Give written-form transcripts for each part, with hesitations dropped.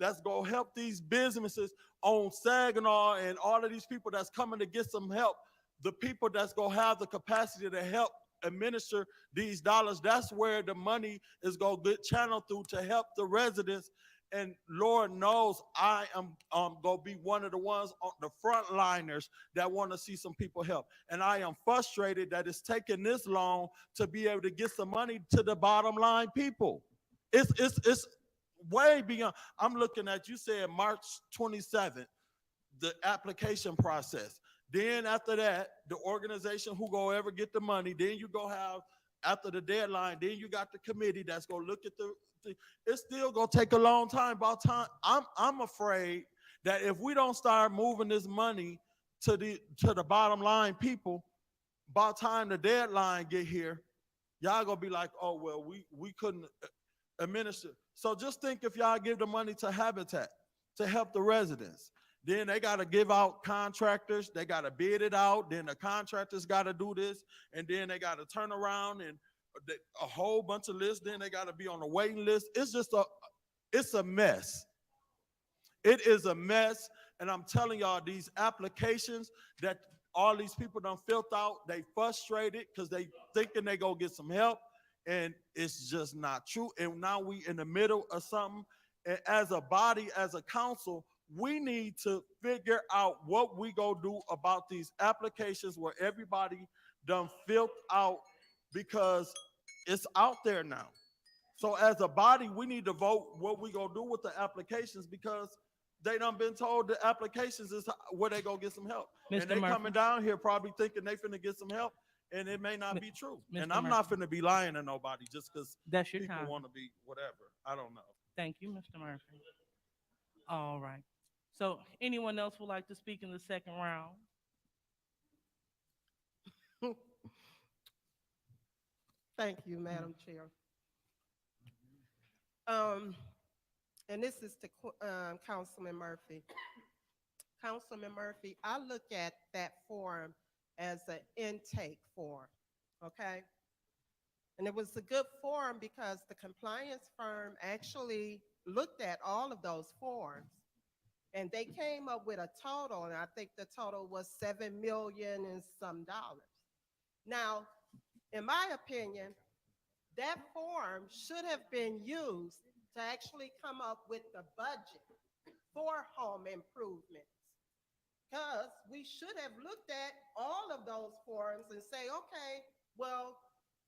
that's going to help these businesses on Saginaw and all of these people that's coming to get some help, the people that's going to have the capacity to help administer these dollars, that's where the money is going to get channeled through to help the residents. And Lord knows I am going to be one of the ones on the front liners that want to see some people help. And I am frustrated that it's taking this long to be able to get some money to the bottom line people. It's way beyond. I'm looking at, you said March 27th, the application process. Then after that, the organization who go ever get the money, then you go have after the deadline, then you got the committee that's gonna look at it's still gonna take a long time. About time, I'm afraid that if we don't start moving this money to the bottom line people, by the time the deadline get here, y'all gonna be like, oh well, we couldn't administer. So just think if y'all give the money to Habitat to help the residents. Then they got to give out contractors. They got to bid it out. Then the contractors got to do this. And then they got to turn around and a whole bunch of lists. Then they got to be on the waiting list. It's a mess. It is a mess. And I'm telling y'all, these applications that all these people done filled out, they frustrated because they thinking they go get some help. And it's just not true. And now we in the middle of something. And as a body, as a council, we need to figure out what we go do about these applications where everybody done filled out, because it's out there now. So as a body, we need to vote what we gonna do with the applications, because they done been told the applications is where they go get some help. Mr. And they Murphy. coming down here probably thinking they finna get some help, and it may not be true. Mr. And I'm Murphy. not finna be lying to nobody just because That's your people time. want to be whatever. I don't know. Thank you, Mr. Murphy. All right. So anyone else would like to speak in the second round? Thank you, Madam Chair. Um, and this is to Councilman Murphy. Councilman Murphy, I look at that form as an intake form, okay? And it was a good form because the compliance firm actually looked at all of those forms, and they came up with a total, and I think the total was $7 million and some dollars. Now, in my opinion, that form should have been used to actually come up with the budget for home improvements. Because we should have looked at all of those forms and say, okay, well,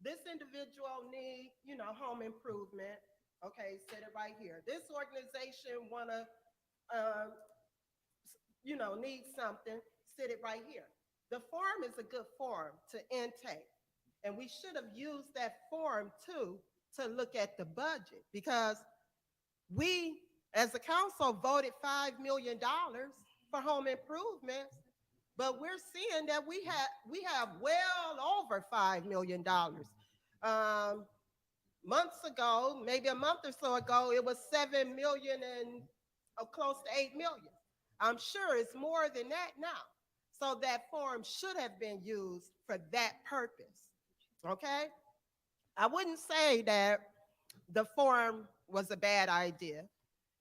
this individual need, home improvement. Okay, set it right here. This organization wanna, need something, sit it right here. The form is a good form to intake. And we should have used that form too to look at the budget, because we, as a council, voted $5 million for home improvements, but we're seeing that we have well over $5 million. Months ago, maybe a month or so ago, it was 7 million and close to 8 million. I'm sure it's more than that now. So that form should have been used for that purpose, okay? I wouldn't say that the form was a bad idea.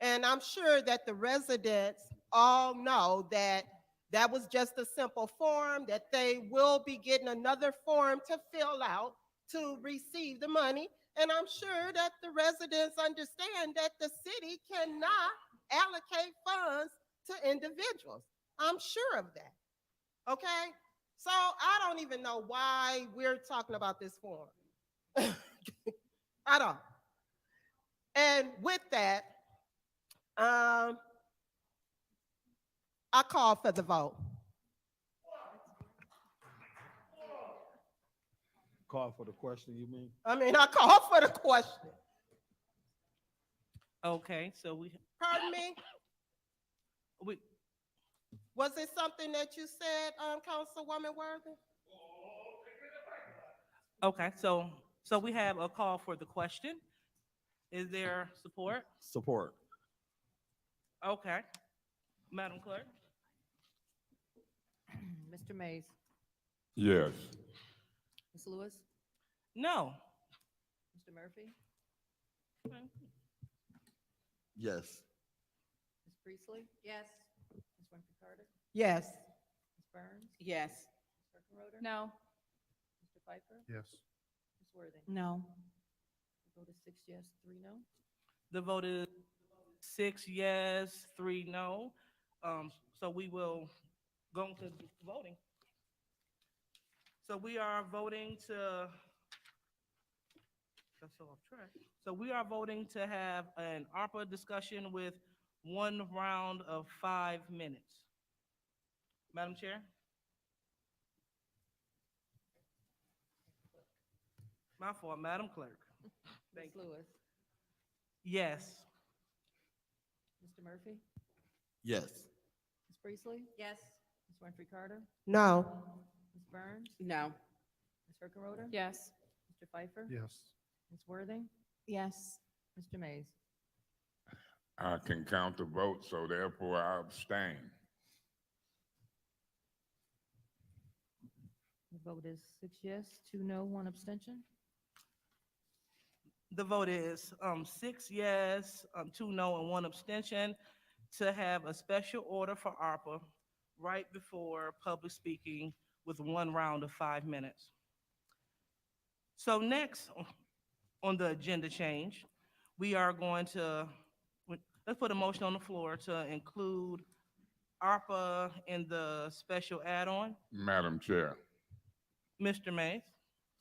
And I'm sure that the residents all know that that was just a simple form, that they will be getting another form to fill out to receive the money. And I'm sure that the residents understand that the city cannot allocate funds to individuals. I'm sure of that, okay? So I don't even know why we're talking about this form. I don't. And with that, I call for the vote. Call for the question, you mean? I call for the question. Okay, so Pardon me? we Was it something that you said, Councilwoman Worthy? okay, so we have a call for the question. Is there support? Support. Okay. Madam Clerk? Mr. Mays, Yes. Ms. Lewis, No. Mr. Murphy, Yes. Priestley? Yes. Ms. Winfrey Carter? Yes. Ms. Burns? Yes. Ms. Circhenroder? No. Mr. Pfeiffer? Yes. Ms. Worthing? No. The vote is 6 yes, 3 no. The vote is 6 yes, 3 no. So we will go into voting. So we are voting to, that's so off track. So we are voting to have an ARPA discussion with 1 round of 5 minutes. Madam Chair? My fault, Madam Clerk. Ms. Thank you. Lewis? Yes. Mr. Murphy? Yes. Ms. Priestley? Yes. Ms. Winfrey Carter? No. Ms. Burns? No. Ms. Circhenroder? Yes. Mr. Pfeiffer? Yes. Ms. Worthing? Yes. Mr. Mays? I can count the votes, so therefore I abstain. The vote is 6 yes, 2 no, 1 abstention. The vote is 6 yes, 2 no, and 1 abstention to have a special order for ARPA right before public speaking with 1 round of 5 minutes. So next on the agenda change, we are going to, let's put a motion on the floor to include ARPA in the special add-on. Madam Chair, Mr. Mays?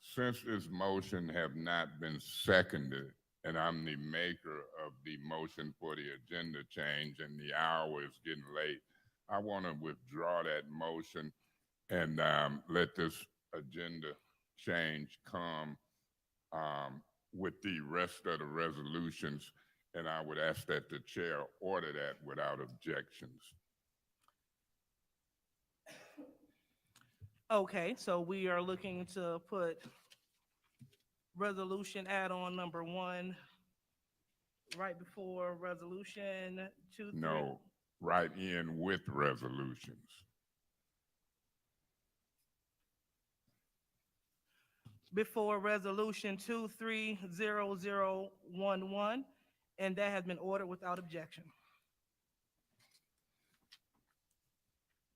since this motion have not been seconded, and I'm the maker of the motion for the agenda change, and the hour is getting late, I want to withdraw that motion and let this agenda change come with the rest of the resolutions, and I would ask that the chair order that without objections. Okay, so we are looking to put resolution add-on number 1 right before resolution 2, 3. No, right in with resolutions. Before resolution 230011, and that has been ordered without objection.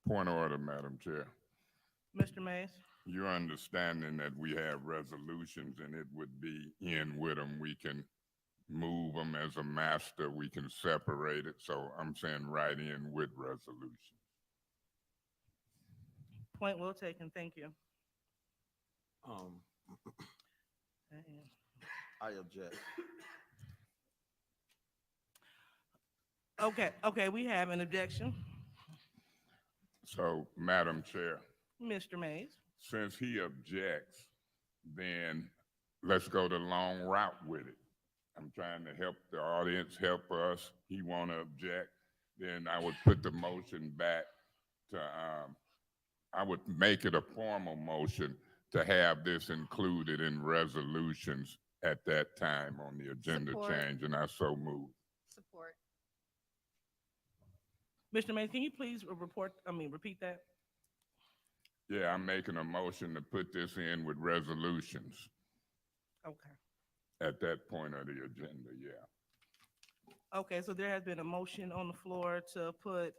Point of order, Madam Chair. Mr. Mays? You're understanding that we have resolutions and it would be in with them. We can move them as a master. We can separate it. So I'm saying right in with resolution. Point well taken, thank you. I object. Okay, we have an objection. So, Madam Chair, Mr. Mays? since he objects, then let's go the long route with it. I'm trying to help the audience, help us. He want to object, then I would put the motion back to, I would make it a formal motion to have this included in resolutions at that time on the agenda Support. change, and I so move. Support. Mr. Mays, can you please repeat that? Yeah, I'm making a motion to put this in with resolutions Okay. at that point of the agenda, yeah. Okay, so there has been a motion on the floor to put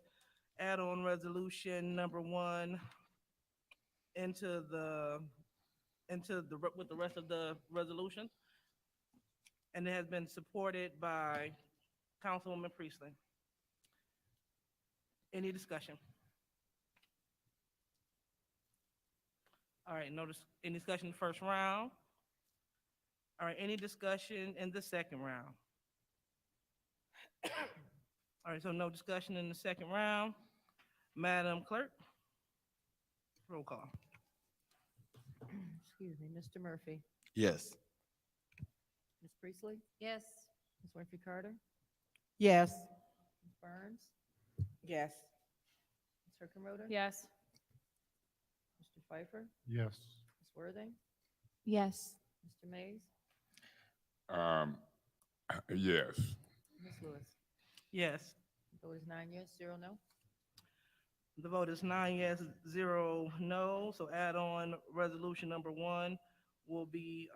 add-on resolution number 1 with the rest of the resolution. And it has been supported by Councilwoman Priestley. Any discussion? All right, any discussion in the first round? All right, any discussion in the second round? All right, so no discussion in the second round. Madam Clerk? Roll call. Excuse me, Mr. Murphy? Yes. Ms. Priestley? Yes. Ms. Winfrey Carter? Yes. Ms. Burns? Yes. Ms. Circhenroder? Yes. Mr. Pfeiffer? Yes. Ms. Worthing? Yes. Mr. Mays? Yes. Ms. Lewis? Yes. The vote is 9 yes, 0 no. The vote is 9 yes, 0 no. So add-on resolution number 1 will be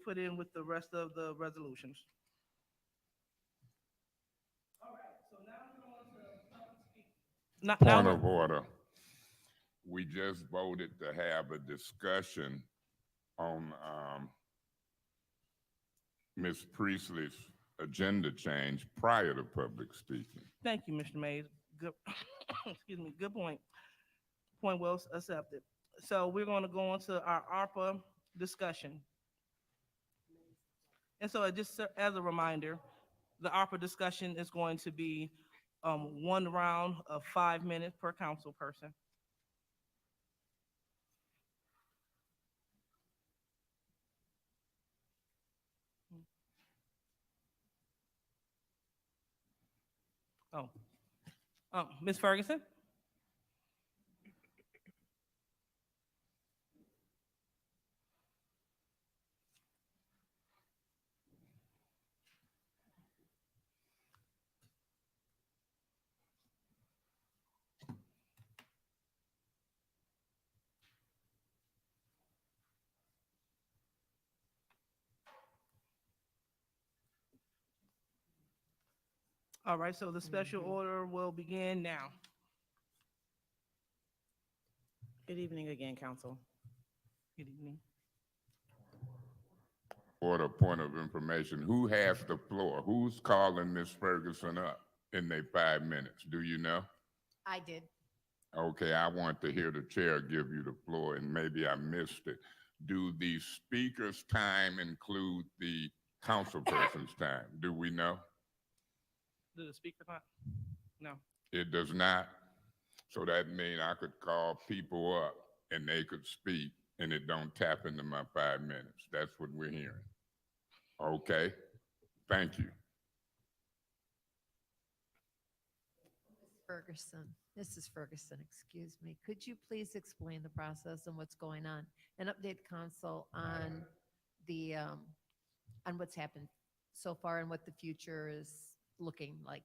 put in with the rest of the resolutions. All right, so now Now Point we're- of order. We just voted to have a discussion on Ms. Priestley's agenda change prior to public speaking. Thank you, Mr. Mays. Good, excuse me, good point. Point well accepted. So we're going to go on to our ARPA discussion. And so just as a reminder, the ARPA discussion is going to be one round of 5 minutes per council person. Ms. Ferguson? All right, so the special order will begin now. Good evening again, council. Good evening. Order, point of information. Who has the floor? Who's calling Ms. Ferguson up in their 5 minutes? Do you know? I did. Okay, I want to hear the chair give you the floor, and maybe I missed it. Do the speaker's time include the councilperson's time? Do we know? Do the speaker not? No. It does not. So that means I could call people up and they could speak and it don't tap into my 5 minutes. That's what we're hearing. Okay, thank you. Ferguson, Mrs. Ferguson, excuse me. Could you please explain the process and what's going on and update council on the, on what's happened so far and what the future is looking like?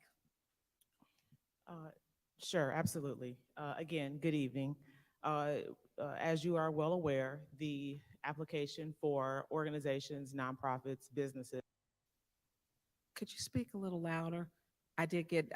Sure, absolutely. Again, good evening. As you are well aware, the application for organizations, nonprofits, businesses. Could you speak a little louder? I did get,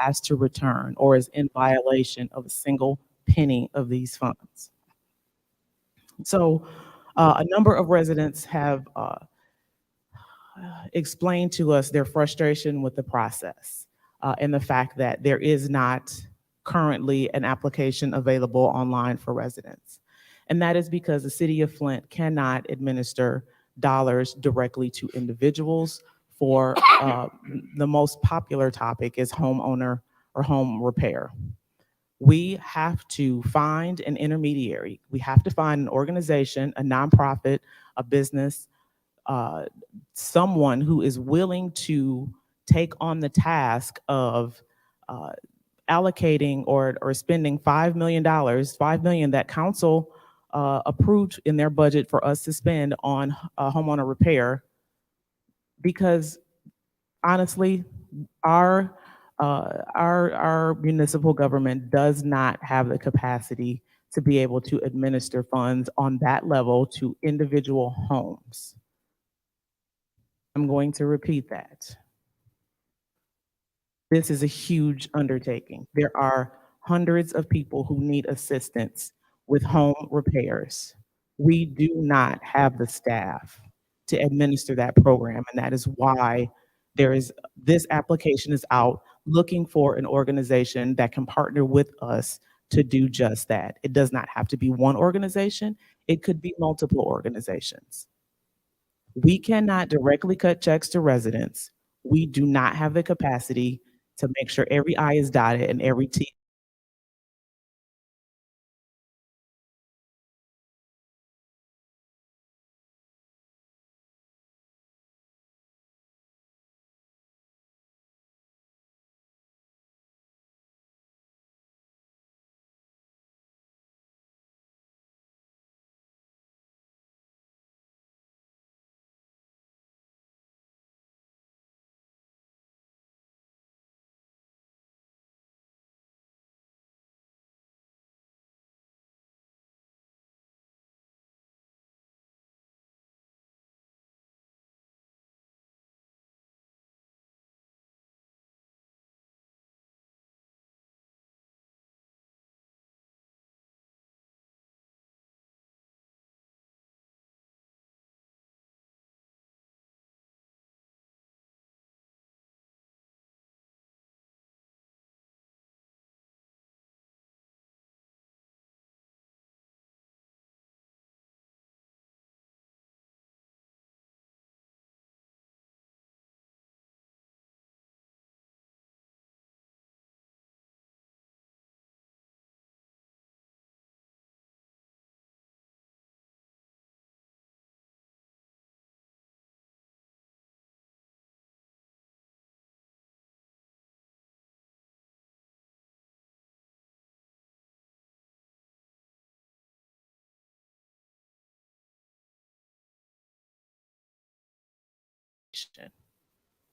Has to return or is in violation of a single penny of these funds. So a number of residents have explained to us their frustration with the process and the fact that there is not currently an application available online for residents. And that is because the city of Flint cannot administer dollars directly to individuals for the most popular topic is homeowner or home repair. We have to find an intermediary. We have to find an organization, a nonprofit, a business, someone who is willing to take on the task of allocating or spending $5 million, $5 million that council approved in their budget for us to spend on homeowner repair. Because honestly, our municipal government does not have the capacity to be able to administer funds on that level to individual homes. I'm going to repeat that. This is a huge undertaking. There are hundreds of people who need assistance with home repairs. We do not have the staff to administer that program, and that is why this application is out looking for an organization that can partner with us to do just that. It does not have to be one organization. It could be multiple organizations. We cannot directly cut checks to residents. We do not have the capacity to make sure every I is dotted and every T.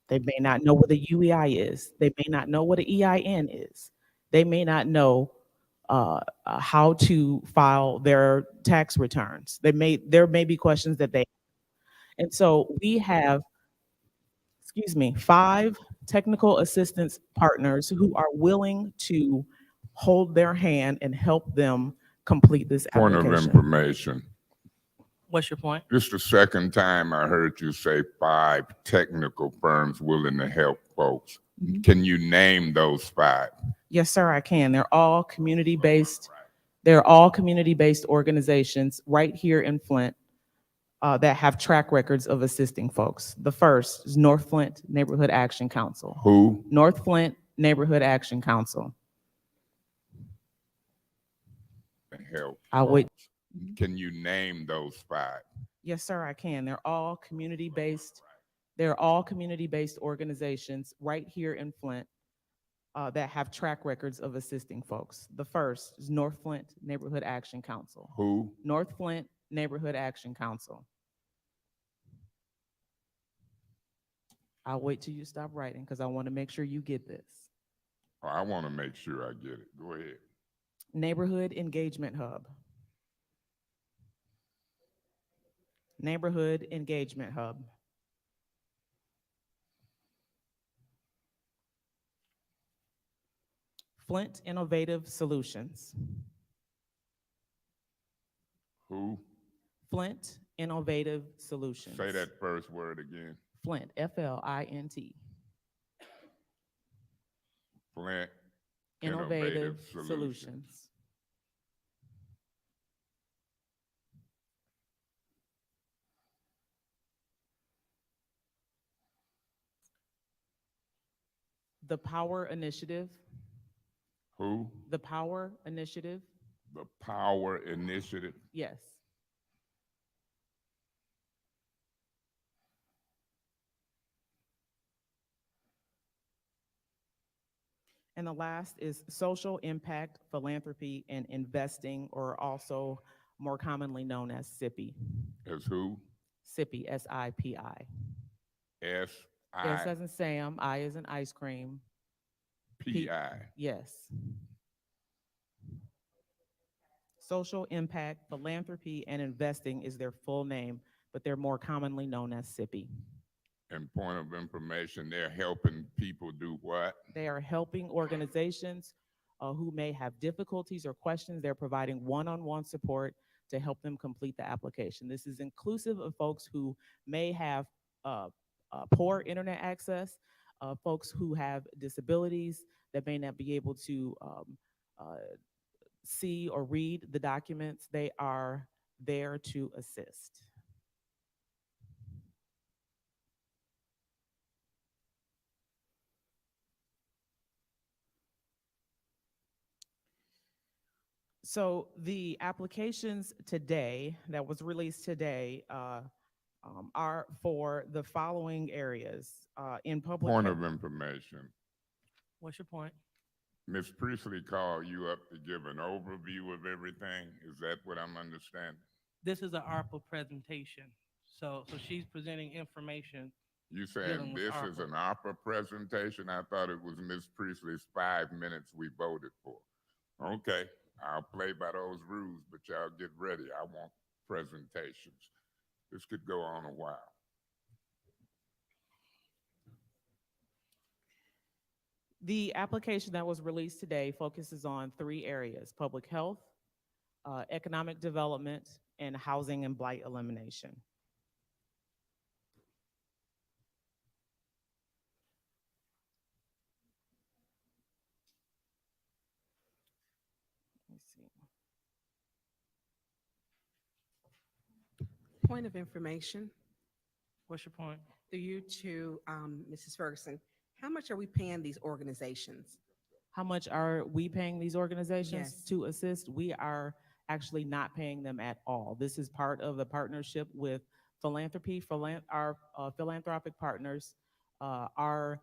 They may not know what a UEI is. They may not know what an EIN is. They may not know how to file their tax returns. There may be questions that they, and so we have, 5 technical assistance partners who are willing to hold their hand and help them complete this Point of application. information. What's your point? This is the second time I heard you say 5 technical firms willing to help folks. Mhm. Can you name those 5? Yes, sir, I can. They're all community-based. They're all community-based organizations right here in Flint that have track records of assisting folks. The first is North Flint Neighborhood Action Council. Who? North Flint Neighborhood Action Council. Help. I'll wait. folks. Can you name those 5? Yes, sir, I can. They're all community-based. They're all community-based organizations right here in Flint that have track records of assisting folks. The first is North Flint Neighborhood Action Council. Who? North Flint Neighborhood Action Council. I'll wait till you stop writing because I want to make sure you get this. Oh, I want to make sure I get it. Go ahead. Neighborhood Engagement Hub. Neighborhood Engagement Hub. Flint Innovative Solutions. Who? Flint Innovative Solutions. Say that first word again. Flint, F-L-I-N-T. Flint Innovative Solutions. The Power Initiative. Who? The Power Initiative. The Power Initiative. Yes. And the last is Social Impact, Philanthropy, and Investing, or also more commonly known as SIPI. As who? SIPI, S-I-P-I. S-I-P-I. S as in Sam, I as in ice cream. Yes. Social Impact, Philanthropy, and Investing is their full name, but they're more commonly known as SIPI. And point of information, they're helping people do what? They are helping organizations who may have difficulties or questions. They're providing one-on-one support to help them complete the application. This is inclusive of folks who may have poor internet access, folks who have disabilities that may not be able to see or read the documents. They are there to assist. So the applications today, that was released today, are for the following areas in public. Point of information. What's your point? Ms. Priestley called you up to give an overview of everything. Is that what I'm understanding? This is an ARPA presentation. So she's presenting information. You Dealing saying with this is ARPA. an opera presentation? I thought it was Ms. Priestley's 5 minutes we voted for. Okay, I'll play by those rules, but y'all get ready. I want presentations. This could go on a while. The application that was released today focuses on 3 areas: public health, economic development, and housing and blight elimination. Let me see. Point of information, What's your point? through you to Mrs. Ferguson. How much are we paying these organizations? How much are we paying these organizations Yes. to assist? We are actually not paying them at all. This is part of the partnership with philanthropy. Our philanthropic partners are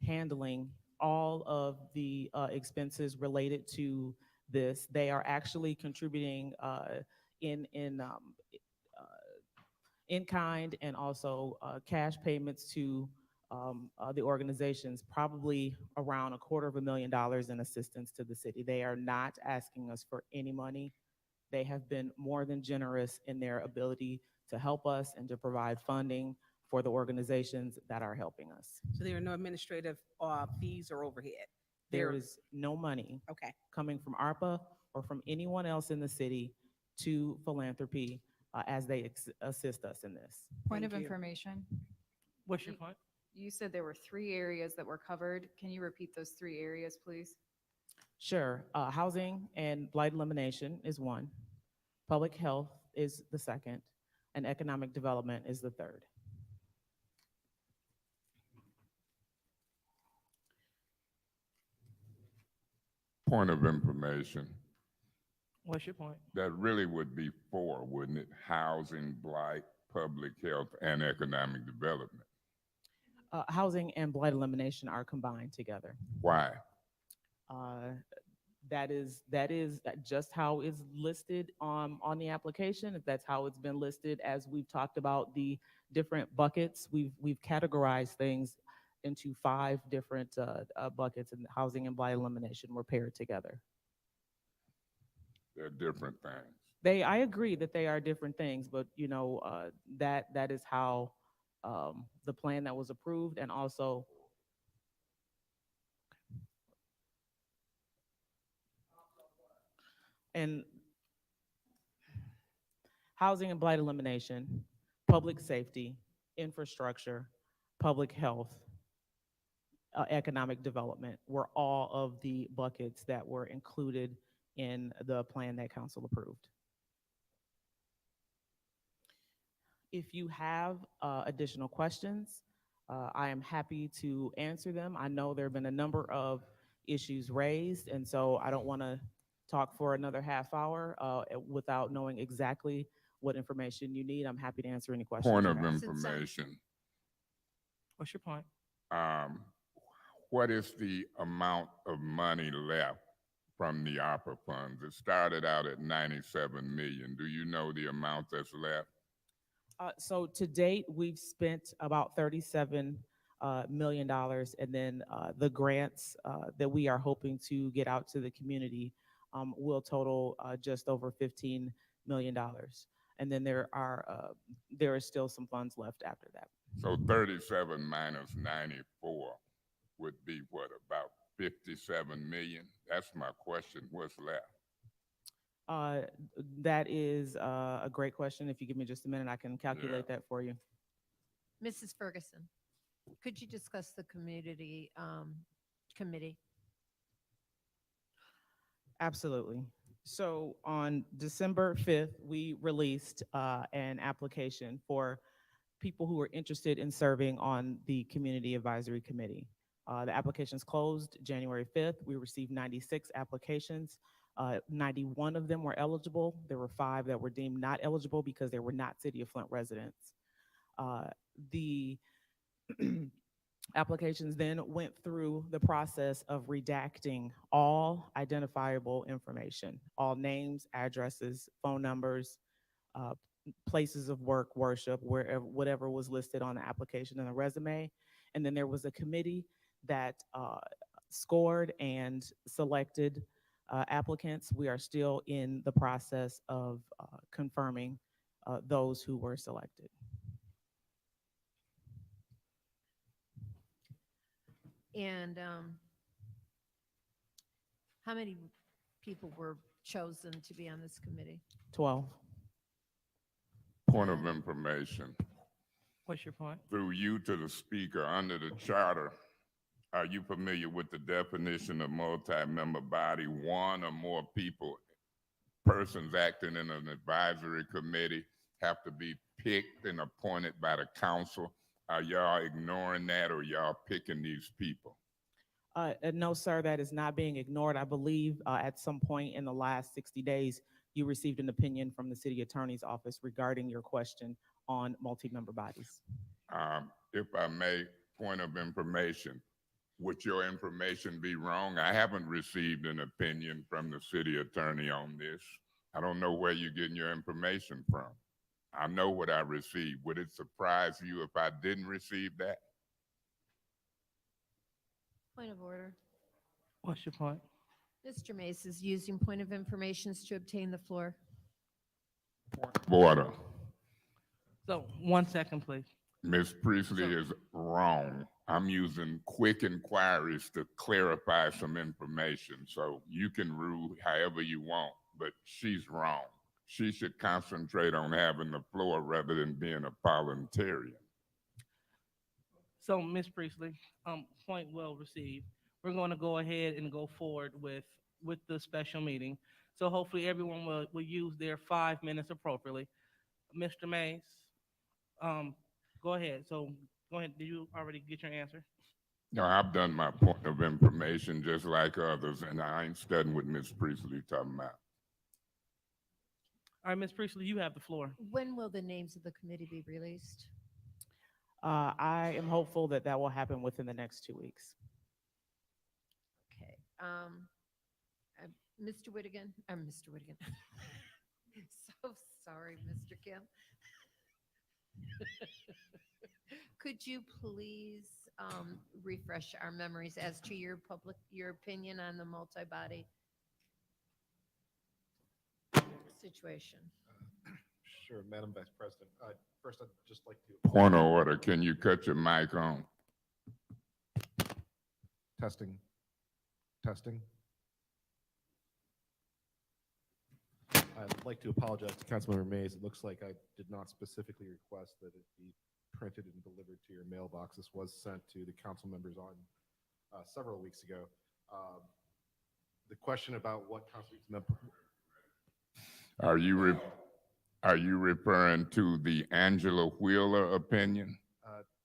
handling all of the expenses related to this. They are actually contributing in kind and also cash payments to the organizations, probably around $250,000 in assistance to the city. They are not asking us for any money. They have been more than generous in their ability to help us and to provide funding for the organizations that are helping us. So there are no administrative fees or overhead? There is no money Okay. coming from ARPA or from anyone else in the city to philanthropy as they assist us in this. Point of Thank you. information, What's your point? you said there were 3 areas that were covered. Can you repeat those 3 areas, please? Sure. Housing and blight elimination is one. Public health is the second, and economic development is the third. Point of information. What's your point? That really would be 4, wouldn't it? Housing, blight, public health, and economic development. Housing and blight elimination are combined together. Why? That is just how it's listed on the application. If that's how it's been listed, as we've talked about the different buckets, we've categorized things into 5 different buckets, and housing and blight elimination were paired together. They're different things. I agree that they are different things, but that is how the plan that was approved, and also and housing and blight elimination, public safety, infrastructure, public health, economic development were all of the buckets that were included in the plan that council approved. If you have additional questions, I am happy to answer them. I know there have been a number of issues raised, and so I don't want to talk for another half hour without knowing exactly what information you need. I'm happy to answer any questions. Point you of have. information. What's your point? What is the amount of money left from the ARPA funds? It started out at 97 million. Do you know the amount that's left? So to date, we've spent about $37 million, and then the grants that we are hoping to get out to the community will total just over $15 million. And then there is still some funds left after that. So 37 minus 94 would be what, about 57 million? That's my question. What's left? That is a great question. If you give me just a minute, I can calculate that for you. Mrs. Ferguson, could you discuss the community committee? Absolutely. So on December 5th, we released an application for people who are interested in serving on the Community Advisory Committee. The applications closed January 5th. We received 96 applications. 91 of them were eligible. There were 5 that were deemed not eligible because they were not City of Flint residents. The applications then went through the process of redacting all identifiable information, all names, addresses, phone numbers, places of work, worship, wherever, whatever was listed on the application and the resume. And then there was a committee that scored and selected applicants. We are still in the process of confirming those who were selected. And how many people were chosen to be on this committee? 12. Point of information. What's your point? Through you to the speaker, under the charter, are you familiar with the definition of multi-member body? One or more people, persons acting in an advisory committee have to be picked and appointed by the council. Are y'all ignoring that, or y'all picking these people? No, sir, that is not being ignored. I believe at some point in the last 60 days, you received an opinion from the city attorney's office regarding your question on multi-member bodies. If I may, point of information, would your information be wrong? I haven't received an opinion from the city attorney on this. I don't know where you're getting your information from. I know what I received. Would it surprise you if I didn't receive that? Point of order. What's your point? Mr. Mace is using point of informations to obtain the floor. Order. So, 1 second, please. Ms. Priestley is wrong. I'm using quick inquiries to clarify some information. So you can rule however you want, but she's wrong. She should concentrate on having the floor rather than being a parliamentarian. So, Ms. Priestley, point well received. We're going to go ahead and go forward with the special meeting. So hopefully everyone will use their 5 minutes appropriately. Mr. Mays, go ahead. So go ahead. Did you already get your answer? No, I've done my point of information just like others, and I ain't studying what Ms. Priestley talking about. All right, Ms. Priestley, you have the floor. When will the names of the committee be released? I am hopeful that that will happen within the next 2 weeks. Okay. Mr. Whittigan, Mr. Whittigan. So sorry, Mr. Kim. Could you please refresh our memories as to your opinion on the multi-body situation? Sure, Madam Vice President. First, I'd just like to. Point of order. Can you cut your mic on? Testing. Testing. I'd like to apologize to Councilmember Mays. It looks like I did not specifically request that it be printed and delivered to your mailbox. This was sent to the council members on several weeks ago. The question about what constitutes member. Are you referring to the Angela Wheeler opinion?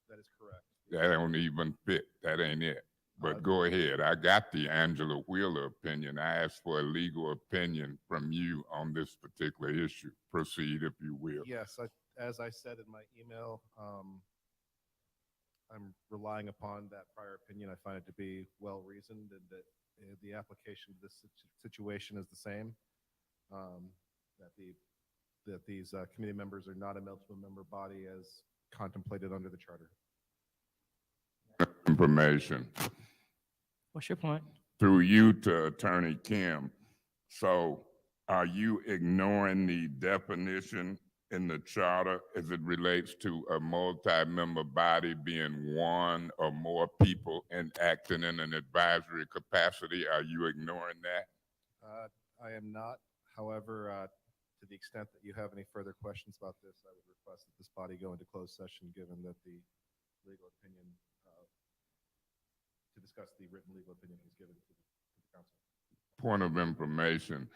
That is correct. That don't even fit. That ain't it. But go ahead. I got the Angela Wheeler opinion. I asked for a legal opinion from you on this particular issue. Proceed, if you will. Yes, as I said in my email, I'm relying upon that prior opinion. I find it to be well-reasoned and that the application to this situation is the same. That these committee members are not a multiple member body as contemplated under the charter. Information. What's your point? Through you to Attorney Kim. So are you ignoring the definition in the charter as it relates to a multi-member body being one or more people and acting in an advisory capacity? Are you ignoring that? I am not. However, to the extent that you have any further questions about this, I would request that this body go into closed session, given that the legal opinion, to discuss the written legal opinion was given to the council. Point of information.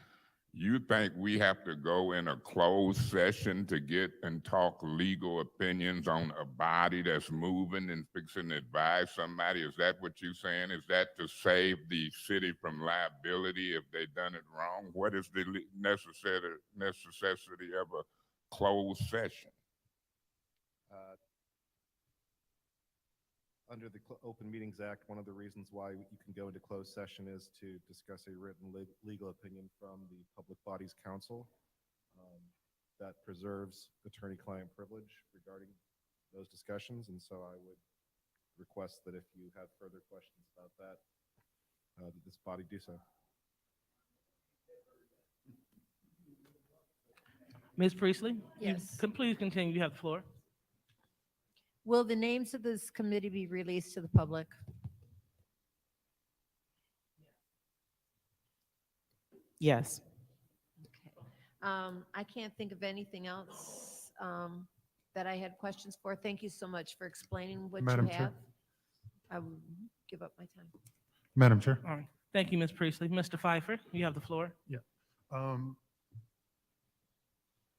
You think we have to go in a closed session to get and talk legal opinions on a body that's moving and fixing to advise somebody? Is that what you're saying? Is that to save the city from liability if they done it wrong? What is the necessity of a closed session? Under the Open Meetings Act, one of the reasons why you can go into closed session is to discuss a written legal opinion from the Public Bodies Council that preserves attorney-client privilege regarding those discussions. And so I would request that if you have further questions about that, that this body do so. Ms. Priestley? Yes. Please continue. You have the floor. Will the names of this committee be released to the public? Yes. Okay. I can't think of anything else that I had questions for. Thank you so much for explaining what you Madam Chair. have. I will give up my time. Madam Chair. All right. Thank you, Ms. Priestley. Mr. Pfeiffer, you have the floor.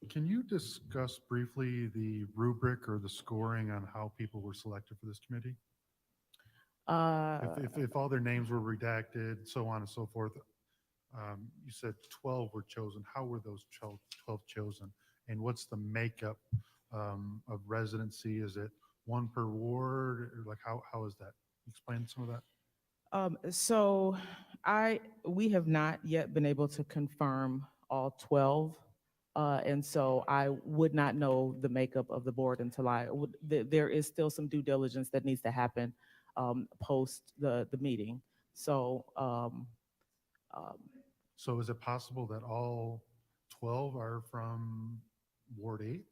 Can you discuss briefly the rubric or the scoring on how people were selected for this committee? If all their names were redacted, so on and so forth, you said 12 were chosen. How were those 12 chosen? And what's the makeup of residency? Is it one per ward? Or like how is that? Explain some of that. So we have not yet been able to confirm all 12. And so I would not know the makeup of the board until there is still some due diligence that needs to happen post the meeting. So, So is it possible that all 12 are from Ward 8?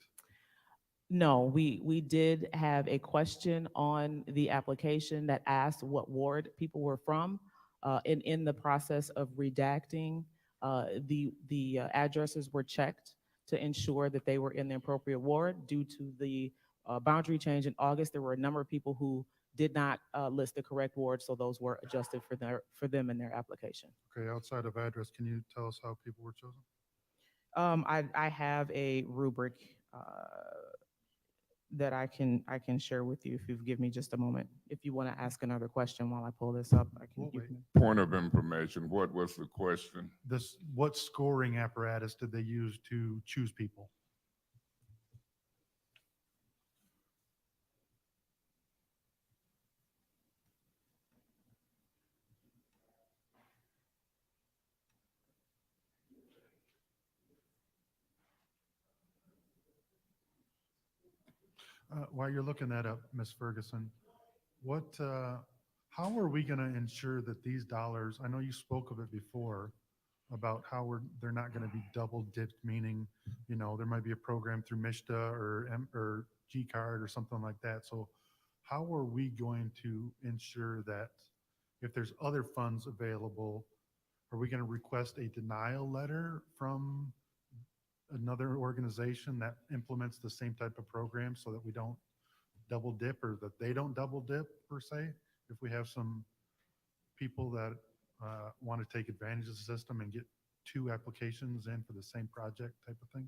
no, we did have a question on the application that asked what ward people were from. And in the process of redacting, the addresses were checked to ensure that they were in the appropriate ward. Due to the boundary change in August, there were a number of people who did not list the correct ward, so those were adjusted for them in their application. Okay, outside of address, can you tell us how people were chosen? I have a rubric that I can share with you if you give me just a moment. If you want to ask another question while I pull this up, I can We'll give wait. you. Point of information. What was the question? What scoring apparatus did they use to choose people? While you're looking that up, Ms. Ferguson, how are we going to ensure that these dollars, I know you spoke of it before, about how they're not going to be double dipped, meaning, there might be a program through MISTA or G-Card or something like that. So how are we going to ensure that if there's other funds available, are we going to request a denial letter from another organization that implements the same type of program so that we don't double dip, or that they don't double dip per se? If we have some people that want to take advantage of the system and get 2 applications in for the same project type of thing?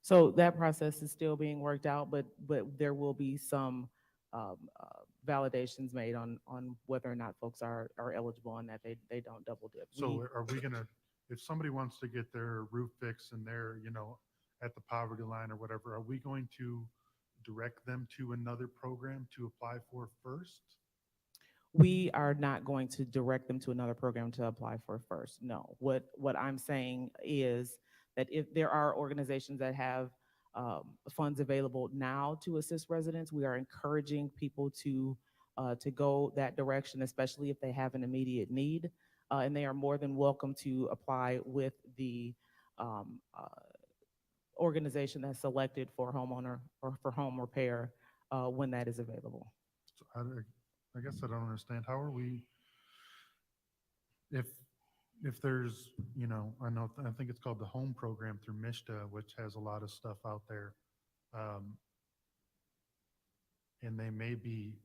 So that process is still being worked out, but there will be some validations made on whether or not folks are eligible and that they don't double dip. So are we gonna, if somebody wants to get their roof fixed and they're, at the poverty line or whatever, are we going to direct them to another program to apply for first? We are not going to direct them to another program to apply for first. No. What I'm saying is that if there are organizations that have funds available now to assist residents, we are encouraging people to go that direction, especially if they have an immediate need. And they are more than welcome to apply with the organization that's selected for homeowner or for home repair when that is available. So I guess I don't understand. How are we, if there's, you know, I think it's called the Home Program through MISTA, which has a lot of stuff out there. And they may be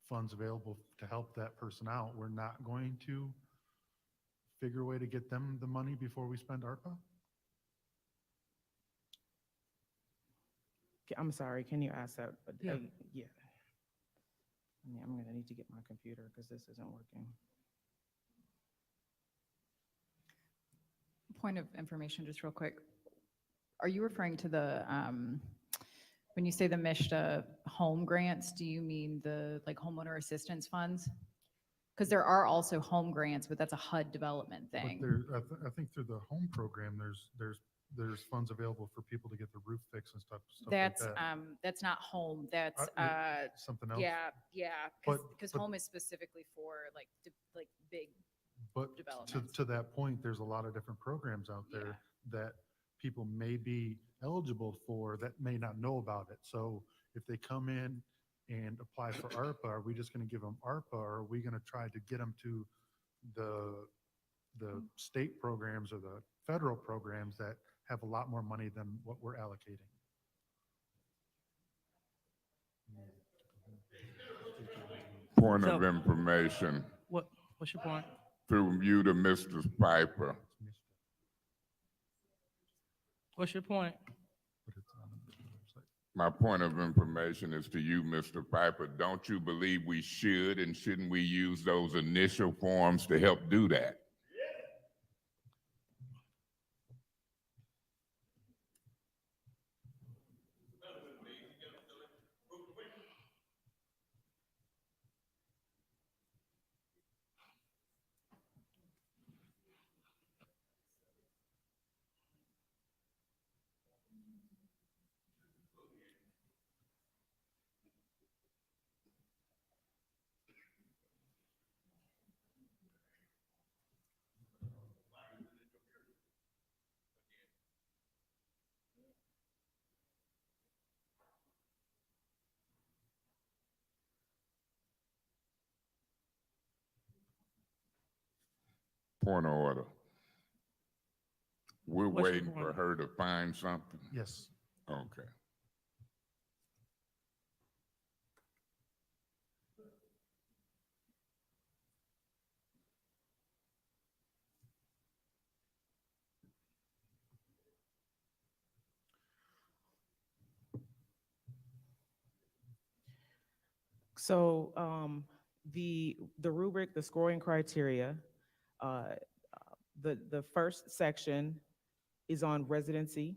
funds available to help that person out. We're not going to figure a way to get them the money before we spend ARPA? I'm sorry, can you ask that? Yeah. Yeah. I'm gonna need to get my computer because this isn't working. Point of information, just real quick. Are you referring to the, when you say the MISTA home grants, do you mean the like homeowner assistance funds? Because there are also home grants, but that's a HUD development But thing. there, I think through the Home Program, there's funds available for people to get their roof fixed and stuff like that. That's not home, that's, Something else? yeah, But- because but- home is specifically for like, like big, But developments. to that point, there's a lot of different programs out there that people may be eligible for that may not know about it. So if they come in and apply for ARPA, are we just going to give them ARPA, or are we going to try to get them to the state programs or the federal programs that have a lot more money than what we're allocating? Point of So- information What's your point? through you to Mr. Piper. What's your point? But it's on the website. My point of information is to you, Mr. Piper. Don't you believe we should and shouldn't we use those initial forms to help do that? Point of order. We're What's your waiting for point? her to find something? Yes. Okay. So the rubric, the scoring criteria, the first section is on residency.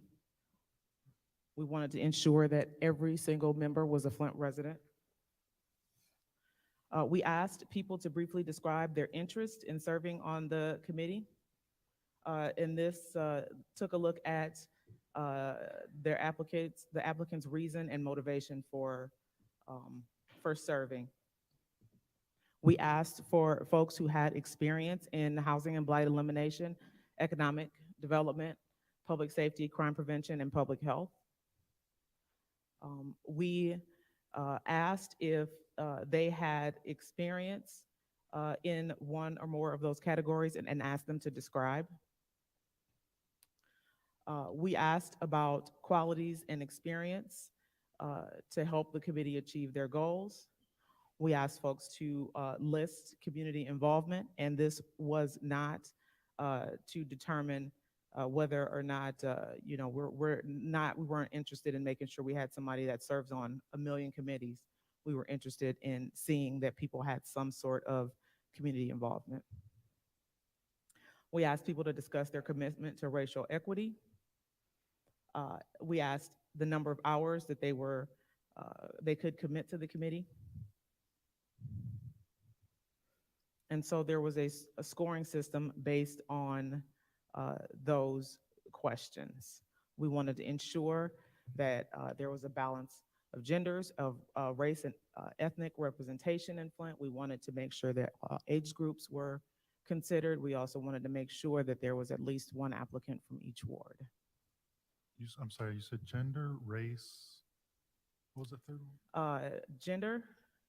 We wanted to ensure that every single member was a Flint resident. We asked people to briefly describe their interest in serving on the committee. And this took a look at the applicant's reason and motivation for serving. We asked for folks who had experience in housing and blight elimination, economic development, public safety, crime prevention, and public health. We asked if they had experience in one or more of those categories and asked them to describe. We asked about qualities and experience to help the committee achieve their goals. We asked folks to list community involvement, and this was not to determine whether or not, you know, we weren't interested in making sure we had somebody that serves on 1 million committees. We were interested in seeing that people had some sort of community involvement. We asked people to discuss their commitment to racial equity. We asked the number of hours that they could commit to the committee. And so there was a scoring system based on those questions. We wanted to ensure that there was a balance of genders, of race and ethnic representation in Flint. We wanted to make sure that age groups were considered. We also wanted to make sure that there was at least one applicant from each ward. I'm sorry, you said gender, race, what was the third one? Gender,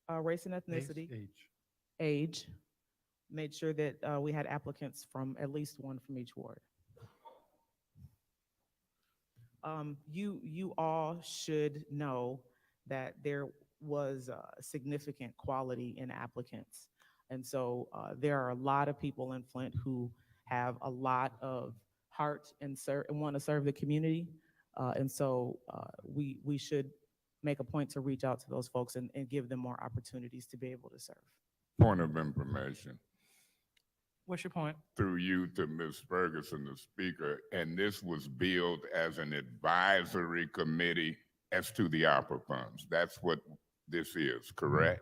race and ethnicity, age. Made sure that we had applicants from at least one from each ward. You all should know that there was significant quality in applicants. And so there are a lot of people in Flint who have a lot of heart and want to serve the community. And so we should make a point to reach out to those folks and give them more opportunities to be able to serve. Point of information. What's your point? Through you to Ms. Ferguson, the speaker, and this was billed as an advisory committee as to the ARPA funds. That's what this is, correct?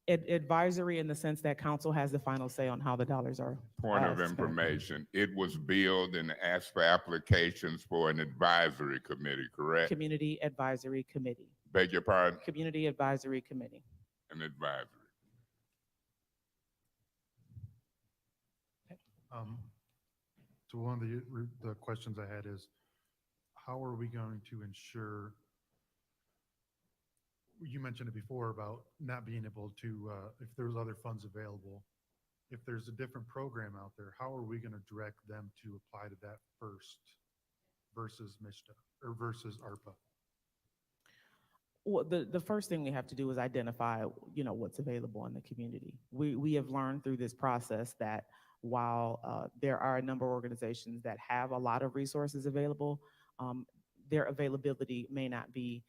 Advisory in the sense that council has the final say on how the dollars are. Point of spent. information. It was billed and asked for applications for an advisory committee, correct? Community Advisory Committee. Beg your pardon? Community Advisory Committee. An advisory. So one of the questions I had is, how are we going to ensure, you mentioned it before about not being able to, if there's other funds available, if there's a different program out there, how are we going to direct them to apply to that first versus MISTA or versus ARPA? Well, the first thing we have to do is identify, what's available in the community. We have learned through this process that while there are a number of organizations that have a lot of resources available, their availability may not be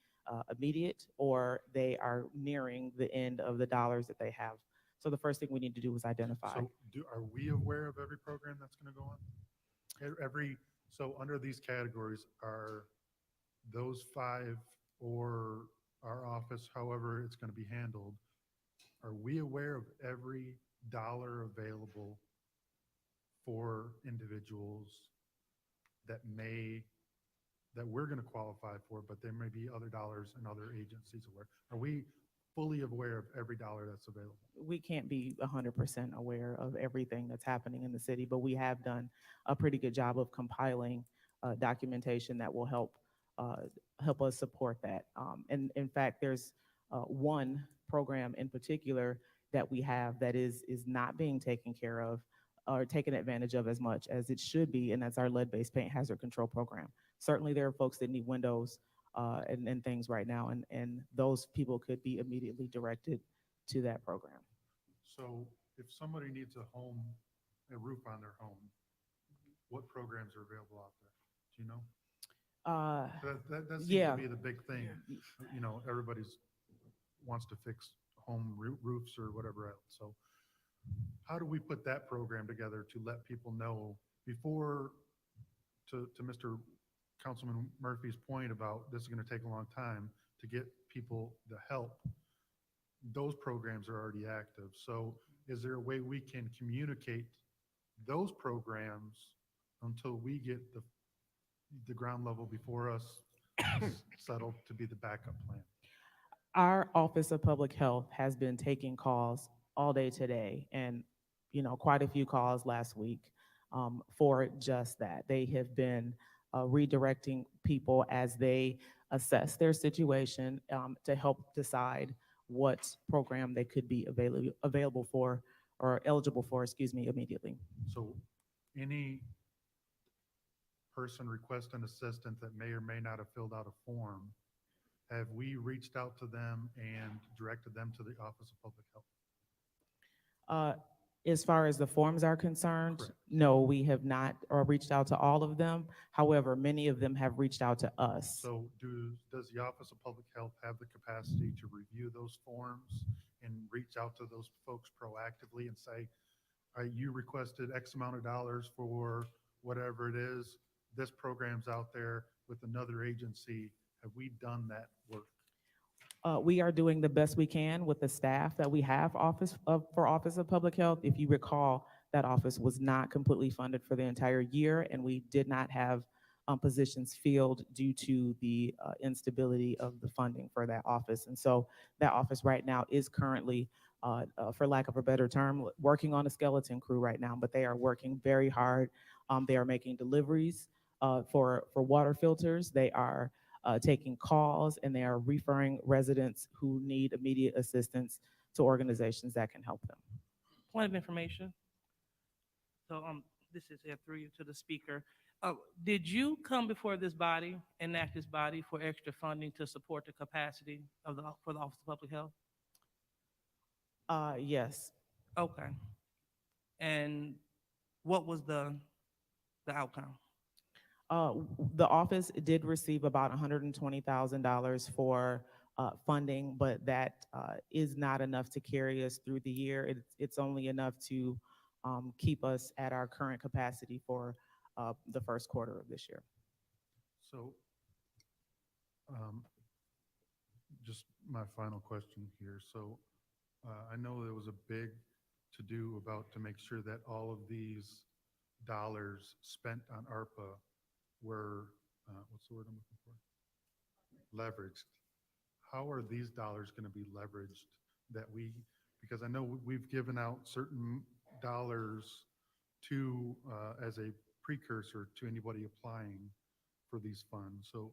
immediate, or they are nearing the end of the dollars that they have. So the first thing we need to do is identify. So are we aware of every program that's going to go on? So under these categories, are those 5 or our office, however it's going to be handled, are we aware of every dollar available for individuals that we're going to qualify for, but there may be other dollars and other agencies aware? Are we fully aware of every dollar that's available? We can't be 100% aware of everything that's happening in the city, but we have done a pretty good job of compiling documentation that will help us support that. And in fact, there's one program in particular that we have that is not being taken care of or taken advantage of as much as it should be, and that's our lead-based paint hazard control program. Certainly there are folks that need windows and things right now, and those people could be immediately directed to that program. So if somebody needs a roof on their home, what programs are available out there? Do you know? That seems yeah. to be the big thing. Everybody's wants to fix home roofs or whatever else. So how do we put that program together to let people know before, to Mr. Councilman Murphy's point about this is going to take a long time to get people the help? Those programs are already active. So is there a way we can communicate those programs until we get the ground level before us settled to be the backup plan? Our Office of Public Health has been taking calls all day today, and quite a few calls last week for just that. They have been redirecting people as they assess their situation to help decide what program they could be available for or eligible for, immediately. So any person requesting assistance that may or may not have filled out a form, have we reached out to them and directed them to the Office of Public Health? As far as the forms are concerned, Correct. no, we have not reached out to all of them. However, many of them have reached out to us. So does the Office of Public Health have the capacity to review those forms and reach out to those folks proactively and say, you requested X amount of dollars for whatever it is, this program's out there with another agency, have we done that work? We are doing the best we can with the staff that we have for Office of Public Health. If you recall, that office was not completely funded for the entire year, and we did not have positions filled due to the instability of the funding for that office. And so that office right now is currently, for lack of a better term, working on a skeleton crew right now, but they are working very hard. They are making deliveries for water filters. They are taking calls, and they are referring residents who need immediate assistance to organizations that can help them. Point of information. So, this is through you to the speaker. Did you come before this body, enact this body for extra funding to support the capacity of for the Office of Public Health? Yes. Okay. And what was the outcome? The office did receive about $120,000 for funding, but that is not enough to carry us through the year. It's only enough to keep us at our current capacity for the first quarter of this year. So, just my final question here. So, I know there was a big to-do about to make sure that all of these dollars spent on ARPA were, what's the word I'm looking for? Leveraged. How are these dollars going to be leveraged that because I know we've given out certain dollars to, as a precursor to anybody applying for these funds. So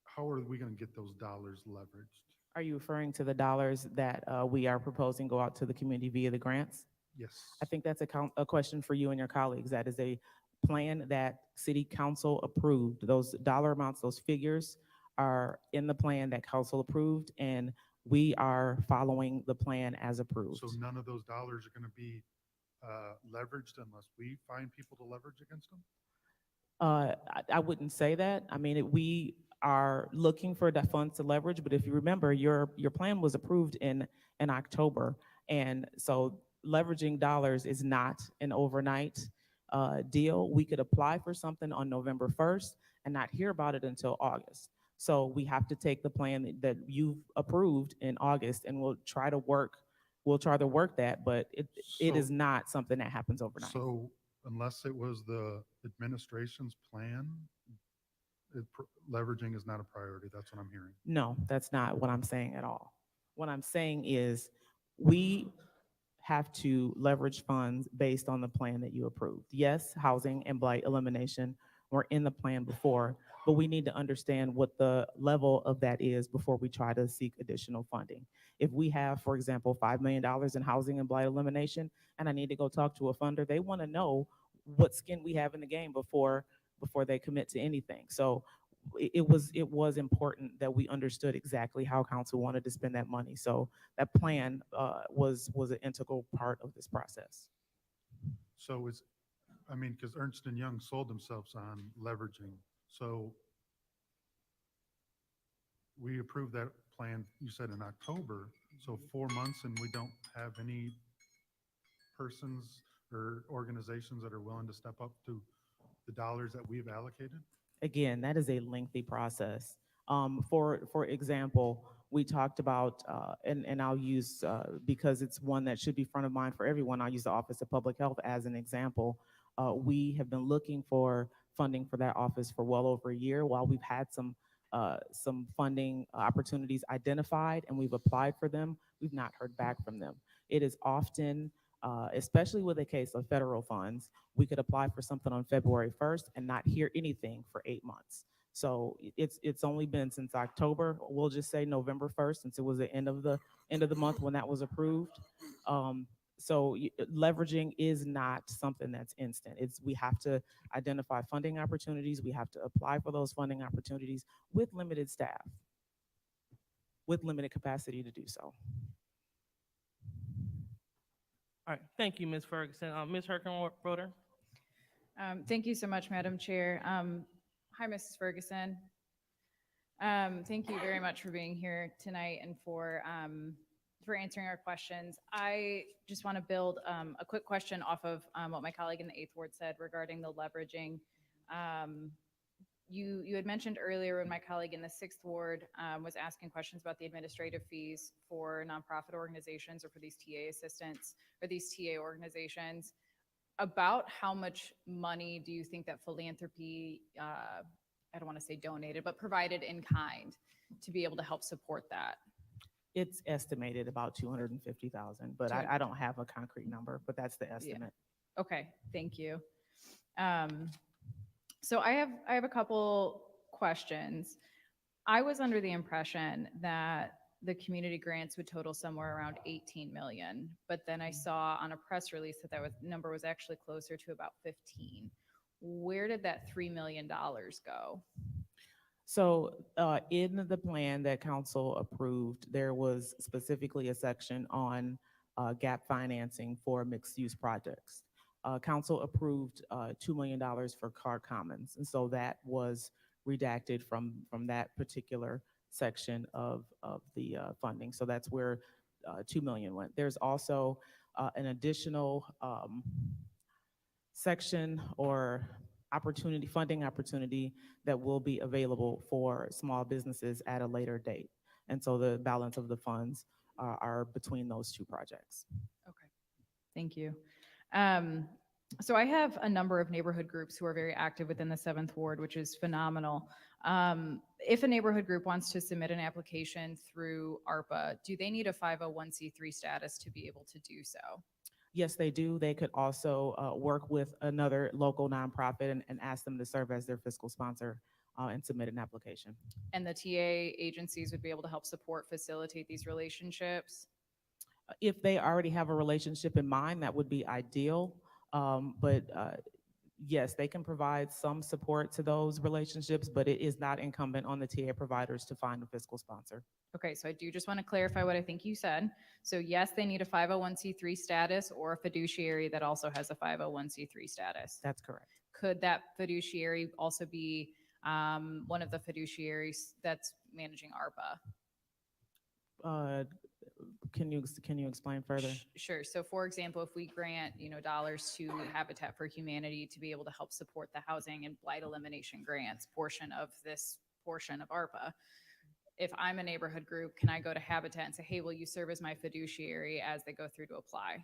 how are we going to get those dollars leveraged? Are you referring to the dollars that we are proposing go out to the community via the grants? Yes. I think that's a question for you and your colleagues. That is a plan that City Council approved. Those dollar amounts, those figures are in the plan that Council approved, and we are following the plan as approved. So none of those dollars are going to be leveraged unless we find people to leverage against them? I wouldn't say that. I mean, we are looking for the funds to leverage, but if you remember, your plan was approved in October. And so leveraging dollars is not an overnight deal. We could apply for something on November 1st and not hear about it until August. So we have to take the plan that you've approved in August, and we'll try to work that, but it is So- not something that happens overnight. So unless it was the administration's plan, leveraging is not a priority. That's what I'm hearing. No, that's not what I'm saying at all. What I'm saying is we have to leverage funds based on the plan that you approved. Yes, housing and blight elimination were in the plan before, but we need to understand what the level of that is before we try to seek additional funding. If we have, for example, $5 million in housing and blight elimination, and I need to go talk to a funder, they want to know what skin we have in the game before they commit to anything. So it was important that we understood exactly how council wanted to spend that money. So that plan was an integral part of this process. So because Ernst & Young sold themselves on leveraging. So we approved that plan, you said in October, so 4 months and we don't have any persons or organizations that are willing to step up to the dollars that we've allocated? Again, that is a lengthy process. For example, we talked about, and I'll use, because it's one that should be front of mind for everyone, I'll use the Office of Public Health as an example. We have been looking for funding for that office for well over a year. While we've had some funding opportunities identified and we've applied for them, we've not heard back from them. It is often, especially with a case of federal funds, we could apply for something on February 1st and not hear anything for 8 months. So it's only been since October, we'll just say November 1st, since it was the end of the month when that was approved. So leveraging is not something that's instant. We have to identify funding opportunities. We have to apply for those funding opportunities with limited staff, with limited capacity to do so. All right, thank you, Ms. Ferguson. Ms. Herkenroder? Thank you so much, Madam Chair. Hi, Mrs. Ferguson. Thank you very much for being here tonight and for answering our questions. I just want to build a quick question off of what my colleague in the 8th Ward said regarding the leveraging. You had mentioned earlier when my colleague in the 6th Ward was asking questions about the administrative fees for nonprofit organizations or for these TA assistants or these TA organizations. about how much money do you think that philanthropy, I don't want to say donated, but provided in kind to be able to help support that? It's estimated about 250,000, but I don't have a concrete number, but that's the estimate. Okay, thank you. So I have a couple questions. I was under the impression that the community grants would total somewhere around 18 million, but then I saw on a press release that number was actually closer to about 15. Where did that $3 million go? So in the plan that council approved, there was specifically a section on gap financing for mixed-use projects. Council approved $2 million for Car Commons, and so that was redacted from that particular section of the funding. So that's where 2 million went. There's also an additional section or funding opportunity that will be available for small businesses at a later date. And so the balance of the funds are between those two projects. Okay, thank you. So I have a number of neighborhood groups who are very active within the 7th Ward, which is phenomenal. If a neighborhood group wants to submit an application through ARPA, do they need a 501c3 status to be able to do so? Yes, they do. They could also work with another local nonprofit and ask them to serve as their fiscal sponsor and submit an application. And the TA agencies would be able to help support, facilitate these relationships? If they already have a relationship in mind, that would be ideal. But yes, they can provide some support to those relationships, but it is not incumbent on the TA providers to find a fiscal sponsor. Okay, so I do just want to clarify what I think you said. So yes, they need a 501c3 status or a fiduciary that also has a 501c3 status. That's correct. Could that fiduciary also be one of the fiduciaries that's managing ARPA? Can you explain further? Sure. So for example, if we grant, dollars to Habitat for Humanity to be able to help support the housing and blight elimination grants portion of this portion of ARPA, if I'm a neighborhood group, can I go to Habitat and say, hey, will you serve as my fiduciary as they go through to apply?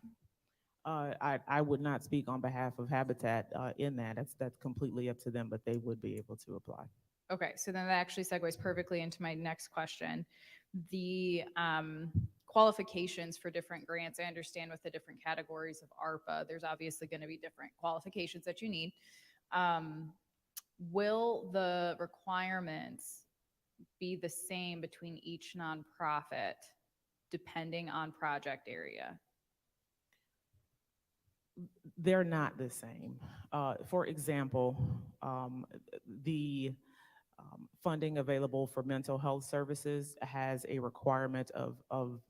I would not speak on behalf of Habitat in that. That's completely up to them, but they would be able to apply. Okay, so then that actually segues perfectly into my next question. The qualifications for different grants, I understand with the different categories of ARPA, there's obviously going to be different qualifications that you need. Will the requirements be the same between each nonprofit depending on project area? They're not the same. For example, the funding available for mental health services has a requirement of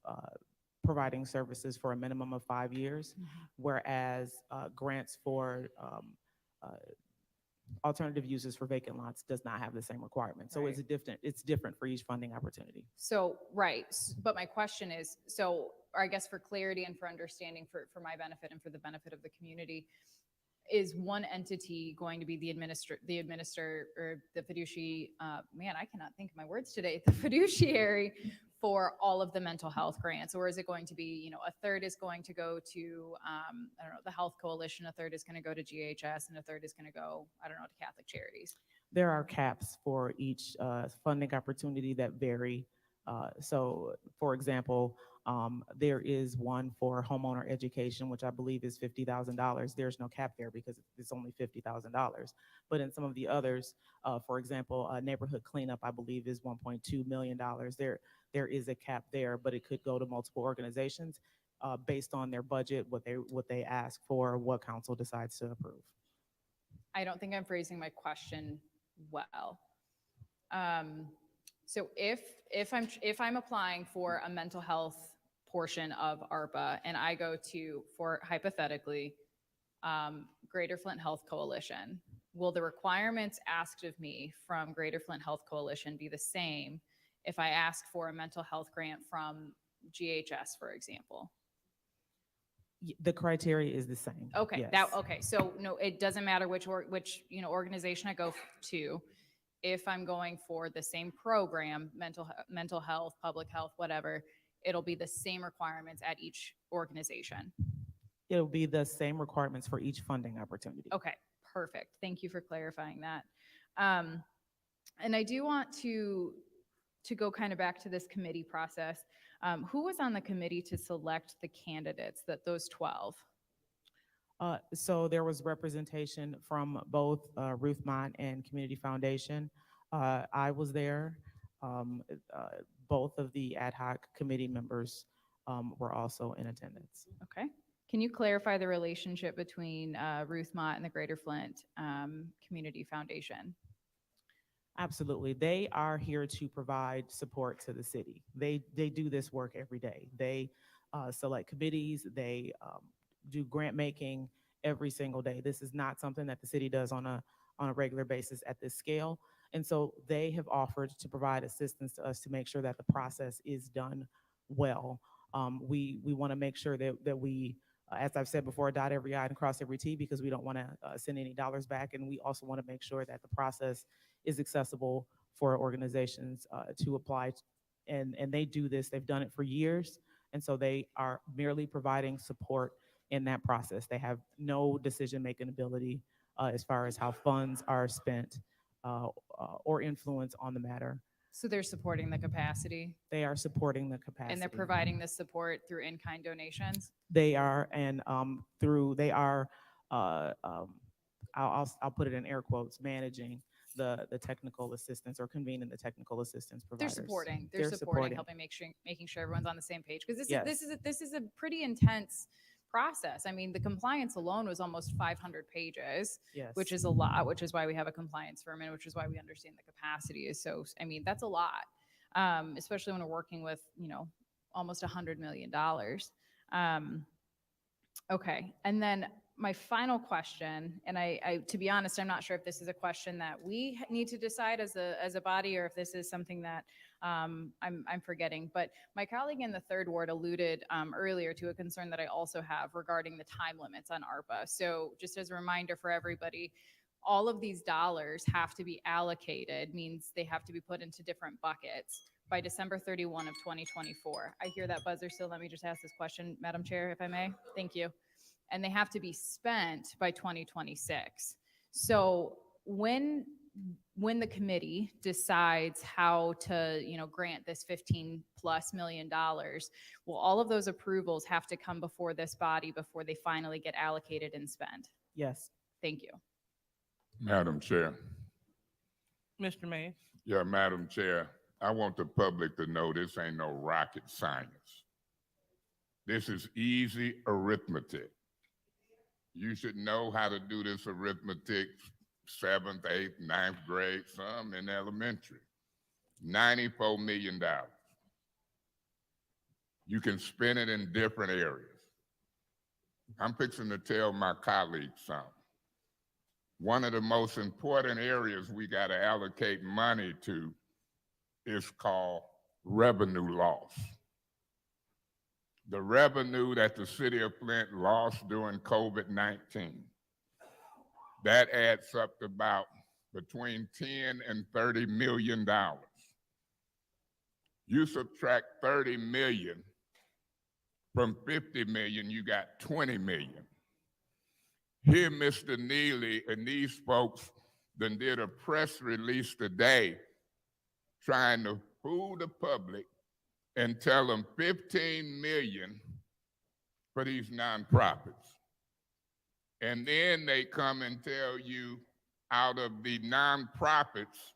providing services for a minimum of 5 years, whereas grants for alternative uses for vacant lots does not have the same requirement. So Right. it's different for each funding opportunity. So, right, but my question is, or I guess for clarity and for understanding for my benefit and for the benefit of the community, is one entity going to be the fiduciary, man, I cannot think of my words today, the fiduciary for all of the mental health grants? Or is it going to be, a third is going to go to, I don't know, the Health Coalition, a third is going to go to GHS, and a third is going to go, I don't know, to Catholic Charities? There are caps for each funding opportunity that vary. So, for example, there is one for homeowner education, which I believe is $50,000. There's no cap there because it's only $50,000. But in some of the others, for example, neighborhood cleanup, I believe is $1.2 million. There is a cap there, but it could go to multiple organizations based on their budget, what they ask for, what council decides to approve. I don't think I'm phrasing my question well. So if I'm applying for a mental health portion of ARPA and I go for hypothetically, Greater Flint Health Coalition, will the requirements asked of me from Greater Flint Health Coalition be the same if I ask for a mental health grant from GHS, for example? The criteria is the same. Okay, yes. okay. So no, it doesn't matter which organization I go to. If I'm going for the same program, mental health, public health, whatever, it'll be the same requirements at each organization. It'll be the same requirements for each funding opportunity. Okay, perfect. Thank you for clarifying that. And I do want to go kind of back to this committee process. Who was on the committee to select the candidates, those 12? So there was representation from both Ruth Mott and Community Foundation. I was there. Both of the ad hoc committee members were also in attendance. Okay. Can you clarify the relationship between Ruth Mott and the Greater Flint Community Foundation? Absolutely. They are here to provide support to the city. They do this work every day. They select committees. They do grant making every single day. This is not something that the city does on a regular basis at this scale. And so they have offered to provide assistance to us to make sure that the process is done well. We want to make sure that we, as I've said before, dot every I and cross every T, because we don't want to send any dollars back. And we also want to make sure that the process is accessible for organizations to apply. And they do this. They've done it for years. And so they are merely providing support in that process. They have no decision-making ability as far as how funds are spent or influence on the matter. So they're supporting the capacity They are supporting the capacity. and they're providing this support through in-kind donations? They are, and they are, I'll put it in air quotes, managing the technical assistance or convening the technical assistance They're providers. supporting, They're supporting. helping making sure everyone's on the same page. Because Yes. this is a pretty intense process. I mean, the compliance alone was almost 500 pages, Yes. which is a lot, which is why we have a compliance firm and which is why we understand the capacity is so, I mean, that's a lot. Especially when we're working with, almost $100 million. Okay, and then my final question, and I, to be honest, I'm not sure if this is a question that we need to decide as a body, or if this is something that I'm forgetting. But my colleague in the third ward alluded earlier to a concern that I also have regarding the time limits on ARPA. So just as a reminder for everybody, all of these dollars have to be allocated, means they have to be put into different buckets by December 31 of 2024. I hear that buzzer, so let me just ask this question, Madam Chair, if I may. Thank you. And they have to be spent by 2026. So when the committee decides how to, grant this $15+ million, will all of those approvals have to come before this body before they finally get allocated and spent? Yes. Thank you. Madam Chair. Mr. Mays? Yeah, Madam Chair, I want the public to know this ain't no rocket science. This is easy arithmetic. You should know how to do this arithmetic 7th, 8th, 9th grade, some in elementary. $94 million. You can spend it in different areas. I'm fixing to tell my colleagues something. One of the most important areas we got to allocate money to is called revenue loss. The revenue that the city of Flint lost during COVID-19, that adds up to about between 10 and $30 million. You subtract 30 million from 50 million, you got 20 million. Here, Mr. Neely and these folks then did a press release today trying to fool the public and tell them 15 million for these nonprofits. And then they come and tell you out of the nonprofits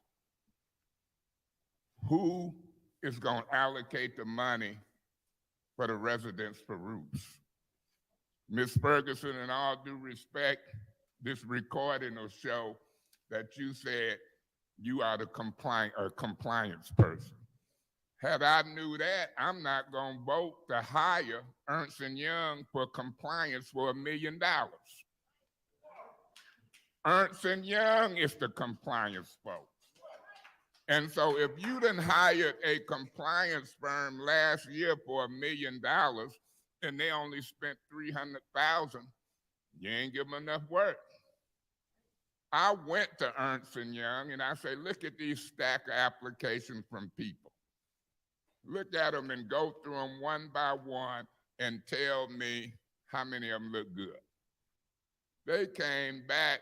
who is going to allocate the money for the residents for roofs. Ms. Ferguson, in all due respect, this recording will show that you said you are the compliance person. Had I knew that, I'm not going to vote to hire Ernst & Young for compliance for $1 million. Ernst & Young is the compliance folks. And so if you done hired a compliance firm last year for $1 million and they only spent $300,000, you ain't give them enough work. I went to Ernst & Young and I say, look at these stack of applications from people. Look at them and go through them one by one and tell me how many of them look good? They came back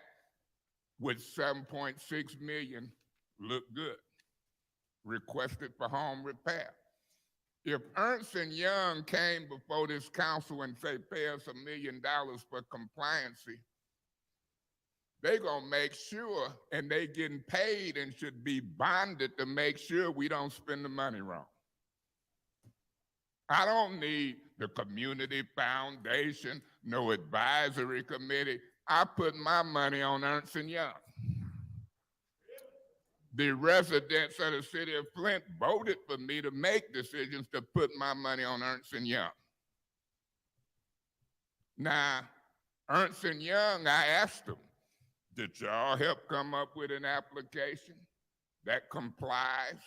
with 7.6 million, look good, requested for home repair. If Ernst & Young came before this council and say, pay us $1 million for compliancy, they gonna make sure, and they getting paid and should be bonded to make sure we don't spend the money wrong. I don't need the community foundation, no advisory committee. I put my money on Ernst & Young. The residents of the city of Flint voted for me to make decisions to put my money on Ernst & Young. Now, Ernst & Young, I asked them, did y'all help come up with an application that complies?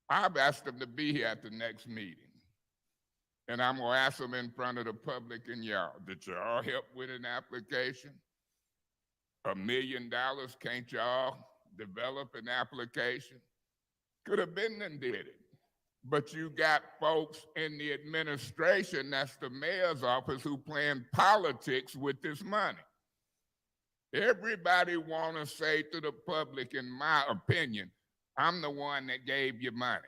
I've asked them to be here at the next meeting. And I'm gonna ask them in front of the public and y'all, did y'all help with an application? $1 million, can't y'all develop an application? Could have been and did it. But you got folks in the administration, that's the mayor's office, who playing politics with this money. Everybody wanna say to the public, in my opinion, I'm the one that gave you money.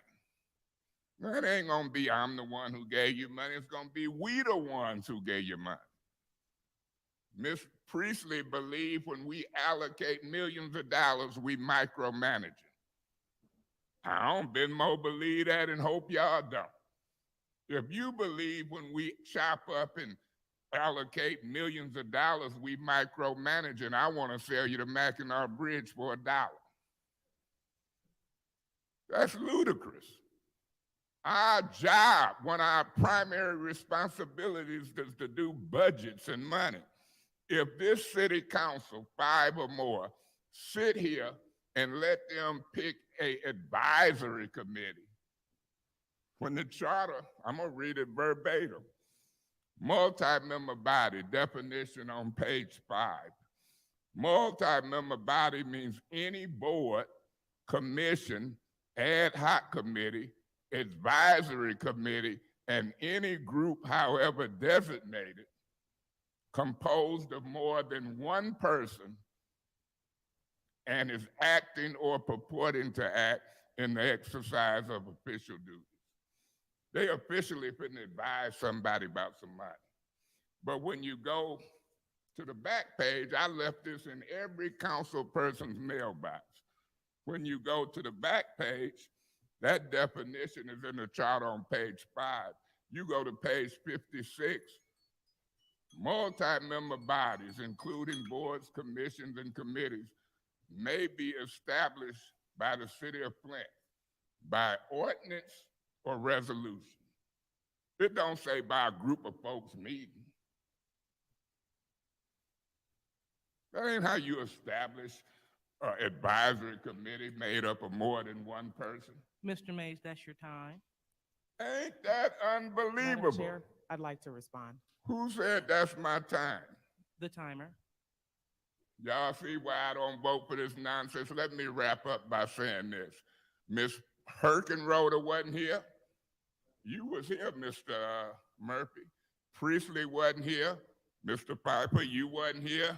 No, it ain't gonna be I'm the one who gave you money. It's gonna be we the ones who gave you money. Ms. Priestley believed when we allocate millions of dollars, we micromanage it. I don't believe that and hope y'all don't. If you believe when we chop up and allocate millions of dollars, we micromanage it, I wanna sell you the Mackinac Bridge for $1. That's ludicrous. Our job, one of our primary responsibilities is to do budgets and money. If this city council, 5 or more, sit here and let them pick an advisory committee, when the charter, I'm gonna read it verbatim, multi-member body, definition on page 5. Multi-member body means any board, commission, ad hoc committee, advisory committee, and any group, however designated, composed of more than one person and is acting or purporting to act in the exercise of official duties. They officially couldn't advise somebody about some money. But when you go to the back page, I left this in every council person's mailbox. When you go to the back page, that definition is in the chart on page 5. You go to page 56, multi-member bodies, including boards, commissions, and committees, may be established by the city of Flint by ordinance or resolution. It don't say by a group of folks meeting. That ain't how you establish an advisory committee made up of more than one person. Mr. Mays, that's your time. Ain't that Madam unbelievable? Chair, I'd like to respond. Who said that's my time? The timer. Y'all see why I don't vote for this nonsense? Let me wrap up by saying this. Ms. Herkenroder wasn't here. You was here, Mr. Murphy. Priestley wasn't here. Mr. Piper, you wasn't here.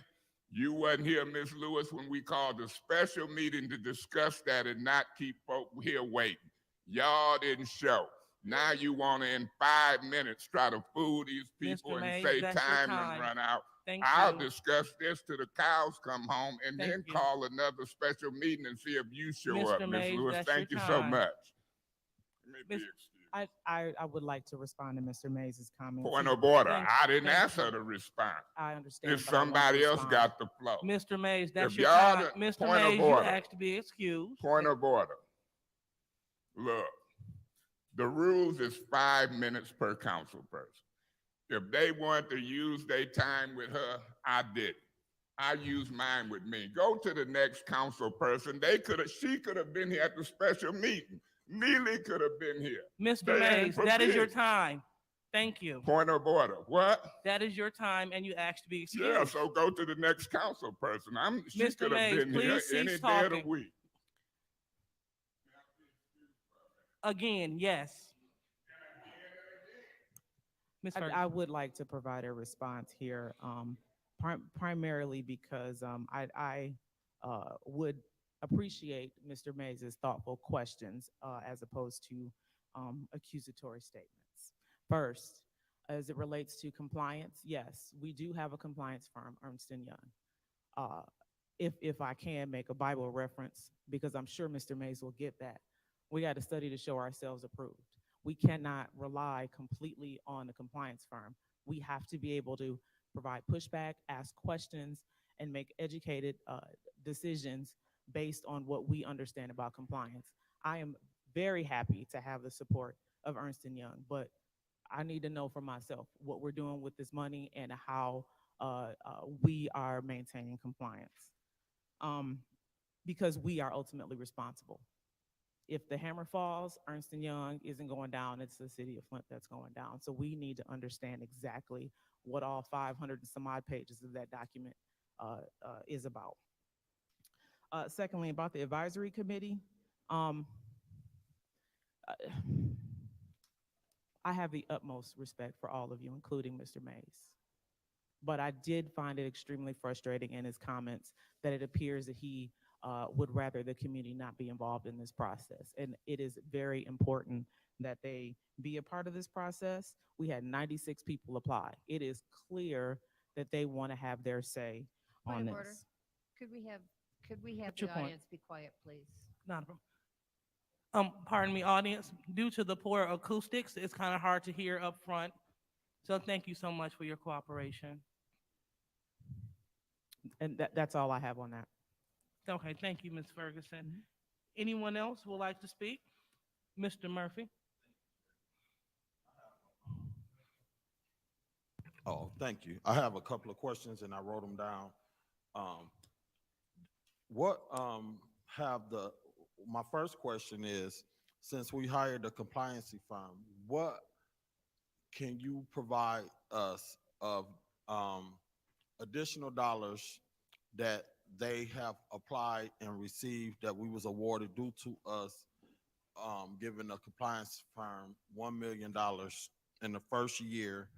You wasn't here, Ms. Lewis, when we called a special meeting to discuss that and not keep folk here waiting. Y'all didn't show. Now you want to, in 5 minutes, try to fool these people Mr. and Mays, say that's your time time. has run out. Thank I'll you. discuss this till the cows come home and Thank then you. call another special meeting and see if you show Mr. up, Ms. Mays, Lewis. that's your Thank you so time. much. You may be Miss- excused. I would like to respond to Mr. Mays' comments. Point of order. Thank- I didn't thank ask you. her to respond. I understand. If but I want to somebody else respond. got the flow. Mr. Mays, that's If your y'all time. done- Mr. point of Mays, you order. asked to be excused. Point of order. Look, the rules is 5 minutes per council person. If they want to use their time with her, I did. I used mine with me. Go to the next council person. She could have been here at the special meeting. Neely could have been here. Mr. They ain't Mays, that is your prepared. time. Thank you. Point of order. What? That is your time, and you asked to be excused. Yeah, so go to the next council person. She Mr. could have Mays, been here please cease any day of the talking. week. Again, yes. Ms. I Ferguson. would like to provide a response here, primarily because I would appreciate Mr. Mays's thoughtful questions as opposed to accusatory statements. First, as it relates to compliance, yes, we do have a compliance firm, Ernst & Young. If I can make a Bible reference, because I'm sure Mr. Mays will get that, we got to study to show ourselves approved. We cannot rely completely on the compliance firm. We have to be able to provide pushback, ask questions, and make educated decisions based on what we understand about compliance. I am very happy to have the support of Ernst & Young, but I need to know for myself what we're doing with this money and how we are maintaining compliance. Because we are ultimately responsible. If the hammer falls, Ernst & Young isn't going down, it's the city of Flint that's going down. So we need to understand exactly what all 500 and some odd pages of that document is about. Secondly, about the advisory committee, I have the utmost respect for all of you, including Mr. Mays. But I did find it extremely frustrating in his comments that it appears that he would rather the community not be involved in this process. And it is very important that they be a part of this process. We had 96 people apply. It is clear that they want to have their say Point on of order. this. Could we have What's the your point? audience be quiet, please? Not a problem. Pardon me, audience, due to the poor acoustics, it's kind of hard to hear up front. So thank you so much for your cooperation. And that's all I have on that. Okay, thank you, Ms. Ferguson. Anyone else would like to speak? Mr. Murphy? Oh, thank you. I have a couple of questions and I wrote them down. My first question is, since we hired a compliance firm, what can you provide us of additional dollars that they have applied and received that we was awarded due to us giving a compliance firm $1 million in the first year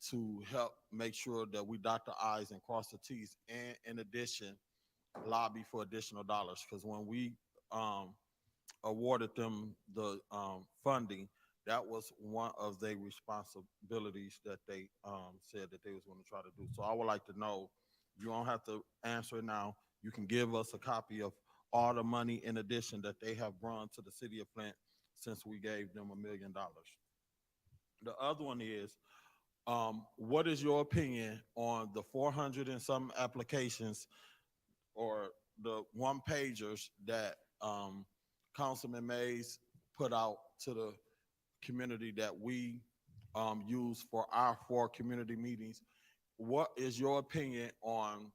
to help make sure that we dot the I's and cross the T's, and in addition, lobby for additional dollars? Because when we awarded them the funding, that was one of their responsibilities that they said that they was going to try to do. So I would like to know, you don't have to answer it now. You can give us a copy of all the money in addition that they have brought to the city of Flint since we gave them $1 million. The other one is, what is your opinion on the 400 and some applications or the one pagers that Councilman Mays put out to the community that we use for our 4 community meetings? What is your opinion on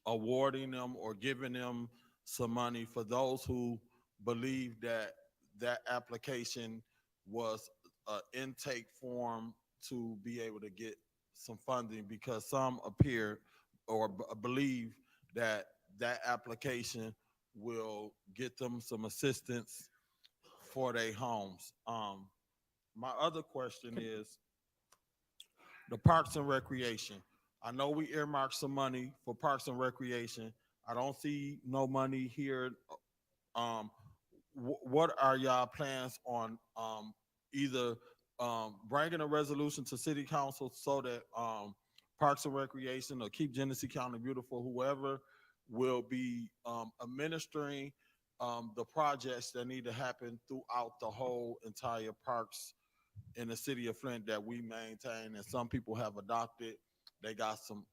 awarding them or giving them some money for those who believe that that application was an intake form to be able to get some funding, because some appear or believe that that application will get them some assistance for their homes? My other question is the Parks and Recreation. I know we earmarked some money for Parks and Recreation. I don't see no money here. What are y'all plans on either bringing a resolution to City Council so that Parks and Recreation or Keep Genesee County Beautiful, whoever will be administering the projects that need to happen throughout the whole entire parks in the city of Flint that we maintain, and some people have adopted. They got some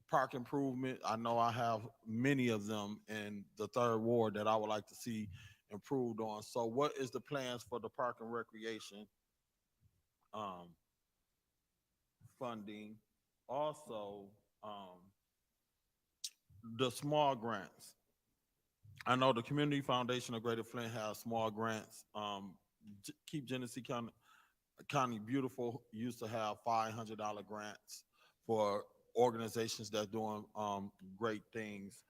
park improvement. I know I have many of them in the 3rd Ward that I would like to see improved on. So what is the plans for the Park and Recreation funding? Also, the small grants. I know the Community Foundation of Greater Flint has small grants. Keep Genesee County Beautiful used to have $500 grants for organizations that doing great things.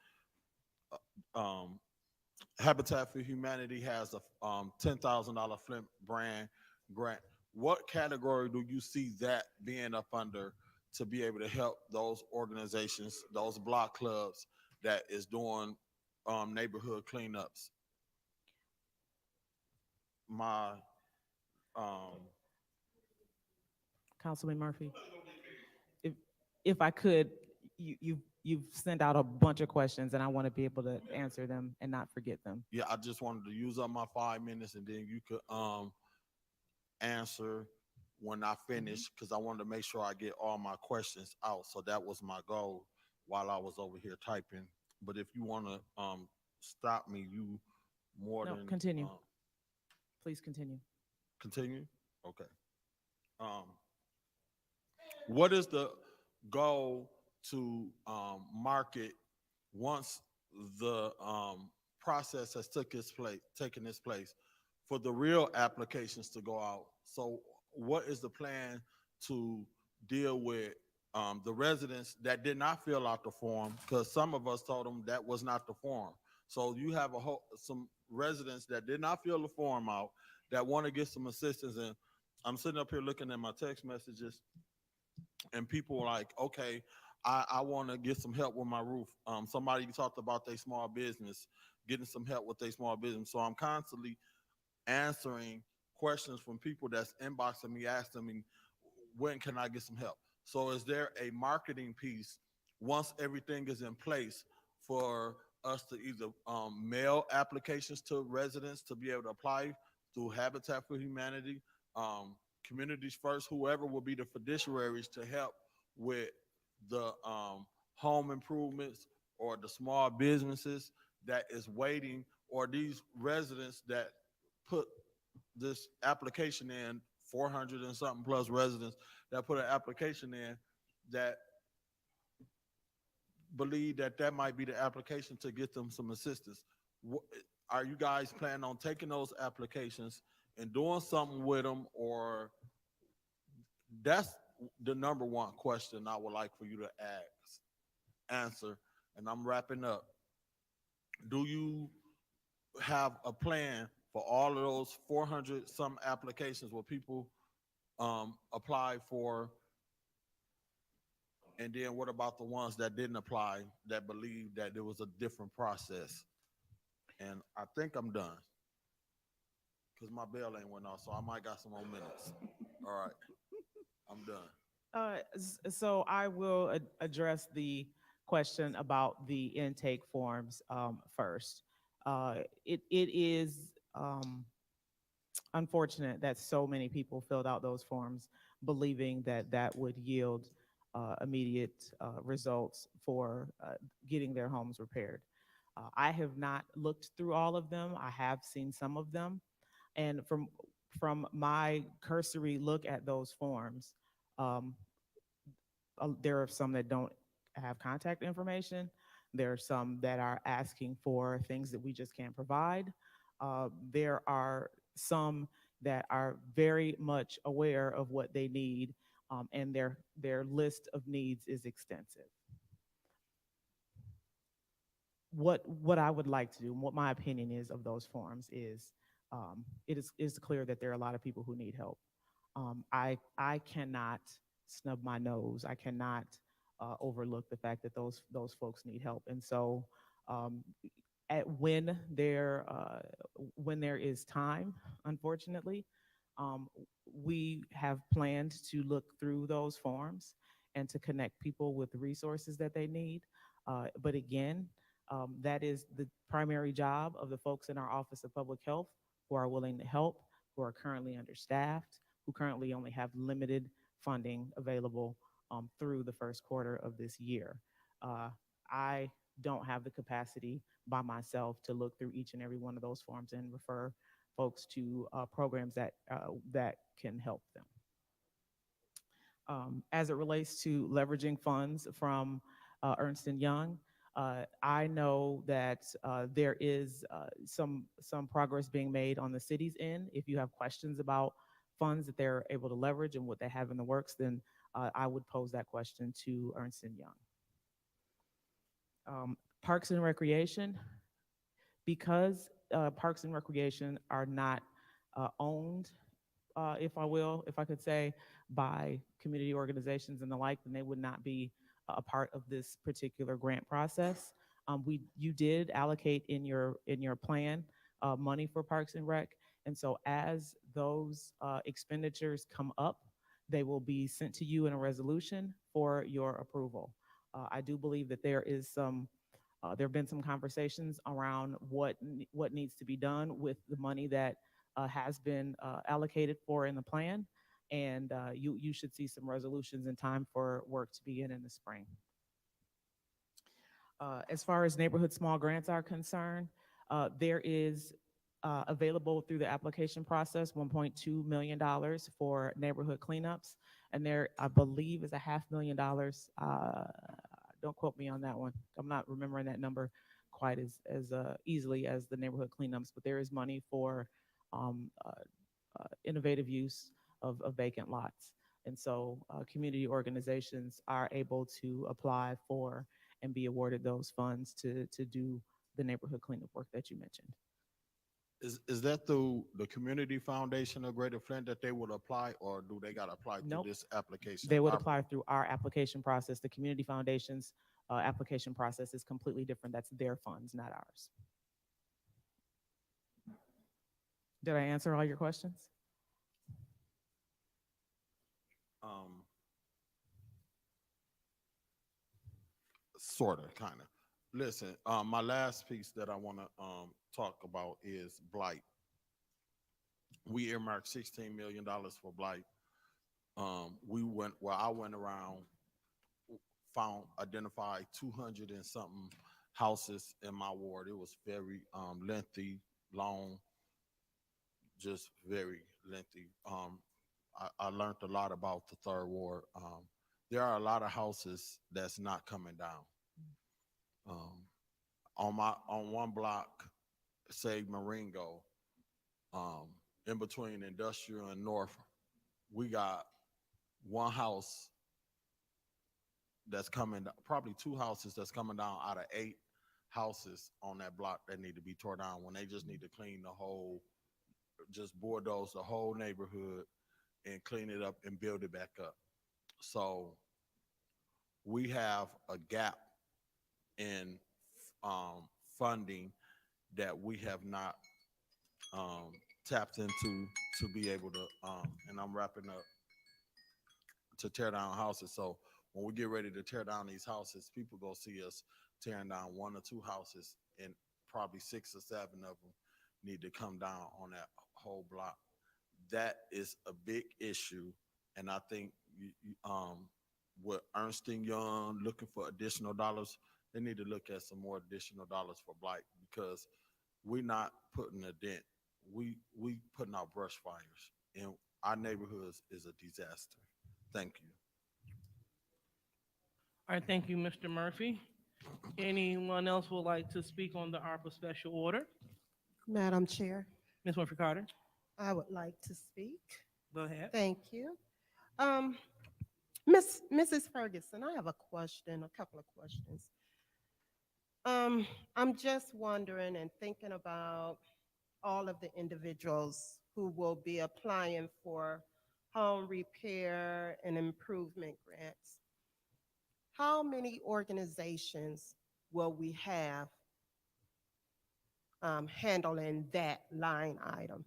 Habitat for Humanity has a $10,000 Flint brand grant. what category do you see that being up under to be able to help those organizations, those block clubs that is doing neighborhood cleanups? My Councilman Murphy, if, if I could, you've sent out a bunch of questions and I want to be able to answer them and not forget them. yeah, I just wanted to use up my 5 minutes and then you could answer when I finish, because I wanted to make sure I get all my questions out. So that was my goal while I was over here typing. But if you want to stop me, you more No, than continue. Please continue. continue. Okay. What is the goal to market once the process has taken its place for the real applications to go out? So what is the plan to deal with the residents that did not fill out the form? Because some of us told them that was not the form. So you have some residents that did not fill the form out that want to get some assistance. And I'm sitting up here looking at my text messages and people like, okay, I want to get some help with my roof. Somebody talked about their small business, getting some help with their small business. So I'm constantly answering questions from people that's inboxing me, asking me, when can I get some help? So is there a marketing piece once everything is in place for us to either mail applications to residents to be able to apply through Habitat for Humanity, Communities First, whoever will be the fiduciaries to help with the home improvements or the small businesses that is waiting, or these residents that put this application in, 400 and something plus residents that put an application in that believe that that might be the application to get them some assistance. Are you guys planning on taking those applications and doing something with them, or that's the number one question I would like for you to answer, and I'm wrapping up. Do you have a plan for all of those 400 some applications where people apply for? And then what about the ones that didn't apply, that believe that there was a different process? And I think I'm done, because my bell ain't went off, so I might got some more minutes. All right, I'm done. So I will address the question about the intake forms first. It is unfortunate that so many people filled out those forms believing that that would yield immediate results for getting their homes repaired. I have not looked through all of them. I have seen some of them. And from my cursory look at those forms, there are some that don't have contact information. There are some that are asking for things that we just can't provide. There are some that are very much aware of what they need, and their list of needs is extensive. What I would like to do, what my opinion is of those forms is, it is clear that there are a lot of people who need help. I cannot snub my nose. I cannot overlook the fact that those folks need help. And so when there is time, unfortunately, we have planned to look through those forms and to connect people with the resources that they need. But again, that is the primary job of the folks in our Office of Public Health who are willing to help, who are currently understaffed, who currently only have limited funding available through the first quarter of this year. I don't have the capacity by myself to look through each and every one of those forms and refer folks to programs that can help them. As it relates to leveraging funds from Ernst & Young, I know that there is some progress being made on the city's end. If you have questions about funds that they're able to leverage and what they have in the works, then I would pose that question to Ernst & Young. Parks and Recreation, because Parks and Recreation are not owned if I could say, by community organizations and the like, then they would not be a part of this particular grant process. You did allocate in your plan money for Parks and Rec, and so as those expenditures come up, they will be sent to you in a resolution for your approval. I do believe that there have been some conversations around what needs to be done with the money that has been allocated for in the plan, and you should see some resolutions in time for work to begin in the spring. As far as neighborhood small grants are concerned, there is available through the application process $1.2 million for neighborhood cleanups, and there, I believe, is a $500,000. Don't quote me on that one. I'm not remembering that number quite as easily as the neighborhood cleanups, but there is money for innovative use of vacant lots. And so community organizations are able to apply for and be awarded those funds to do the neighborhood cleanup work that you mentioned. Is that through the Community Foundation of Greater Flint that they would apply, or do they got to apply through Nope. this application? They would apply through our application process. The community foundation's application process is completely different. That's their funds, not ours. Did I answer all your questions? Sort of, kind of. Listen, my last piece that I want to talk about is blight. We earmarked $16 million for blight. I went around, identified 200 and something houses in my ward. It was very lengthy, long, just very lengthy. I learned a lot about the third ward. There are a lot of houses that's not coming down. On one block, say Marengo, in between Industrial and North, we got one house that's coming, probably two houses that's coming down out of 8 houses on that block that need to be torn down, when they just need to clean the whole, just bulldoze the whole neighborhood and clean it up and build it back up. So we have a gap in funding that we have not tapped into to be able to, and I'm wrapping up, to tear down houses. So when we get ready to tear down these houses, people go see us tearing down 1 or 2 houses, and probably 6 or 7 of them need to come down on that whole block. That is a big issue, and I think with Ernst & Young looking for additional dollars, they need to look at some more additional dollars for blight, because we're not putting a dent. We putting out brush fires, and our neighborhoods is a disaster. Thank you. All right, thank you, Mr. Murphy. Anyone else would like to speak on the ARPA special order? Madam Chair, Ms. Winfrey Carter, I would like to speak. go ahead. Thank you. Mrs. Ferguson, I have a couple of questions. I'm just wondering and thinking about all of the individuals who will be applying for home repair and improvement grants. How many organizations will we have handling that line item?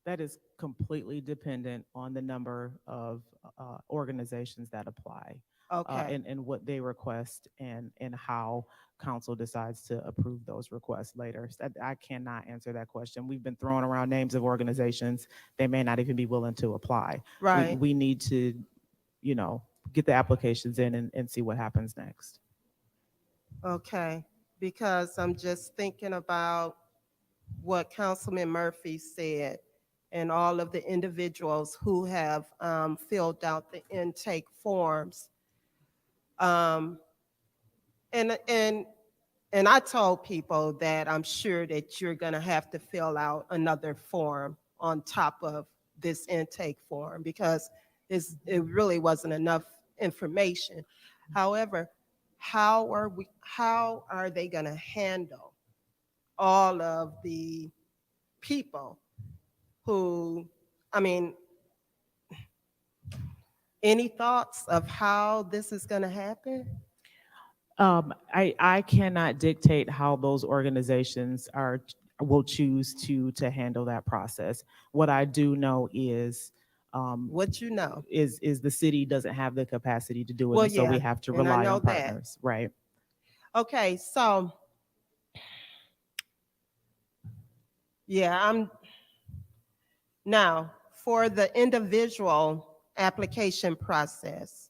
That is completely dependent on the number of organizations that apply. Okay, And what they request, and how council decides to approve those requests later. So I cannot answer that question. We've been throwing around names of organizations. They may not even be willing to apply. right. We need to, get the applications in and see what happens next. Okay, because I'm just thinking about what Councilman Murphy said and all of the individuals who have filled out the intake forms. And I told people that I'm sure that you're gonna have to fill out another form on top of this intake form, because it really wasn't enough information. However, how are they gonna handle all of the people who, Any thoughts of how this is going to happen? I cannot dictate how those organizations will choose to handle that process. What I do know is, What you know? is the city doesn't have the capacity to do it, Well, and so we yeah, have to and I rely know on that. partners, right? Okay, so, yeah, now, for the individual application process,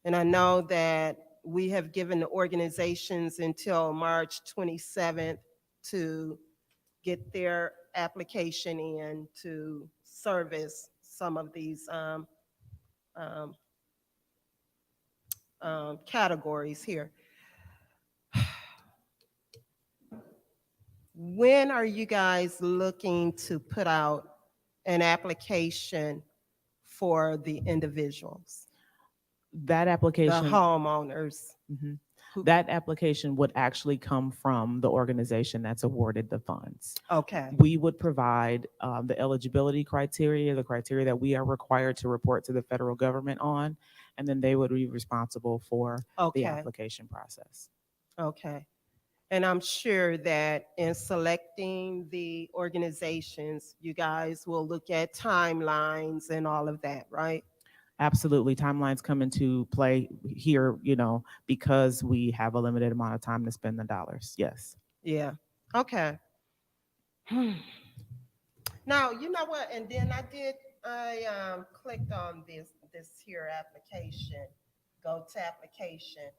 and I know that we have given the organizations until March 27th to get their application in to service some of these um, categories here. When are you guys looking to put out an application for the individuals, That the application, homeowners? Mhm. who- That application would actually come from the organization that's awarded the funds. Okay, We would provide the eligibility criteria, the criteria that we are required to report to the federal government on, and then they would be responsible for the okay, application process. okay. And I'm sure that in selecting the organizations, you guys will look at timelines and all of that, right? Absolutely. Timelines come into play here, because we have a limited amount of time to spend the dollars. Yes. Yeah, okay. Now, you know what, and then I clicked on this here application, go to application.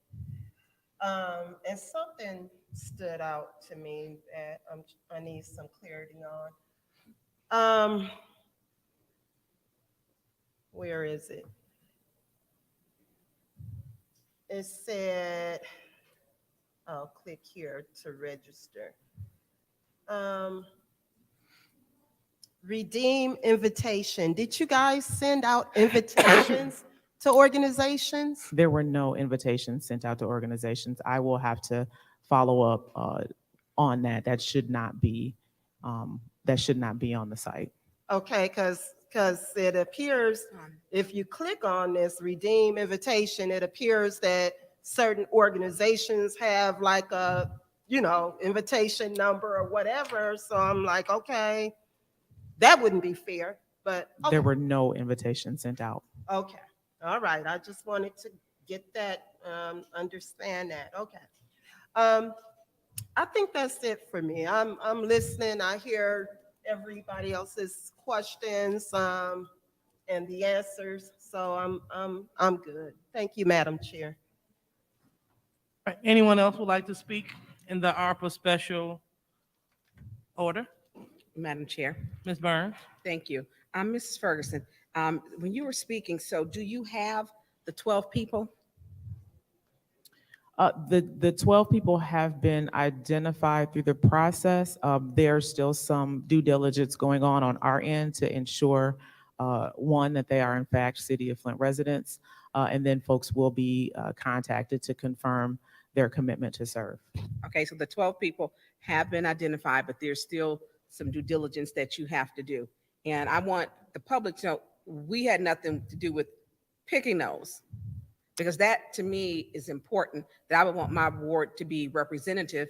And something stood out to me that I need some clarity on. Where is it? It said, I'll click here to register. Redeem invitation. Did you guys send out invitations to organizations? There were no invitations sent out to organizations. I will have to follow up on that. That should not be on the site. Okay, because it appears, if you click on this redeem invitation, it appears that certain organizations have like a, invitation number or whatever. So I'm like, okay, that wouldn't be fair, but okay. There were no invitations sent out. Okay, all right, I just wanted to get that, understand that, okay. I think that's it for me. I'm listening, I hear everybody else's questions, and the answers, so I'm good. Thank you, Madam Chair. All right, anyone else would like to speak in the ARPA special order? Madam Chair, Ms. Burns? thank you. Mrs. Ferguson, when you were speaking, so do you have the 12 people? The 12 people have been identified through the process. There's still some due diligence going on our end to ensure, one, that they are in fact City of Flint residents, and then folks will be contacted to confirm their commitment to serve. Okay, so the 12 people have been identified, but there's still some due diligence that you have to do. And I want the public to know, we had nothing to do with picking those, because that to me is important, that I would want my ward to be represented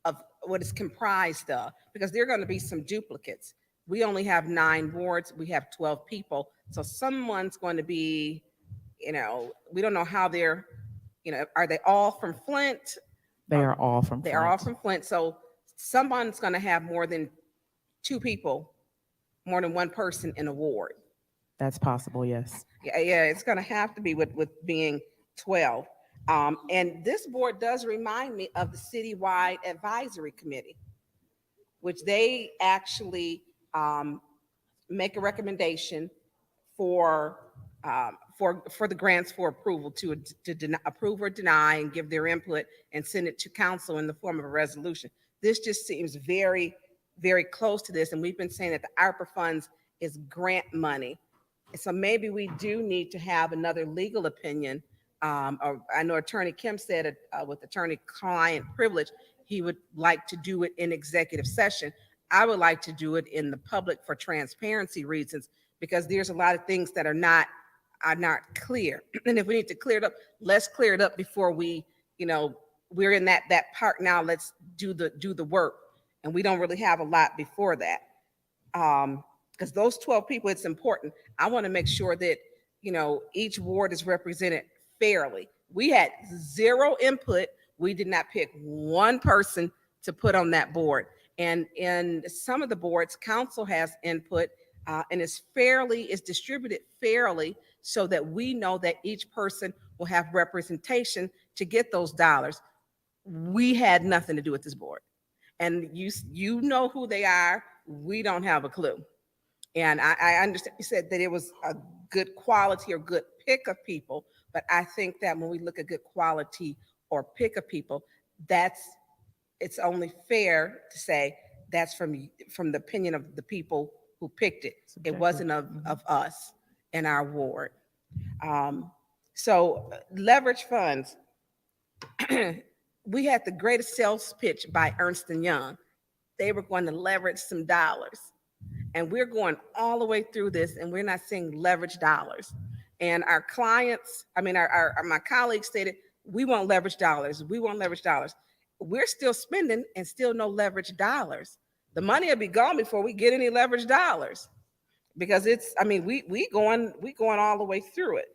of what it's comprised of, because there are going to be some duplicates. We only have 9 wards, we have 12 people. So someone's going to be, we don't know how they're, are they all from Flint? They are all from They are all Flint. from Flint. So someone's going to have more than 2 people, more than 1 person in a ward. That's possible, yes. Yeah, it's going to have to be with being 12. And this board does remind me of the citywide advisory committee, which they actually make a recommendation for the grants for approval to approve or deny and give their input and send it to council in the form of a resolution. This just seems very, very close to this. And we've been saying that the ARPA funds is grant money. So maybe we do need to have another legal opinion. Or I know Attorney Kim said with attorney-client privilege, he would like to do it in executive session. I would like to do it in the public for transparency reasons, because there's a lot of things that are not are not clear. And if we need to clear it up, let's clear it up before we, we're in that part now, let's do the work. And we don't really have a lot before that. Because those 12 people, it's important. I want to make sure that, each ward is represented fairly. We had zero input. We did not pick one person to put on that board. And in some of the boards, council has input, and it's distributed fairly so that we know that each person will have representation to get those dollars. We had nothing to do with this board. And you know who they are. We don't have a clue. And I understand you said that it was a good quality or good pick of people, but I think that when we look at good quality or pick of people, it's only fair to say that's from the opinion of the people who picked it. It Subjective. wasn't of us in our ward. So leverage funds. We had the greatest sales pitch by Ernst & Young. They were going to leverage some dollars. And we're going all the way through this and we're not seeing leverage dollars. And our clients, my colleagues stated, we won't leverage dollars. We won't leverage dollars. We're still spending and still no leverage dollars. The money will be gone before we get any leverage dollars. Because we going all the way through it.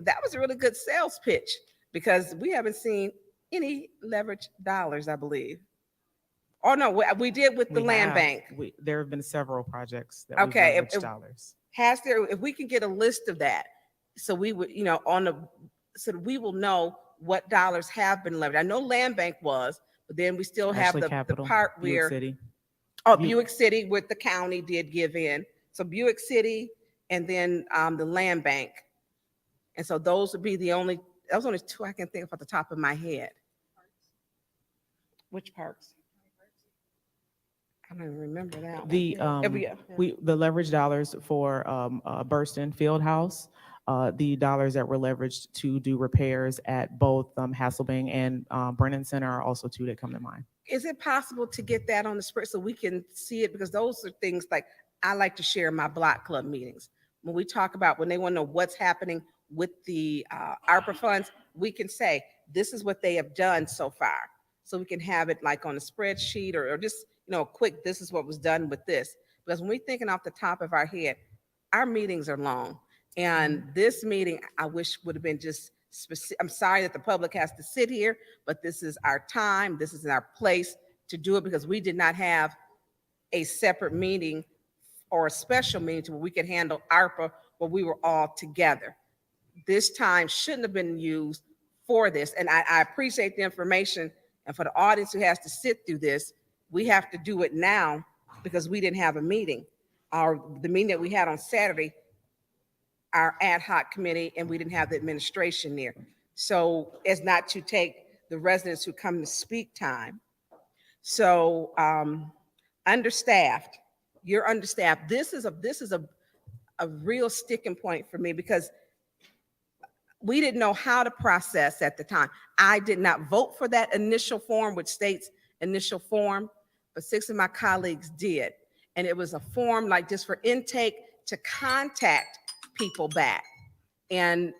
That was a really good sales pitch because we haven't seen any leverage dollars, I believe. Oh, no, we did with the We land have- bank. There have been several projects that we've Okay, leveraged dollars. If we can get a list of that, so we would, so that we will know what dollars have been leveraged. I know land bank was, but then we still have Ashley the Capital, part Buick where, City. Buick City with the county did give in. So Buick City and then the land bank. And so those would be those only two I can think of off the top of my head. Which parks? I don't even remember that one. The, the leverage dollars for Burston Fieldhouse, the dollars that were leveraged to do repairs at both Hasselbing and Brennan Center are also two that come to mind. Is it possible to get that on the spread so we can see it? Because those are things like I like to share in my block club meetings. When we talk about, when they want to know what's happening with the ARPA funds, we can say, this is what they have done so far. So we can have it like on a spreadsheet or just, quick, this is what was done with this. Because when we're thinking off the top of our head, our meetings are long. And this meeting, I wish would have been just specific. I'm sorry that the public has to sit here, but this is our time. This is our place to do it because we did not have a separate meeting or a special meeting where we could handle ARPA where we were all together. This time shouldn't have been used for this. And I appreciate the information. And for the audience who has to sit through this, we have to do it now because we didn't have a meeting. The meeting that we had on Saturday, our ad hoc committee, and we didn't have the administration there. So as not to take the residents who come to speak time. So understaffed, you're understaffed. This is a real sticking point for me because we didn't know how to process at the time. I did not vote for that initial form, which states initial form, but 6 of my colleagues did. And it was a form like just for intake to contact people back. And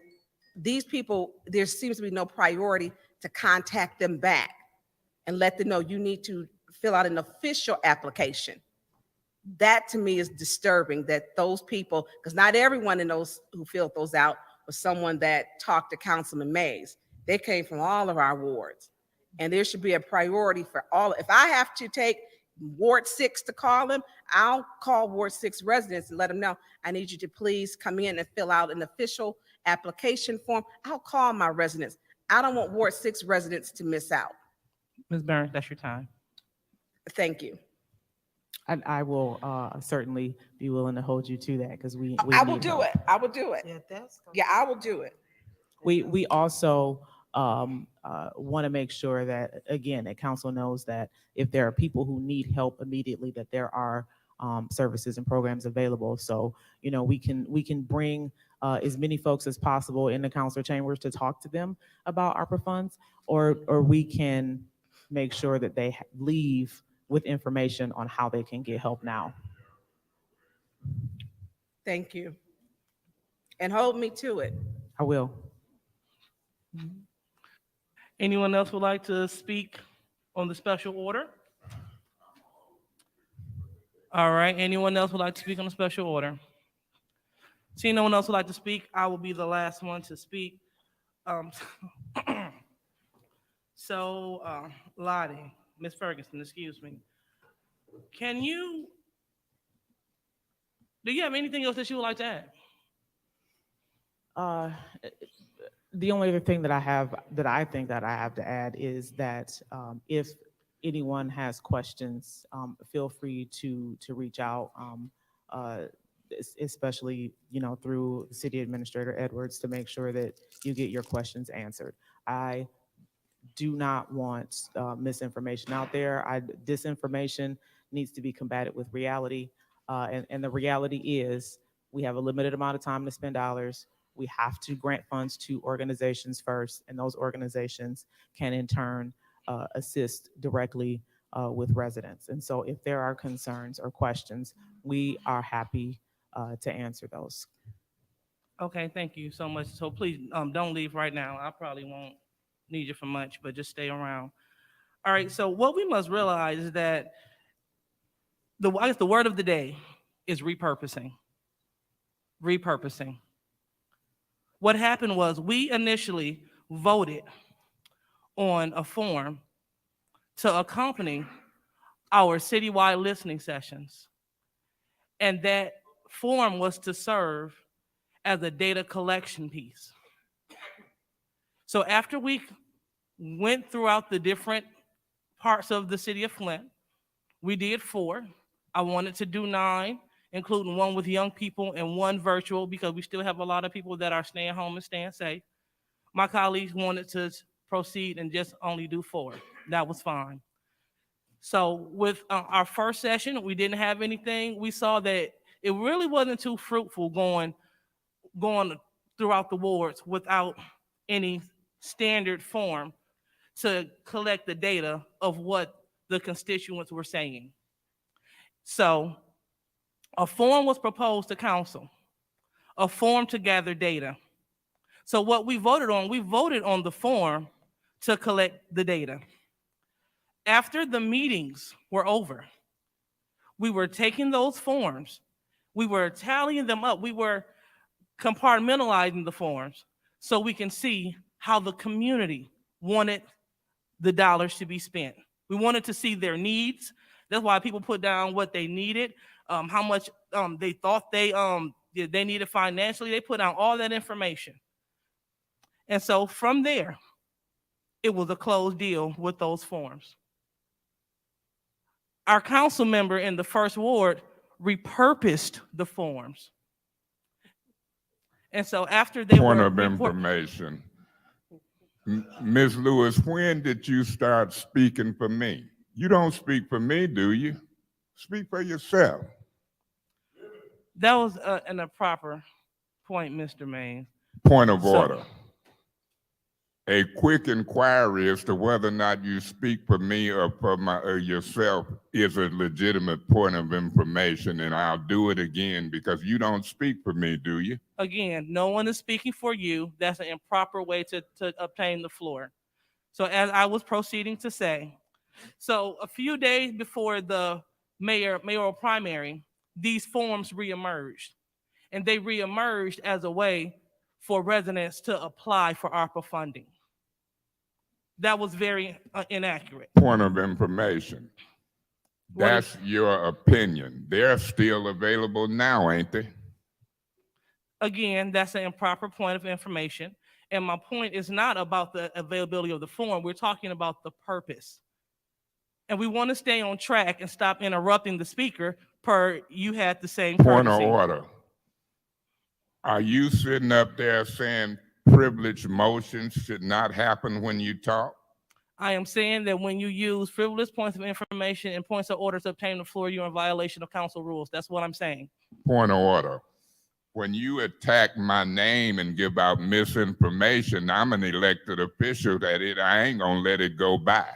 these people, there seems to be no priority to contact them back and let them know you need to fill out an official application. That to me is disturbing that those people, because not everyone in those who filled those out was someone that talked to Councilman Mays. They came from all of our wards. And there should be a priority for all. If I have to take Ward 6 to call them, I'll call Ward 6 residents and let them know, I need you to please come in and fill out an official application form. I'll call my residents. I don't want Ward 6 residents to miss out. Ms. Burns, that's your time. Thank you. And I will certainly be willing to hold you to that because we I will need do help. it. I will do it. Yeah, I will do it. We also want to make sure that, again, that council knows that if there are people who need help immediately, that there are services and programs available. So, we can bring as many folks as possible in the council chambers to talk to them about ARPA funds, or we can make sure that they leave with information on how they can get help now. Thank you. and hold me to it. I will. Anyone else would like to speak on the special order? All right, anyone else would like to speak on the special order? Seeing no one else would like to speak, I will be the last one to speak. Um, Lottie, Ms. Ferguson, excuse me. Do you have anything else that you would like to add? The only other thing that I think that I have to add is that if anyone has questions, feel free to reach out, especially, through City Administrator Edwards, to make sure that you get your questions answered. I do not want misinformation out there. Disinformation needs to be combated with reality. And the reality is we have a limited amount of time to spend dollars. We have to grant funds to organizations first, and those organizations can in turn assist directly with residents. And so if there are concerns or questions, we are happy to answer those. Okay, thank you so much. So please, don't leave right now. I probably won't need you for much, but just stay around. All right, so what we must realize is that I guess the word of the day is repurposing. Repurposing. What happened was we initially voted on a form to accompany our citywide listening sessions. And that form was to serve as a data collection piece. So after we went throughout the different parts of the city of Flint, we did 4. I wanted to do 9, including 1 with young people and 1 virtual, because we still have a lot of people that are staying home and staying safe. My colleagues wanted to proceed and just only do 4. That was fine. So with our first session, we didn't have anything. We saw that it really wasn't too fruitful going throughout the wards without any standard form to collect the data of what the constituents were saying. So a form was proposed to council, a form to gather data. So what we voted on the form to collect the data. After the meetings were over, we were taking those forms, we were tallying them up, we were compartmentalizing the forms so we can see how the community wanted the dollars to be spent. We wanted to see their needs. That's why people put down what they needed, how much they thought they needed financially. They put down all that information. And so from there, it was a closed deal with those forms. Our council member in the first ward repurposed the forms. And so after they Point were of information. Ms. Lewis, when did you start speaking for me? You don't speak for me, do you? Speak for yourself. That was an improper point, Mr. Mays. Point of So- order. A quick inquiry as to whether or not you speak for me or for yourself is a legitimate point of information, and I'll do it again because you don't speak for me, do you? Again, no one is speaking for you. That's an improper way to obtain the floor. So as I was proceeding to say, so a few days before the mayoral primary, these forms reemerged. And they reemerged as a way for residents to apply for ARPA funding. That was very inaccurate. Point of information. What is- That's your opinion. They're still available now, ain't they? Again, that's an improper point of information. And my point is not about the availability of the form. We're talking about the purpose. And we want to stay on track and stop interrupting the speaker per you had the same Point of courtesy. order. Are you sitting up there saying privileged motions should not happen when you talk? I am saying that when you use frivolous points of information and points of order to obtain the floor, you're in violation of council rules. That's what I'm saying. Point of order. When you attack my name and give out misinformation, I'm an elected official I ain't gonna let it go by.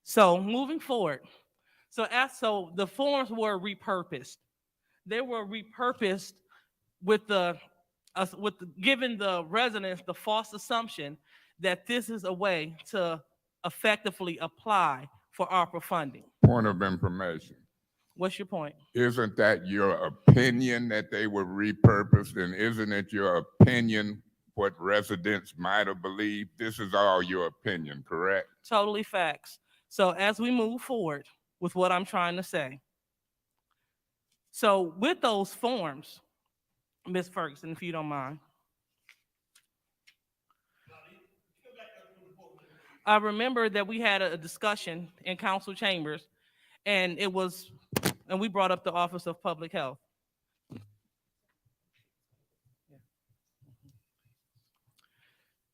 So moving forward, so the forms were repurposed. They were repurposed with giving the residents the false assumption that this is a way to effectively apply for ARPA funding. Point of information. What's your point? Isn't that your opinion that they were repurposed? And isn't it your opinion what residents might have believed? This is all your opinion, correct? Totally facts. So as we move forward with what I'm trying to say. So with those forms, Ms. Ferguson, if you don't mind. I remember that we had a discussion in council chambers, and we brought up the Office of Public Health.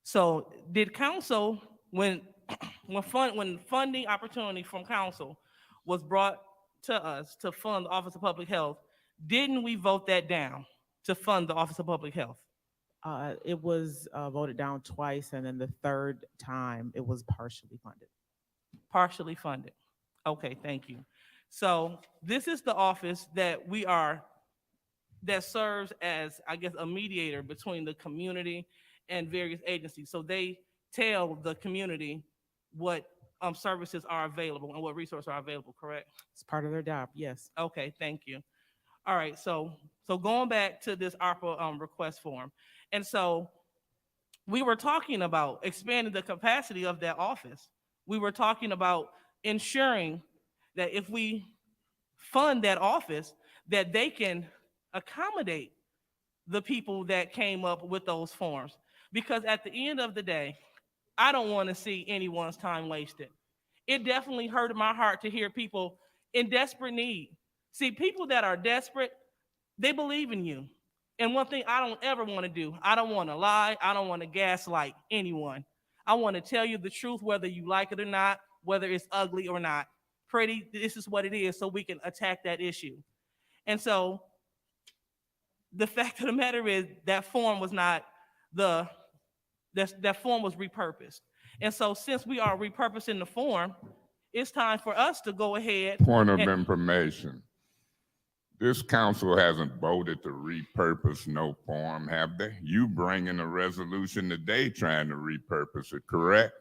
So did council, when funding opportunity from council was brought to us to fund the Office of Public Health, didn't we vote that down to fund the Office of Public Health? It was voted down twice, and then the third time it was partially funded. Partially funded. Okay, thank you. So this is the office that that serves as, I guess, a mediator between the community and various agencies. So they tell the community what services are available and what resources are available, correct? It's part of their job, yes. Okay, thank you. All right, so going back to this ARPA request form. And so we were talking about expanding the capacity of that office. We were talking about ensuring that if we fund that office, that they can accommodate the people that came up with those forms. Because at the end of the day, I don't want to see anyone's time wasted. It definitely hurt my heart to hear people in desperate need. See, people that are desperate, they believe in you. And one thing I don't ever want to do, I don't want to lie. I don't want to gaslight anyone. I want to tell you the truth, whether you like it or not, whether it's ugly or not. Pretty, this is what it is, so we can attack that issue. And so the fact of the matter is that form was not that form was repurposed. And so since we are repurposing the form, it's time for us to go ahead. Point of information. This council hasn't voted to repurpose no form, have they? You bringing a resolution today trying to repurpose it, correct?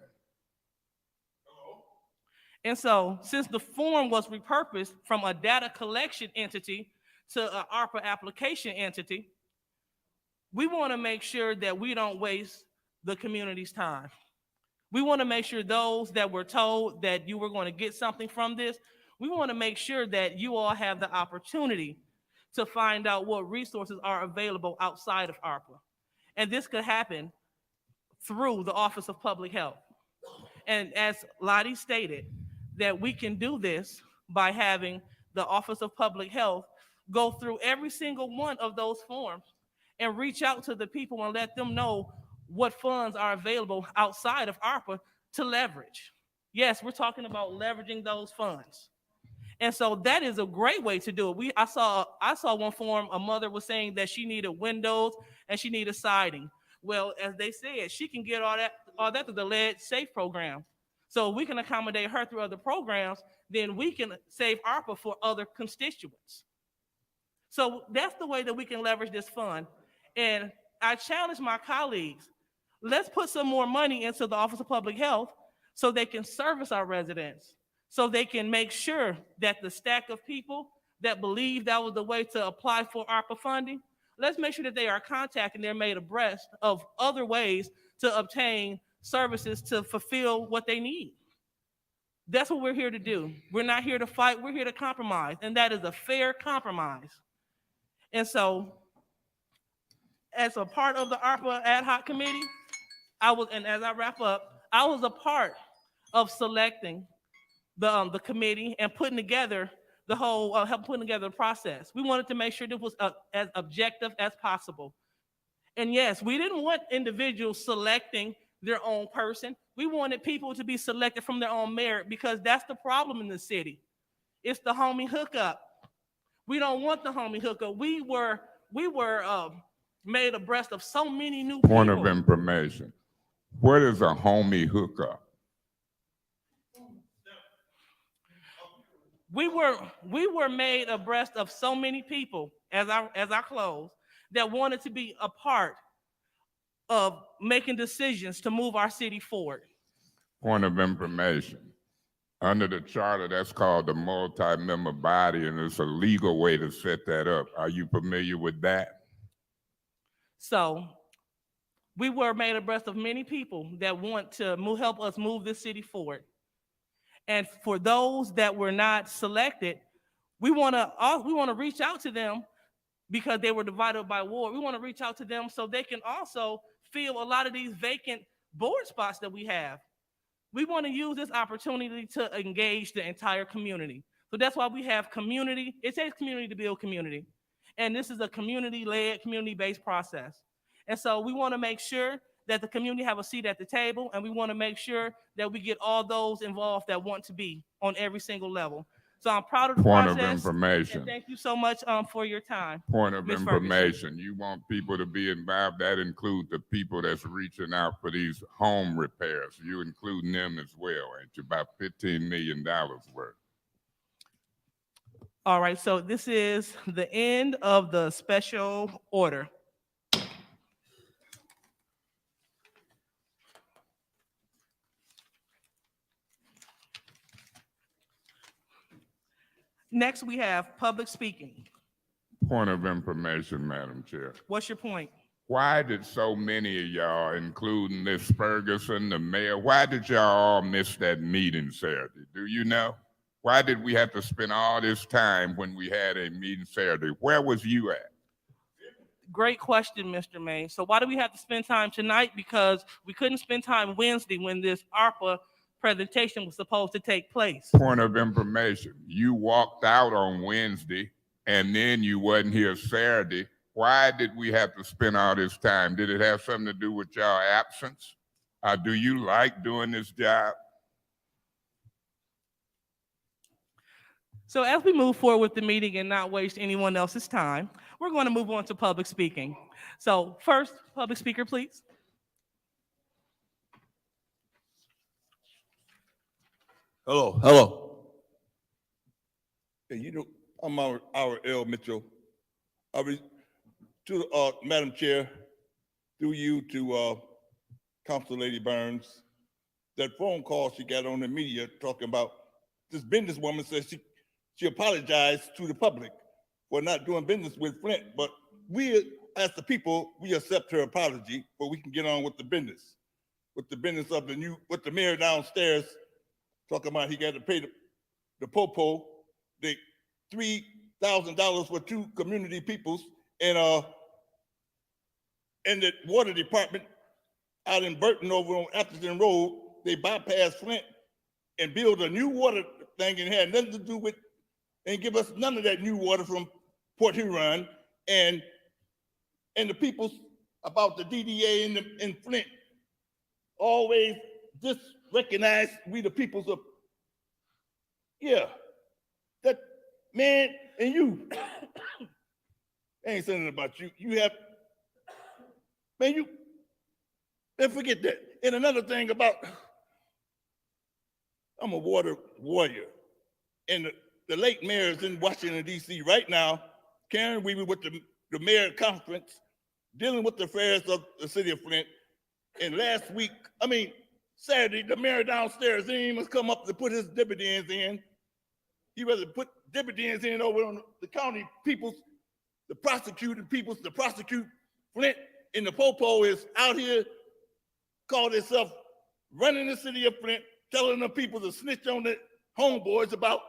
And so since the form was repurposed from a data collection entity to an ARPA application entity, we want to make sure that we don't waste the community's time. We want to make sure those that were told that you were going to get something from this, we want to make sure that you all have the opportunity to find out what resources are available outside of ARPA. And this could happen through the Office of Public Health. And as Lottie stated, that we can do this by having the Office of Public Health go through every single one of those forms and reach out to the people and let them know what funds are available outside of ARPA to leverage. Yes, we're talking about leveraging those funds. And so that is a great way to do it. I saw one form, a mother was saying that she needed windows and she needed siding. Well, as they said, she can get all that through the Lead Safe program. So we can accommodate her through other programs, then we can save ARPA for other constituents. So that's the way that we can leverage this fund. And I challenge my colleagues, let's put some more money into the Office of Public Health so they can service our residents, so they can make sure that the stack of people that believe that was the way to apply for ARPA funding, let's make sure that they are contacted and they're made abreast of other ways to obtain services to fulfill what they need. That's what we're here to do. We're not here to fight, we're here to compromise, and that is a fair compromise. And so, as a part of the ARPA ad hoc committee, and as I wrap up, I was a part of selecting the committee and putting together the whole, help putting together the process. We wanted to make sure this was as objective as possible. And yes, we didn't want individuals selecting their own person. We wanted people to be selected from their own merit, because that's the problem in the city. It's the homie hookup. We don't want the homie hookup. We were made abreast of so many new people. Point of information. What is a homie hookup? We were made abreast of so many people, as I close, that wanted to be a part of making decisions to move our city forward. Point of information. Under the charter, that's called the multi-member body, and it's a legal way to set that up. Are you familiar with that? So we were made abreast of many people that want to help us move this city forward. And for those that were not selected, we want to reach out to them because they were divided by ward. We want to reach out to them so they can also fill a lot of these vacant board spots that we have. We want to use this opportunity to engage the entire community. So that's why we have community. It takes community to build community. And this is a community-led, community-based process. And so we want to make sure that the community have a seat at the table, and we want to make sure that we get all those involved that want to be on every single level. So I'm proud of the Point of process. information. And thank you so much for your time. Point of Ms. Ferguson. information. You want people to be involved. That includes the people that's reaching out for these home repairs. You including them as well, ain't you? About $15 million worth. All right, so this is the end of the special order. Next, we have public speaking. Point of information, Madam Chair. What's your point? Why did so many of y'all, including Ms. Ferguson, the mayor, why did y'all all miss that meeting Saturday? Do you know? Why did we have to spend all this time when we had a meeting Saturday? Where was you at? Great question, Mr. May. So why do we have to spend time tonight? Because we couldn't spend time Wednesday when this ARPA presentation was supposed to take place. Point of information. You walked out on Wednesday and then you wasn't here Saturday. Why did we have to spend all this time? Did it have something to do with y'all absence? Do you like doing this job? So as we move forward with the meeting and not waste anyone else's time, we're going to move on to public speaking. So first, public speaker, please. Hello. Hey, you know, I'm our L. Mitchell. To Madam Chair, through you to Council Lady Burns, that phone call she got on the media talking about this businesswoman says she apologized to the public for not doing business with Flint, but we, as the people, we accept her apology, but we can get on with the business of with the mayor downstairs talking about he got to pay the popo, the $3,000 for two community peoples, and the water department out in Burton over on Atherton Road, they bypassed Flint and built a new water thing and had nothing to do with, and give us none of that new water from Port Huron, and the peoples about the DDA in Flint always just recognize we the peoples of, yeah, that man, and you, I ain't saying about you, you have, man, forget that. And another thing about, I'm a water warrior, and the late mayor is in Washington, D.C. right now. Karen Weaver with the mayor conference, dealing with the affairs of the city of Flint. And last week, Saturday, the mayor downstairs didn't even come up to put his dividends in. He rather put dividends in over on the county peoples, the prosecuting peoples, to prosecute Flint. And the popo is out here, called itself running the city of Flint, telling the people to snitch on the homeboys about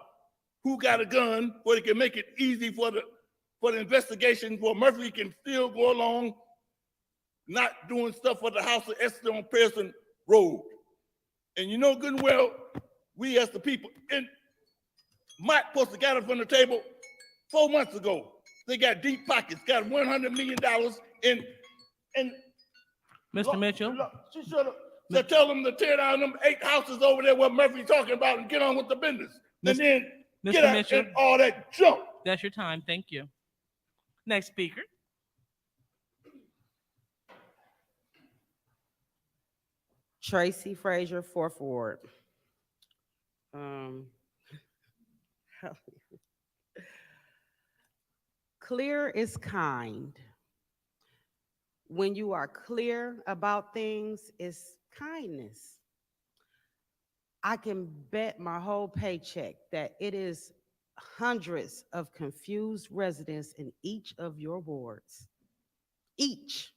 who got a gun, where they can make it easy for the investigation, where Murphy can still go along, not doing stuff for the house of Esther on Pearson Road. And you know good and well, we as the people, and Mike supposed to got it from the table 4 months ago. They got deep pockets, got $100 million and Mr. Mitchell. She should have tell them to tear down them 8 houses over there what Murphy talking about and get on with the business. And then Mr. get out Mitchell. and all that junk. That's your time. Thank you. Next speaker. Tracy Frazier, 4th Ward. Clear is kind. when you are clear about things, it's kindness. I can bet my whole paycheck that it is hundreds of confused residents in each of your wards. Each.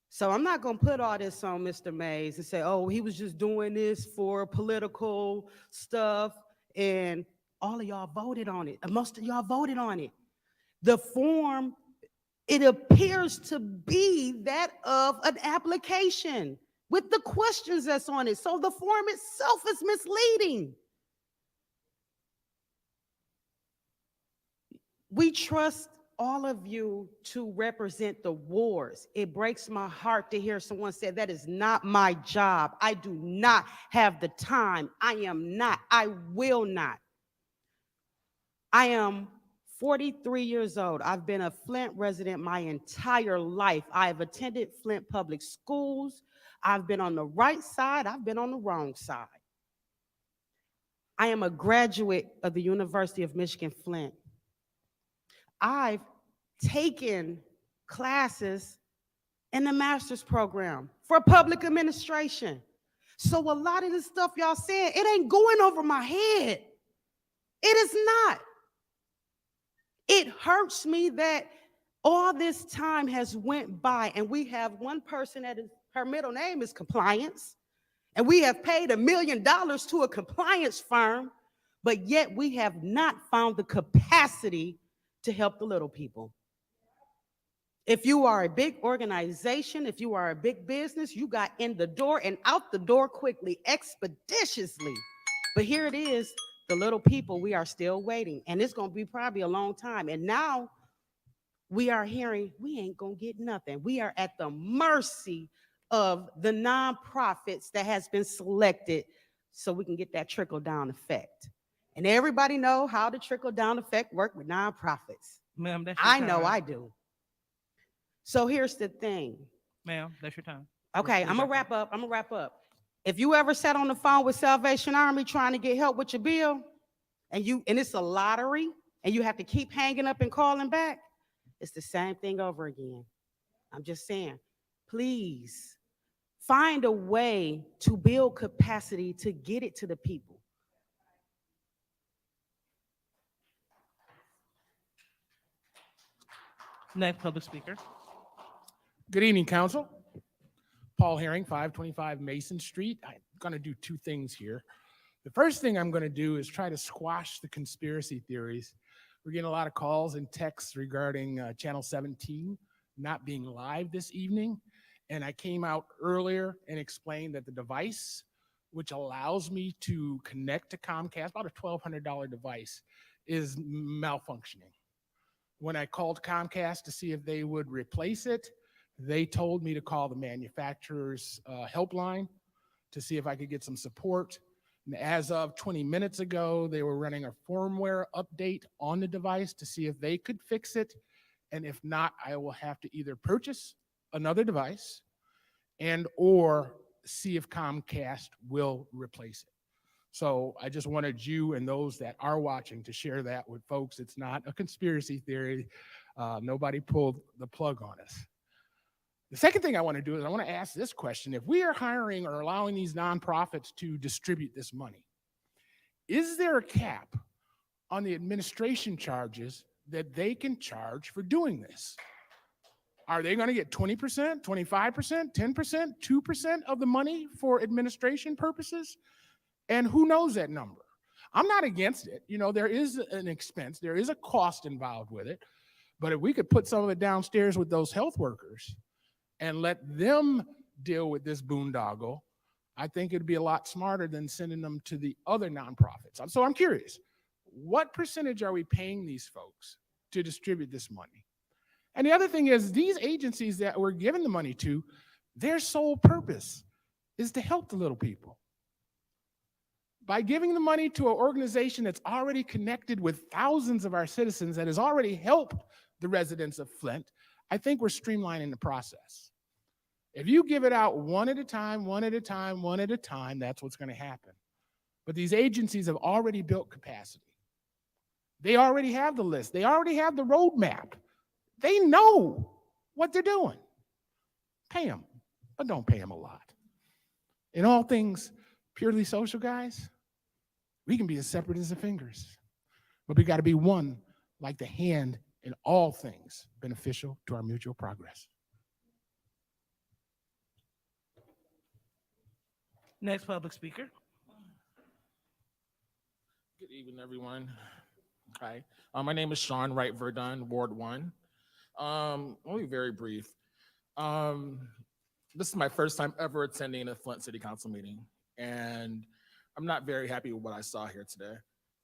So I'm not going to put all this on Mr. Mays and say, oh, he was just doing this for political stuff, and all of y'all voted on it. Most of y'all voted on it. The form, it appears to be that of an application with the questions that's on it. So the form itself is misleading. We trust all of you to represent the wards. It breaks my heart to hear someone say that is not my job. I do not have the time. I will not. I am 43 years old. I've been a Flint resident my entire life. I've attended Flint public schools. I've been on the right side. I've been on the wrong side. I am a graduate of the University of Michigan, Flint. I've taken classes in the master's program for public administration. So a lot of the stuff y'all saying, it ain't going over my head. It is not. It hurts me that all this time has went by and we have one person that is, her middle name is Compliance, and we have paid $1 million to a compliance firm, but yet we have not found the capacity to help the little people. If you are a big organization, if you are a big business, you got in the door and out the door quickly, expeditiously. But here it is, the little people, we are still waiting. And it's going to be probably a long time. And now we are hearing we ain't going to get nothing. We are at the mercy of the nonprofits that has been selected so we can get that trickle down effect. And everybody know how the trickle down effect work with nonprofits. Ma'am, that's your I time. know I do. So here's the thing. Ma'am, that's your time. Okay, I'm gonna wrap up. If you ever sat on the phone with Salvation Army trying to get help with your bill, and it's a lottery, and you have to keep hanging up and calling back, it's the same thing over again. I'm just saying, please find a way to build capacity to get it to the people. Next public speaker. Good evening, council. Paul Herring, 525 Mason Street. I'm going to do two things here. The first thing I'm going to do is try to squash the conspiracy theories. We're getting a lot of calls and texts regarding Channel 17 not being live this evening. And I came out earlier and explained that the device, which allows me to connect to Comcast, about a $1,200 device, is malfunctioning. When I called Comcast to see if they would replace it, they told me to call the manufacturer's helpline to see if I could get some support. And as of 20 minutes ago, they were running a firmware update on the device to see if they could fix it. And if not, I will have to either purchase another device and or see if Comcast will replace it. So I just wanted you and those that are watching to share that with folks. It's not a conspiracy theory. Nobody pulled the plug on us. The second thing I want to do is I want to ask this question. If we are hiring or allowing these nonprofits to distribute this money, is there a cap on the administration charges that they can charge for doing this? Are they going to get 20%, 25%, 10%, 2% of the money for administration purposes? And who knows that number? I'm not against it. You know, there is an expense, there is a cost involved with it. But if we could put some of it downstairs with those health workers and let them deal with this boondoggle, I think it'd be a lot smarter than sending them to the other nonprofits. So I'm curious, what percentage are we paying these folks to distribute this money? And the other thing is, these agencies that we're giving the money to, their sole purpose is to help the little people. By giving the money to an organization that's already connected with thousands of our citizens, that has already helped the residents of Flint, I think we're streamlining the process. If you give it out one at a time, that's what's going to happen. But these agencies have already built capacity. They already have the list. They already have the roadmap. They know what they're doing. Pay them, but don't pay them a lot. In all things purely social, guys, we can be as separate as the fingers, but we got to be one like the hand in all things beneficial to our mutual progress. Next public speaker. Good evening, everyone. Hi, my name is Sean Wright Verdun, Ward 1. I'll be very brief. This is my first time ever attending a Flint City Council meeting, and I'm not very happy with what I saw here today.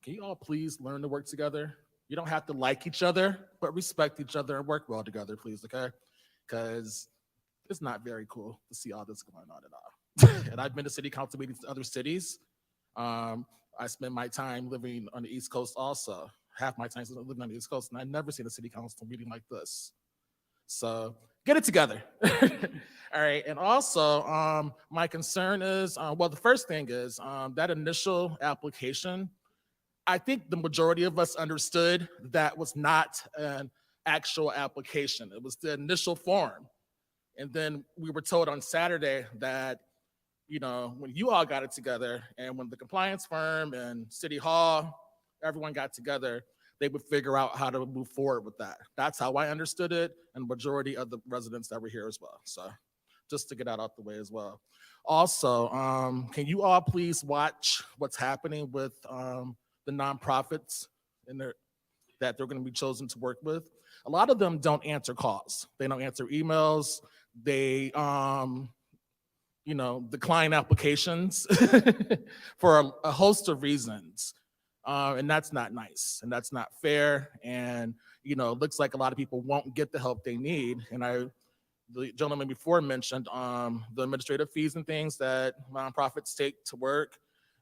Can you all please learn to work together? You don't have to like each other, but respect each other and work well together, please, okay? Because it's not very cool to see all this going on at all. And I've been to city council meetings in other cities. I spend my time living on the East Coast also. Half my time is living on the East Coast, and I've never seen a city council meeting like this. So get it together. All right, and also my concern is, well, the first thing is that initial application, I think the majority of us understood that was not an actual application. It was the initial form. And then we were told on Saturday that, you know, when you all got it together and when the compliance firm and City Hall, everyone got together, they would figure out how to move forward with that. That's how I understood it, and the majority of the residents that were here as well. So just to get that out the way as well. Also, can you all please watch what's happening with the nonprofits that they're going to be chosen to work with? A lot of them don't answer calls. They don't answer emails. They, decline applications for a host of reasons. And that's not nice, and that's not fair. And, it looks like a lot of people won't get the help they need. And the gentleman before mentioned the administrative fees and things that nonprofits take to work.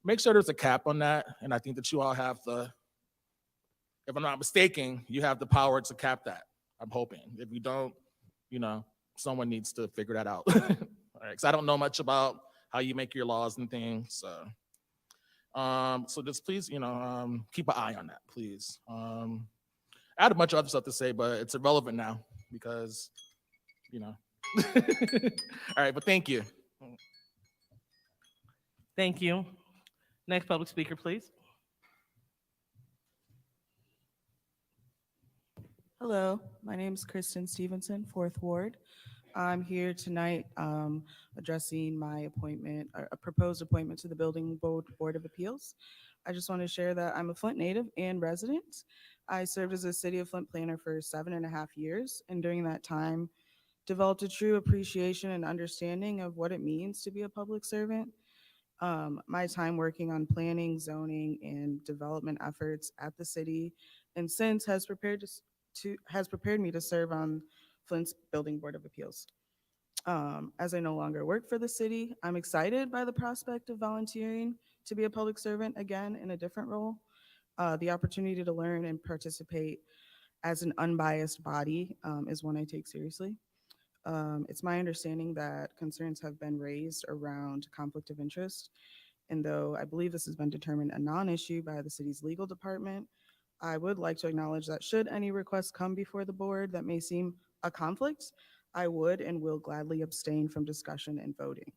Make sure there's a cap on that. And I think that you all have if I'm not mistaken, you have the power to cap that. I'm hoping. If you don't, someone needs to figure that out. All right, because I don't know much about how you make your laws and things. So just please, keep an eye on that, please. I had a bunch of other stuff to say, but it's irrelevant now because, All right, but thank you. Thank you. Next public speaker, please. Hello, my name is Kristen Stevenson, 4th Ward. I'm here tonight addressing my appointment, a proposed appointment to the Building Board of Appeals. I just want to share that I'm a Flint native and resident. I served as a City of Flint planner for 7.5 years, and during that time, developed a true appreciation and understanding of what it means to be a public servant. My time working on planning, zoning, and development efforts at the city, and since has prepared me to serve on Flint's Building Board of Appeals. As I no longer work for the city, I'm excited by the prospect of volunteering to be a public servant again in a different role. The opportunity to learn and participate as an unbiased body is one I take seriously. It's my understanding that concerns have been raised around conflict of interest, and though I believe this has been determined a non-issue by the city's legal department, I would like to acknowledge that should any requests come before the board that may seem a conflict, I would and will gladly abstain from discussion and voting.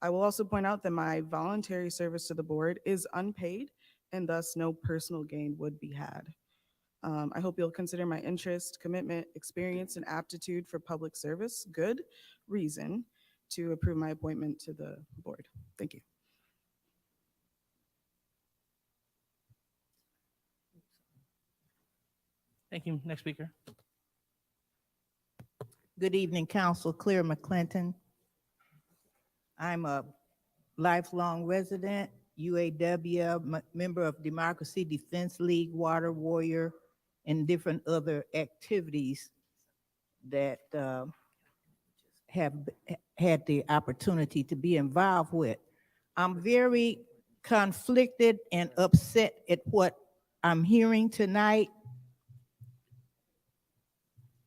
I will also point out that my voluntary service to the board is unpaid, and thus no personal gain would be had. I hope you'll consider my interest, commitment, experience, and aptitude for public service good reason to approve my appointment to the board. Thank you. Thank you. Next speaker. Good evening, Council. Claire McClinton. I'm a lifelong resident, UAW, member of Democracy Defense League, Water Warrior, and different other activities that have had the opportunity to be involved with. I'm very conflicted and upset at what I'm hearing tonight.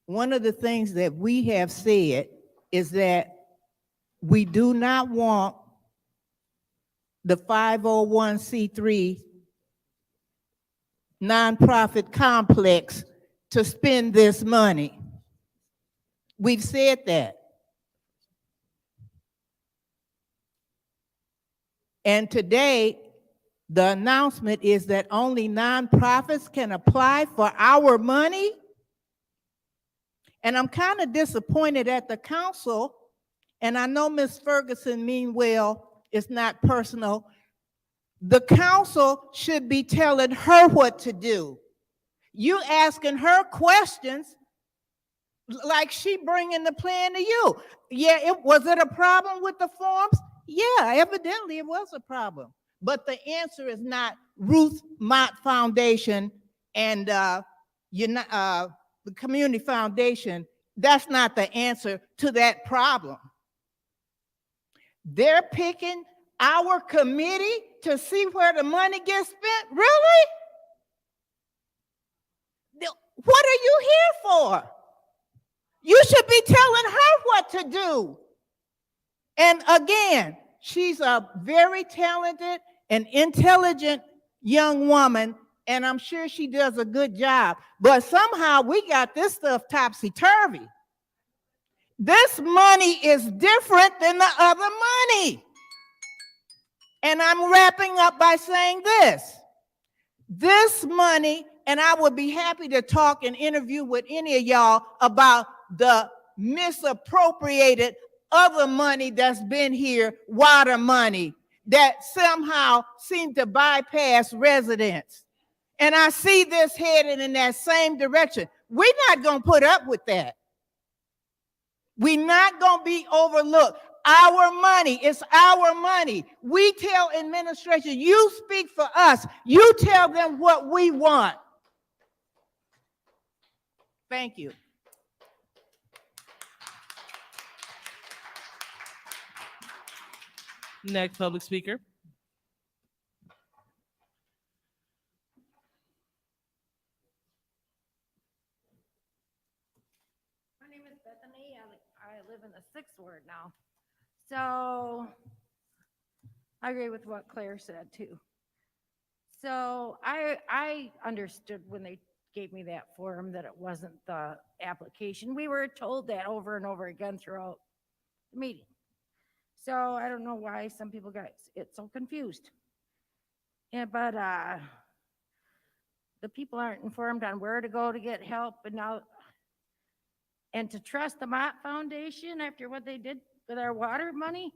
One of the things that we have said is that we do not want the 501c3 nonprofit complex to spend this money. We've said that. And today, the announcement is that only nonprofits can apply for our money. And I'm kind of disappointed at the council. And I know Ms. Ferguson mean well, it's not personal. The council should be telling her what to do. You asking her questions like she bringing the plan to you. Yeah, was it a problem with the forms? Yeah, evidently it was a problem. But the answer is not Ruth Mott Foundation and the Community Foundation. That's not the answer to that problem. They're picking our committee to see where the money gets spent? Really? What are you here for? You should be telling her what to do. And again, she's a very talented and intelligent young woman, and I'm sure she does a good job. But somehow we got this stuff topsy-turvy. This money is different than the other money. And I'm wrapping up by saying this. This money, and I would be happy to talk and interview with any of y'all about the misappropriated other money that's been here, water money, that somehow seemed to bypass residents. And I see this headed in that same direction. We're not going to put up with that. We're not going to be overlooked. Our money, it's our money. We tell administration, you speak for us. You tell them what we want. Thank you. Next public speaker. My name is Bethany. I live in the 6th ward now. So I agree with what Claire said too. So I understood when they gave me that form that it wasn't the application. We were told that over and over again throughout the meeting. So I don't know why some people got it so confused. Yeah, but the people aren't informed on where to go to get help, and to trust the Mott Foundation after what they did with our water money,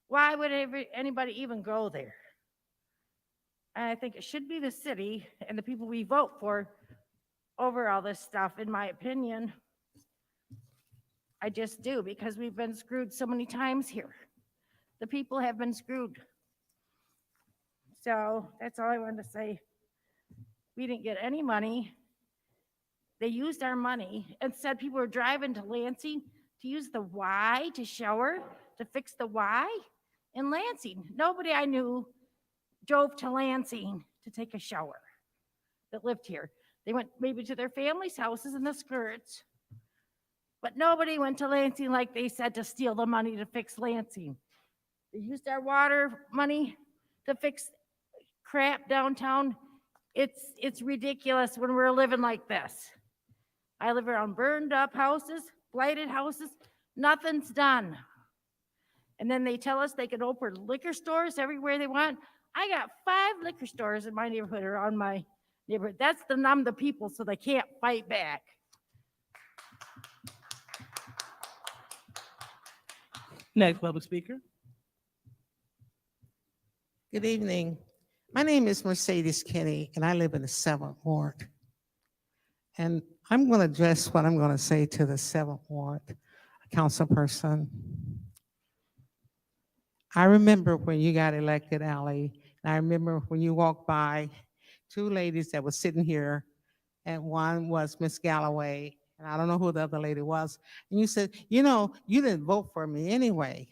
why would anybody even go there? I think it should be the city and the people we vote for over all this stuff, in my opinion. I just do, because we've been screwed so many times here. The people have been screwed. So that's all I wanted to say. We didn't get any money. They used our money and said people were driving to Lansing to use the Y to shower, to fix the Y in Lansing. Nobody I knew drove to Lansing to take a shower that lived here. They went maybe to their family's houses in the skirts, but nobody went to Lansing like they said to steal the money to fix Lansing. They used our water money to fix crap downtown. It's ridiculous when we're living like this. I live around burned up houses, blighted houses, nothing's done. And then they tell us they can open liquor stores everywhere they want. I got 5 liquor stores in my neighborhood, around my neighborhood. That's to numb the people so they can't fight back. Next public speaker. Good evening. My name is Mercedes Kenny, and I live in the 7th Ward. And I'm going to address what I'm going to say to the 7th Ward council person. I remember when you got elected, Ally, and I remember when you walked by 2 ladies that were sitting here, and one was Miss Galloway, and I don't know who the other lady was. And you said, you know, you didn't vote for me anyway,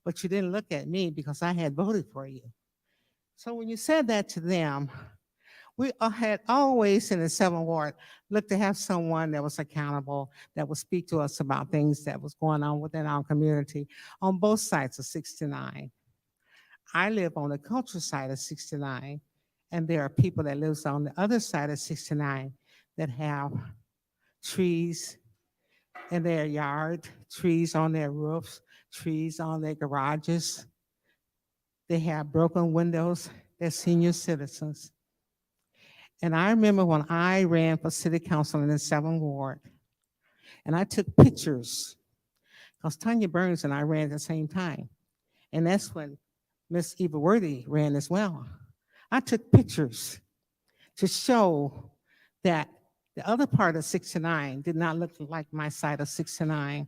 but you didn't look at me because I had voted for you. So when you said that to them, we had always in the 7th Ward looked to have someone that was accountable, that would speak to us about things that was going on within our community on both sides of 69. I live on the cultural side of 69, and there are people that live on the other side of 69 that have trees in their yard, trees on their roofs, trees on their garages. They have broken windows. They're senior citizens. And I remember when I ran for city council in the 7th Ward, and I took pictures, because Tanya Burns and I ran at the same time. And that's when Miss Eva Worthy ran as well. I took pictures to show that the other part of 69 did not look like my side of 69.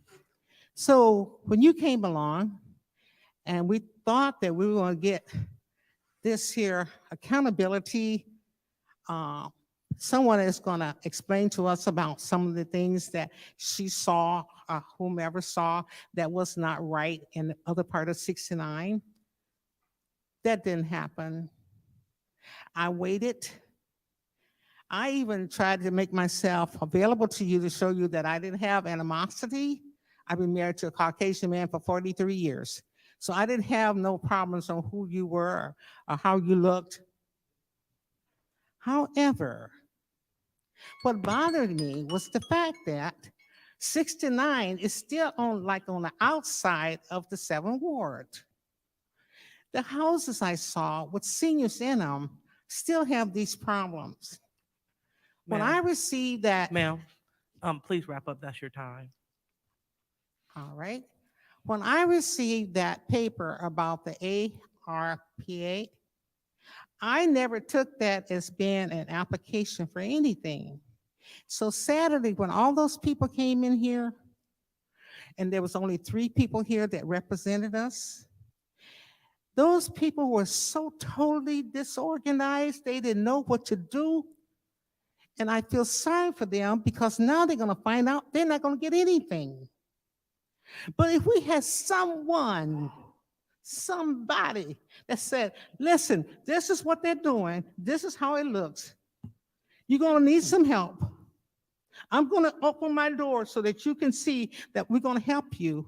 So when you came along and we thought that we were going to get this here accountability, someone is going to explain to us about some of the things that she saw, whomever saw, that was not right in the other part of 69. That didn't happen. I waited. I even tried to make myself available to you to show you that I didn't have animosity. I've been married to a Caucasian man for 43 years. So I didn't have no problems on who you were or how you looked. However, what bothered me was the fact that 69 is still on the outside of the 7th Ward. The houses I saw with seniors in them still have these problems. When I received that. Ma'am, please wrap up. That's your time. All right. When I received that paper about the ARPA, I never took that as being an application for anything. So Saturday, when all those people came in here, and there was only 3 people here that represented us, those people were so totally disorganized, they didn't know what to do. And I feel sorry for them because now they're going to find out they're not going to get anything. But if we had somebody that said, listen, this is what they're doing, this is how it looks, you're going to need some help. I'm going to open my door so that you can see that we're going to help you.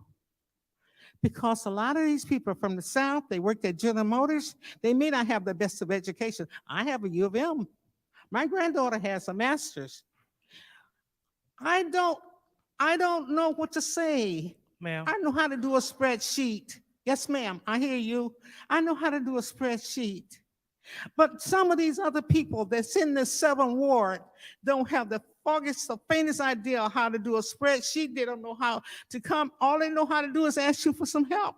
Because a lot of these people from the South, they worked at General Motors, they may not have the best of education. I have a U of M. My granddaughter has a master's. I don't know what to say. Ma'am. I know how to do a spreadsheet. Yes, ma'am, I hear you. I know how to do a spreadsheet. But some of these other people that's in the 7th Ward don't have the faintest idea of how to do a spreadsheet. They don't know how to come. All they know how to do is ask you for some help.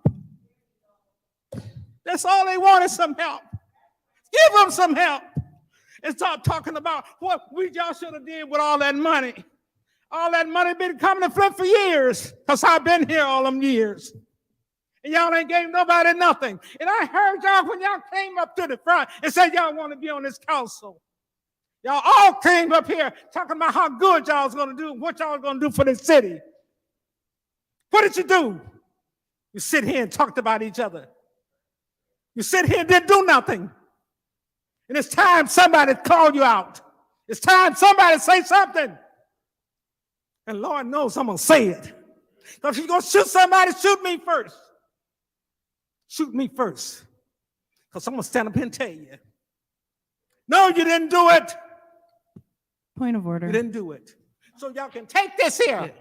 That's all they want is some help. Give them some help. And start talking about what y'all should have did with all that money. All that money been coming to Flint for years, because I've been here all them years. And y'all ain't gave nobody nothing. And I heard y'all when y'all came up to the front and said y'all want to be on this council. Y'all all came up here talking about how good y'all was going to do, what y'all was going to do for the city. What did you do? You sit here and talked about each other. You sit here and didn't do nothing. And it's time somebody called you out. It's time somebody say something. And Lord knows I'm going to say it. So if you're going to shoot somebody, shoot me first. Shoot me first. Because I'm going to stand up here and tell you. No, you didn't do it. Point of order. You didn't do it. So y'all can take this here.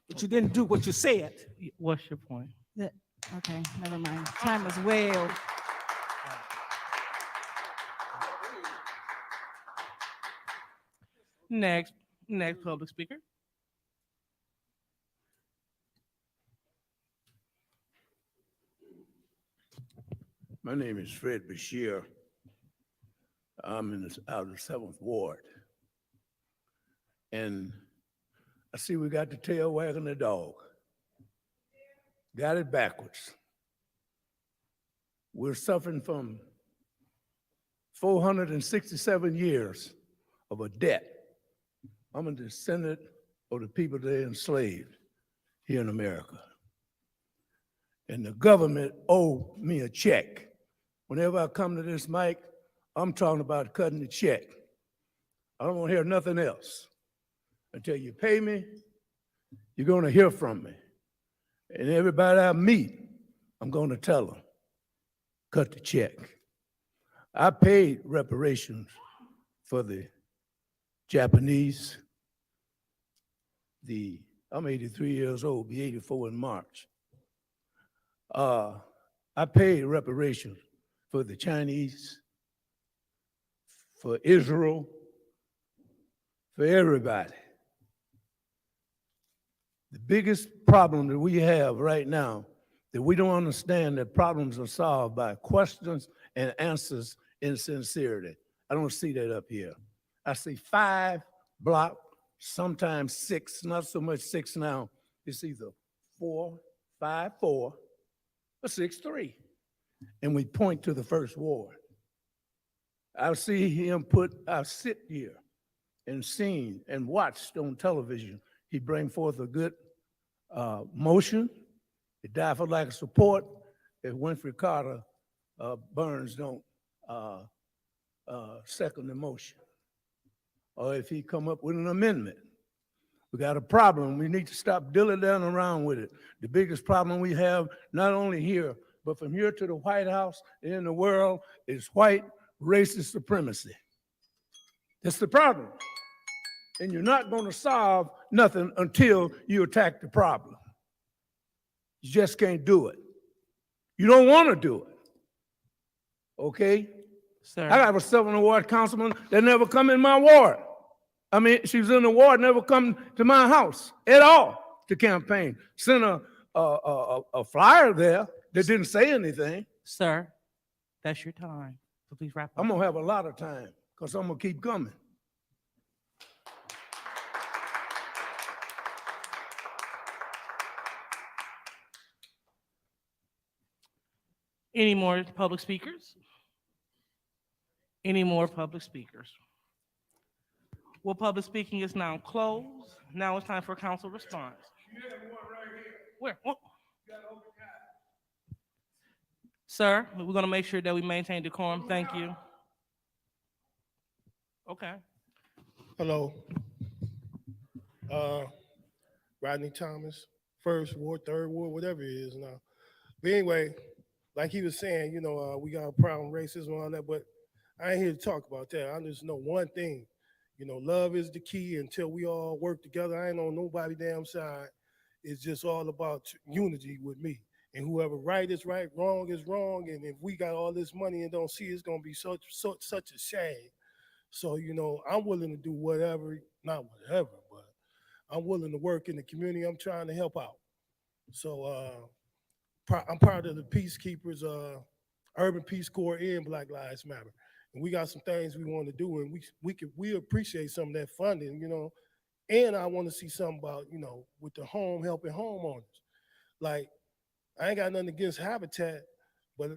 But you didn't do what you said. What's your point? Okay, never mind. Time was way over. Next public speaker. My name is Fred Bashir. I'm out of the 7th Ward. And I see we got the tail wagging the dog. Got it backwards. We're suffering from 467 years of a debt. I'm a descendant of the people that are enslaved here in America. And the government owe me a check. Whenever I come to this mic, I'm talking about cutting the check. I don't want to hear nothing else. Until you pay me, you're going to hear from me. And everybody I meet, I'm going to tell them, cut the check. I paid reparations for the Japanese, the I'm 83 years old, be 84 in March. I paid reparations for the Chinese, for Israel, for everybody. The biggest problem that we have right now, that we don't understand that problems are solved by questions and answers in sincerity. I don't see that up here. I see 5 block, sometimes 6, not so much 6 now. It's either 4, 5, 4, or 6, 3. And we point to the first ward. I've sit here and seen and watched on television. He bring forth a good motion. It died for lack of support. If Winfrey Carter Burns don't second the motion, or if he come up with an amendment. We got a problem. We need to stop dilly-dallying around with it. The biggest problem we have, not only here, but from here to the White House and in the world, is white racist supremacy. That's the problem. And you're not going to solve nothing until you attack the problem. You just can't do it. You don't want to do it. Okay? Sir. I got a 7th ward councilman that never come in my ward. I mean, she was in the ward, never come to my house at all to campaign. Sent a flyer there that didn't say anything. Sir, that's your time. So please wrap up. I'm gonna have a lot of time because I'm gonna keep coming. Any more public speakers? Any more public speakers? Well, public speaking is now closed. Now it's time for council response. Where? Oh. Sir, we're going to make sure that we maintain decorum. Thank you. Okay. Hello. Rodney Thomas, 1st Ward, 3rd Ward, whatever it is now. But anyway, like he was saying, you know, we got a problem with racism and all that, but I ain't here to talk about that. I just know one thing. You know, love is the key. Until we all work together, I ain't on nobody damn side. It's just all about unity with me. And whoever right is right, wrong is wrong. And if we got all this money and don't see it, it's gonna be such a shame. So, you know, I'm willing to do whatever, not whatever, but I'm willing to work in the community. I'm trying to help out. So I'm part of the Peacekeepers, Urban Peace Corps and Black Lives Matter. And we got some things we want to do, and we appreciate some of that funding, you know. And I want to see something about, you know, with the home, helping homeowners. Like, I ain't got nothing against Habitat, but,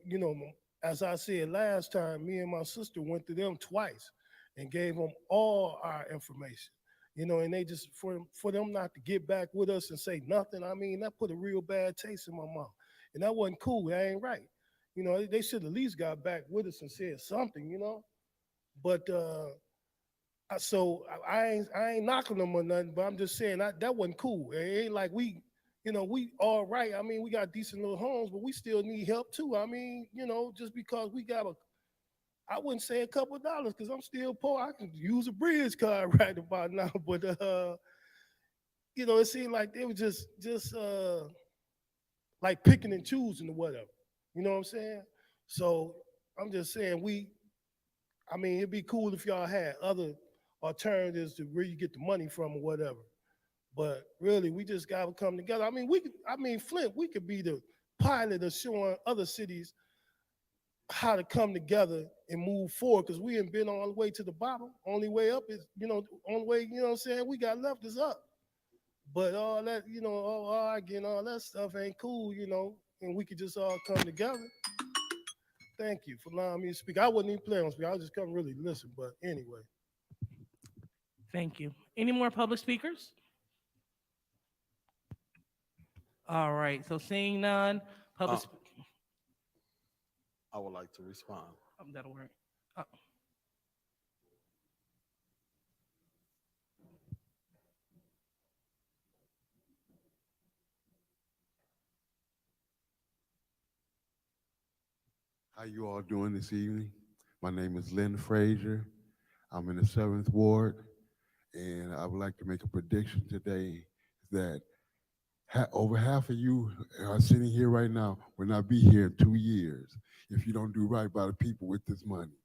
you know, as I said last time, me and my sister went to them twice and gave them all our information, you know, and they just, for them not to get back with us and say nothing, I mean, that put a real bad taste in my mouth. And that wasn't cool. That ain't right. You know, they should at least got back with us and said something, you know. But so I ain't knocking them or nothing, but I'm just saying that wasn't cool. It ain't like we, you know, we all right. I mean, we got decent little homes, but we still need help too. I mean, you know, just because we got I wouldn't say a couple of dollars because I'm still poor. I can use a bridge card right about now, but you know, it seemed like they were just like picking and choosing or whatever. You know what I'm saying? So I'm just saying I mean, it'd be cool if y'all had other alternatives to where you get the money from or whatever. But really, we just gotta come together. I mean, Flint, we could be the pilot of showing other cities how to come together and move forward because we ain't been all the way to the bottom. Only way up is, you know, only way, you know what I'm saying, we got left is up. But all that, you know, all arguing, all that stuff ain't cool, you know, and we could just all come together. Thank you for allowing me to speak. I wasn't even planning on speaking. I was just come really listen, but anyway. Thank you. Any more public speakers? All right, so seeing none, public. I would like to respond. That'll work. How you all doing this evening? My name is Lynn Frazier. I'm in the 7th Ward, and I would like to make a prediction today. that over half of you are sitting here right now will not be here in 2 years if you don't do right by the people with this money.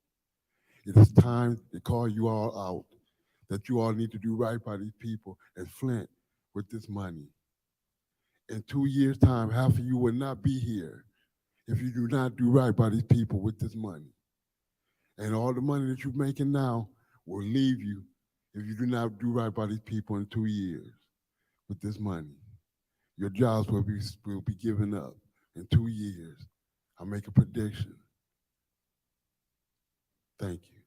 It is time to call you all out, that you all need to do right by these people at Flint with this money. In 2 years' time, half of you will not be here if you do not do right by these people with this money. And all the money that you're making now will leave you if you do not do right by these people in 2 years with this money. Your jobs will be given up in 2 years. I make a prediction. Thank you.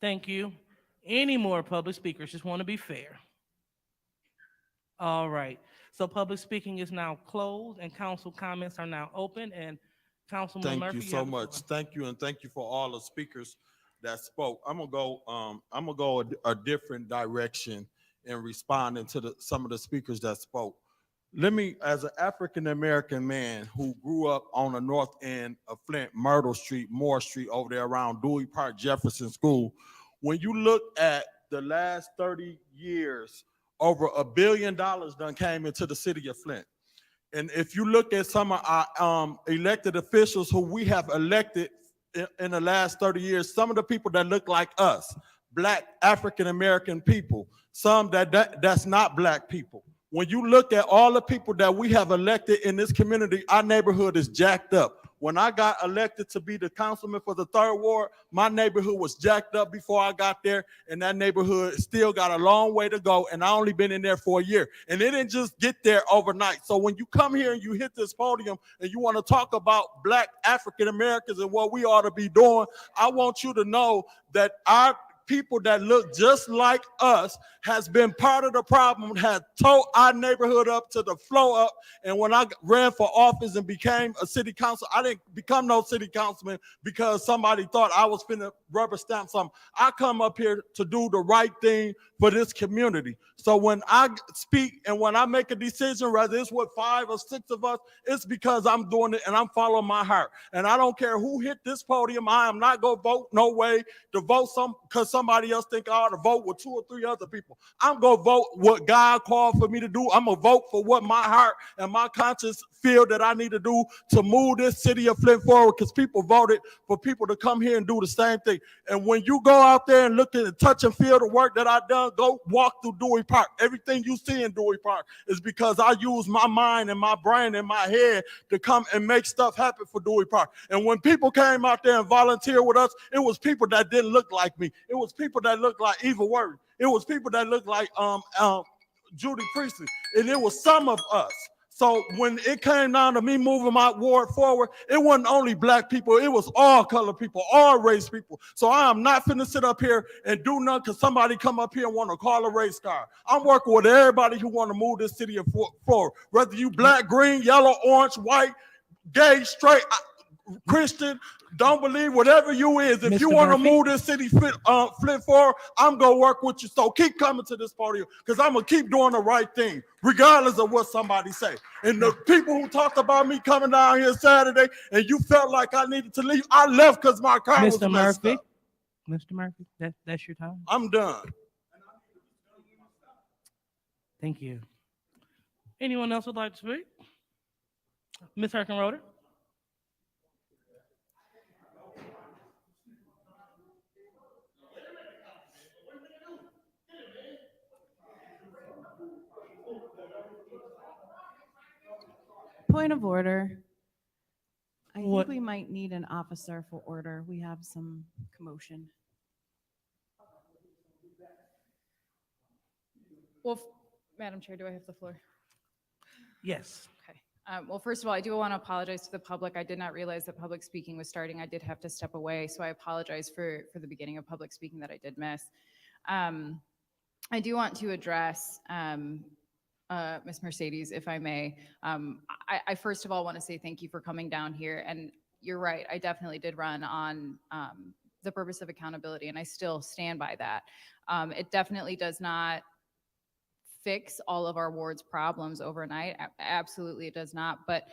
Thank you. Any more public speakers? Just want to be fair. All right. So public speaking is now closed and council comments are now open, and Councilman Murphy. Thank you so have the much. floor. Thank you, and thank you for all the speakers that spoke. I'm gonna go a different direction in responding to some of the speakers that spoke. Let me, as an African-American man who grew up on the north end of Flint, Myrtle Street, Moore Street, over there around Dewey Park, Jefferson School, when you look at the last 30 years, over $1 billion done came into the city of Flint. And if you look at some of our elected officials who we have elected in the last 30 years, some of the people that look like us, Black African-American people, some that's not Black people. When you look at all the people that we have elected in this community, our neighborhood is jacked up. When I got elected to be the councilman for the 3rd Ward, my neighborhood was jacked up before I got there, and that neighborhood still got a long way to go, and I only been in there for a year. And it didn't just get there overnight. So when you come here and you hit this podium and you want to talk about Black African Americans and what we ought to be doing, I want you to know that our people that look just like us has been part of the problem, has tore our neighborhood up to the floor up. And when I ran for office and became a city council, I didn't become no city councilman because somebody thought I was finna rubber stamp something. I come up here to do the right thing for this community. So when I speak and when I make a decision, whether it's with 5 or 6 of us, it's because I'm doing it and I'm following my heart. And I don't care who hit this podium. I am not gonna vote no way to vote because somebody else think I ought to vote with 2 or 3 other people. I'm gonna vote what God called for me to do. I'm gonna vote for what my heart and my conscience feel that I need to do to move this city of Flint forward, because people voted for people to come here and do the same thing. And when you go out there and look at and touch and feel the work that I've done, go walk through Dewey Park. Everything you see in Dewey Park is because I use my mind and my brain and my head to come and make stuff happen for Dewey Park. And when people came out there and volunteered with us, it was people that didn't look like me. It was people that looked like Eva Worthy. It was people that looked like Judy Priestley. And it was some of us. So when it came down to me moving my ward forward, it wasn't only Black people, it was all color people, all race people. So I am not finna sit up here and do nothing because somebody come up here and want to call a race car. I'm working with everybody who want to move this city forward. Whether you Black, green, yellow, orange, white, gay, straight, Christian, don't believe, whatever you is, if you Mr. want to Murphy? move this city Flint forward, I'm going to work with you. So keep coming to this podium because I'm going to keep doing the right thing, regardless of what somebody say. And the people who talk about me coming down here Saturday and you felt like I needed to leave, I left because my car was Mr. messed Murphy, up. Mr. Murphy, that's your time. I'm done. Thank you. Anyone else would like to speak? Ms. Herkenroder? Point of order. I What- think we might need an officer for order. We have some commotion. Well, Madam Chair, do I have the floor? Yes. Okay. Well, first of all, I do want to apologize to the public. I did not realize that public speaking was starting. I did have to step away, so I apologize for the beginning of public speaking that I did miss. I do want to address Ms. Mercedes, if I may. I first of all want to say thank you for coming down here. And you're right, I definitely did run on the purpose of accountability, and I still stand by that. It definitely does not fix all of our ward's problems overnight. Absolutely, it does not. But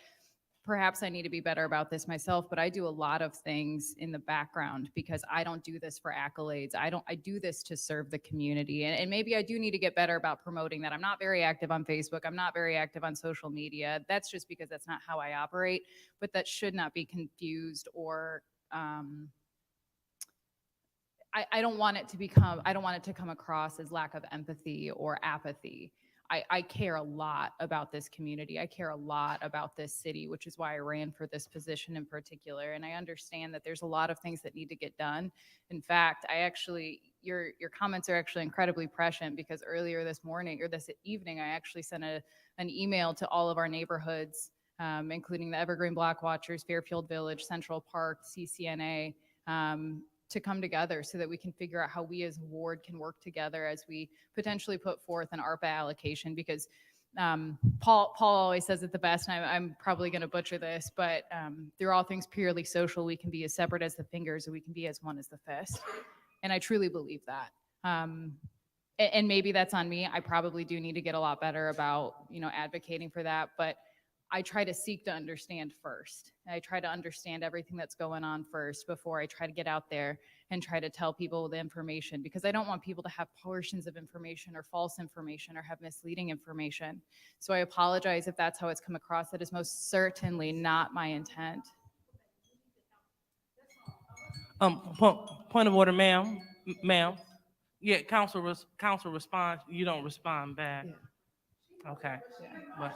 perhaps I need to be better about this myself, but I do a lot of things in the background because I don't do this for accolades. I do this to serve the community. And maybe I do need to get better about promoting that. I'm not very active on Facebook. I'm not very active on social media. That's just because that's not how I operate, but that should not be confused or, I don't want it to come across as lack of empathy or apathy. I care a lot about this community. I care a lot about this city, which is why I ran for this position in particular. And I understand that there's a lot of things that need to get done. In fact, your comments are actually incredibly prescient because earlier this morning or this evening, I actually sent an email to all of our neighborhoods, including the Evergreen Block Watchers, Fairfield Village, Central Park, CCNA, to come together so that we can figure out how we as a ward can work together as we potentially put forth an ARPA allocation because Paul always says it the best, and I'm probably going to butcher this, but through all things purely social, we can be as separate as the fingers and we can be as one as the fist. And I truly believe that. And maybe that's on me. I probably do need to get a lot better about, advocating for that, but I try to seek to understand first. I try to understand everything that's going on first before I try to get out there and try to tell people the information because I don't want people to have portions of information or false information or have misleading information. So I apologize if that's how it's come across. That is most certainly not my intent. Point of order, ma'am. Ma'am. Yeah, council responds. You don't respond back. Okay. But,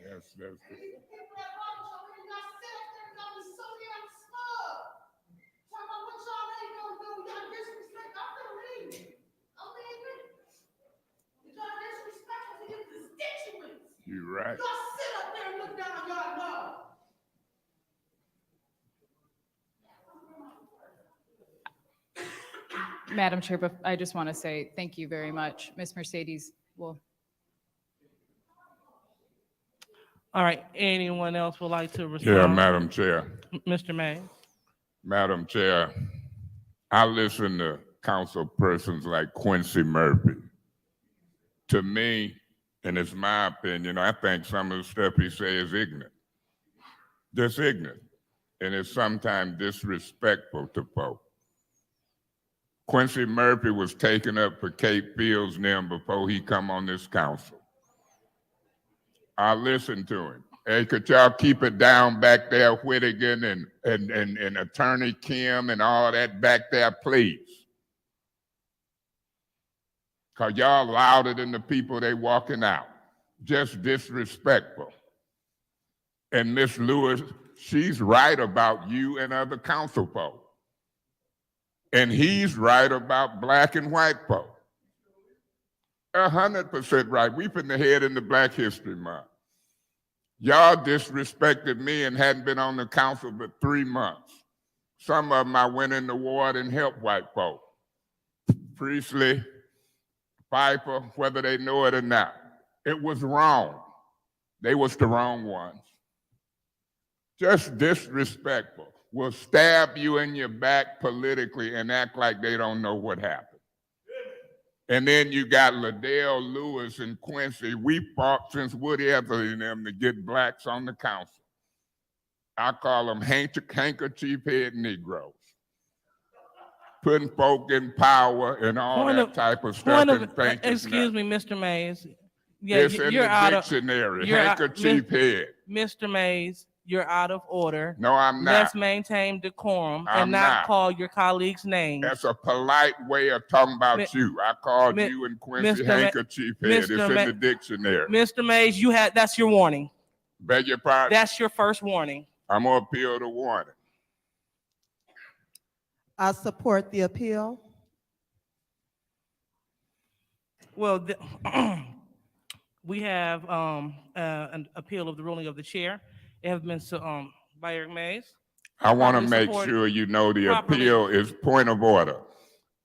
Yes, that's it. You're right. Madam Chair, but I just want to say thank you very much. Ms. Mercedes will. all right. Anyone else would like to respond? Yeah, Madam Chair. Mr. Mays. Madam Chair, I listen to council persons like Quincy Murphy. To me, and it's my opinion, I think some of the stuff he say is ignorant. Just ignorant. And it's sometimes disrespectful to folks. Quincy Murphy was taken up for Cape Fields now before he come on this council. I listened to him. Hey, could y'all keep it down back there, Whittigan and Attorney Kim and all that back there, please? Because y'all louder than the people they walking out. Just disrespectful. And Miss Lewis, she's right about you and other council folk. And he's right about black and white folk. 100% right. We finna head into Black History Month. Y'all disrespected me and hadn't been on the council for 3 months. Some of them I went in the ward and helped white folk. Priestley, Pfeiffer, whether they know it or not. It was wrong. They was the wrong ones. Just disrespectful. Will stab you in your back politically and act like they don't know what happened. And then you got Liddell Lewis and Quincy. We fought since Woody Ether and them to get blacks on the council. I call them handkerchief head Negroes. Putting folk in power and all that type of stuff and thinking. Excuse me, Mr. Mays. Yeah, It's in the dictionary, handkerchief head. Mr. Mays, you're out of order. No, I'm not. Let's maintain decorum and I'm not not. call your colleagues' names. That's a polite way of talking about you. I called you and Quincy handkerchief head. It's in the dictionary. Mr. Mays, that's your warning. Beg your pardon? That's your first warning. I'm gonna appeal the warning. I support the appeal. Well, we have an appeal of the ruling of the chair. It has been by Eric Mays. I want to Properly make supported. sure you know the appeal is point of order.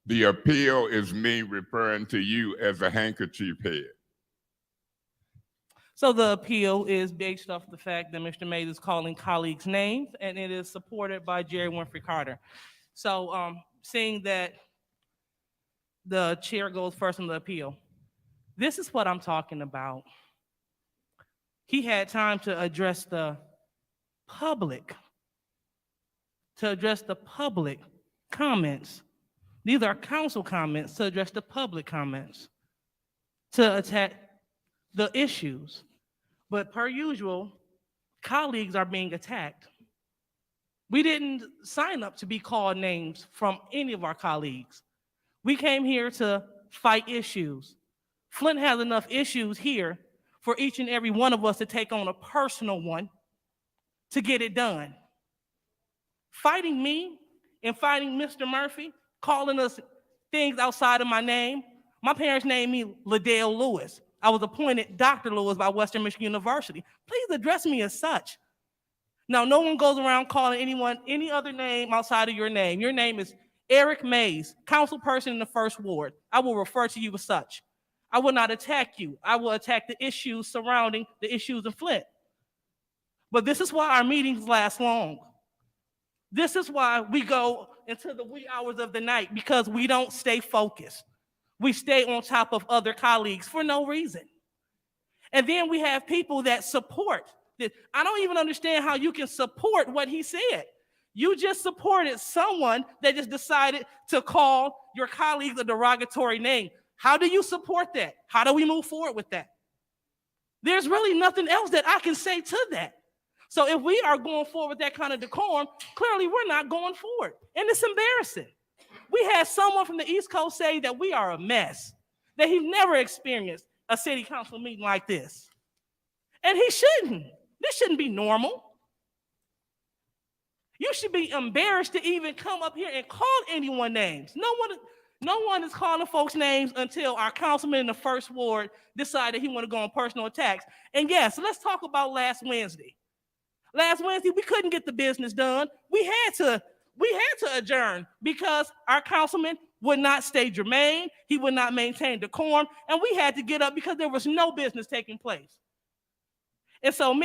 The appeal is me referring to you as a handkerchief head. So the appeal is based off the fact that Mr. Mays is calling colleagues' names, and it is supported by Jerry Winfrey Carter. So seeing that the chair goes first on the appeal, this is what I'm talking about. He had time to address the public, comments. These are council comments to address the public comments, to attack the issues. But per usual, colleagues are being attacked. We didn't sign up to be called names from any of our colleagues. We came here to fight issues. Flint has enough issues here for each and every one of us to take on a personal one to get it done. Fighting me and fighting Mr. Murphy, calling us things outside of my name. My parents named me Liddell Lewis. I was appointed Dr. Lewis by Western Michigan University. Please address me as such. Now, no one goes around calling anyone any other name outside of your name. Your name is Eric Mays, council person in the 1st Ward. I will refer to you as such. I will not attack you. I will attack the issues surrounding the issues in Flint. But this is why our meetings last long. This is why we go into the wee hours of the night, because we don't stay focused. We stay on top of other colleagues for no reason. And then we have people that support this. I don't even understand how you can support what he said. You just supported someone that just decided to call your colleagues a derogatory name. How do you support that? How do we move forward with that? There's really nothing else that I can say to that. So if we are going forward with that kind of decorum, clearly we're not going forward. And it's embarrassing. We had someone from the East Coast say that we are a mess, that he's never experienced a city council meeting like this. And he shouldn't. This shouldn't be normal. You should be embarrassed to even come up here and call anyone names. No one is calling folks names until our councilman in the 1st Ward decided he wanted to go on personal attacks. And yes, let's talk about last Wednesday. Last Wednesday, we couldn't get the business done. We had to adjourn because our councilman would not stay germane. He would not maintain decorum. And we had to get up because there was no business taking place. And so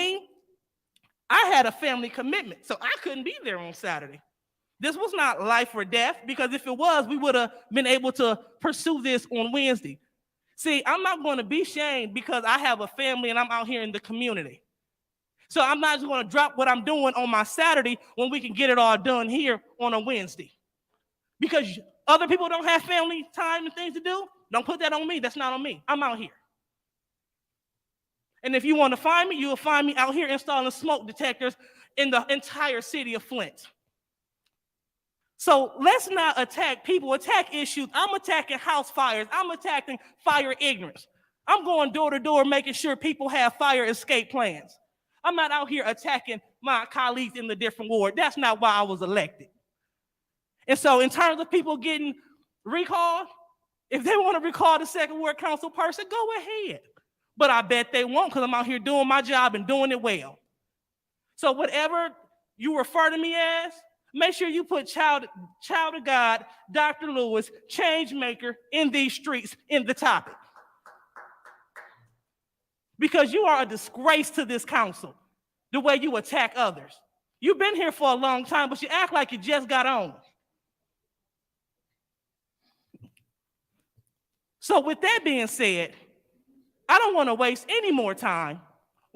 I had a family commitment, so I couldn't be there on Saturday. This was not life or death, because if it was, we would have been able to pursue this on Wednesday. See, I'm not going to be shamed because I have a family and I'm out here in the community. So I'm not just going to drop what I'm doing on my Saturday when we can get it all done here on a Wednesday. Because other people don't have family time and things to do, don't put that on me. That's not on me. I'm out here. And if you want to find me, you will find me out here installing smoke detectors in the entire city of Flint. So let's not attack people, attack issues. I'm attacking house fires. I'm attacking fire ignorance. I'm going door to door making sure people have fire escape plans. I'm not out here attacking my colleagues in the different ward. That's not why I was elected. And so in terms of people getting recalled, if they want to recall the 2nd Ward council person, go ahead. But I bet they won't, because I'm out here doing my job and doing it well. So whatever you refer to me as, make sure you put child of God, Dr. Lewis, change maker in these streets in the topic. Because you are a disgrace to this council, the way you attack others. You've been here for a long time, but you act like you just got on. So with that being said, I don't want to waste any more time.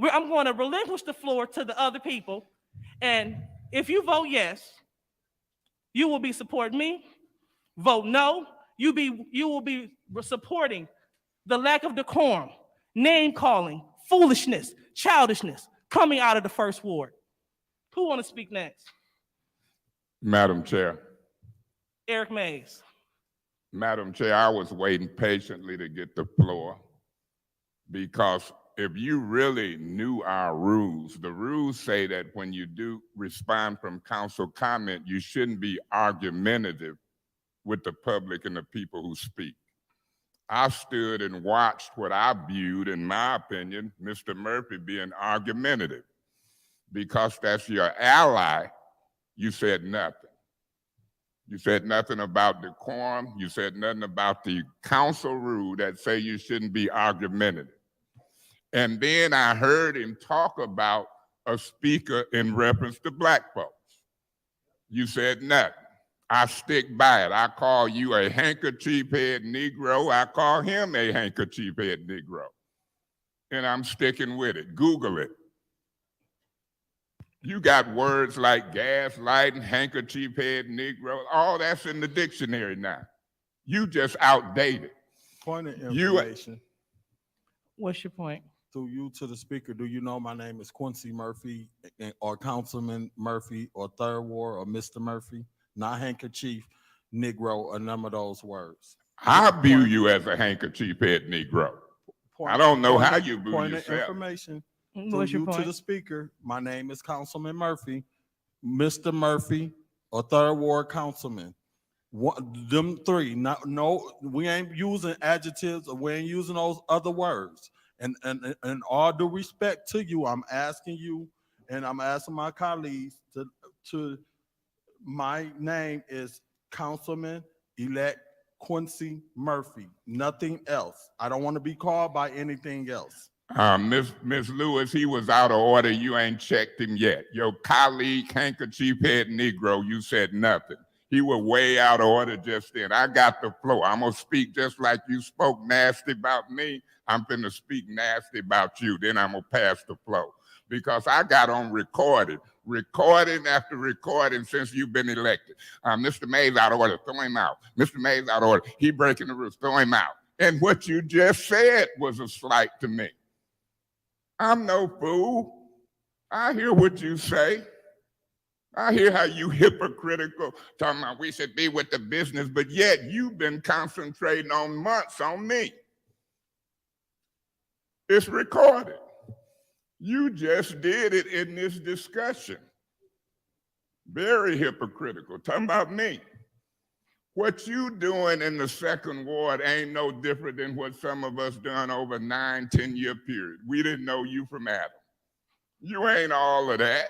I'm going to relinquish the floor to the other people. And if you vote yes, you will be supporting me. Vote no, you will be supporting the lack of decorum, name calling, foolishness, childishness coming out of the 1st Ward. Who want to speak next? Madam Chair. Eric Mays. Madam Chair, I was waiting patiently to get the floor, because if you really knew our rules, the rules say that when you do respond from council comment, you shouldn't be argumentative with the public and the people who speak. I stood and watched what I viewed, in my opinion, Mr. Murphy being argumentative. Because that's your ally, you said nothing. You said nothing about decorum. You said nothing about the council rule that say you shouldn't be argumentative. And then I heard him talk about a speaker in reference to black folks. You said nothing. I stick by it. I call you a handkerchief head Negro. I call him a handkerchief head Negro. And I'm sticking with it. Google it. You got words like gaslighting, handkerchief head Negro. All that's in the dictionary now. You just outdated. Point of You- information. What's your point? Through you to the speaker, do you know my name is Quincy Murphy or Councilman Murphy or Third Ward or Mr. Murphy? Not handkerchief, Negro, or none of those words. I view you as a handkerchief head Negro. I don't know how you view Point of yourself. information. Through What's your you to point? the speaker, my name is Councilman Murphy, Mr. Murphy, or Third Ward Councilman. Them three. No, we ain't using adjectives or we ain't using those other words. And all due respect to you, I'm asking you, and I'm asking my colleagues to my name is Councilman-elect Quincy Murphy, nothing else. I don't want to be called by anything else. Miss Lewis, he was out of order. You ain't checked him yet. Your colleague, handkerchief head Negro, you said nothing. He was way out of order just then. I got the floor. I'm going to speak just like you spoke nasty about me. I'm finna speak nasty about you. Then I'm going to pass the floor. Because I got on recording after recording since you've been elected. Mr. Mays out of order, throw him out. Mr. Mays out of order, he breaking the rules, throw him out. And what you just said was a slight to me. I'm no fool. I hear what you say. I hear how you hypocritical, talking about we should be with the business, but yet you've been concentrating on months on me. It's recorded. You just did it in this discussion. Very hypocritical, talking about me. What you doing in the second ward ain't no different than what some of us done over 9-10 year period. We didn't know you from Adam. You ain't all of that.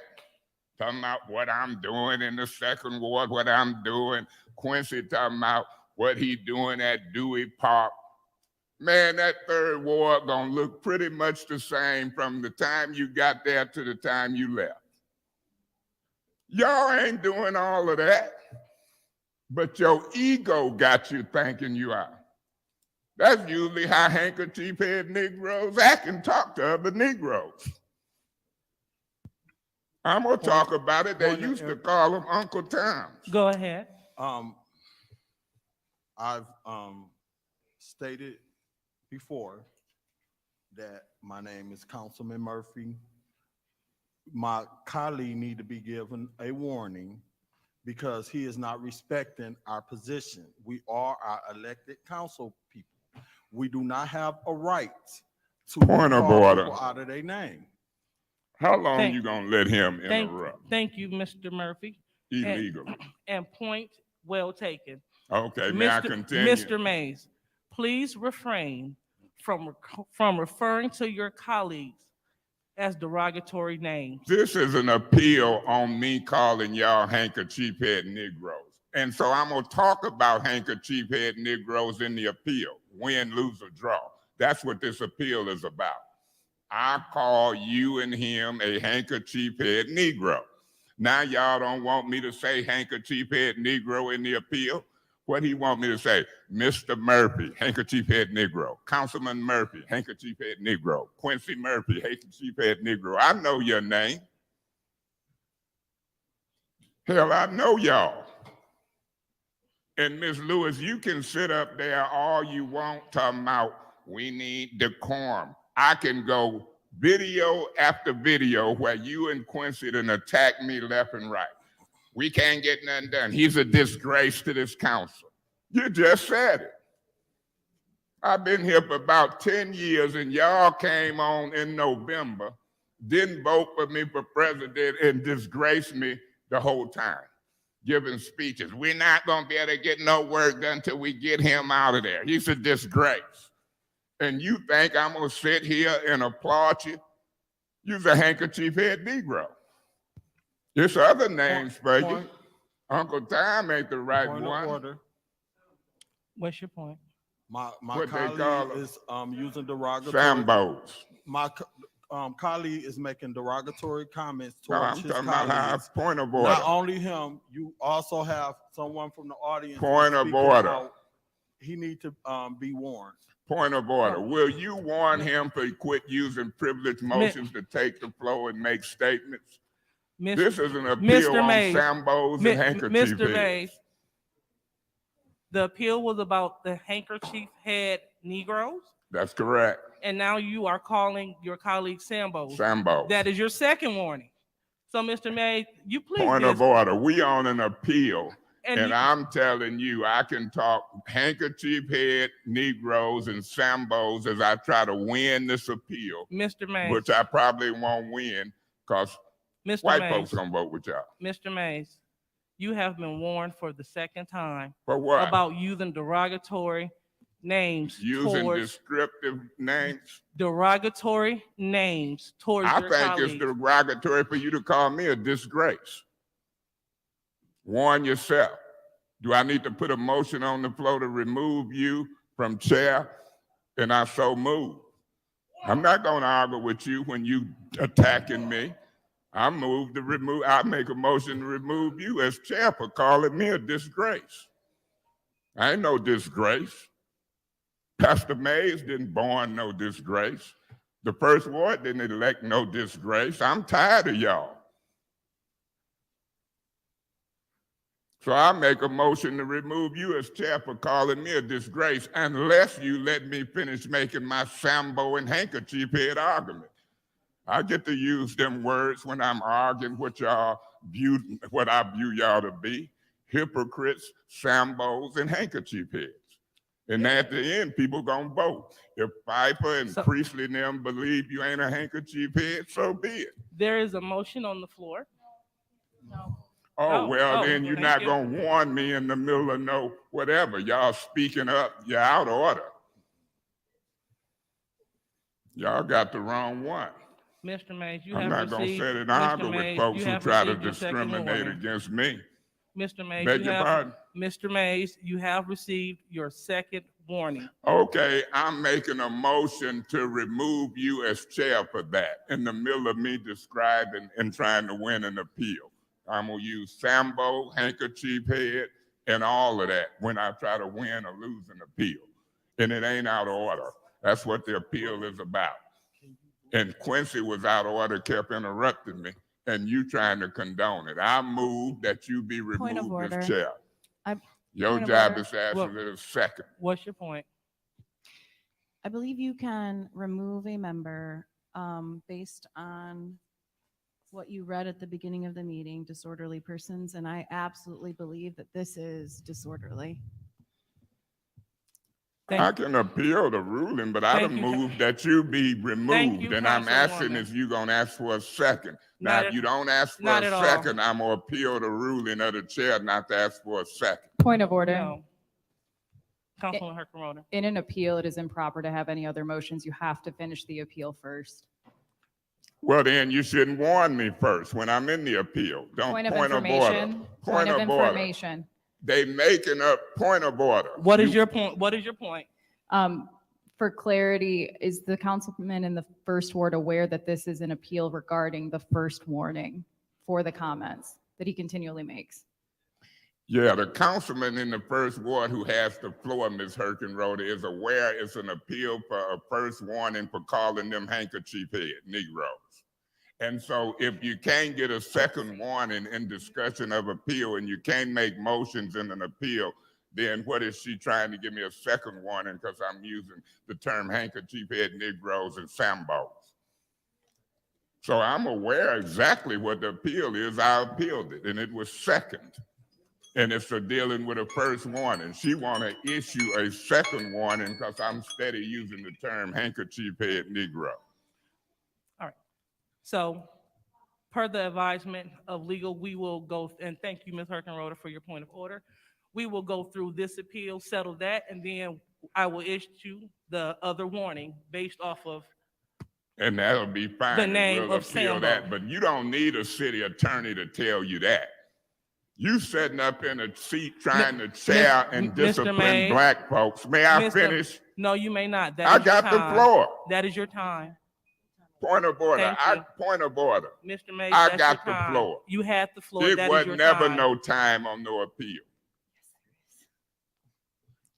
Talking about what I'm doing in the second ward, what I'm doing. Quincy talking about what he doing at Dewey Park. Man, that third ward gonna look pretty much the same from the time you got there to the time you left. Y'all ain't doing all of that, but your ego got you thinking you are. That's usually how handkerchief head Negroes act and talk to other Negroes. I'm gonna talk about it. They used to call him Uncle Tom. Go ahead. I've stated before that my name is Councilman Murphy. My colleague need to be given a warning because he is not respecting our position. We are our elected council people. We do not have a right to Point of call order. people out of their name. How long Thank- you gonna let him Thank, interrupt? thank you, Mr. Murphy. And- Illegally. And point well taken. Okay, may I Mr. continue? Mr. Mays, please refrain from referring to your colleagues as derogatory names. This is an appeal on me calling y'all handkerchief head Negroes. And so I'm gonna talk about handkerchief head Negroes in the appeal, win, lose, or draw. That's what this appeal is about. I call you and him a handkerchief head Negro. Now y'all don't want me to say handkerchief head Negro in the appeal. What do you want me to say? Mr. Murphy, handkerchief head Negro. Councilman Murphy, handkerchief head Negro. Quincy Murphy, handkerchief head Negro. I know your name. Hell, I know y'all. And Ms. Lewis, you can sit up there all you want talking about we need decorum. I can go video after video where you and Quincy done attack me left and right. We can't get nothing done. He's a disgrace to this council. You just said it. I've been here for about 10 years and y'all came on in November, didn't vote for me for president and disgraced me the whole time, giving speeches. We're not gonna be able to get no work done until we get him out of there. He's a disgrace. And you think I'm gonna sit here and applaud you? You're a handkerchief head Negro. There's other names for you. Point- Uncle Tom ain't the right Point of one. order. What's your point? My What they call colleague them? is using derogatory. Sambos. My colleague is making derogatory comments No, towards I'm his talking about colleagues. point of order. Not only him, you also have someone from the audience. Point of speaking order. out. He need to be warned. Point of order. Will you warn him to quit using privileged motions to take the floor and make statements? This is an appeal Mr. on Mays, Sambos and handkerchief Mr. heads. Mays, the appeal was about the handkerchief head Negroes, That's correct. and now you are calling your colleague Sambo. Sambo. That is your second warning. So, Mr. Mays, you please. Point of order. We on an appeal. And And you- I'm telling you, I can talk handkerchief head Negroes and Sambos as I try to win this appeal, Mr. Mays. which I probably won't win because Mr. white Mays. folks gonna vote with y'all. Mr. Mays, you have been warned for the second time For what? about using derogatory names Using towards descriptive names. derogatory names towards I your think colleagues. it's derogatory for you to call me a disgrace. Warn yourself. Do I need to put a motion on the floor to remove you from chair? And I so move. I'm not gonna argue with you when you attacking me. I make a motion to remove you as chair for calling me a disgrace. I ain't no disgrace. Pastor Mays didn't born no disgrace. The first ward didn't elect no disgrace. I'm tired of y'all. So I make a motion to remove you as chair for calling me a disgrace unless you let me finish making my Sambo and handkerchief head argument. I get to use them words when I'm arguing what I view y'all to be, hypocrites, Sambos, and handkerchief heads. And at the end, people gonna vote. If Piper and Priestley and them believe you ain't a handkerchief head, so be it. There is a motion on the floor. Oh, well, then you're thank not you. gonna warn me in the middle of no whatever. Y'all speaking up, you're out of order. Y'all got the wrong one. Mr. Mays, you I'm have not gonna received. sit and Mr. argue with Mays, folks you who have try to received your second discriminate warning. against me. Mr. Mays, Beg you your have, pardon? Mr. Mays, you have received your second warning. Okay, I'm making a motion to remove you as chair for that in the middle of me describing and trying to win an appeal. I'm gonna use Sambo, handkerchief head, and all of that when I try to win or lose an appeal. And it ain't out of order. That's what the appeal is about. And Quincy was out of order, kept interrupting me, and you trying to condone it. I move that you be Point of removed order. as chair. I- Your point of job order. is to ask Well- for a second. What's your point? I believe you can remove a member based on what you read at the beginning of the meeting, disorderly persons, and I absolutely believe that this is disorderly. I can appeal the ruling, but I Thank done you, Ca- moved that you be removed, you, and I'm asking Councilwoman. if you gonna ask for a second. Now, Not if at- you don't ask for not a at all. second, I'm gonna appeal the ruling of the chair not to ask for a second. Point of order. No. Councilwoman Hercroder. In an appeal, it is improper to have any other motions. You have to finish the appeal first. Well, then you shouldn't warn me first when I'm in the appeal. Don't Point of order. information. Point of order. information. They making up point of order. What is your point? What is your point? For clarity, is the councilman in the first ward aware that this is an appeal regarding the first warning for the comments that he continually makes? Yeah, the councilman in the first ward who has the floor, Ms. Herkenroder, is aware it's an appeal for a first warning for calling them handkerchief head Negroes. And so if you can't get a second warning in discussion of appeal and you can't make motions in an appeal, then what is she trying to give me a second warning because I'm using the term handkerchief head Negroes and Sambos? So I'm aware exactly what the appeal is. I appealed it and it was second. And it's for dealing with a first warning. She want to issue a second warning because I'm steady using the term handkerchief head Negro. All right. So per the advisement of legal, we will go, and thank you, Ms. Herkenroder, for your point of order. We will go through this appeal, settle that, and then I will issue the other warning based off of, And that'll be fine. The and name we'll of appeal Sambo. that. But you don't need a city attorney to tell you that. You sitting up in a seat trying to chair and Mr. discipline Mays, black folks. May I Mr. finish? No, you may not. That I is your got the time. floor. That is your time. Point of order. Thank Point of order. Mr. Mays, I that's got your the time. floor. You had the floor. It That was is your never time. no time on no appeal.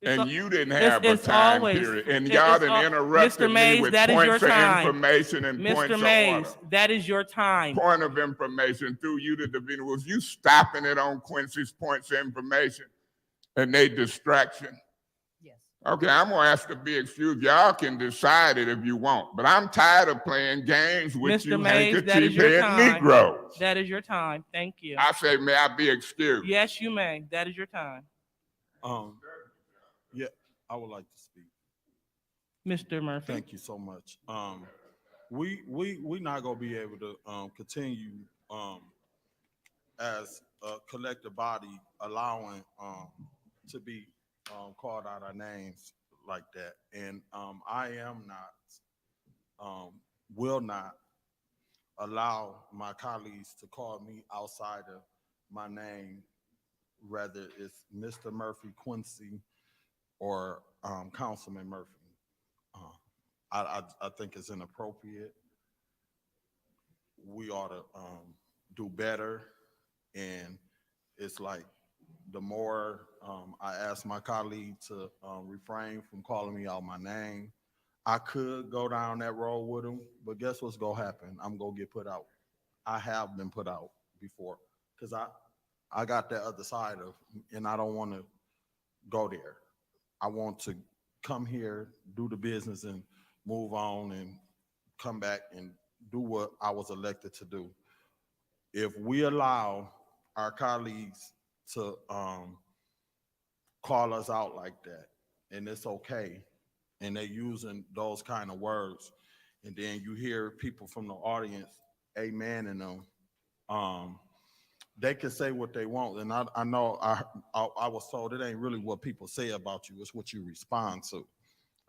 It's And al- you didn't it's- have a it's time always- period. And it- y'all it's done al- interrupted Mr. me Mays, with that is your points of time. information and points Mr. of Mays, order. that is your time. Point of information through you to the was you stopping it on Quincy's points of information and they distraction. Yes. Okay, I'm gonna ask to be excused. Y'all can decide it if you want, but I'm tired of playing games with Mr. you Mays, that is your handkerchief-head time. Negroes. That is your time. Thank you. I say, may I be excused? Yes, you may. That is your time. Yeah, I would like to speak. Mr. Murphy. Thank you so much. We not gonna be able to continue as a collective body allowing to be called out our names like that. And I am not will not allow my colleagues to call me outside of my name, whether it's Mr. Murphy Quincy or Councilman Murphy. I think it's inappropriate. We ought to do better. And it's like the more I ask my colleague to refrain from calling me out my name, I could go down that road with him, but guess what's gonna happen? I'm gonna get put out. I have been put out before because I got that other side of, and I don't want to go there. I want to come here, do the business, and move on and come back and do what I was elected to do. If we allow our colleagues to call us out like that, and it's okay, and they're using those kind of words, and then you hear people from the audience amen and them, they can say what they want. And I know I was told it ain't really what people say about you, it's what you respond to.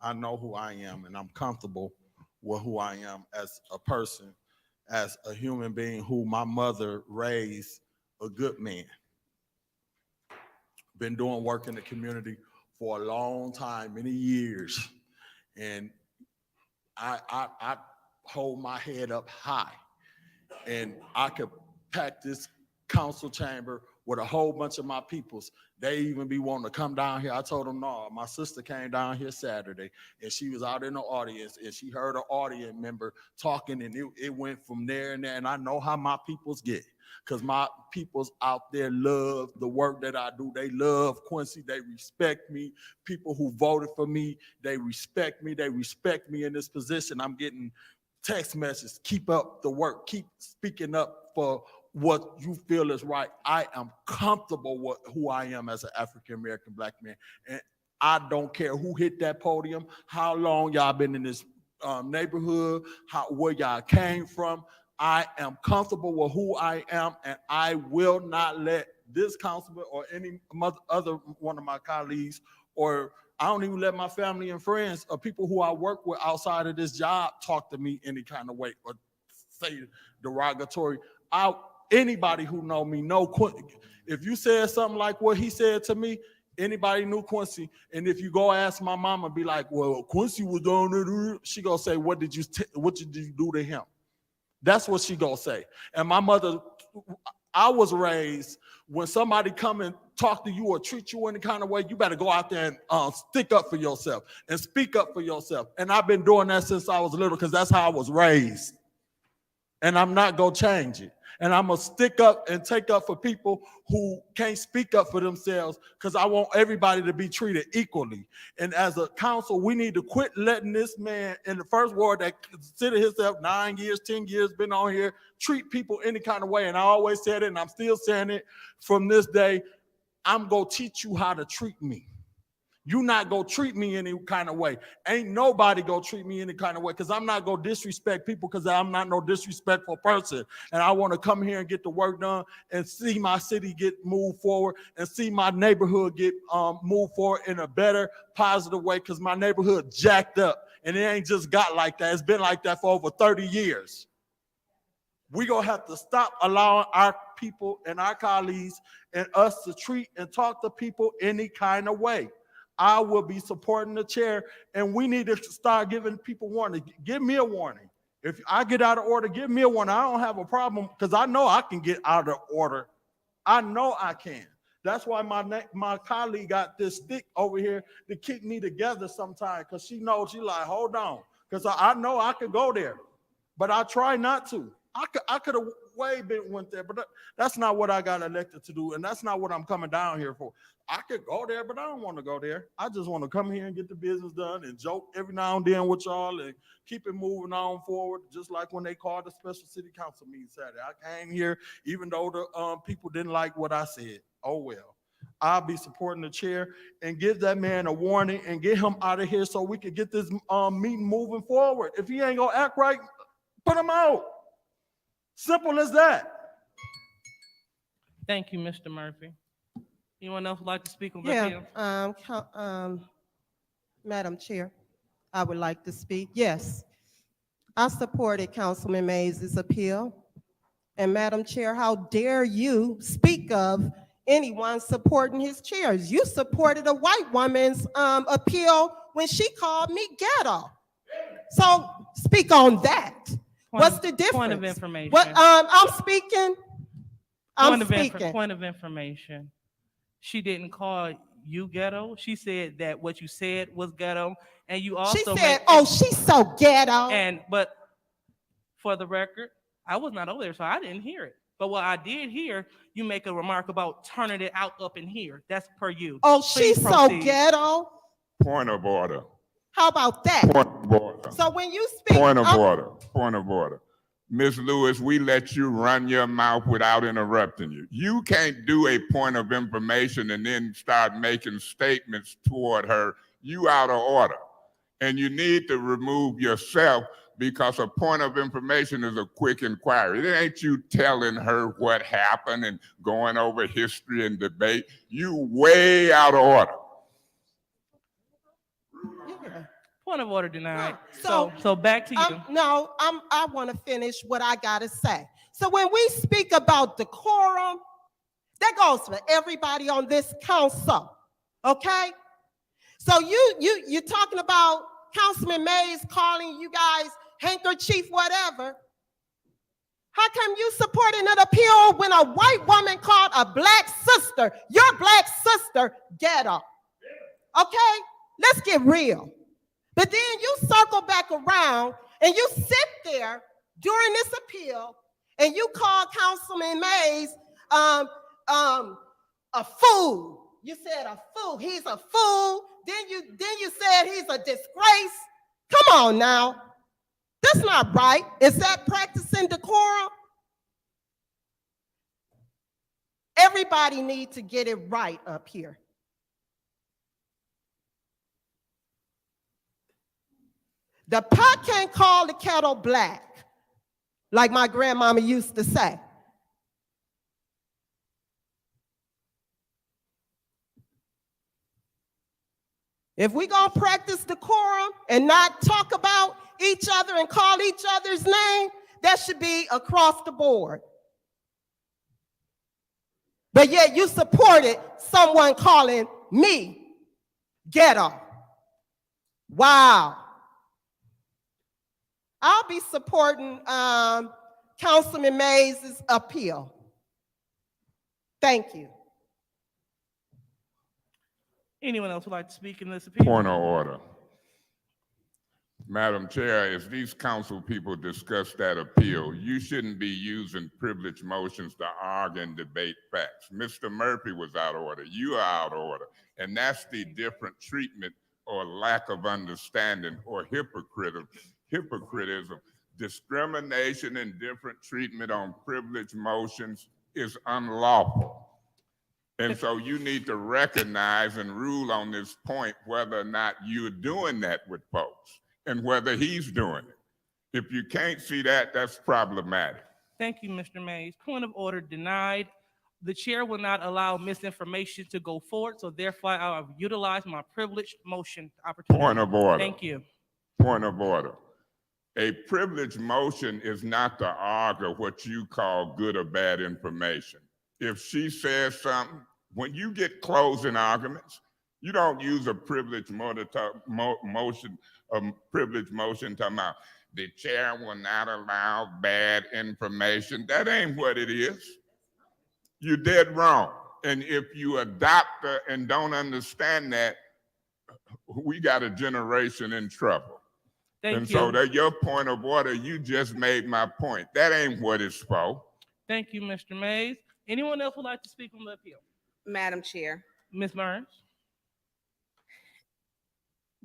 I know who I am, and I'm comfortable with who I am as a person, as a human being who my mother raised a good man. Been doing work in the community for a long time, many years. And I hold my head up high, and I could pack this council chamber with a whole bunch of my peoples. They even be wanting to come down here. I told them, no, my sister came down here Saturday and she was out in the audience and she heard an audience member talking, and it went from there and there. And I know how my peoples get, because my peoples out there love the work that I do. They love Quincy. They respect me. People who voted for me, they respect me. They respect me in this position. I'm getting text messages, keep up the work, keep speaking up for what you feel is right. I am comfortable with who I am as an African-American Black man. And I don't care who hit that podium, how long y'all been in this neighborhood, where y'all came from. I am comfortable with who I am, and I will not let this councilman or any other one of my colleagues, or I don't even let my family and friends or people who I work with outside of this job talk to me any kind of way or say derogatory. Anybody who know me know Quincy. If you said something like what he said to me, anybody knew Quincy. And if you go ask my mama, be like, well, Quincy was doing it, she gonna say, what did you do to him? That's what she gonna say. And my mother, I was raised, when somebody come and talk to you or treat you any kind of way, you better go out there and stick up for yourself and speak up for yourself. And I've been doing that since I was little, because that's how I was raised. And I'm not gonna change it. And I'm gonna stick up and take up for people who can't speak up for themselves, because I want everybody to be treated equally. And as a council, we need to quit letting this man in the first ward that considered himself 9 years, 10 years, been on here, treat people any kind of way. And I always said it, and I'm still saying it from this day, I'm gonna teach you how to treat me. You not gonna treat me any kind of way. Ain't nobody gonna treat me any kind of way, because I'm not gonna disrespect people, because I'm not no disrespectful person. And I want to come here and get the work done and see my city get moved forward and see my neighborhood get moved forward in a better, positive way, because my neighborhood jacked up, and it ain't just got like that. It's been like that for over 30 years. We gonna have to stop allowing our people and our colleagues and us to treat and talk to people any kind of way. I will be supporting the chair, and we need to start giving people warning. Give me a warning. If I get out of order, give me a warning. I don't have a problem because I know I can get out of order. I know I can. That's why my colleague got this stick over here to keep me together sometimes, because she knows, she like, hold on, because I know I could go there, but I try not to. I could have went there, but that's not what I got elected to do, and that's not what I'm coming down here for. I could go there, but I don't want to go there. I just want to come here and get the business done and joke every now and then with y'all and keep it moving on forward, just like when they called the special city council meeting Saturday. I came here even though the people didn't like what I said. Oh, well. I'll be supporting the chair and give that man a warning and get him out of here so we can get this meeting moving forward. If he ain't gonna act right, put him out. Simple as that. Thank you, Mr. Murphy. Anyone else would like to speak on the appeal? Madam Chair, I would like to speak. Yes, I supported Councilman Mays' appeal. And Madam Chair, how dare you speak of anyone supporting his chairs? You supported a white woman's appeal when she called me ghetto. So speak on that. What's the difference? Point of information. What, I'm speaking. I'm speaking. Point of information. She didn't call you ghetto. She said that what you said was ghetto, and you also She said, "Oh, she's so ghetto." But for the record, I was not over there, so I didn't hear it. But what I did hear, you make a remark about turning it out up in here. That's per you. Oh, Please she's proceed. so ghetto. Point of order. How about that? Point of order. So when you speak, Point of order. Point of order. Ms. Lewis, we let you run your mouth without interrupting you. You can't do a point of information and then start making statements toward her. You out of order. And you need to remove yourself, because a point of information is a quick inquiry. It ain't you telling her what happened and going over history and debate. You way out of order. Point of order denied. So- So back to you. I want to finish what I gotta say. So when we speak about decorum, that goes for everybody on this council, okay? So you're talking about Councilman Mays calling you guys handkerchief, whatever. How come you supporting an appeal when a white woman called a black sister, your black sister, ghetto? Okay, let's get real. But then you circle back around and you sit there during this appeal and you call Councilman Mays a fool. You said a fool. He's a fool. Then you said he's a disgrace. Come on now. That's not right. Is that practicing decorum? Everybody needs to get it right up here. The pot can't call the kettle black, like my grandmama used to say. If we're going to practice decorum and not talk about each other and call each other's name, that should be across the board. But yet you supported someone calling me ghetto. Wow. I'll be supporting Councilman Mays' appeal. Thank you. Anyone else would like to speak in this appeal? Point of order. Madam Chair, as these council people discuss that appeal, you shouldn't be using privileged motions to argue and debate facts. Mr. Murphy was out of order. You are out of order. And that's the different treatment or lack of understanding or hypocritism. Discrimination and different treatment on privileged motions is unlawful. And so you need to recognize and rule on this point whether or not you're doing that with folks and whether he's doing it. If you can't see that, that's problematic. Thank you, Mr. Mays. Point of order denied. The chair will not allow misinformation to go forward, so therefore I have utilized my privileged motion opportunity. Point of order. Thank you. Point of order. A privileged motion is not to argue what you call good or bad information. If she says something, when you get closing arguments, you don't use a privileged motion talking about the chair will not allow bad information. That ain't what it is. You're dead wrong. And if you adopt and don't understand that, we got a generation in trouble. Thank And you. so that your point of order, you just made my point. That ain't what it's for. Thank you, Mr. Mays. Anyone else would like to speak on the appeal? Madam Chair, Ms. Burns?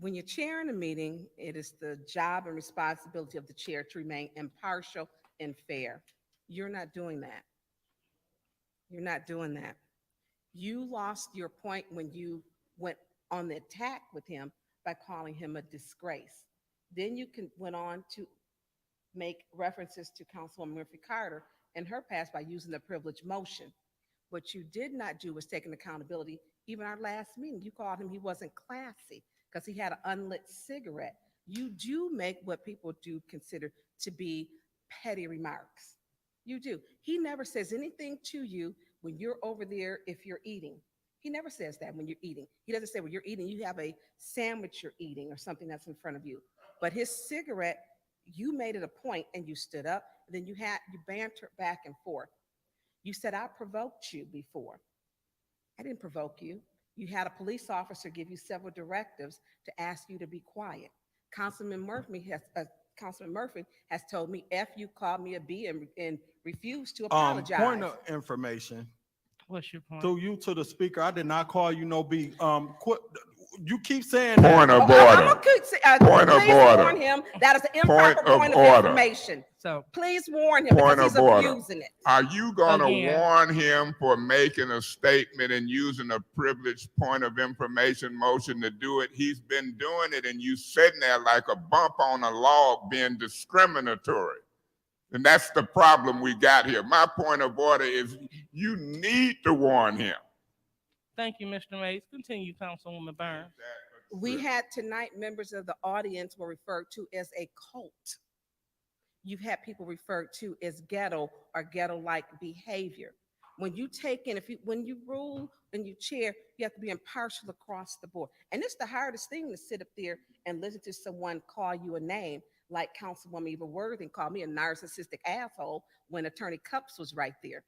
when you're chairing a meeting, it is the job and responsibility of the chair to remain impartial and fair. You're not doing that. You're not doing that. You lost your point when you went on the attack with him by calling him a disgrace. Then you went on to make references to Councilwoman Murphy Carter and her past by using the privilege motion. What you did not do was take an accountability. Even our last meeting, you called him, he wasn't classy because he had an unlit cigarette. You do make what people do consider to be petty remarks. You do. He never says anything to you when you're over there if you're eating. He never says that when you're eating. He doesn't say when you're eating, you have a sandwich you're eating or something that's in front of you. But his cigarette, you made it a point and you stood up, and then you bantered back and forth. You said, I provoked you before. I didn't provoke you. You had a police officer give you several directives to ask you to be quiet. Councilman Murphy has told me, F, you called me a B and refused to apologize. Point of information. What's your point? Through you to the speaker, I did not call you no B. You keep saying Point that. of order. Point of Please order. warn him that is an improper point of order. information. So Please warn him Point because he's of order. abusing it. Are you gonna Again. warn him for making a statement and using a privileged point of information motion to do it? He's been doing it and you sitting there like a bump on a log being discriminatory. And that's the problem we got here. My point of order is you need to warn him. thank you, Mr. Mays. Continue, Councilwoman Burns. We had tonight, members of the audience were referred to as a cult. You've had people referred to as ghetto or ghetto-like behavior. When you take in, when you rule and you chair, you have to be impartial across the board. And it's the hardest thing to sit up there and listen to someone call you a name, like Councilwoman Eva Worthing called me a narcissistic asshole when Attorney Cups was right there.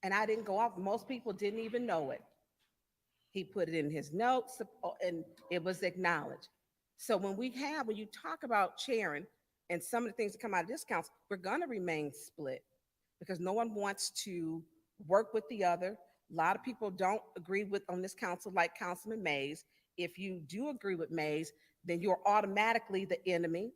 And I didn't go off. Most people didn't even know it. He put it in his notes and it was acknowledged. So when you talk about chairing and some of the things that come out of this council, we're gonna remain split because no one wants to work with the other. A lot of people don't agree on this council, like Councilman Mays. If you do agree with Mays, then you're automatically the enemy.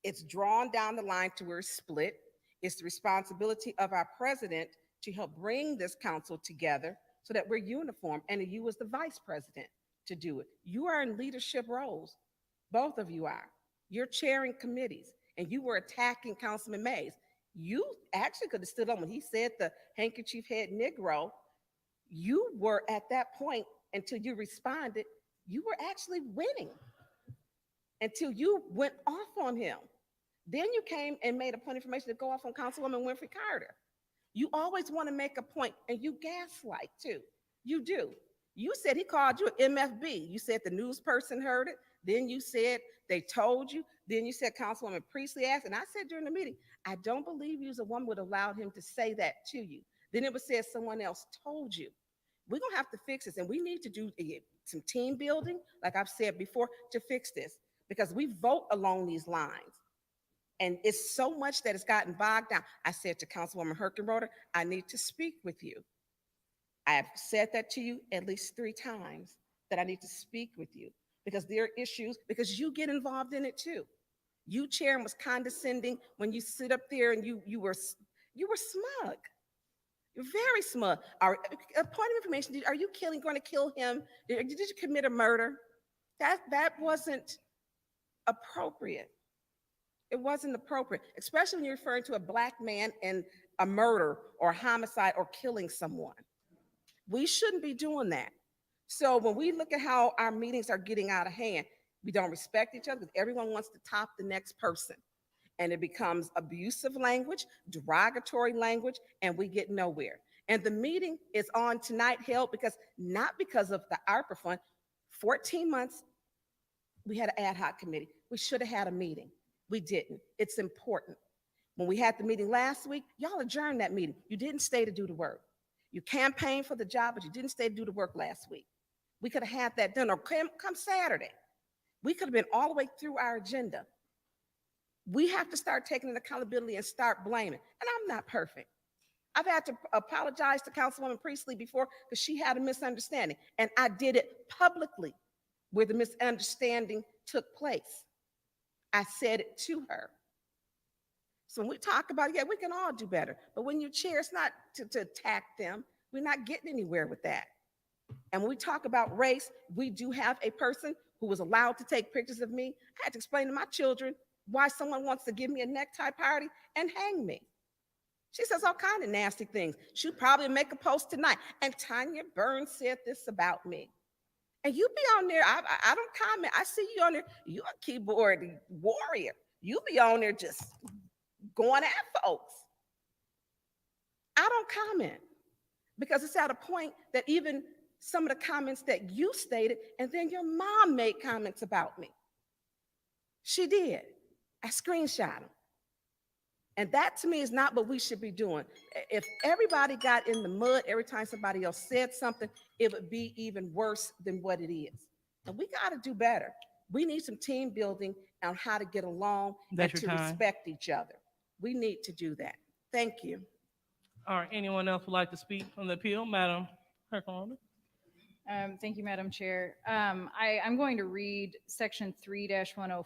It's drawn down the line to where it's split. It's the responsibility of our president to help bring this council together so that we're uniform, and you as the vice president to do it. You are in leadership roles. Both of you are. You're chairing committees, and you were attacking Councilman Mays. You actually could have stood on when he said the handkerchief head Negro. You were at that point until you responded. You were actually winning until you went off on him. Then you came and made a point of information to go off on Councilwoman Winfrey Carter. You always want to make a point, and you gaslight too. You do. You said he called you an MFB. You said the news person heard it. Then you said they told you. Then you said Councilwoman Priestley asked. And I said during the meeting, I don't believe you as a woman would allow him to say that to you. Then it was said someone else told you. We're going to have to fix this. And we need to do some team building, like I've said before, to fix this. Because we vote along these lines. And it's so much that has gotten bogged down. I said to Councilwoman Herkenroder, I need to speak with you. I have said that to you at least 3 times, that I need to speak with you because there are issues, because you get involved in it too. You, Chairman, was condescending when you sit up there and you were smug. You're very smug. A point of information, are you going to kill him? Did you commit a murder? That wasn't appropriate. It wasn't appropriate, especially when you're referring to a Black man and a murder or homicide or killing someone. We shouldn't be doing that. So when we look at how our meetings are getting out of hand, we don't respect each other because everyone wants to top the next person. And it becomes abusive language, derogatory language, and we get nowhere. And the meeting is on tonight held not because of the ARPA fund. 14 months, we had an ad hoc committee. We should have had a meeting. We didn't. It's important. When we had the meeting last week, y'all adjourned that meeting. You didn't stay to do the work. You campaigned for the job, but you didn't stay to do the work last week. We could have had that done, or come Saturday. We could have been all the way through our agenda. We have to start taking accountability and start blaming. And I'm not perfect. I've had to apologize to Councilwoman Priestley before because she had a misunderstanding. And I did it publicly where the misunderstanding took place. I said it to her. So when we talk about, yeah, we can all do better. But when you chair, it's not to attack them. We're not getting anywhere with that. And when we talk about race, we do have a person who was allowed to take pictures of me. I had to explain to my children why someone wants to give me a necktie party and hang me. She says all kinds of nasty things. She'll probably make a post tonight. And Tanya Burns said this about me. And you be on there, I don't comment. I see you on there. You're a keyboard warrior. You be on there just going at folks. I don't comment because it's at a point that even some of the comments that you stated, and then your mom made comments about me. She did. I screenshot them. And that to me is not what we should be doing. If everybody got in the mud every time somebody else said something, it would be even worse than what it is. And we got to do better. We need some team building on how to get along and to respect each other. We need to do that. Thank you. All right, anyone else would like to speak on the appeal? Madam Kirkland. Thank you, Madam Chair. I'm going to read Section 3-104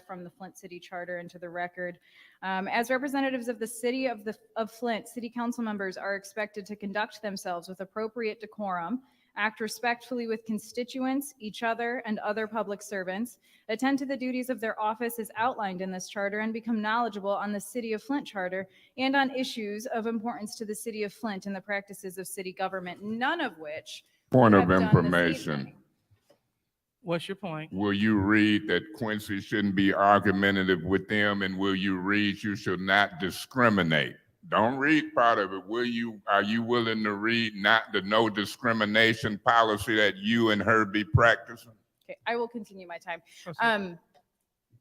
from the Flint City Charter into the record. As representatives of the city of Flint, city council members are expected to conduct themselves with appropriate decorum, act respectfully with constituents, each other, and other public servants, attend to the duties of their office as outlined in this charter, and become knowledgeable on the City of Flint Charter and on issues of importance to the city of Flint and the practices of city government, none of which Point we of have done this information. evening. What's your point? Will you read that Quincy shouldn't be argumentative with them, and will you read you should not discriminate? Don't read part of it. Are you willing to read not the no discrimination policy that you and her be practicing? Okay, I will continue my time.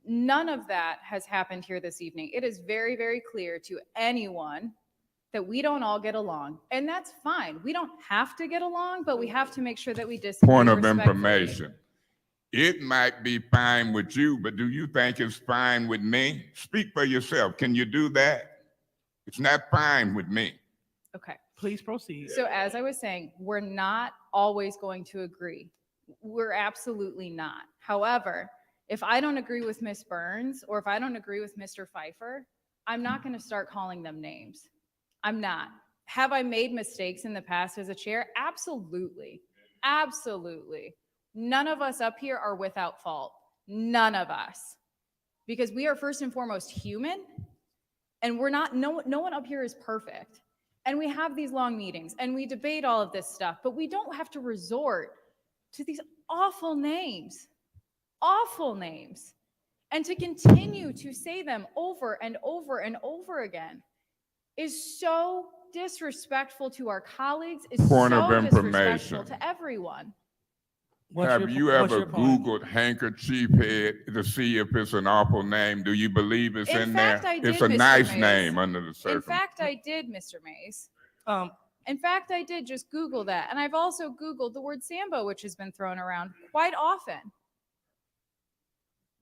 None of that has happened here this evening. It is very, very clear to anyone that we don't all get along, and that's fine. We don't have to get along, but we have to make sure that we disagree Point of respectfully. information. It might be fine with you, but do you think it's fine with me? Speak for yourself. Can you do that? It's not fine with me. Okay. Please proceed. So as I was saying, we're not always going to agree. We're absolutely not. However, if I don't agree with Ms. Burns, or if I don't agree with Mr. Pfeiffer, I'm not going to start calling them names. I'm not. Have I made mistakes in the past as a chair? Absolutely. Absolutely. None of us up here are without fault. None of us. Because we are first and foremost human, and we're not, no one up here is perfect. And we have these long meetings and we debate all of this stuff, but we don't have to resort to these awful names, and to continue to say them over and over and over again is so disrespectful to our colleagues, is Point so of disrespectful information. to everyone. Have you ever Googled handkerchief head to see if it's an awful name? Do you believe it's in there? fact, I It's did, a Mr. nice Mays. name under the In circumstances. fact, I did, Mr. Mays. In fact, I did just Google that. And I've also Googled the word Sambo, which has been thrown around quite often.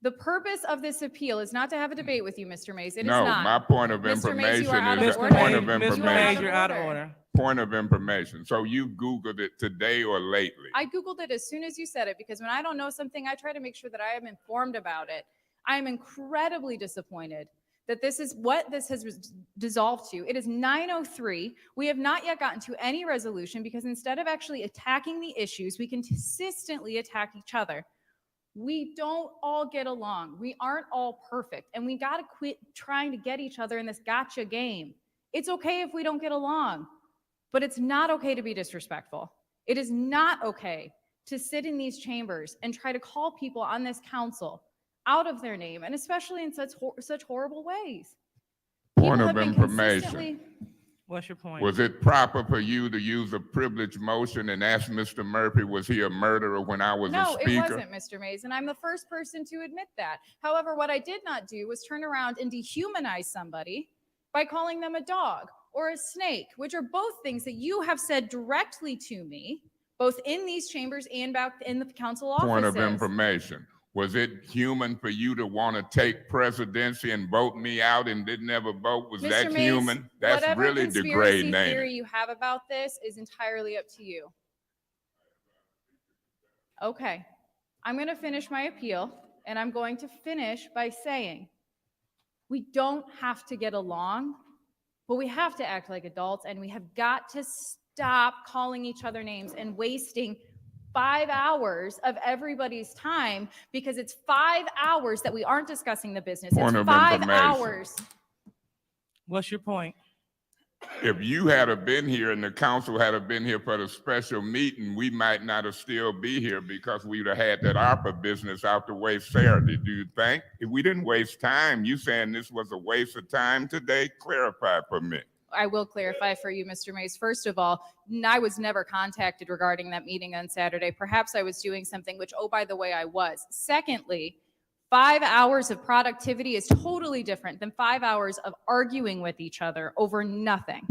The purpose of this appeal is not to have a debate with you, Mr. Mays. It is No, not. my point of Mr. Mays, you information are out is of order. point of Mr. Mays, information. you're out of order. Point of information. So you Googled it today or lately? I Googled it as soon as you said it, because when I don't know something, I try to make sure that I am informed about it. I am incredibly disappointed that this is what this has dissolved to. It is 9:03. We have not yet gotten to any resolution because instead of actually attacking the issues, we consistently attack each other. We don't all get along. We aren't all perfect, and we got to quit trying to get each other in this gotcha game. It's okay if we don't get along, but it's not okay to be disrespectful. It is not okay to sit in these chambers and try to call people on this council out of their name, and especially in such horrible ways. Point People of have been information. consistently- What's your point? Was it proper for you to use a privileged motion and ask Mr. Murphy, was he a murderer when I was a No, it speaker? wasn't, Mr. Mays, and I'm the first person to admit that. However, what I did not do was turn around and dehumanize somebody by calling them a dog or a snake, which are both things that you have said directly to me, both in these chambers and back in the council offices. Point of information. Was it human for you to want to take presidency and vote me out and didn't ever vote? Was Mr. that Mays, human? That's whatever really conspiracy degrading, ain't theory it? you have about this is entirely up to you. Okay, I'm going to finish my appeal, and I'm going to finish by saying we don't have to get along, but we have to act like adults, and we have got to stop calling each other names and wasting 5 hours of everybody's time, because it's 5 hours that we aren't discussing the business. Point It's of 5 information. hours. What's your point? If you had have been here and the council had have been here for the special meeting, we might not have still be here because we'd have had that ARPA business out the way Saturday. Do you think? If we didn't waste time, you saying this was a waste of time today? Clarify for me. I will clarify for you, Mr. Mays. First of all, I was never contacted regarding that meeting on Saturday. Perhaps I was doing something, which, oh, by the way, I was. Secondly, 5 hours of productivity is totally different than 5 hours of arguing with each other over nothing.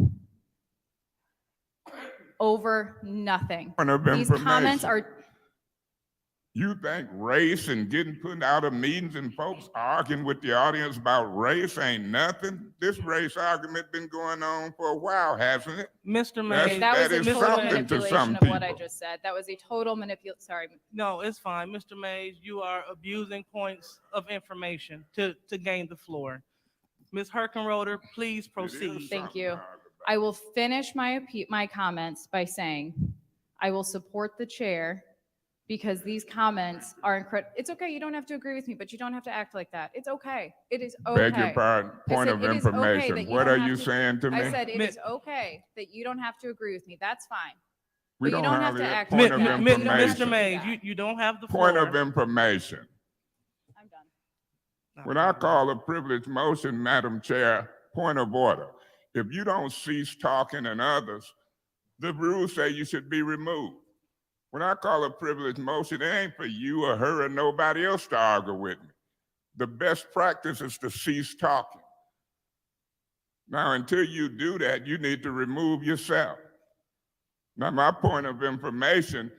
Over nothing. Point of These comments information. are, You think race and getting put out of meetings and folks arguing with the audience about race ain't nothing? This race argument been going on for a while, hasn't it? Mr. That's- Mays. that was that a is total something to manipulation some of what I people. just said. That was a total manipulation. Sorry. No, it's fine. Mr. Mays, you are abusing points of information to gain the floor. Ms. Herkenroder, please proceed. Thank you. I will finish my comments by saying I will support the chair, because these comments are incredible. It's okay. You don't have to agree with me, but you don't have to act like that. It's okay. It is okay. Beg your pardon. I Point said of it is okay that information. you What don't are have you to- saying to me? I said it is okay that you don't have to agree with me. That's fine. We but you don't don't have have to it. act Point like of that. information. Mr. Mays, you don't have the Point floor. of information. I'm done. When I call a privileged motion, Madam Chair, point of order. If you don't cease talking and others, the rules say you should be removed. When I call a privileged motion, it ain't for you or her or nobody else to argue with me. The best practice is to cease talking. Now, until you do that, you need to remove yourself. Now, my point of information,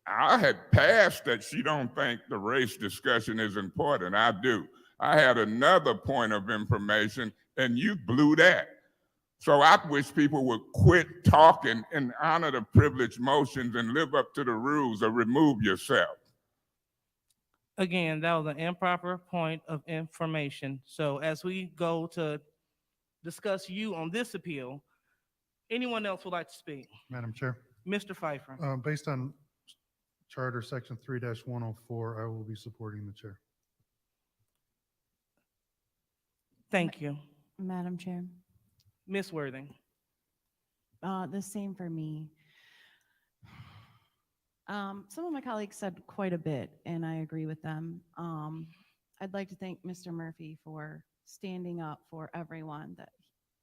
I had passed that she don't think the race discussion is important. I do. I had another point of information, and you blew that. So I wish people would quit talking and honor the privileged motions and live up to the rules or remove yourself. Again, that was an improper point of information. So as we go to discuss you on this appeal, anyone else would like to speak? Madam Chair, Mr. Pfeiffer. based on Charter Section 3-104, I will be supporting the chair. Thank you. Madam Chair, Ms. Worthing. the same for me. Some of my colleagues said quite a bit, and I agree with them. I'd like to thank Mr. Murphy for standing up for everyone,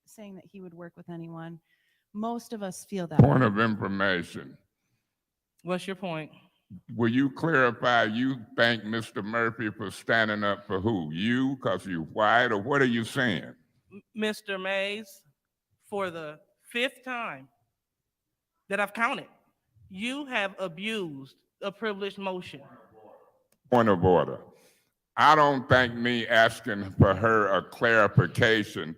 saying that he would work with anyone. Most of us feel that Point way. of information. What's your point? Will you clarify, you thank Mr. Murphy for standing up for who? You, because you white, or what are you saying? Mr. Mays, for the 5th time that I've counted, you have abused a privileged motion. Point of order. I don't think me asking for her a clarification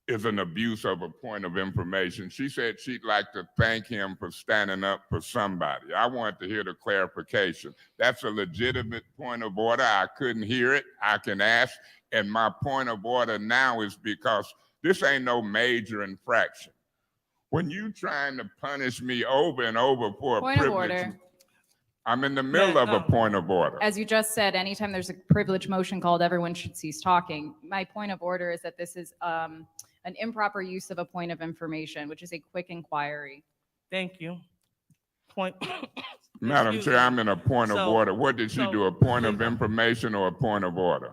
is an abuse of a point of information. She said she'd like to thank him for standing up for somebody. I want to hear the clarification. That's a legitimate point of order. I couldn't hear it. I can ask. And my point of order now is because this ain't no major infraction. When you trying to punish me over and over for a Point of privilege, order. I'm in the middle of a point of order. As you just said, anytime there's a privilege motion called, everyone should cease talking. My point of order is that this is an improper use of a point of information, which is a quick inquiry. Thank you. Point. Madam Excuse Chair, me. I'm in a point of So- order. What did she so- do, a point of information or a point of order?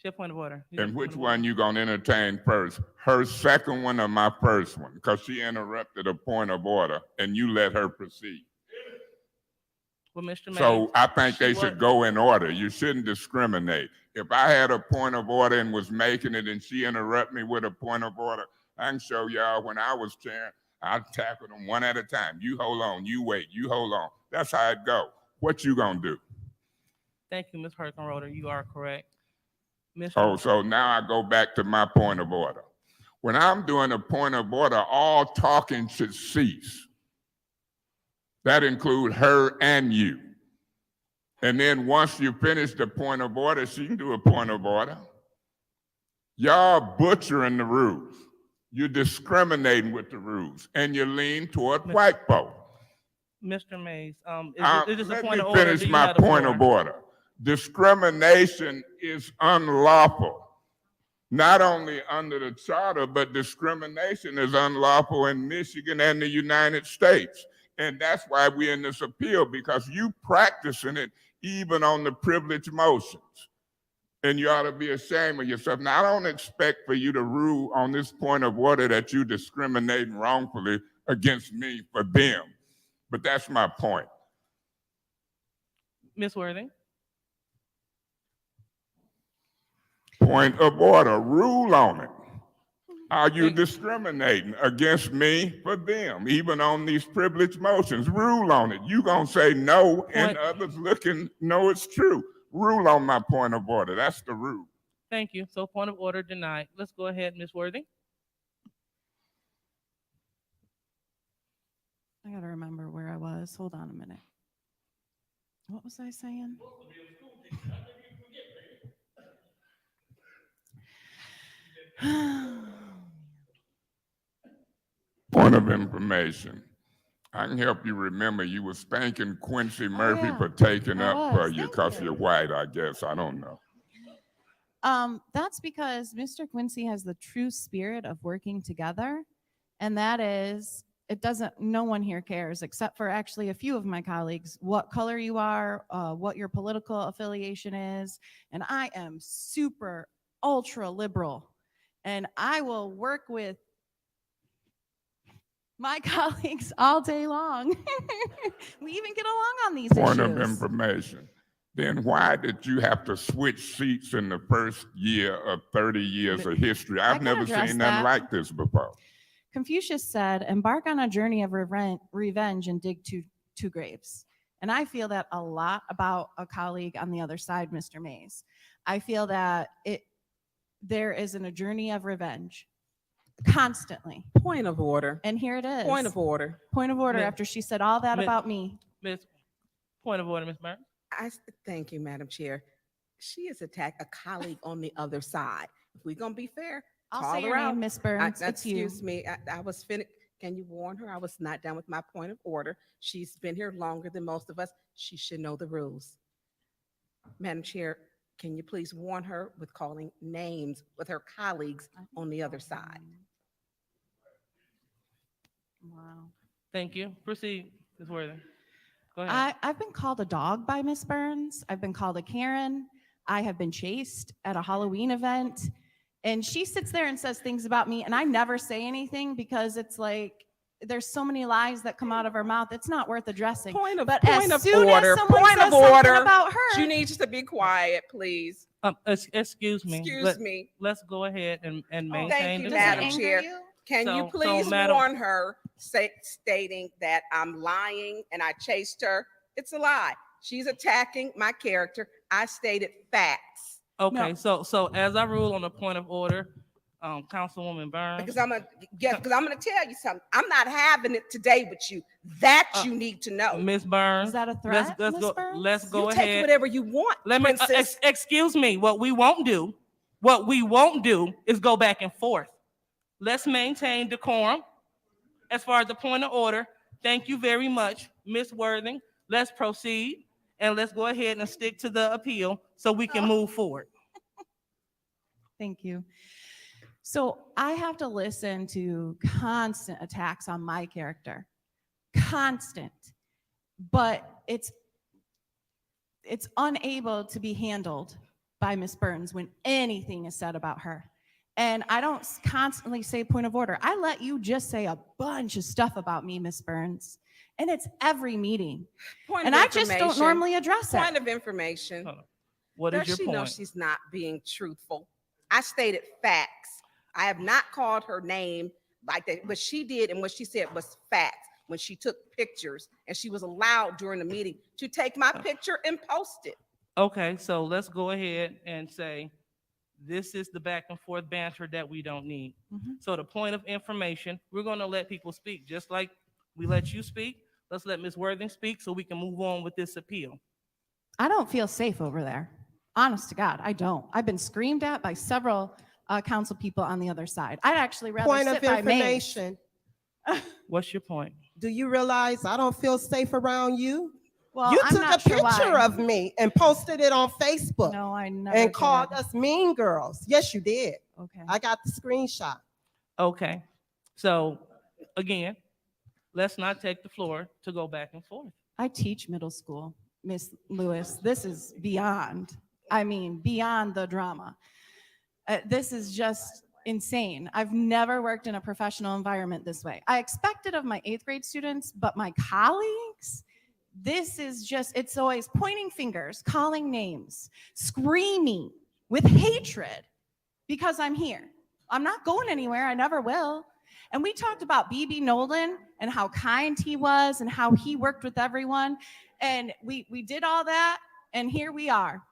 Chair, point of order. You got And a which point of order. one you gonna entertain first? Her second one or my first one? Because she interrupted a point of order and you let her proceed. Well, Mr. Mays. So I think they she should wa- go in order. You shouldn't discriminate. If I had a point of order and was making it and she interrupted me with a point of order, I can show y'all when I was chairing, I tackled them one at a time. You hold on, you wait, you hold on. That's how it go. What you gonna do? Thank you, Ms. Herkenroder. You are correct. Mr. Oh, so now I go back to my point of order. When I'm doing a point of order, all talking should cease. That includes her and you. And then once you finish the point of order, she can do a point of order. Y'all butchering the rules. You're discriminating with the rules, and you lean toward white folk. Mr. Mays, is this a Let point me of order? finish Do you my have the point floor? of order. Discrimination is unlawful. Not only under the charter, but discrimination is unlawful in Michigan and the United States. And that's why we're in this appeal, because you practicing it even on the privilege motions. And you ought to be ashamed of yourself. Now, I don't expect for you to rule on this point of order that you discriminating wrongfully against me for them. But that's my point. Ms. Worthing? Point of order, rule on it. Are you discriminating against me for them, even on these privilege motions? Rule on it. You gonna say no, and others looking, no, it's true. Rule on my point of order. That's the rule. Thank you. So point of order denied. Let's go ahead, Ms. Worthing. I gotta remember where I was. Hold on a minute. What was I saying? Point of information. I can help you remember you were spanking Quincy Murphy yeah. for taking I up for was. you Thank because you. you're white, I guess. I don't know. That's because Mr. Quincy has the true spirit of working together. And that is, no one here cares, except for actually a few of my colleagues, what color you are, what your political affiliation is. And I am super ultra liberal. And I will work with my colleagues all day long. We even get along on these Point of issues. information. Then why did you have to switch seats in the first year of 30 years of history? I've can never address seen that. nothing like this before. Confucius said, embark on a journey of revenge and dig two graves. And I feel that a lot about a colleague on the other side, Mr. Mays. I feel that there is a journey of revenge constantly. Point of order. And here it is. Point of order. Point of order Miss- after she said all that Miss- about me. Ms. Point of order, Ms. Burns. Thank you, Madam Chair. She has attacked a colleague on the other side. If we're gonna be fair, I'll call say her your out. name, Miss Burns. It's you. Excuse me, I was finished. Can you warn her? I was not done with my point of order. She's been here longer than most of us. She should know the rules. Madam Chair, can you please warn her with calling names with her colleagues on the other side? Wow. Thank you. Proceed, Ms. Worthing. Go ahead. I've been called a dog by Miss Burns. I've been called a Karen. I have been chased at a Halloween event. And she sits there and says things about me, and I never say anything because it's like there's so many lies that come out of her mouth. It's not worth addressing. Point of But as point of soon order. as someone Point says of something order. about her, She needs to be quiet, please. Excuse me. Excuse me. Let's go ahead and maintain Thank you, the Madam rules. Chair. Can you So, please Madam- warn her, stating that I'm lying and I chased her? It's a lie. She's attacking my character. I stated facts. Okay, so as I rule on the point of order, Councilwoman Burns. Because I'm gonna tell you something. I'm not having it today with you. That you need to know. Ms. Burns. Is that a Let's threat, go. Ms. Burns? Let's go You ahead. take whatever you want, Let me. princess. Excuse me. What we won't do is go back and forth. Let's maintain decorum. As far as the point of order, thank you very much, Ms. Worthing. Let's proceed and let's go ahead and stick to the appeal so we can move forward. Thank you. So I have to listen to constant attacks on my character, constant, but it's unable to be handled by Ms. Burns when anything is said about her. And I don't constantly say point of order. I let you just say a bunch of stuff about me, Ms. Burns. And it's every meeting. Point And of I just don't information. normally address Point it. of information. What is Does your she know point? she's not being truthful? I stated facts. I have not called her name like that, but she did, and what she said was facts when she took pictures, and she was allowed during the meeting to take my picture and post it. Okay, so let's go ahead and say, this is the back and forth banter that we don't need. So the point of information, we're gonna let people speak, just like we let you speak. Let's let Ms. Worthing speak so we can move on with this appeal. I don't feel safe over there. Honest to God, I don't. I've been screamed at by several council people on the other side. I'd actually rather Point sit of by Mays. information. What's your point? Do you realize I don't feel safe around you? Well, You I'm took a not sure picture why. of me and posted it on Facebook. No, I never And did. called us mean girls. Yes, you did. Okay. I got the screenshot. Okay, so again, let's not take the floor to go back and forth. I teach middle school, Miss Lewis. This is beyond, I mean, beyond the drama. This is just insane. I've never worked in a professional environment this way. I expect it of my 8th grade students, but my colleagues, this is just, it's always pointing fingers, calling names, screaming with hatred because I'm here. I'm not going anywhere. I never will. And we talked about B.B. Nolan and how kind he was and how he worked with everyone. And we did all that, and here we are.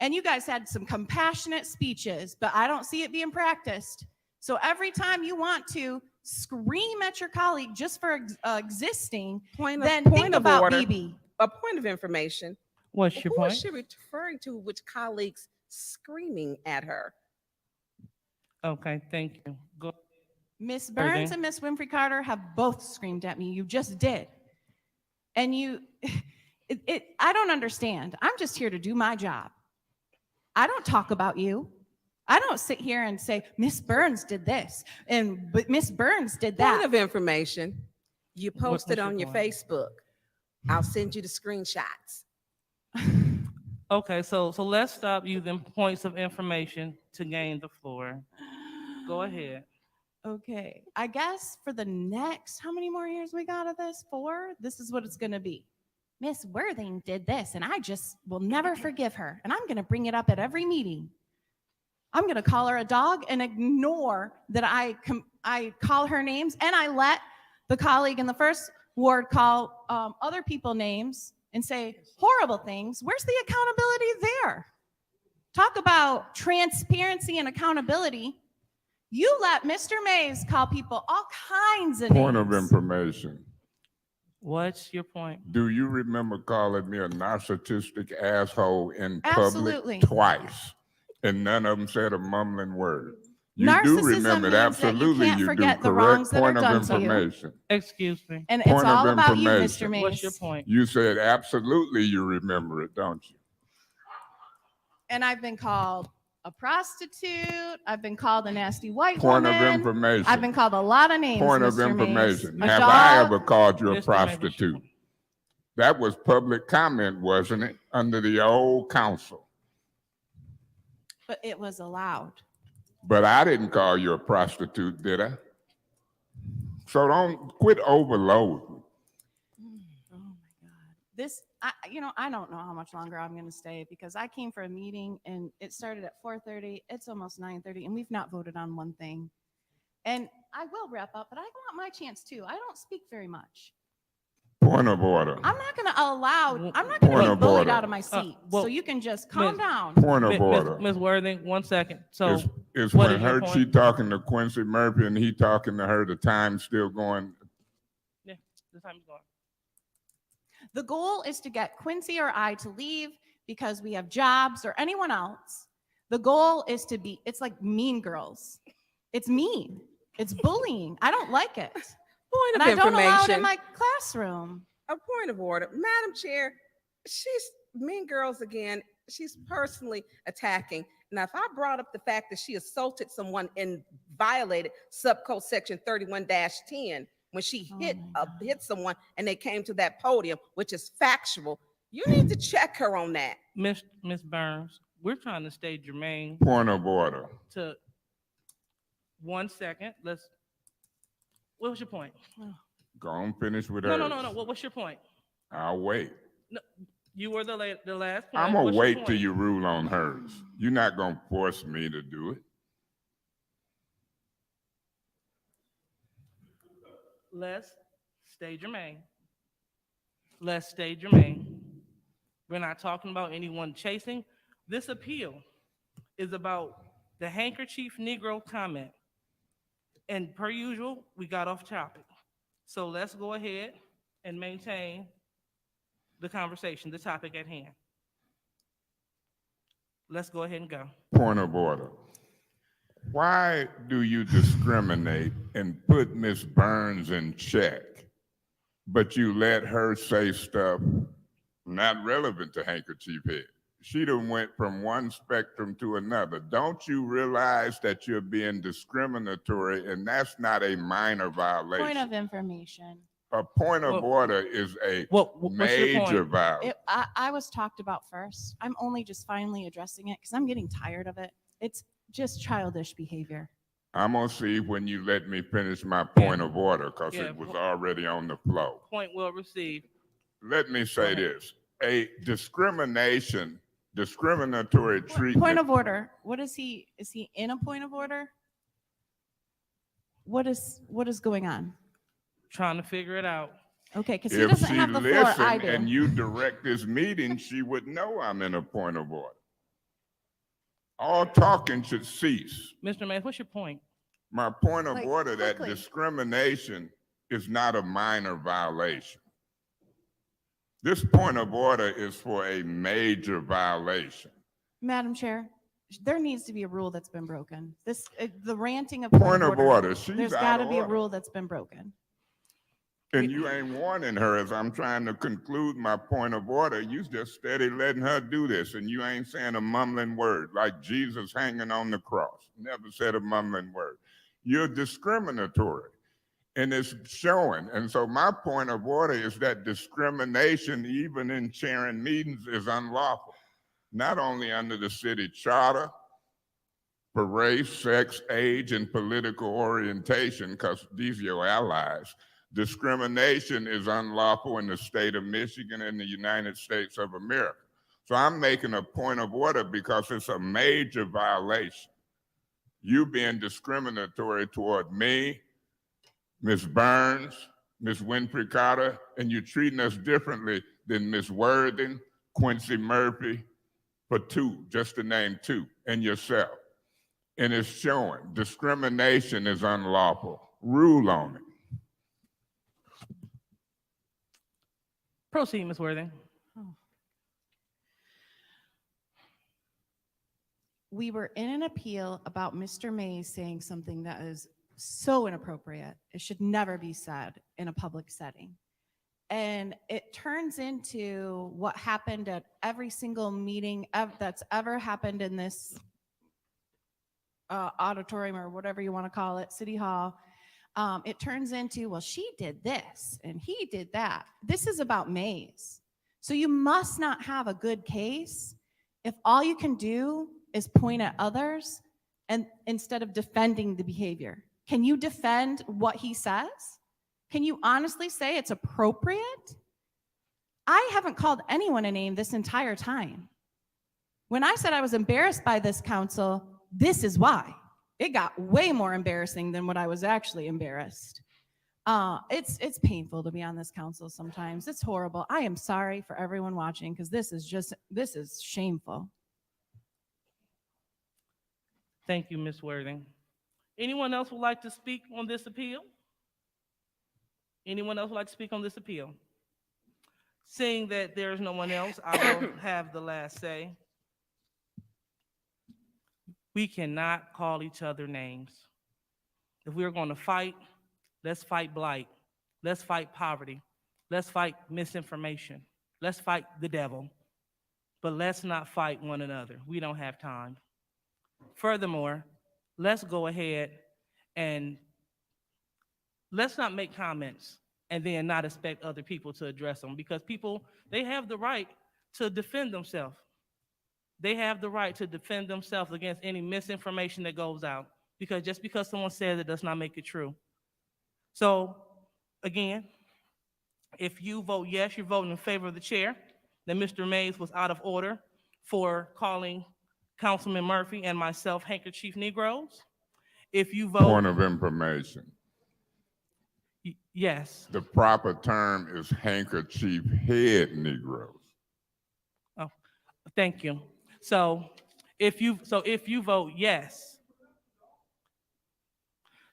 And you guys had some compassionate speeches, but I don't see it being practiced. So every time you want to scream at your colleague just for existing, then think about order. BB. A point of information. What's your Who point? is she referring to? Which colleagues screaming at her? Okay, thank you. Go. Miss Are Burns they- and Miss Winfrey Carter have both screamed at me. You just did. And I don't understand. I'm just here to do my job. I don't talk about you. I don't sit here and say, Miss Burns did this, but Miss Burns did that. Point of information. You posted what's your on your point? Facebook. I'll send you the screenshots. Okay, so let's stop using points of information to gain the floor. Go ahead. Okay, I guess for the next, how many more years we got of this? 4? This is what it's gonna be. Miss Worthing did this, and I just will never forgive her. And I'm gonna bring it up at every meeting. I'm gonna call her a dog and ignore that I call her names, and I let the colleague in the first ward call other people names and say horrible things. Where's the accountability there? Talk about transparency and accountability. You let Mr. Mays call people all kinds of Point names. of information. What's your point? Do you remember calling me a narcissistic asshole in Absolutely. public twice? And none of them said a mumbling word. You do Narcissism remember it. means that you Absolutely can't you do. forget the Correct wrongs that are point of done to you. information. Excuse me. And Point it's of all about you, Mr. information. Mays. What's your point? You said absolutely you remember it, don't you? And I've been called a prostitute. I've been called a nasty white Point of woman. information. I've been called a lot of names. Point of Mr. Mays. information. A Have I dog. ever called you a Mr. Mays, prostitute? That was public comment, wasn't it? Under the old council. But it was allowed. But I didn't call you a prostitute, did I? So don't quit overloading. This, I don't know how much longer I'm going to stay because I came for a meeting and it started at 4:30. It's almost 9:30 and we've not voted on one thing. And I will wrap up, but I want my chance too. I don't speak very much. Point of order. I'm not going to allow, I'm not Point going to of be bullied order. out of my seat. well, So you can just calm Miss- down. Point of order. Ms. Worthing, 1 second. So It's what when is your her, she point? talking to Quincy Murphy and he talking to her, the time's still going. Yeah, the time's gone. The goal is to get Quincy or I to leave because we have jobs or anyone else. The goal is to be, it's like Mean Girls. It's mean. It's bullying. I don't like it. Point And of I don't allow it information. in my classroom. A point of order. Madam Chair, she's Mean Girls again. She's personally attacking. Now, if I brought up the fact that she assaulted someone and violated subcode section 31-10, when she hit someone and they came to that podium, which is factual, you need to check her on that. Miss Burns, we're trying to stay germane Point of order. to 1 second. What was your point? Go on, finish with No, hers. no. What's your point? I'll wait. No, you were the last point. I'm gonna What's your wait till point? you rule on hers. You're not gonna force me to do it. Let's stay germane. Let's stay germane. We're not talking about anyone chasing. This appeal is about the handkerchief Negro comment. And per usual, we got off topic. So let's go ahead and maintain the conversation, the topic at hand. Let's go ahead and go. Point of order. Why do you discriminate and put Ms. Burns in check, but you let her say stuff not relevant to Handkerchief Head? She done went from one spectrum to another. Don't you realize that you're being discriminatory and that's not a minor violation? Point of information. A point of Well, order is a what's your major point? violation. I was talked about first. I'm only just finally addressing it because I'm getting tired of it. It's just childish behavior. I'm gonna see when you let me finish my point of order, because Yeah, it was already on the floor. Point well received. Let me say ahead. this, a discriminatory treatment. Point of order. What is he in a point of order? What is going on? Trying to figure it out. Okay, because he If doesn't she have the floor, I listened do. and you direct this meeting, she would know I'm in a point of order. All talking should cease. Mr. Mays, what's your point? My point of Like, order, that quickly. discrimination is not a minor violation. This point of order is for a major violation. Madam Chair, there needs to be a rule that's been broken. The ranting of Point of order, she's There's out got to of be a order. rule that's been broken. And you ain't warning her as I'm trying to conclude my point of order. You just steady letting her do this, and you ain't saying a mumbling word, like Jesus hanging on the cross. Never said a mumbling word. You're discriminatory, and it's showing. And so my point of order is that discrimination, even in chairing meetings, is unlawful. Not only under the city charter for race, sex, age, and political orientation, because these are your allies. Discrimination is unlawful in the state of Michigan and the United States of America. So I'm making a point of order because it's a major violation. You being discriminatory toward me, Ms. Burns, Ms. Winfrey Carter, and you're treating us differently than Ms. Worthing, Quincy Murphy, for two, just to name two, and yourself. And it's showing discrimination is unlawful. Rule on it. Proceed, Ms. Worthing. We were in an appeal about Mr. Mays saying something that is so inappropriate. It should never be said in a public setting. And it turns into what happened at every single meeting that's ever happened in this auditorium or whatever you want to call it, City Hall. It turns into, well, she did this and he did that. This is about Mays. So you must not have a good case if all you can do is point at others and instead of defending the behavior. Can you defend what he says? Can you honestly say it's appropriate? I haven't called anyone a name this entire time. When I said I was embarrassed by this council, this is why. It got way more embarrassing than what I was actually embarrassed. It's painful to be on this council sometimes. It's horrible. I am sorry for everyone watching because this is shameful. Thank you, Ms. Worthing. Anyone else would like to speak on this appeal? Anyone else would like to speak on this appeal? Seeing that there is no one else, I will have the last say. We cannot call each other names. If we're going to fight, let's fight blight. Let's fight poverty. Let's fight misinformation. Let's fight the devil. But let's not fight one another. We don't have time. Furthermore, let's go ahead and let's not make comments and then not expect other people to address them, because people, they have the right to defend themselves. They have the right to defend themselves against any misinformation that goes out, because just because someone says it does not make it true. So, again, if you vote yes, you're voting in favor of the chair, then Mr. Mays was out of order for calling Councilman Murphy and myself handkerchief Negroes. If you vote Point of information. yes, The proper term is handkerchief head Negroes. thank you. So if you vote yes,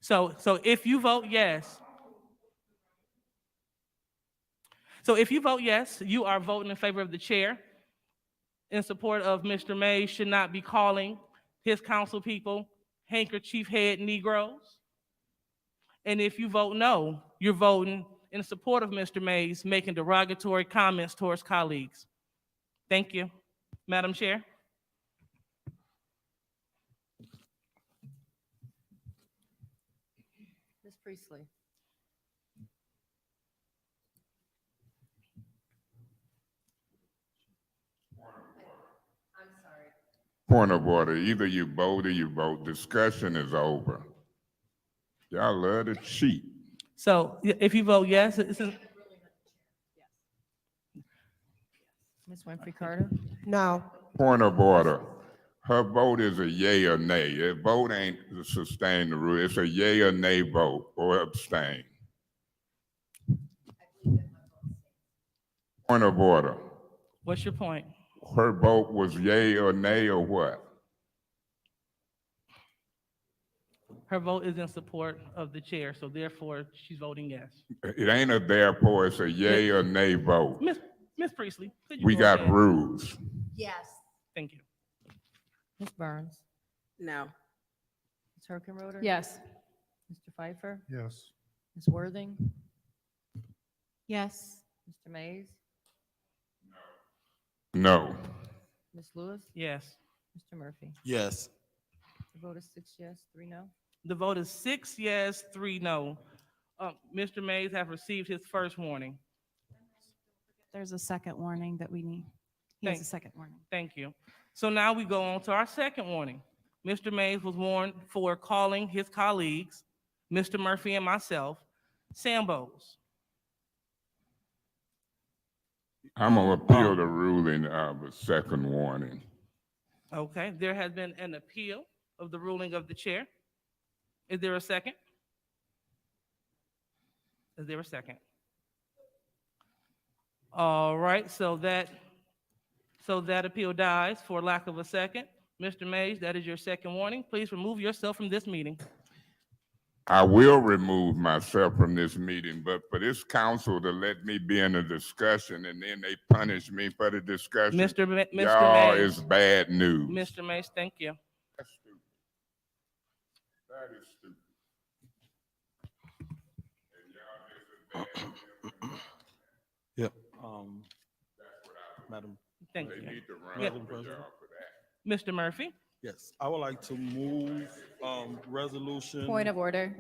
so if you vote yes, you are voting in favor of the chair in support of Mr. Mays should not be calling his council people handkerchief head Negroes. And if you vote no, you're voting in support of Mr. Mays making derogatory comments towards colleagues. Thank you, Madam Chair. Ms. Priestley. I'm sorry. Point of order. Either you vote or you vote. Discussion is over. Y'all love to cheat. So if you vote yes, it's Ms. Winfrey Carter? No. Point of order. Her vote is a yay or nay. Her vote ain't to sustain the rule. It's a yay or nay vote or abstain. Point of order. what's your point? Her vote was yay or nay or what? Her vote is in support of the chair, so therefore she's voting yes. It ain't a therefore, it's a yay or nay vote. Ms. Priestley, could you We go got ahead? rules. Yes. Thank you. Ms. Burns? No. Ms. Herkenroder? Yes. Mr. Pfeiffer? Yes. Ms. Worthing? Yes. Mr. Mays? No. Ms. Lewis? Yes. Mr. Murphy? Yes. The vote is 6 yes, 3 no. The vote is 6 yes, 3 no. Mr. Mays have received his first warning. There's a second warning that we need. He has a Thank- second warning. Thank you. So now we go on to our second warning. Mr. Mays was warned for calling his colleagues, Mr. Murphy and myself, Sambos. I'm gonna appeal the ruling of a second warning. Okay, there has been an appeal of the ruling of the chair. Is there a second? Is there a second? All right, so that appeal dies for lack of a second. Mr. Mays, that is your second warning. Please remove yourself from this meeting. I will remove myself from this meeting, but for this council to let me be in a discussion and then they punish me for the discussion, Mr. y'all Mays. is bad news. Mr. Mays, thank you. That's stupid. That is stupid. And y'all just as bad. Yep. Madam, Thank They you. need to run Yeah. over y'all for that. Mr. Murphy? yes, I would like to move, resolution. Point of order.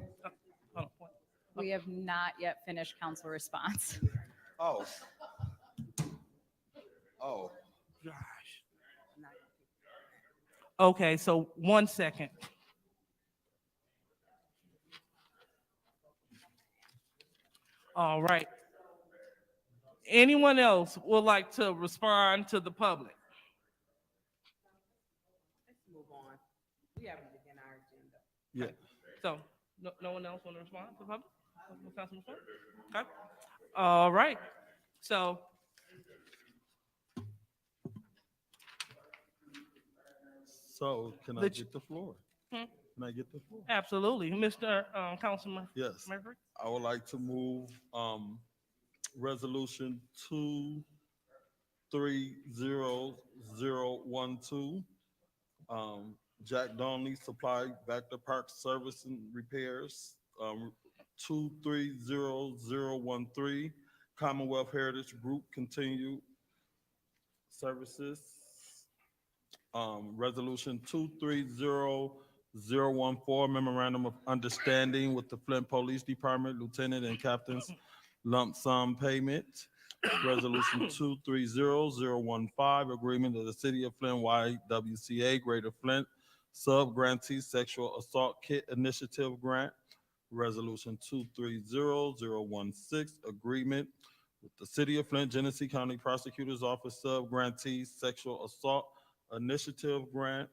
Hold on. We have not yet finished council response. Oh. Oh. Gosh. Okay, so 1 second. All right. Anyone else would like to respond to the public? Let's move on. We haven't begun our agenda. Yeah. So, no one else want to respond to the public? No councilman respond? Okay. All right. So, So can I The get the floor? Hmm? Can I get the floor? absolutely, Mr. Councilman Yes. Murphy? I would like to move, resolution 230012. Jack Donnelly Supply Vector Park Service and Repairs, 230013. Commonwealth Heritage Group Continued Services. Resolution 230014, Memorandum of Understanding with the Flint Police Department, Lieutenant and Captain's lump sum payment. Resolution 230015, agreement of the City of Flint YWCA Greater Flint Sub-Grantee Sexual Assault Kit Initiative Grant. Resolution 230016, agreement with the City of Flint Genesee County Prosecutor's Office Sub-Grantee Sexual Assault Initiative Grant.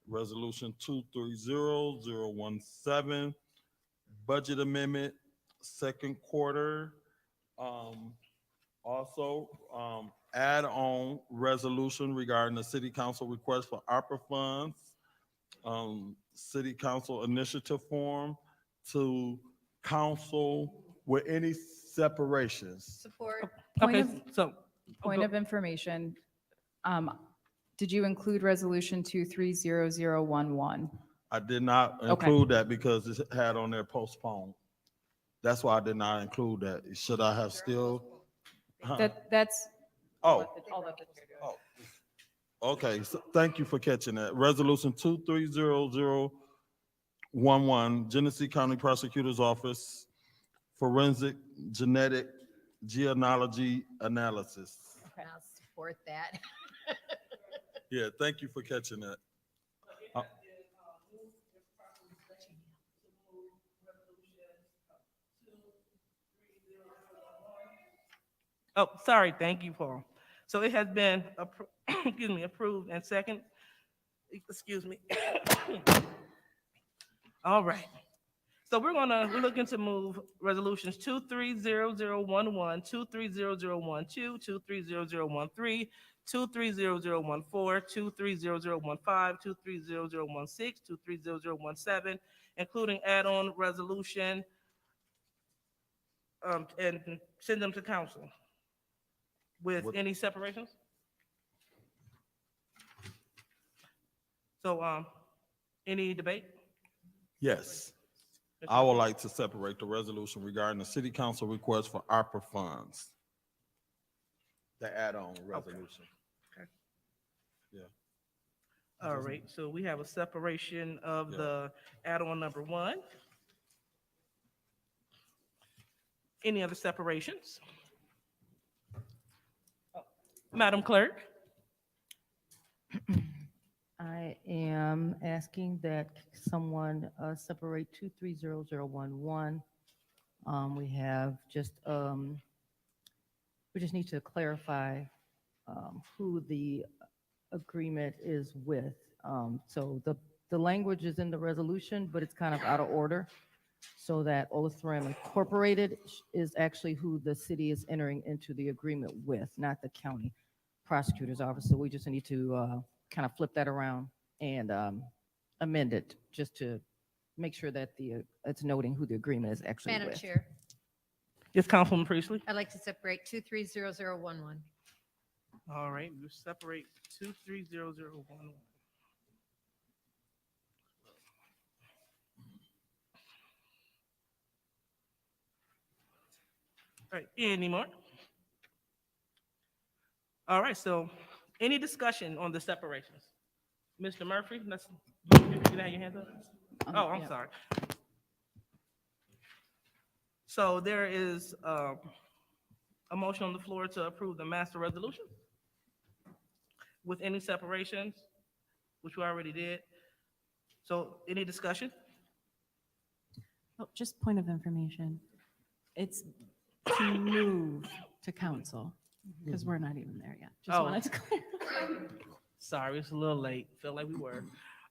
Resolution 230017, budget amendment, second quarter. Also, add-on resolution regarding the city council request for ARPA funds, city council initiative form to council with any separations. Support. Point Okay, of, so. point of information. Did you include resolution 230011? I did not Okay. include that because it had on there postponed. That's why I did not include that. Should I have still? Huh. That's. Oh. I'll let the chair do it. Okay, so thank you for catching that. Resolution 230011, Genesee County Prosecutor's Office, Forensic Genetic Genealogy Analysis. I'll support that. Yeah, thank you for catching that. Oh, sorry, thank you, Paul. So it has been, excuse me, approved and second, excuse me. All right. So we're looking to move resolutions 230011, 230012, 230013, 230014, 230015, 230016, 230017, including add-on resolution, and send them to council with any separations? So, any debate? Yes. I would like to separate the resolution regarding the city council request for ARPA funds. The add-on resolution. Okay. Yeah. All right, so we have a separation of the add-on number 1. Any other separations? Madam Clerk? I am asking that someone separate 230011. We have just, we just need to clarify who the agreement is with. So the language is in the resolution, but it's kind of out of order. So that Othram Incorporated is actually who the city is entering into the agreement with, not the county prosecutor's office. So we just need to kind of flip that around and amend it just to make sure that it's noting who the agreement is actually with. Madam Chair, Yes, Councilwoman Priestley? I'd like to separate 230011. All right, we'll separate 230011. All right, any more? All right, so any discussion on the separations? Mr. Murphy, you can have your hands up? Oh, I'm yeah. sorry. So there is a motion on the floor to approve the master resolution with any separations, which we already did. So any discussion? Oh, just point of information. It's to move to council, because we're not even there yet. Just Oh. wanted to clear. Sorry, it's a little late. Feel like we were.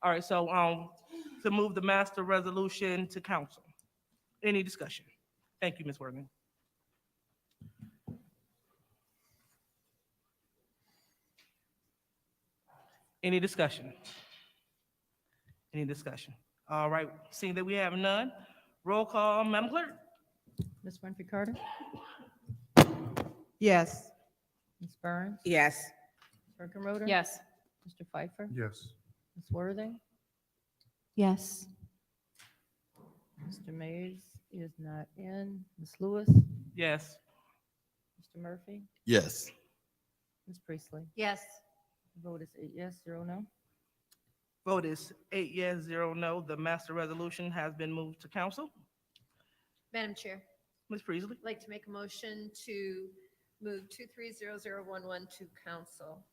All right, so to move the master resolution to council. Any discussion? Thank you, Ms. Worthing. Any discussion? Any discussion? All right, seeing that we have none, roll call, Madam Clerk. Ms. Winfrey Carter? Yes. Ms. Burns? Yes. Ms. Birkenroder? Yes. Mr. Pfeiffer? Yes. Ms. Worthing? Yes. Mr. Mays is not in. Ms. Lewis? Yes. Mr. Murphy? Yes. Ms. Priestley? Yes. Vote is 8 yes, 0 no. Vote is 8 yes, 0 no. The master resolution has been moved to council. Madam Chair, Ms. Priestley? I'd like to make a motion to Move 230011 to council.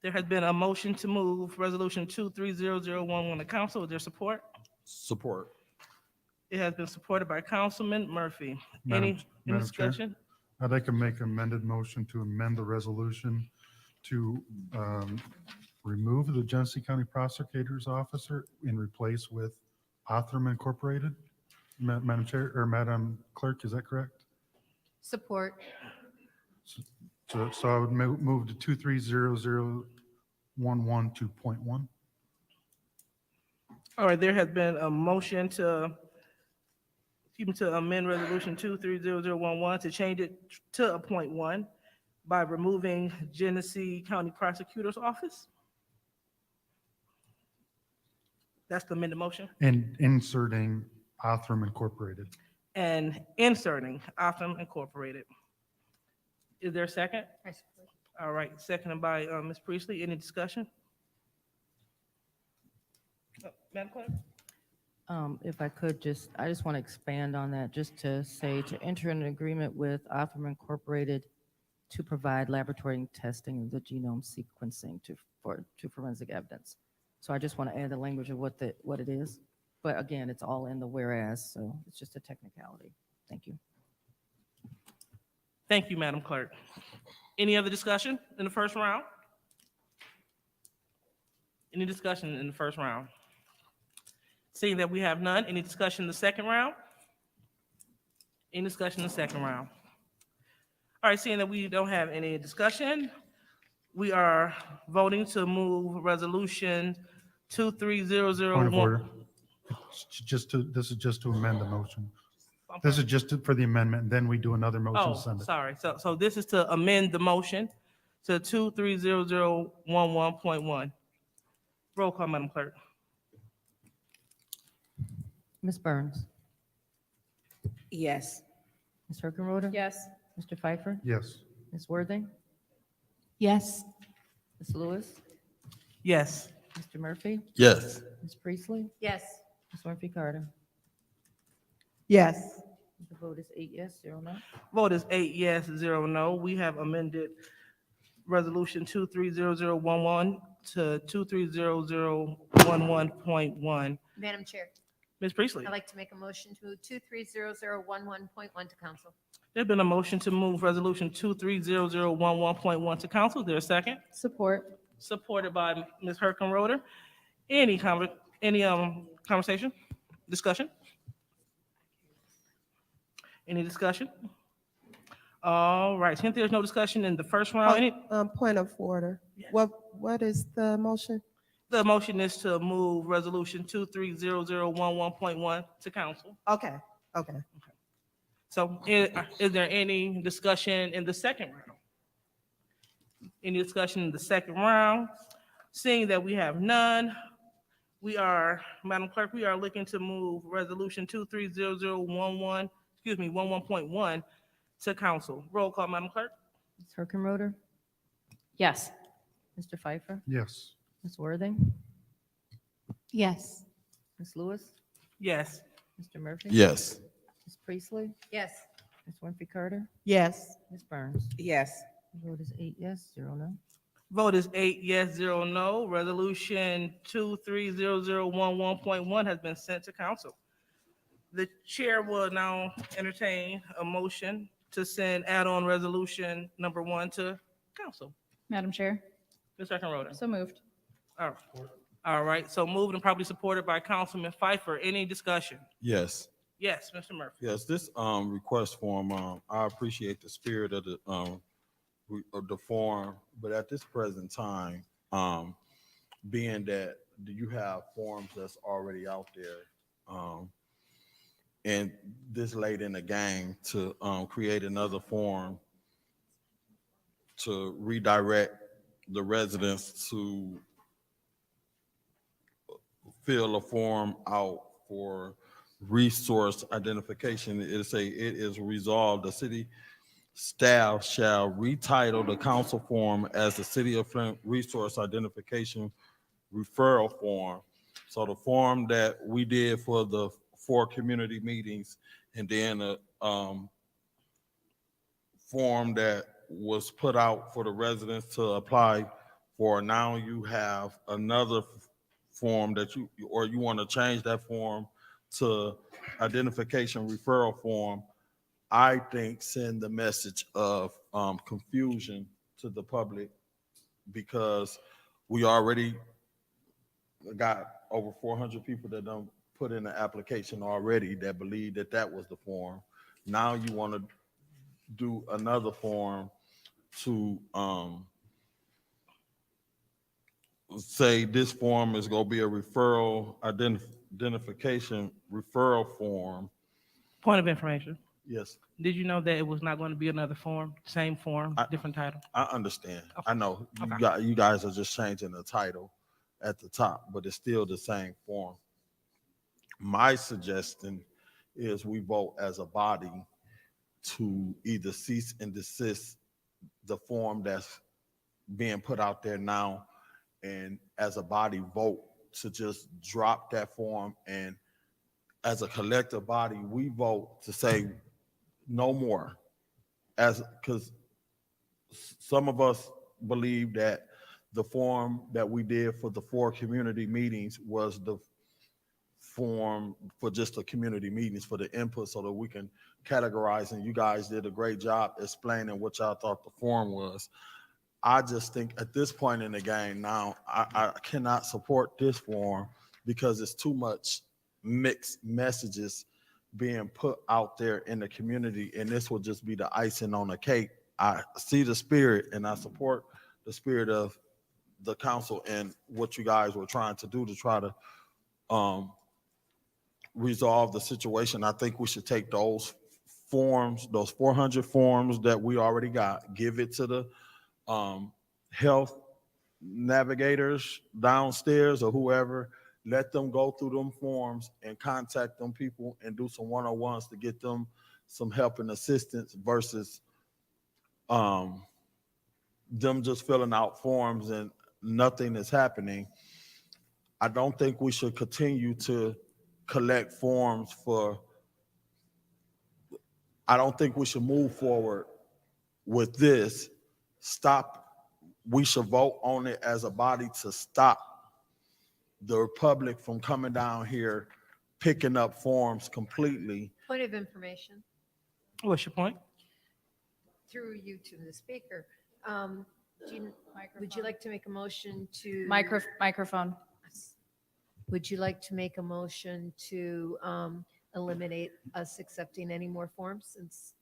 There has been a motion to move resolution 230011 to council. Is there support? Support. It has been supported by Councilman Murphy. Madam- Any Madam Chair, discussion? I'd like to make an amended motion to amend the resolution to remove the Genesee County Prosecutor's Officer and replace with Othram Incorporated. Madam Chair, or Madam Clerk, is that correct? Support. So I would move to 230011 to .1. All right, there has been a motion to amend resolution 230011 to change it to a .1 by removing Genesee County Prosecutor's Office. That's the amended motion. And inserting Othram Incorporated. And inserting Optum Incorporated. Is there a second? I support. All right, seconded by Ms. Priestley. Any discussion? Madam Clerk? If I could I just want to expand on that, just to say, to enter an agreement with Othram Incorporated to provide laboratory testing of the genome sequencing to forensic evidence. So I just want to add the language of what it is. But again, it's all in the whereas, so it's just a technicality. Thank you. Thank you, Madam Clerk. Any other discussion in the first round? Any discussion in the first round? Seeing that we have none, any discussion in the second round? Any discussion in the second round? All right, seeing that we don't have any discussion, we are voting to move resolution Point of 230011. order. This is just to amend the motion. This is just for the amendment, and then we do another motion Oh, to send it. sorry. So this is to amend the motion to 230011.1. Roll call, Madam Clerk. Ms. Burns, Yes. Ms. Herkenroder? Yes. Mr. Pfeiffer? Yes. Ms. Worthing? Yes. Ms. Lewis? Yes. Mr. Murphy? Yes. Ms. Priestley? Yes. Ms. Murphy Carter? Yes. The vote is 8 yes, 0 no. Vote is 8 yes, 0 no. We have amended resolution 230011 to 230011.1. Madam Chair, Ms. Priestley, I'd like to make a motion to move 230011.1 to council. there's been a motion to move resolution 230011.1 to council. Is there a second? Support. Supported by Ms. Herkenroder. Any conversation, discussion? Any discussion? All right, since there's no discussion in the first round, Point of order. What is the motion? the motion is to move resolution 230011.1 to council. Okay. So is there any discussion in the second round? Any discussion in the second round? Seeing that we have none, Madam Clerk, we are looking to move resolution 11.1 to council. Roll call, Madam Clerk. Ms. Herkenroder? Yes. Mr. Pfeiffer? Yes. Ms. Worthing? Yes. Ms. Lewis? Yes. Mr. Murphy? Yes. Ms. Priestley? Yes. Ms. Winfrey Carter? Yes. Ms. Burns? Yes. The vote is 8 yes, 0 no. Vote is 8 yes, 0 no. Resolution 230011.1 has been sent to council. The chair will now entertain a motion to send add-on resolution number 1 to council. Madam Chair, Ms. Herkenroder. so moved. All right, so moved and probably supported by Councilman Pfeiffer. Any discussion? Yes. Yes, Mr. Murphy. Yes, this request form, I appreciate the spirit of the form, but at this present time, being that you have forms that's already out there, and this late in the game to create another form to redirect the residents to fill a form out for resource identification. It is resolved, the city staff shall retitle the council form as the City of Flint Resource Identification Referral Form. So the form that we did for the 4 community meetings, and then a form that was put out for the residents to apply for. Now you have another form that you want to change that form to identification referral form. I think send the message of confusion to the public, because we already got over 400 people that don't put in the application already that believe that that was the form. Now you want to do another form to say this form is going to be a referral identification referral form. Point of information. Yes, Did you know that it was not going to be another form, same form, different title? I understand. Okay. I know Okay. you guys are just changing the title at the top, but it's still the same form. My suggestion is we vote as a body to either cease and desist the form that's being put out there now, and as a body vote to just drop that form, and as a collective body, we vote to say no more. Because some of us believe that the form that we did for the 4 community meetings was the form for just the community meetings for the input, so that we can categorize, and you guys did a great job explaining what y'all thought the form was. I just think at this point in the game now, I cannot support this form because it's too much mixed messages being put out there in the community, and this will just be the icing on the cake. I see the spirit, and I support the spirit of the council and what you guys were trying to do to try to resolve the situation. I think we should take those forms, those 400 forms that we already got, give it to the health navigators downstairs or whoever, let them go through them forms and contact them people and do some one-on-ones to get them some help and assistance versus them just filling out forms and nothing is happening. I don't think we should continue to collect forms I don't think we should move forward with this. We should vote on it as a body to stop the public from coming down here, picking up forms completely. Point of information What's your point? through you to the speaker. Would you like to make a motion to? Microphone. Would you like to make a motion to eliminate us accepting any more forms since?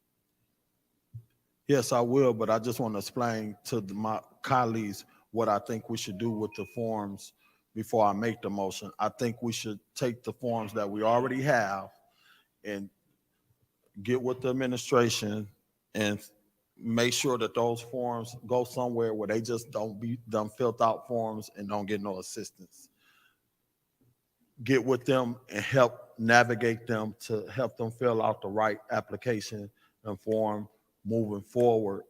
Yes, I will, but I just want to explain to my colleagues what I think we should do with the forms before I make the motion. I think we should take the forms that we already have and get with the administration and make sure that those forms go somewhere where they just don't be done filled out forms and don't get no assistance. Get with them and help navigate them to help them fill out the right application and form moving forward.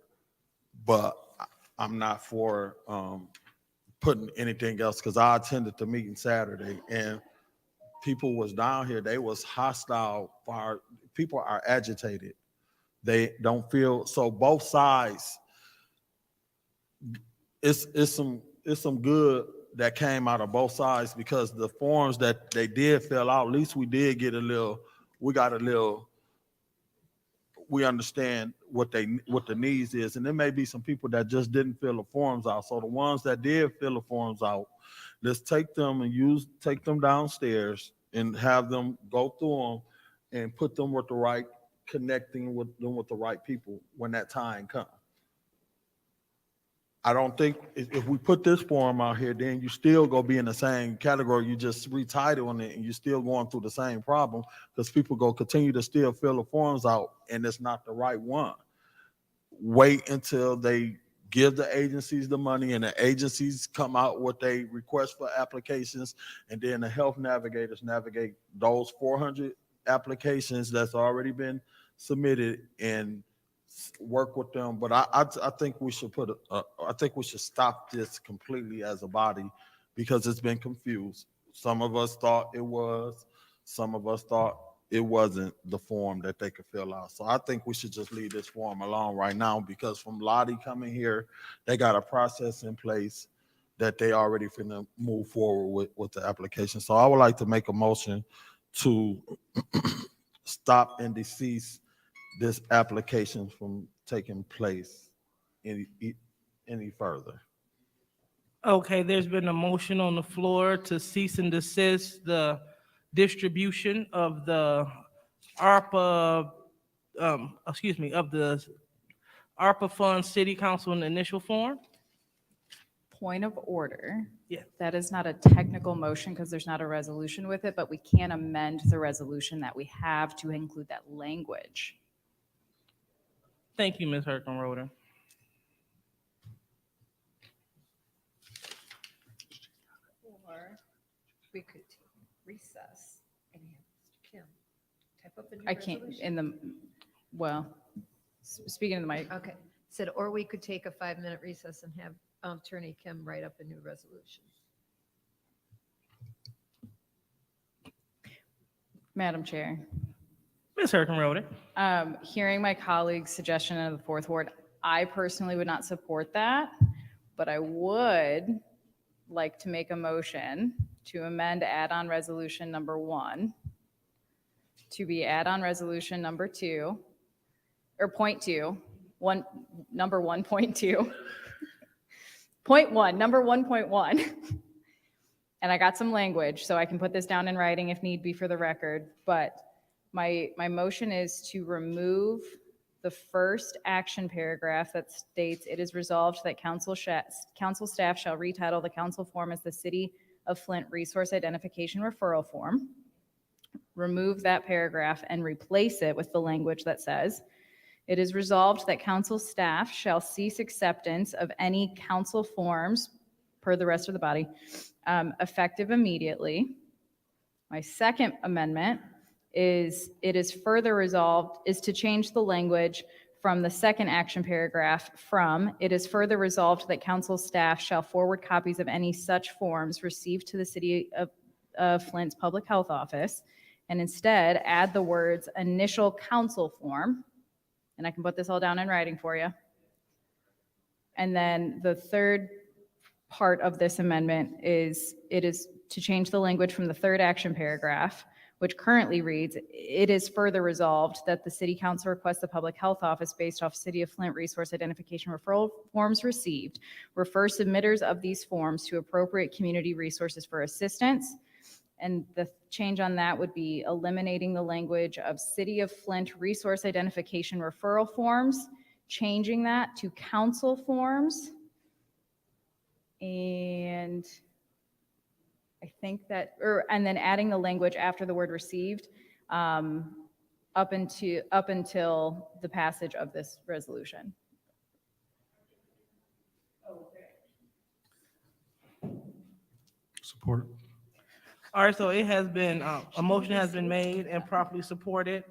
But I'm not for putting anything else, because I attended the meeting Saturday and people was down here, they was hostile. People are agitated. They don't feel, so both sides, it's some good that came out of both sides, because the forms that they did fill out, at least we did get we understand what the needs is. And there may be some people that just didn't fill the forms out. So the ones that did fill the forms out, let's take them and take them downstairs and have them go through them and put them with the right, connecting with them with the right people when that time comes. I don't think if we put this form out here, then you still go be in the same category. You just retitling it and you're still going through the same problem, because people go continue to still fill the forms out and it's not the right one. Wait until they give the agencies the money and the agencies come out with they request for applications, and then the health navigators navigate those 400 applications that's already been submitted and work with them. But I think we should I think we should stop this completely as a body, because it's been confused. Some of us thought it was, some of us thought it wasn't the form that they could fill out. So I think we should just leave this form alone right now, because from Lottie coming here, they got a process in place that they already finna move forward with the application. So I would like to make a motion to stop and cease this application from taking place any further. Okay, there's been a motion on the floor to cease and desist the distribution of the ARPA, of the ARPA Fund City Council in the initial form. Point of order. Yeah. That is not a technical motion because there's not a resolution with it, but we can amend the resolution that we have to include that language. Thank you, Ms. Herkenroder. Or we could recess and have Mr. Kim type up a new I can't, resolution. speaking of the mic. Okay, said, or we could take a 5-minute recess and have Attorney Kim write up a new resolution. Madam Chair. Ms. Herkenroder. Hearing my colleague's suggestion of the fourth ward, I personally would not support that, but I would like to make a motion to amend add-on resolution number 1 to be add-on resolution number 2, or point 2, number 1.2. Point 1, number 1.1. And I got some language, so I can put this down in writing if need be for the record, but my motion is to remove the first action paragraph that states, "It is resolved that council staff shall retitle the council form as the City of Flint Resource Identification Referral Form." Remove that paragraph and replace it with the language that says, "It is resolved that council staff shall cease acceptance of any council forms," per the rest of the body, "effective immediately." My second amendment is, "It is further resolved," is to change the language from the second action paragraph from, "It is further resolved that council staff shall forward copies of any such forms received to the City of Flint's Public Health Office," and instead add the words "initial council form." And I can put this all down in writing for you. And then the third part of this amendment is, it is to change the language from the third action paragraph, which currently reads, "It is further resolved that the City Council requests the Public Health Office, based off City of Flint resource identification referral forms received, refer submitters of these forms to appropriate community resources for assistance." And the change on that would be eliminating the language of City of Flint resource identification referral forms, changing that to council forms. And I think that, and then adding the language after the word "received," up until the passage of this resolution. Support. All right, so it has been, a motion has been made and properly supported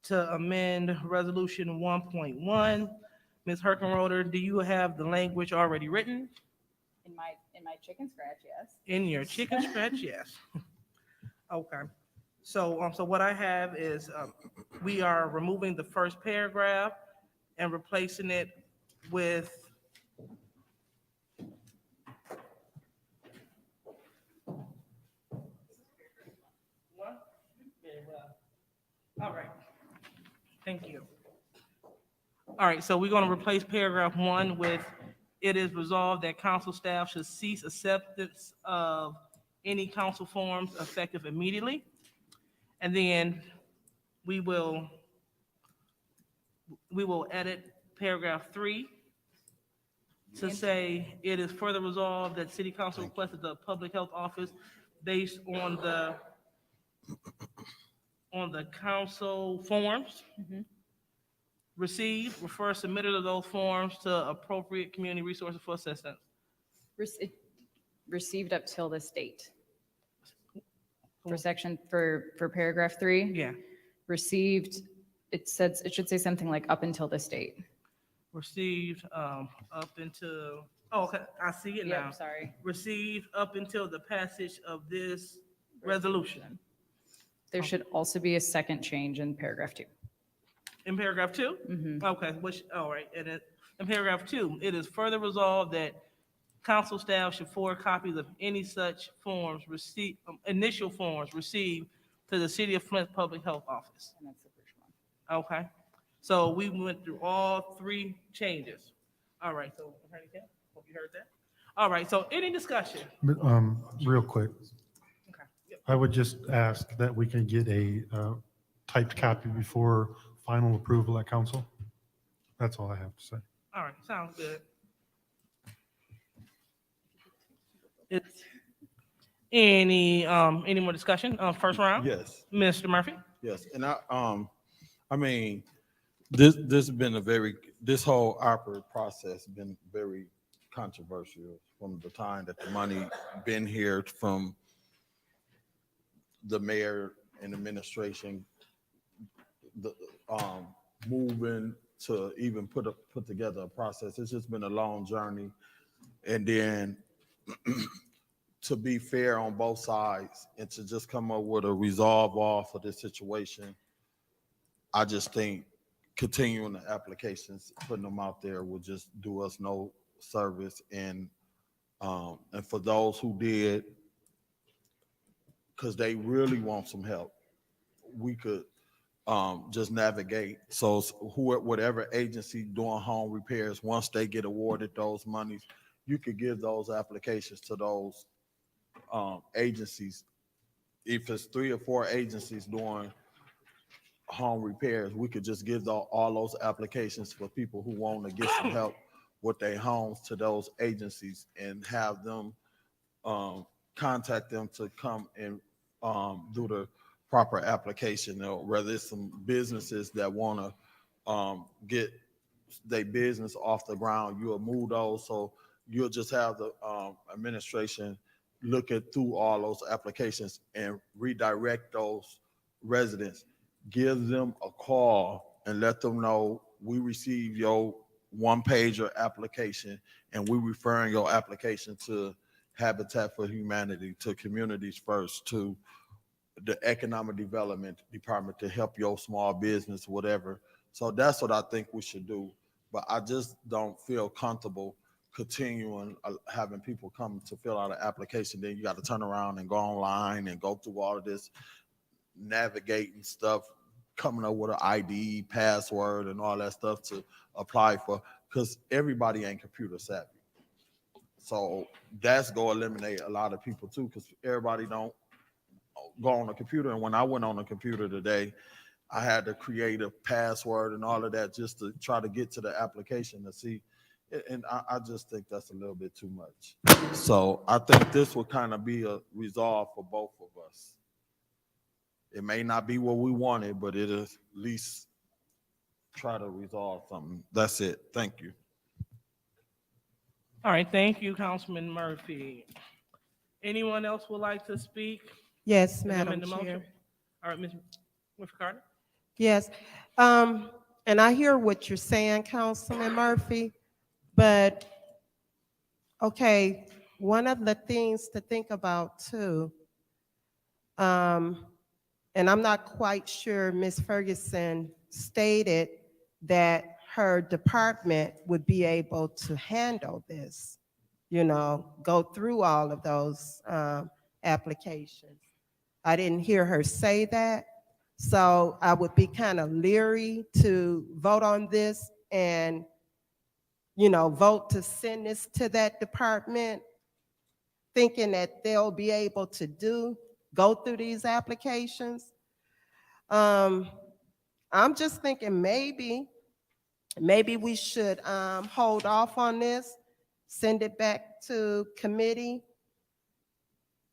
to amend resolution 1.1. Ms. Herkenroder, do you have the language already written? In my chicken scratch, yes. In your chicken scratch, yes. Okay. So, so what I have is, we are removing the first paragraph and replacing it with all right. Thank you. All right, so we're going to replace paragraph 1 with, "It is resolved that council staff should cease acceptance of any council forms effective immediately." And then we will edit paragraph 3 to say, "It is further resolved that City Council requested the Public Health Office, based on the council forms received, refer submitters of those forms to appropriate community resources for assistance." Received up till this date. For paragraph 3? Yeah. Received, it says, it should say something like "up until this date." Received up until, oh, okay, I see it now. Yep, sorry. Received up until the passage of this resolution. There should also be a second change in paragraph 2. In paragraph 2? Mhm. Okay, which, all right, and in paragraph 2, it is further resolved that council staff should forward copies of any such forms received, initial forms received to the City of Flint Public Health Office. And that's the first one. Okay, so we went through all 3 changes. All right, so Attorney Kemp, hope you heard that. All right, so any discussion? But, real quick, Okay. Yep. I would just ask that we can get a typed copy before final approval at council. That's all I have to say. All right, sounds good. It's, any more discussion, first round? Yes, Mr. Murphy? yes, and I mean, this has been this whole opera process been very controversial from the time that the money been here, from the mayor and administration, the moving to even put together a process. It's just been a long journey, and then to be fair on both sides and to just come up with a resolve off of this situation, I just think continuing the applications, putting them out there will just do us no service. And for those who did, because they really want some help, we could just navigate. So whatever agency doing home repairs, once they get awarded those monies, you could give those applications to those agencies. If it's 3 or 4 agencies doing home repairs, we could just give all those applications for people who want to get some help with their homes to those agencies and have them contact them to come and do the proper application, or whether it's some businesses that want to get their business off the ground, you'll move those. So you'll just have the administration look through all those applications and redirect those residents. Give them a call and let them know we received your one-pager application and we referring your application to Habitat for Humanity, to Communities First, to the Economic Development Department to help your small business, whatever. So that's what I think we should do. But I just don't feel comfortable continuing having people come to fill out an application. Then you got to turn around and go online and go through all of this navigating stuff, coming up with an ID, password, and all that stuff to apply for, because everybody ain't computer savvy. So that's going to eliminate a lot of people too, because everybody don't go on a computer. And when I went on a computer today, I had to create a password and all of that just to try to get to the application to see. And I just think that's a little bit too much. So I think this will kind of be a resolve for both of us. It may not be what we wanted, but it'll at least try to resolve something. That's it. Thank you. All right, thank you, Councilman Murphy. Anyone else would like to speak? Yes, and amend Madam the motion? Chair. All right, Ms. Carter? Yes, and I hear what you're saying, Councilman Murphy, but, okay, one of the things to think about too, and I'm not quite sure Ms. Ferguson stated that her department would be able to handle this, go through all of those applications. I didn't hear her say that. So I would be kind of leery to vote on this and, vote to send this to that department, thinking that they'll be able to go through these applications. I'm just thinking maybe we should hold off on this, send it back to committee,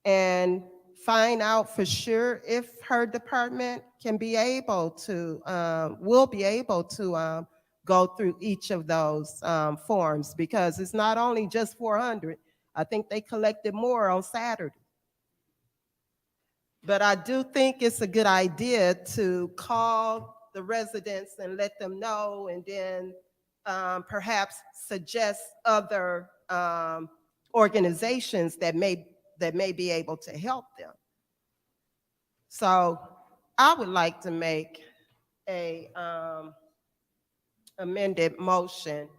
and find out for sure if her department can be able to, will be able to go through each of those forms, because it's not only just 400. I think they collected more on Saturday. But I do think it's a good idea to call the residents and let them know, and then perhaps suggest other organizations that may be able to help them. So I would like to make a amended motion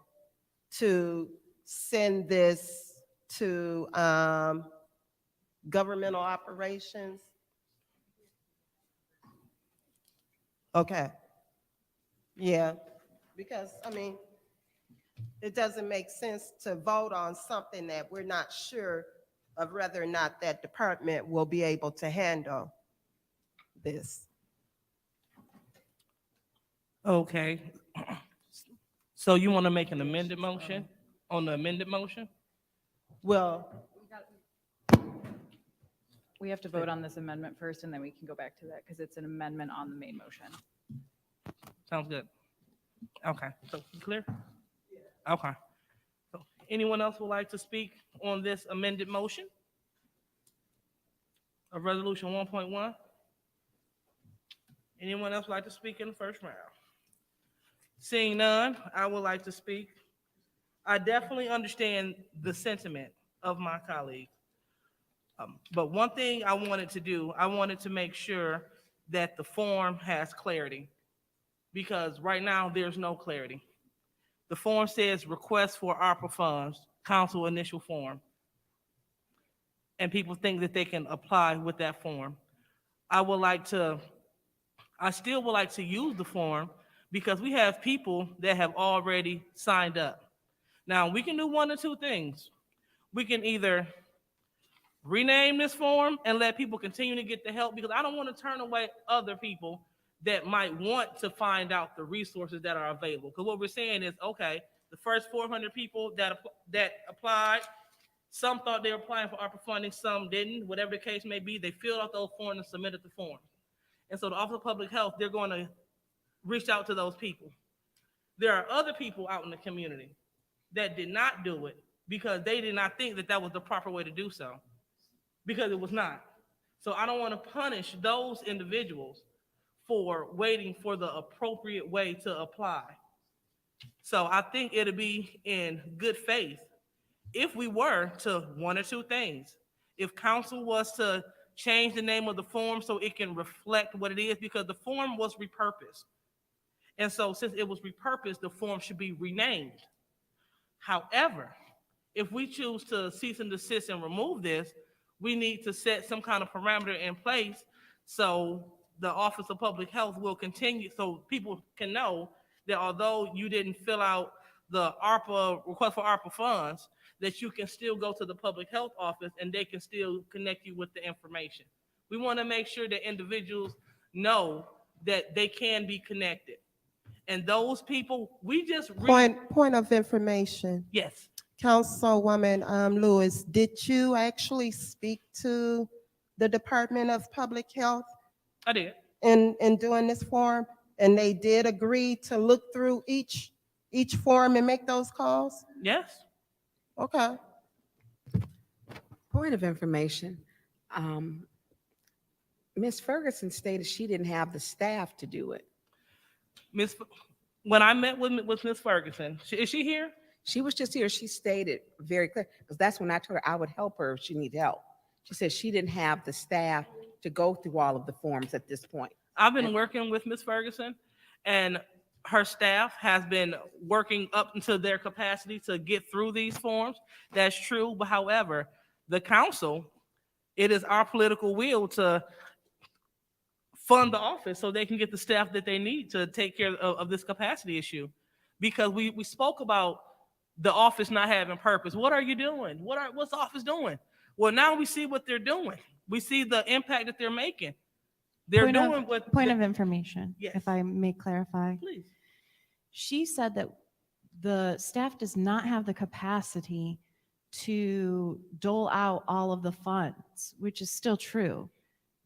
to send this to governmental operations. Okay. Yeah, because, I mean, it doesn't make sense to vote on something that we're not sure of whether or not that department will be able to handle this. Okay. So you want to make an amended motion on the amended motion? Well, We have to vote on this amendment first, and then we can go back to that, because it's an amendment on the main motion. Sounds good. Okay, so you clear? Okay. So anyone else would like to speak on this amended motion of resolution 1.1? Anyone else like to speak in the first round? Seeing none, I would like to speak. I definitely understand the sentiment of my colleagues. But one thing I wanted to do, I wanted to make sure that the form has clarity, because right now there's no clarity. The form says request for ARPA funds, council initial form. And people think that they can apply with that form. I still would like to use the form because we have people that have already signed up. Now, we can do one or two things. We can either rename this form and let people continue to get the help, because I don't want to turn away other people that might want to find out the resources that are available. Because what we're saying is, okay, the first 400 people that applied, some thought they were applying for ARPA funding, some didn't, whatever the case may be, they filled out those forms and submitted the forms. And so the Office of Public Health, they're going to reach out to those people. There are other people out in the community that did not do it because they did not think that that was the proper way to do so, because it was not. So I don't want to punish those individuals for waiting for the appropriate way to apply. So I think it'll be in good faith if we were to one or two things. If council was to change the name of the form so it can reflect what it is, because the form was repurposed. And so since it was repurposed, the form should be renamed. However, if we choose to cease and desist and remove this, we need to set some kind of parameter in place so the Office of Public Health will continue, so people can know that although you didn't fill out the ARPA request for ARPA funds, that you can still go to the public health office and they can still connect you with the information. We want to make sure that individuals know that they can be connected. And those people, we just point of information. Yes. Councilwoman Lewis, did you actually speak to the Department of Public Health I did. in doing this form? And they did agree to look through each form and make those calls? Yes. Okay. Point of information. Ms. Ferguson stated she didn't have the staff to do it. When I met with Ms. Ferguson, is she here? She was just here. She stated very clear, because that's when I told her I would help her if she needed help. She said she didn't have the staff to go through all of the forms at this point. I've been working with Ms. Ferguson, and her staff has been working up into their capacity to get through these forms. That's true. But however, the council, it is our political will to fund the office so they can get the staff that they need to take care of this capacity issue. Because we spoke about the office not having purpose. What are you doing? What's the office doing? Well, now we see what they're doing. We see the impact that they're making. They're doing what. Point of information, Yes. if I may clarify. Please. She said that the staff does not have the capacity to dole out all of the funds, which is still true.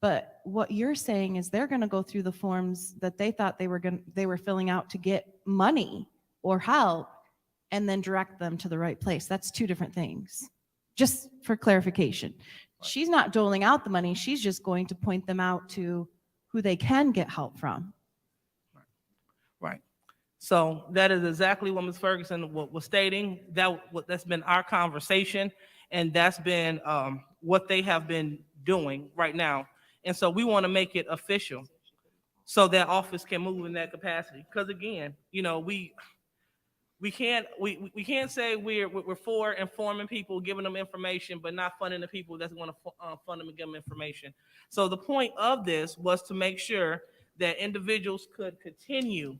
But what you're saying is they're going to go through the forms that they thought they were filling out to get money or help, and then direct them to the right place. That's two different things. Just for clarification. She's not doling out the money. She's just going to point them out to who they can get help from. Right. So that is exactly what Ms. Ferguson was stating. That's been our conversation, and that's been what they have been doing right now. And so we want to make it official. so that office can move in that capacity. Because again, you know, we can't say we're for informing people, giving them information, but not funding the people that's going to fund them and give them information. So the point of this was to make sure that individuals could continue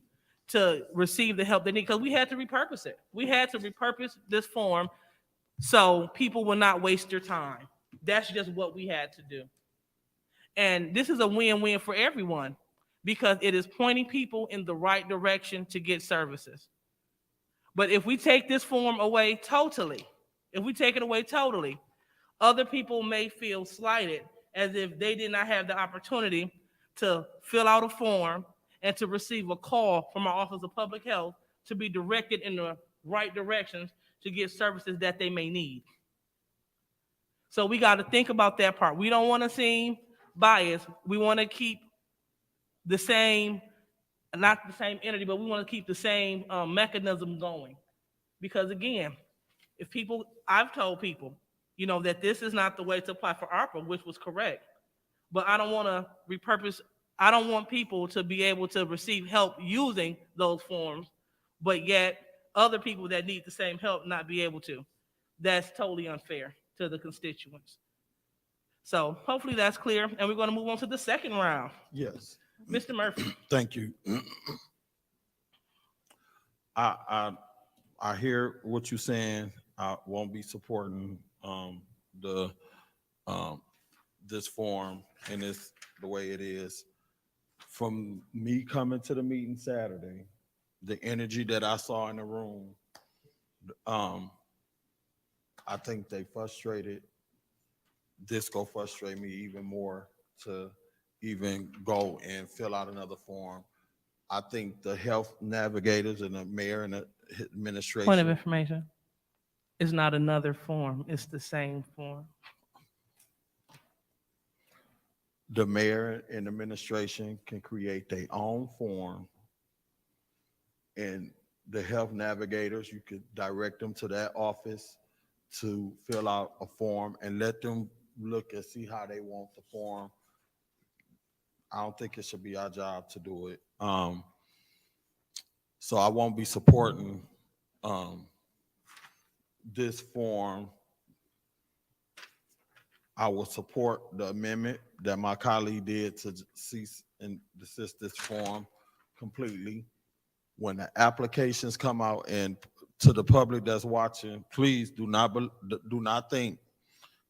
to receive the help they need, because we had to repurpose it. We had to repurpose this form so people will not waste their time. That's just what we had to do. And this is a win-win for everyone, because it is pointing people in the right direction to get services. But if we take this form away totally, other people may feel slighted, as if they did not have the opportunity to fill out a form and to receive a call from our Office of Public Health to be directed in the right directions to get services that they may need. So we got to think about that part. We don't want to seem biased. We want to keep the same, not the same entity, but we want to keep the same mechanism going. Because again, I've told people, you know, that this is not the way to apply for ARPA, which was correct. But I don't want to repurpose. I don't want people to be able to receive help using those forms, but yet other people that need the same help not be able to. That's totally unfair to the constituents. So hopefully that's clear, and we're going to move on to the second round. Yes. Mr. Murphy. Thank you. I hear what you're saying. I won't be supporting this form and it's the way it is. From me coming to the meeting Saturday, the energy that I saw in the room, I think they frustrated. This go frustrate me even more to even go and fill out another form. I think the health navigators and the mayor and the administration. Point of information. It's not another form. It's the same form. The mayor and administration can create their own form, and the health navigators, you could direct them to that office to fill out a form and let them look and see how they want the form. I don't think it should be our job to do it. So I won't be supporting this form. I will support the amendment that my colleague did to cease and desist this form completely. When the applications come out, and to the public that's watching, please do not think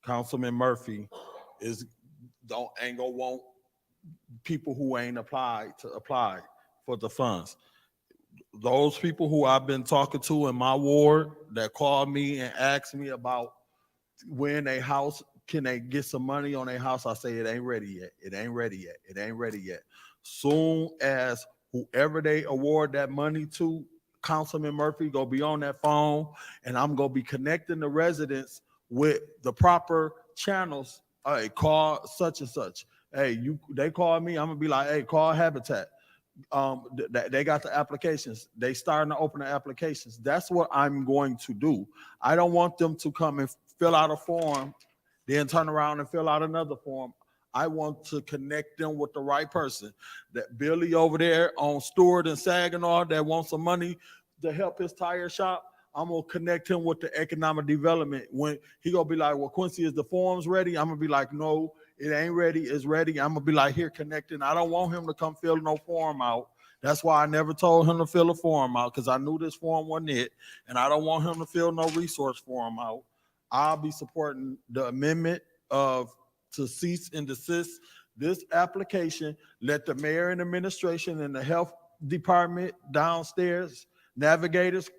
Councilman Murphy ain't gonna want people who ain't applied to apply for the funds. Those people who I've been talking to in my ward that called me and asked me about when a house, can they get some money on their house? I say it ain't ready yet. It ain't ready yet. It ain't ready yet. Soon as whoever they award that money to, Councilman Murphy gonna be on that phone, and I'm gonna be connecting the residents with the proper channels. Hey, call such and such. Hey, they call me, I'm gonna be like, hey, call Habitat. They got the applications. They starting to open the applications. That's what I'm going to do. I don't want them to come and fill out a form, then turn around and fill out another form. I want to connect them with the right person. That Billy over there on Stewart and Saginaw that wants some money to help his tire shop, I'm gonna connect him with the economic development. When he gonna be like, well, Quincy, is the forms ready? I'm gonna be like, no, it ain't ready, it's ready. I'm gonna be like, here, connecting. I don't want him to come fill no form out. That's why I never told him to fill a form out, because I knew this form wasn't it, and I don't want him to fill no resource form out. I'll be supporting the amendment to cease and desist this application. Let the mayor and administration and the health department downstairs, navigators,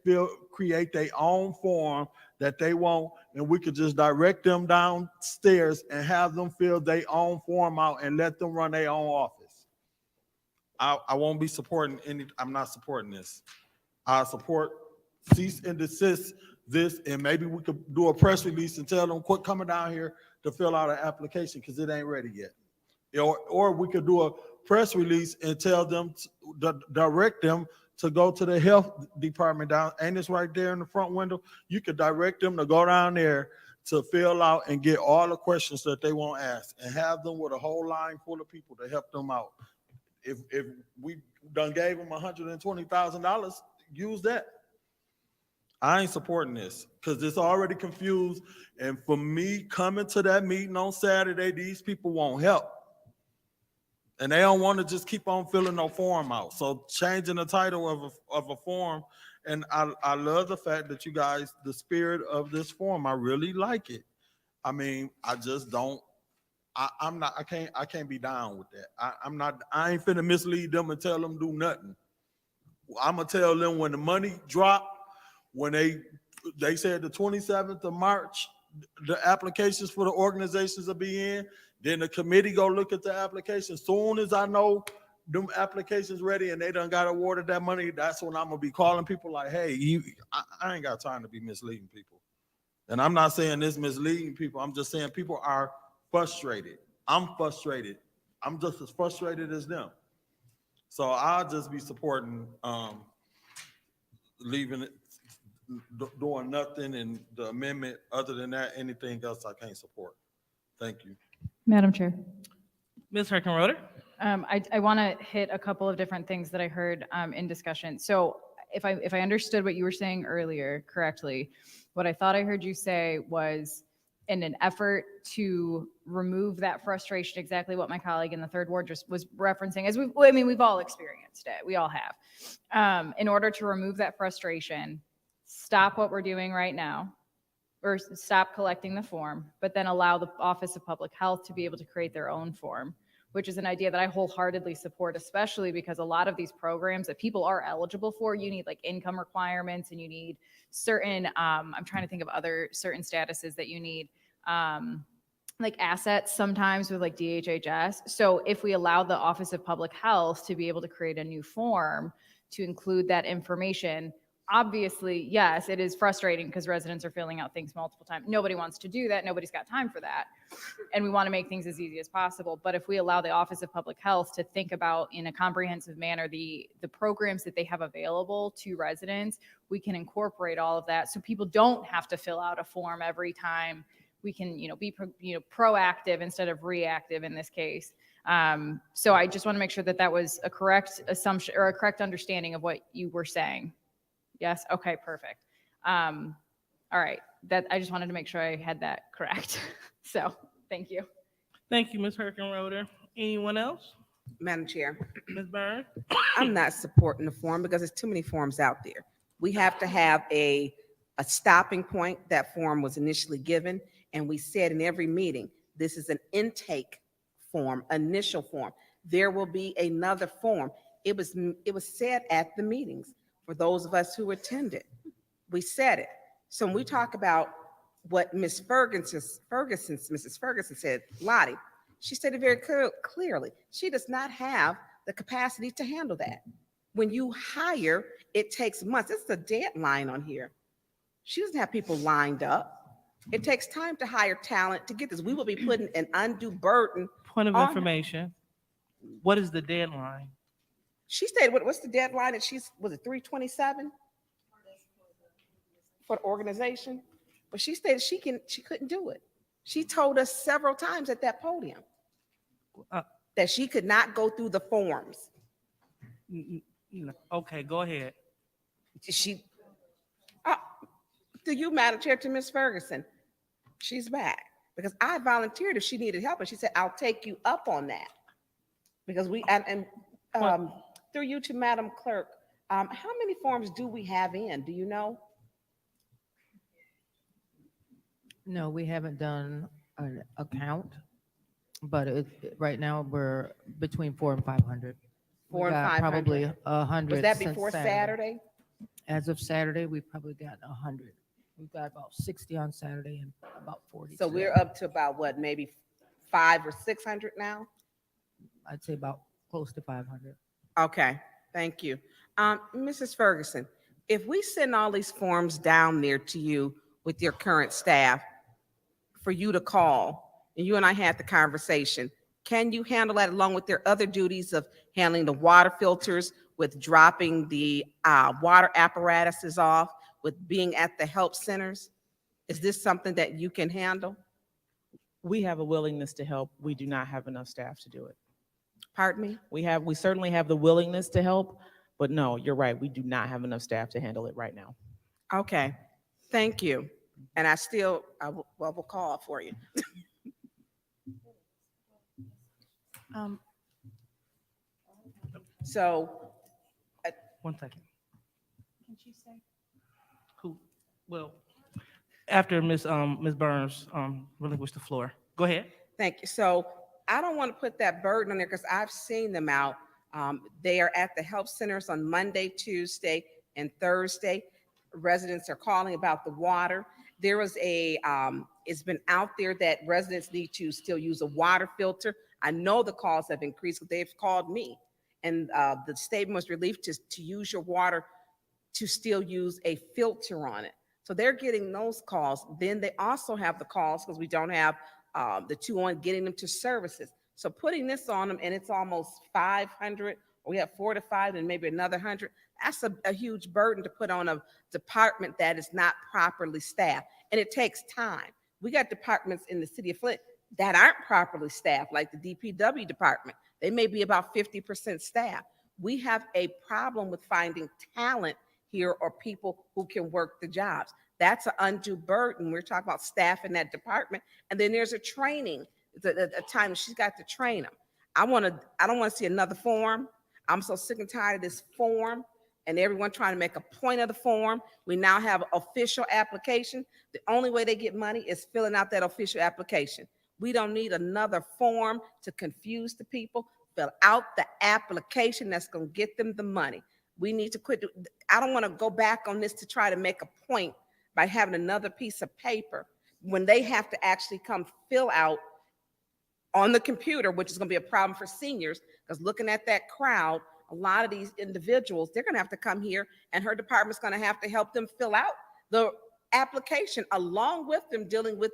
create their own form that they want, and we could just direct them downstairs and have them fill their own form out and let them run their own office. I won't be supporting I'm not supporting this. I support cease and desist this, and maybe we could do a press release and tell them, quit coming down here to fill out an application because it ain't ready yet. Or we could do a press release and tell them, direct them to go to the health department down, and it's right there in the front window. You could direct them to go down there to fill out and get all the questions that they want asked, and have them with a whole line full of people to help them out. If we done gave them $120,000, use that. I ain't supporting this because it's already confused. And for me, coming to that meeting on Saturday, these people won't help. And they don't want to just keep on filling no form out. So changing the title of a form, and I love the fact that you guys, the spirit of this form, I really like it. I mean, I just don't, I can't be down with that. I ain't finna mislead them and tell them do nothing. I'm gonna tell them when the money drop, when they said the 27th of March, the applications for the organizations will be in, then the committee go look at the applications. Soon as I know them applications ready and they done got awarded that money, that's when I'm gonna be calling people like, hey, I ain't got time to be misleading people. And I'm not saying this misleading people. I'm just saying people are frustrated. I'm frustrated. I'm just as frustrated as them. So I'll just be supporting leaving it, doing nothing, and the amendment. Other than that, anything else I can't support. Thank you. Madam Chair. Ms. Hurkenroder? I want to hit a couple of different things that I heard in discussion. So if I understood what you were saying earlier correctly, what I thought I heard you say was, in an effort to remove that frustration, exactly what my colleague in the third ward just was referencing, as we've all experienced it, we all have. In order to remove that frustration, stop what we're doing right now, or stop collecting the form, but then allow the Office of Public Health to be able to create their own form, which is an idea that I wholeheartedly support, especially because a lot of these programs that people are eligible for, you need like income requirements and you need certain, I'm trying to think of other certain statuses that you need, like assets sometimes with like DHHS. So if we allow the Office of Public Health to be able to create a new form to include that information, obviously, yes, it is frustrating because residents are filling out things multiple times. Nobody wants to do that. Nobody's got time for that. And we want to make things as easy as possible. But if we allow the Office of Public Health to think about in a comprehensive manner the programs that they have available to residents, we can incorporate all of that so people don't have to fill out a form every time. We can, be proactive instead of reactive in this case. So I just want to make sure that that was a correct assumption or a correct understanding of what you were saying. Yes. Okay, perfect. All right. That I just wanted to make sure I had that correct. So thank you. Thank you, Ms. Hurkenroder. Anyone else? Madam Chair, Ms. Byrne? I'm not supporting the form because there's too many forms out there. We have to have a stopping point. That form was initially given, and we said in every meeting, this is an intake form, initial form. There will be another form. It was said at the meetings for those of us who attended. We said it. So when we talk about what Mrs. Ferguson said, Lottie, she said it very clearly. She does not have the capacity to handle that. When you hire, it takes months. This is a deadline on here. She doesn't have people lined up. It takes time to hire talent to get this. We will be putting an undue burden. Point of on her. information. What is the deadline? She stated, what's the deadline? And was it 3/27 for the organization? But she stated she couldn't do it. She told us several times at that podium that she could not go through the forms. Okay, go ahead. To you, Madam Chair, to Ms. Ferguson, she's back because I volunteered if she needed help, and she said, "I'll take you up on that." Because through you to Madam Clerk, how many forms do we have in? Do you know? No, we haven't done an account, but right now we're between 400 and 500. 400 and 500. Probably 100. Was that since before Saturday? As of Saturday, we've probably got 100. We've got about 60 on Saturday and about 40. So today. we're up to about what, maybe 500 or 600 now? I'd say about close to 500. Okay, thank you. Mrs. Ferguson, if we send all these forms down there to you with your current staff for you to call, and you and I had the conversation, can you handle that along with their other duties of handling the water filters, with dropping the water apparatuses off, with being at the help centers? Is this something that you can handle? We have a willingness to help. We do not have enough staff to do it. Pardon me? We certainly have the willingness to help, but no, you're right. We do not have enough staff to handle it right now. Okay, thank you. And will call for you. So, One second. Who, well, after Ms. Burns, relinquish the floor. Go ahead. thank you. So I don't want to put that burden on there because I've seen them out. They are at the help centers on Monday, Tuesday, and Thursday. Residents are calling about the water. There was it's been out there that residents need to still use a water filter. I know the calls have increased, but they've called me. And the statement was relieved to use your water to still use a filter on it. So they're getting those calls. Then they also have the calls because we don't have the two on getting them to services. So putting this on them, and it's almost 500, we have 4 to 5 and maybe another 100. That's a huge burden to put on a department that is not properly staffed. And it takes time. We got departments in the city of Flint that aren't properly staffed, like the DPW department. They may be about 50% staff. We have a problem with finding talent here or people who can work the jobs. That's an undue burden. We're talking about staff in that department. And then there's a training, a time she's got to train them. I don't want to see another form. I'm so sick and tired of this form and everyone trying to make a point of the form. We now have official application. The only way they get money is filling out that official application. We don't need another form to confuse the people. Fill out the application that's going to get them the money. We need to quit. I don't want to go back on this to try to make a point by having another piece of paper when they have to actually come fill out on the computer, which is going to be a problem for seniors, because looking at that crowd, a lot of these individuals, they're going to have to come here and her department's going to have to help them fill out the application along with them dealing with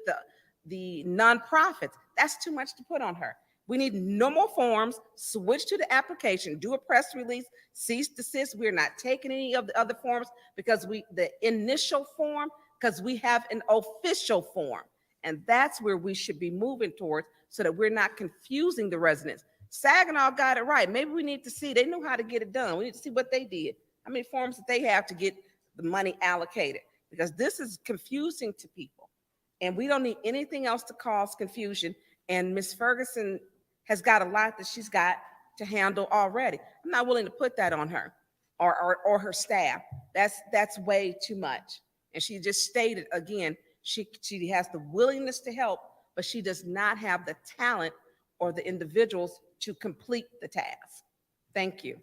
the nonprofits. That's too much to put on her. We need no more forms. Switch to the application, do a press release, cease desist. We're not taking any of the other forms because the initial form, because we have an official form. And that's where we should be moving towards so that we're not confusing the residents. Saginaw got it right. Maybe we need to see, they know how to get it done. We need to see what they did, how many forms that they have to get the money allocated, because this is confusing to people. And we don't need anything else to cause confusion. And Ms. Ferguson has got a lot that she's got to handle already. I'm not willing to put that on her or her staff. That's way too much. And she just stated again, she has the willingness to help, but she does not have the talent or the individuals to complete the task. Thank you.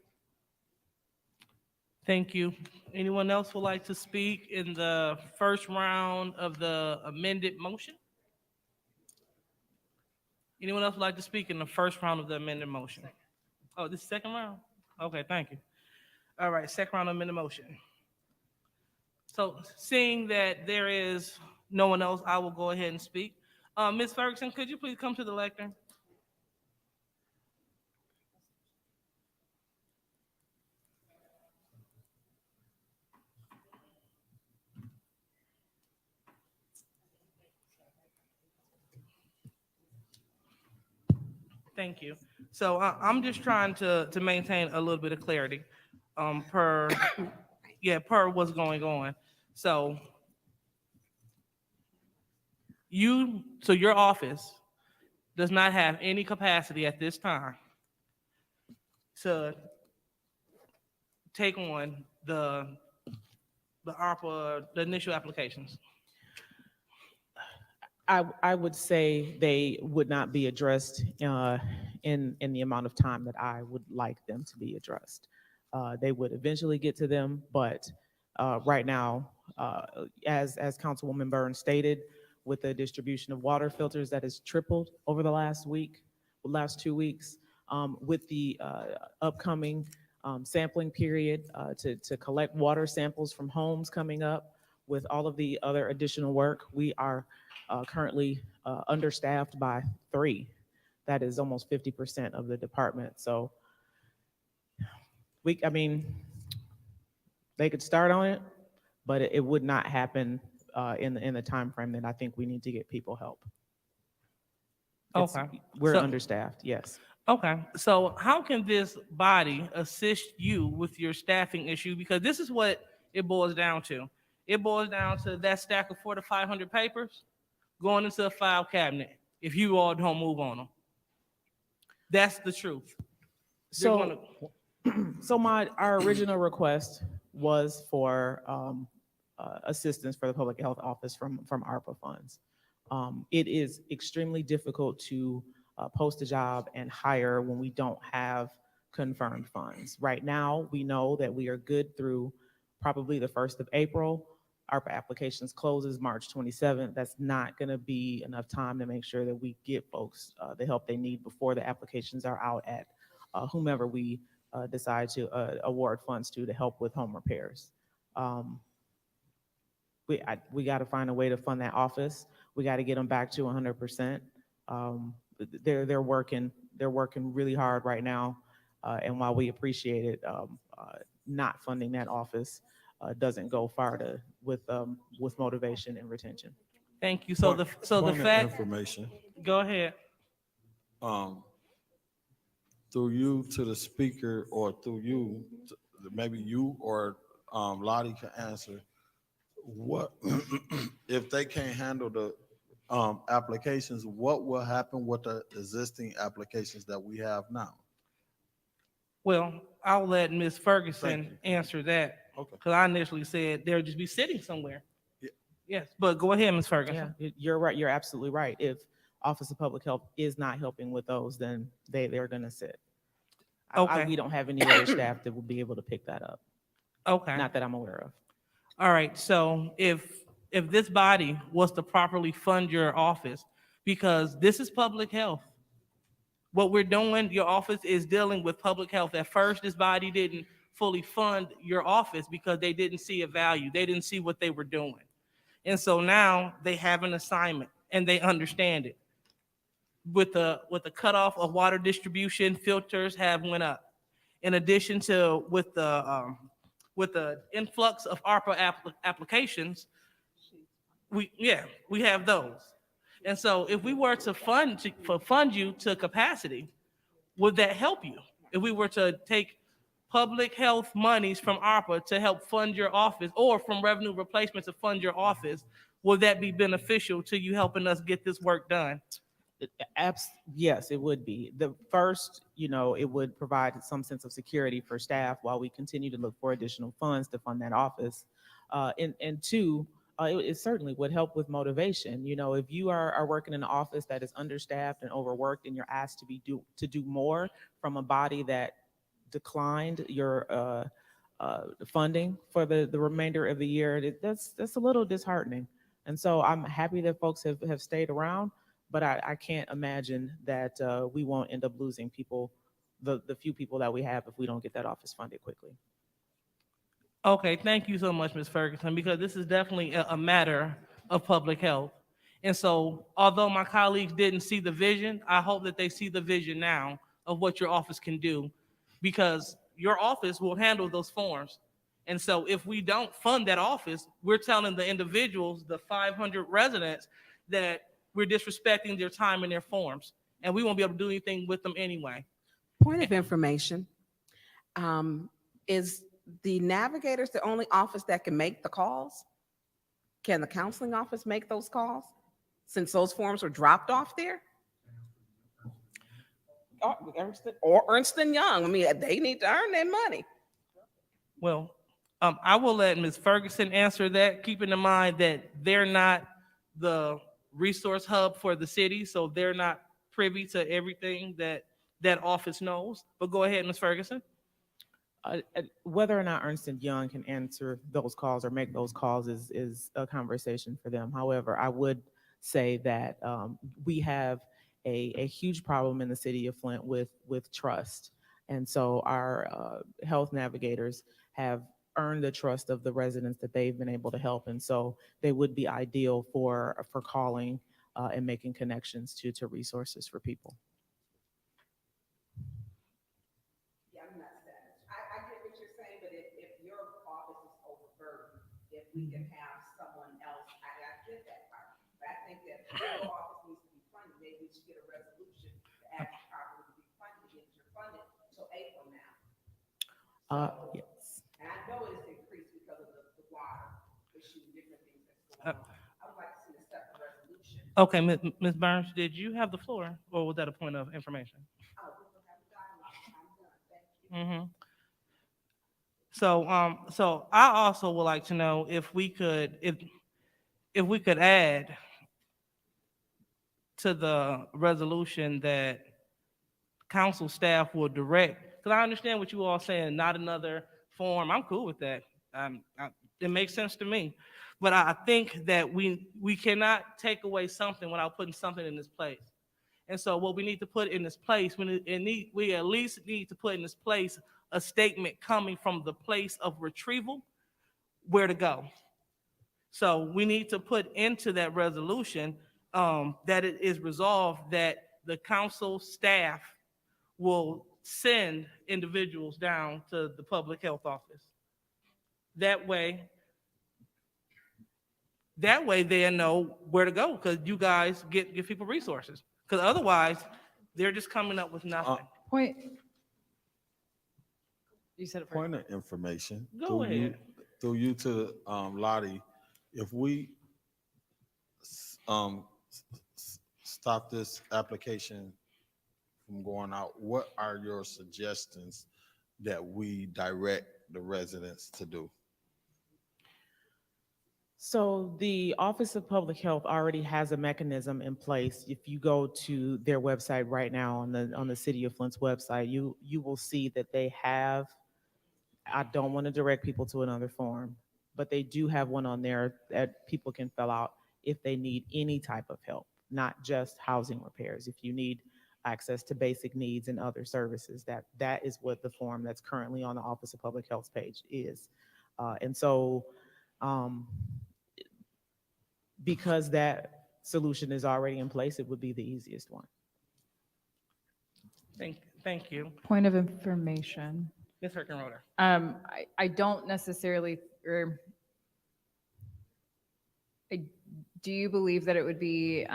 Thank you. Anyone else would like to speak in the first round of the amended motion? Anyone else would like to speak in the first round of the amended motion? Oh, this is second round? Okay, thank you. All right, second round of amended motion. So seeing that there is no one else, I will go ahead and speak. Ms. Ferguson, could you please come to the lectern? Thank you. So I'm just trying to maintain a little bit of clarity per what's going on. So your office does not have any capacity at this time to take on the ARPA, the initial applications. I would say they would not be addressed in the amount of time that I would like them to be addressed. They would eventually get to them, but right now, as Councilwoman Burns stated, with the distribution of water filters that has tripled over the last 2 weeks, with the upcoming sampling period to collect water samples from homes coming up, with all of the other additional work, we are currently understaffed by 3. That is almost 50% of the department. So they could start on it, but it would not happen in the time frame that I think we need to get people help. Okay. We're So- understaffed, yes. Okay, so how can this body assist you with your staffing issue? Because this is what it boils down to. It boils down to that stack of 400 to 500 papers going into a file cabinet if you all don't move on them. That's the truth. They're So, our original request was for assistance for the public health office from ARPA funds. It is extremely difficult to post a job and hire when we don't have confirmed funds. Right now, we know that we are good through probably the 1st of April. ARPA applications closes March 27th. That's not going to be enough time to make sure that we get folks the help they need before the applications are out at whomever we decide to award funds to help with home repairs. We got to find a way to fund that office. We got to get them back to 100%. They're working really hard right now, and while we appreciate it, not funding that office doesn't go far with motivation and retention. Thank you. So the Point of fact. information, Go ahead. through you to the speaker, or through you, maybe you or Lottie can answer. What if they can't handle the applications? What will happen with the existing applications that we have now? Well, I'll let Ms. Thank Ferguson you. answer that. Okay. Because I initially said they'll just be sitting somewhere. Yes, but go ahead, Ms. Ferguson. You're right. You're absolutely right. If Office of Public Health is not helping with those, then they're going to sit. Okay. We don't have any other staff that will be able to pick that up. Okay. Not that I'm aware of. All right, so if this body was to properly fund your office, because this is public health. What we're doing, your office is dealing with public health. At first, this body didn't fully fund your office because they didn't see a value. They didn't see what they were doing. And so now they have an assignment and they understand it. With the cutoff of water distribution, filters have went up. In addition to with the influx of ARPA applications, we have those. And so if we were to fund you to capacity, would that help you? If we were to take public health monies from ARPA to help fund your office, or from revenue replacement to fund your office, would that be beneficial to you helping us get this work done? Yes, it would be. The first, it would provide some sense of security for staff while we continue to look for additional funds to fund that office. And two, it certainly would help with motivation. If you are working in an office that is understaffed and overworked, and you're asked to do more from a body that declined your funding for the remainder of the year, that's a little disheartening. And so I'm happy that folks have stayed around, but I can't imagine that we won't end up losing people, the few people that we have, if we don't get that office funded quickly. Okay, thank you so much, Ms. Ferguson, because this is definitely a matter of public health. And so although my colleagues didn't see the vision, I hope that they see the vision now of what your office can do, because your office will handle those forms. And so if we don't fund that office, we're telling the individuals, the 500 residents, that we're disrespecting their time and their forms, and we won't be able to do anything with them anyway. Point of information, is the navigators the only office that can make the calls? Can the counseling office make those calls since those forms were dropped off there? Or Ernst & Young, they need to earn their money. Well, I will let Ms. Ferguson answer that, keeping in mind that they're not the resource hub for the city, so they're not privy to everything that office knows. But go ahead, Ms. Ferguson. Whether or not Ernst & Young can answer those calls or make those calls is a conversation for them. However, I would say that we have a huge problem in the city of Flint with trust. And so our health navigators have earned the trust of the residents that they've been able to help. And so they would be ideal for calling and making connections to resources for people. Yeah, I'm not that. I get what you're saying, but if your office is overburdened, if we can have someone else, I get that part. But I think that if your office needs to be funded, maybe we should get a resolution to ask properly to be funded. Yes. And I know it's increased because of the water issue, different things that's going on. I would like to see a separate resolution. Okay, Ms. Burns, did you have the floor, or was that a point of information? Mm-hmm. So I also would like to know if we could add to the resolution that council staff will direct, because I understand what you all saying, not another form. I'm cool with that. It makes sense to me. But I think that we cannot take away something without putting something in this place. And so what we need to put in this place, we at least need to put in this place a statement coming from the place of retrieval, where to go. So we need to put into that resolution that it is resolved that the council staff will send individuals down to the public health office. That way they'll know where to go, because you guys give people resources. Because otherwise, they're just coming up with nothing. Point. You said it first. Point of information. Go ahead. Through you to Lottie, if we stop this application from going out, what are your suggestions that we direct the residents to do? So the Office of Public Health already has a mechanism in place. If you go to their website right now on the City of Flint's website, you will see that they have, I don't want to direct people to another form, but they do have one on there that people can fill out if they need any type of help, not just housing repairs. If you need access to basic needs and other services, that is what the form that's currently on the Office of Public Health page is. And so, because that solution is already in place, it would be the easiest one. Thank you. Point of information. Ms. Herkenroder. I don't necessarily, do you believe that it would be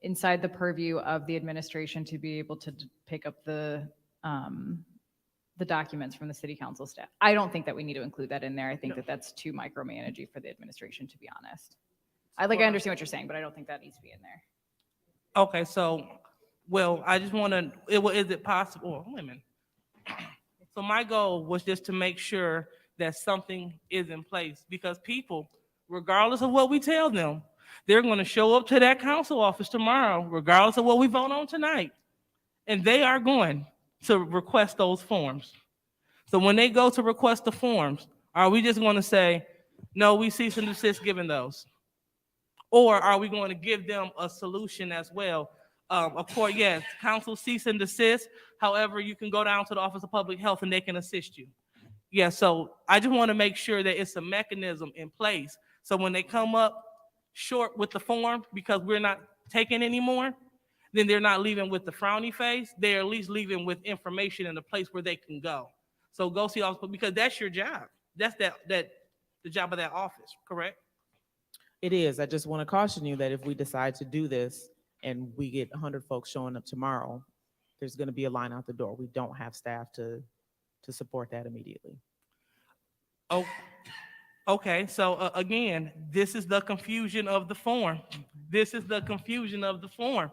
inside the purview of the administration to be able to pick up the documents from the city council staff? I don't think that we need to include that in there. I think that that's too micromanaging for the administration, to be honest. I understand what you're saying, but I don't think that needs to be in there. Okay, so, well, I just want to, is it possible, wait a minute. So my goal was just to make sure that something is in place, because people, regardless of what we tell them, they're going to show up to that council office tomorrow, regardless of what we vote on tonight. And they are going to request those forms. So when they go to request the forms, are we just going to say, no, we cease and desist giving those? Or are we going to give them a solution as well? Of course, yes, council cease and desist. However, you can go down to the Office of Public Health and they can assist you. Yeah, so I just want to make sure that it's a mechanism in place. So when they come up short with the form because we're not taking anymore, then they're not leaving with the frowny face. They're at least leaving with information in a place where they can go. So go see office, because that's your job. That's the job of that office, correct? It is. I just want to caution you that if we decide to do this and we get 100 folks showing up tomorrow, there's going to be a line out the door. We don't have staff to support that immediately. Oh, okay. So again, this is the confusion of the form. This is the confusion of the form.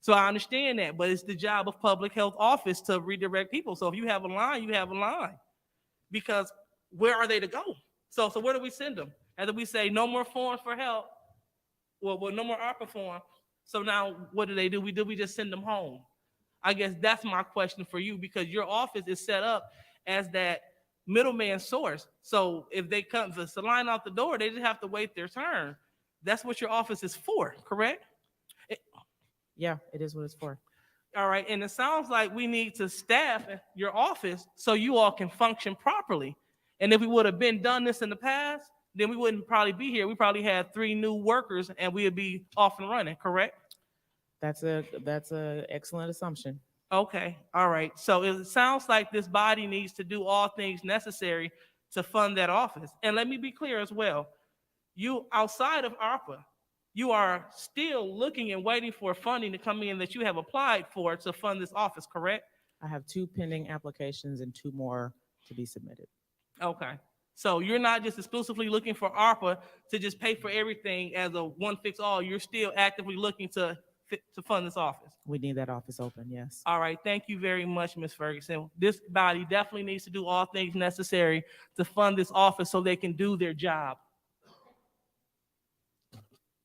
So I understand that, but it's the job of public health office to redirect people. So if you have a line, you have a line, because where are they to go? So where do we send them? After we say no more forms for help, well, no more ARPA form. So now what do? We just send them home? I guess that's my question for you, because your office is set up as that middleman source. So if they come, if it's a line out the door, they just have to wait their turn. That's what your office is for, correct? Yeah, it is what it's for. All right, and it sounds like we need to staff your office so you all can function properly. And if we would have done this in the past, then we wouldn't probably be here. We probably had 3 new workers and we would be off and running, correct? That's a excellent assumption. Okay, all right. So it sounds like this body needs to do all things necessary to fund that office. And let me be clear as well. You, outside of ARPA, you are still looking and waiting for funding to come in that you have applied for to fund this office, correct? I have 2 pending applications and 2 more to be submitted. Okay. So you're not just exclusively looking for ARPA to just pay for everything as a one fix all. You're still actively looking to fund this office. We need that office open, yes. All right. Thank you very much, Ms. Ferguson. This body definitely needs to do all things necessary to fund this office so they can do their job.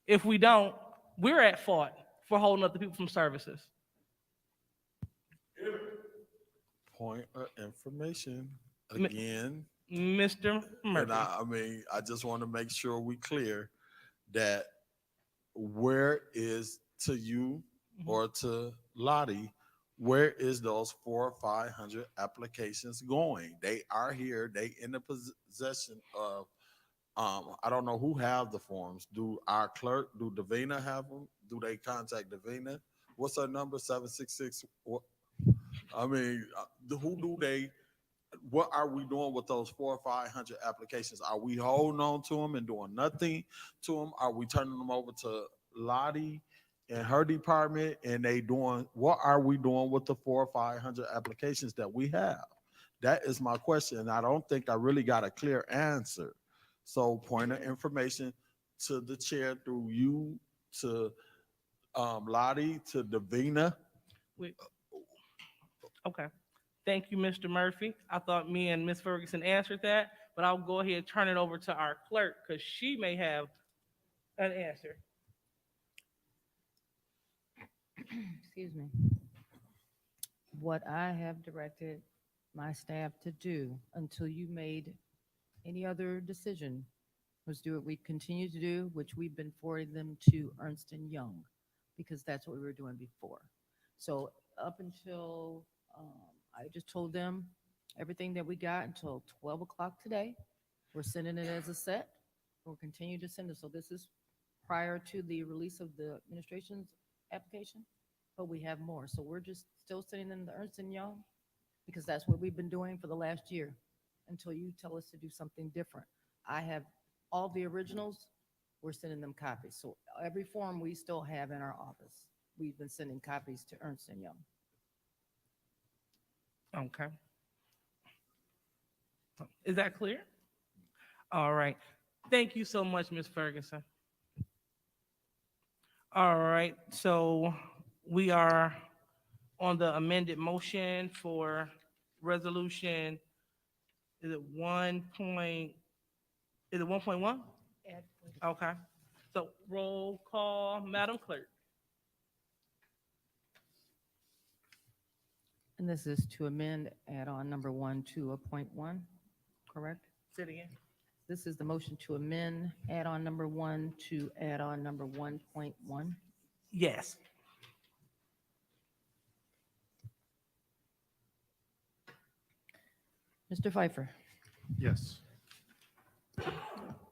If we don't, we're at fault for holding up the people from services. Point of information, Mi- again. Mr. Murphy. And I mean, I just want to make sure we clear that where is to you or to Lottie, where is those 400 or 500 applications going? They are here, they in the possession of, I don't know who have the forms. Do our clerk, do Davina have them? Do they contact Davina? What's her number, 766? I mean, who do they, what are we doing with those 400 or 500 applications? Are we holding on to them and doing nothing to them? Are we turning them over to Lottie and her department and they doing, what are we doing with the 400 or 500 applications that we have? That is my question. I don't think I really got a clear answer. So point of information to the chair through you, to Lottie, to Davina. Okay. Thank you, Mr. Murphy. I thought me and Ms. Ferguson answered that, but I'll go ahead and turn it over to our clerk because she may have an answer. Excuse me. What I have directed my staff to do until you made any other decision was do what we continue to do, which we've been forwarding them to Ernst & Young, because that's what we were doing before. So up until, I just told them everything that we got until 12 o'clock today. We're sending it as a set. We'll continue to send it. So this is prior to the release of the administration's application, but we have more. So we're just still sending them to Ernst & Young because that's what we've been doing for the last year until you tell us to do something different. I have all the originals. We're sending them copies. So every form we still have in our office, we've been sending copies to Ernst & Young. Okay. Is that clear? All right. Thank you so much, Ms. Ferguson. All right, so we are on the amended motion for resolution, is it 1.1? Okay, so roll call, Madam Clerk. And this is to amend add-on number 1 to a .1, correct? Say it again. This is the motion to amend add-on number 1 to add-on number 1.1. Yes. Mr. Pfeiffer, Yes.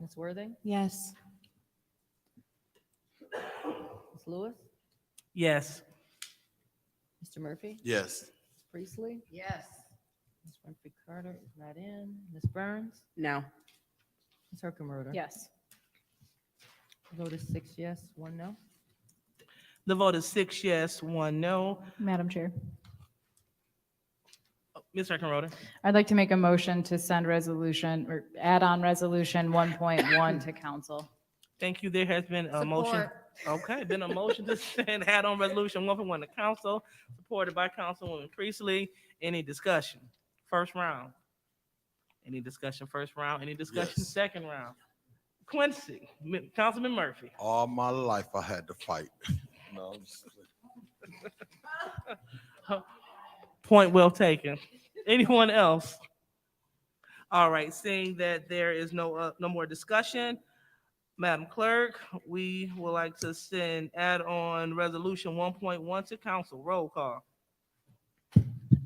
Ms. Worthing, Yes. Ms. Lewis, Yes. Mr. Murphy, Yes. Ms. Priestley, Yes. Ms. Winfrey Carter is not in, Ms. Burns, No. Ms. Herkenrode. Yes. Vote is 6 yes, 1 no. The vote is 6 yes, 1 no. Madam Chair, Ms. Herkenrode. I'd like to make a motion to send resolution or add-on resolution 1.1 to council. Thank you. There has been a motion. Okay, been a motion to send add-on resolution 1.1 to council, supported by Councilwoman Priestley. Any discussion? First round. Any discussion first round? Any discussion Yes. second round? Quincy, Councilman Murphy. All my life I had to fight. No, I'm just kidding. Point well taken. Anyone else? All right, seeing that there is no more discussion, Madam Clerk, we would like to send add-on resolution 1.1 to council. Roll call.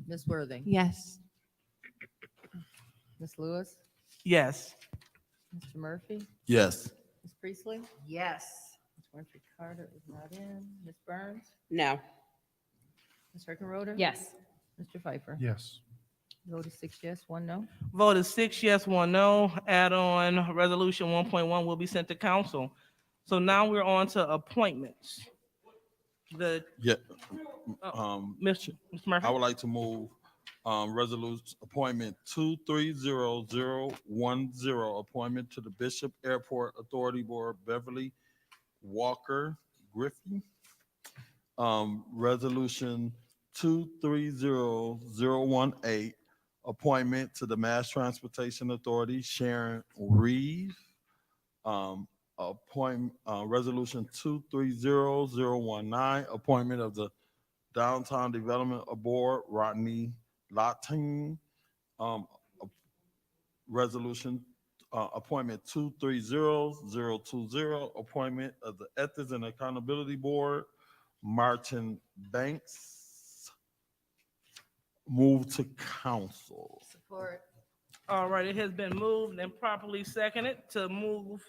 Ms. Worthing, Yes. Ms. Lewis, Yes. Mr. Murphy, Yes. Ms. Priestley, Yes. Ms. Winfrey Carter is not in, Ms. Burns, No. Ms. Herkenrode. Yes. Mr. Pfeiffer. Yes. Vote is 6 yes, 1 no. Vote is 6 yes, 1 no. Add-on resolution 1.1 will be sent to council. So now we're on to appointments. The, Yeah. Mr. Murphy? I would like to move resolution appointment 230010, appointment to the Bishop Airport Authority Board, Beverly Walker Griffin. Resolution 230018, appointment to the Mass Transportation Authority, Sharon Reeve. Resolution 230019, appointment of the Downtown Development Board, Rodney Lotting. Resolution appointment 230020, appointment of the Ethics and Accountability Board, Martin Banks. Move to council. Support. All right, it has been moved and properly seconded to move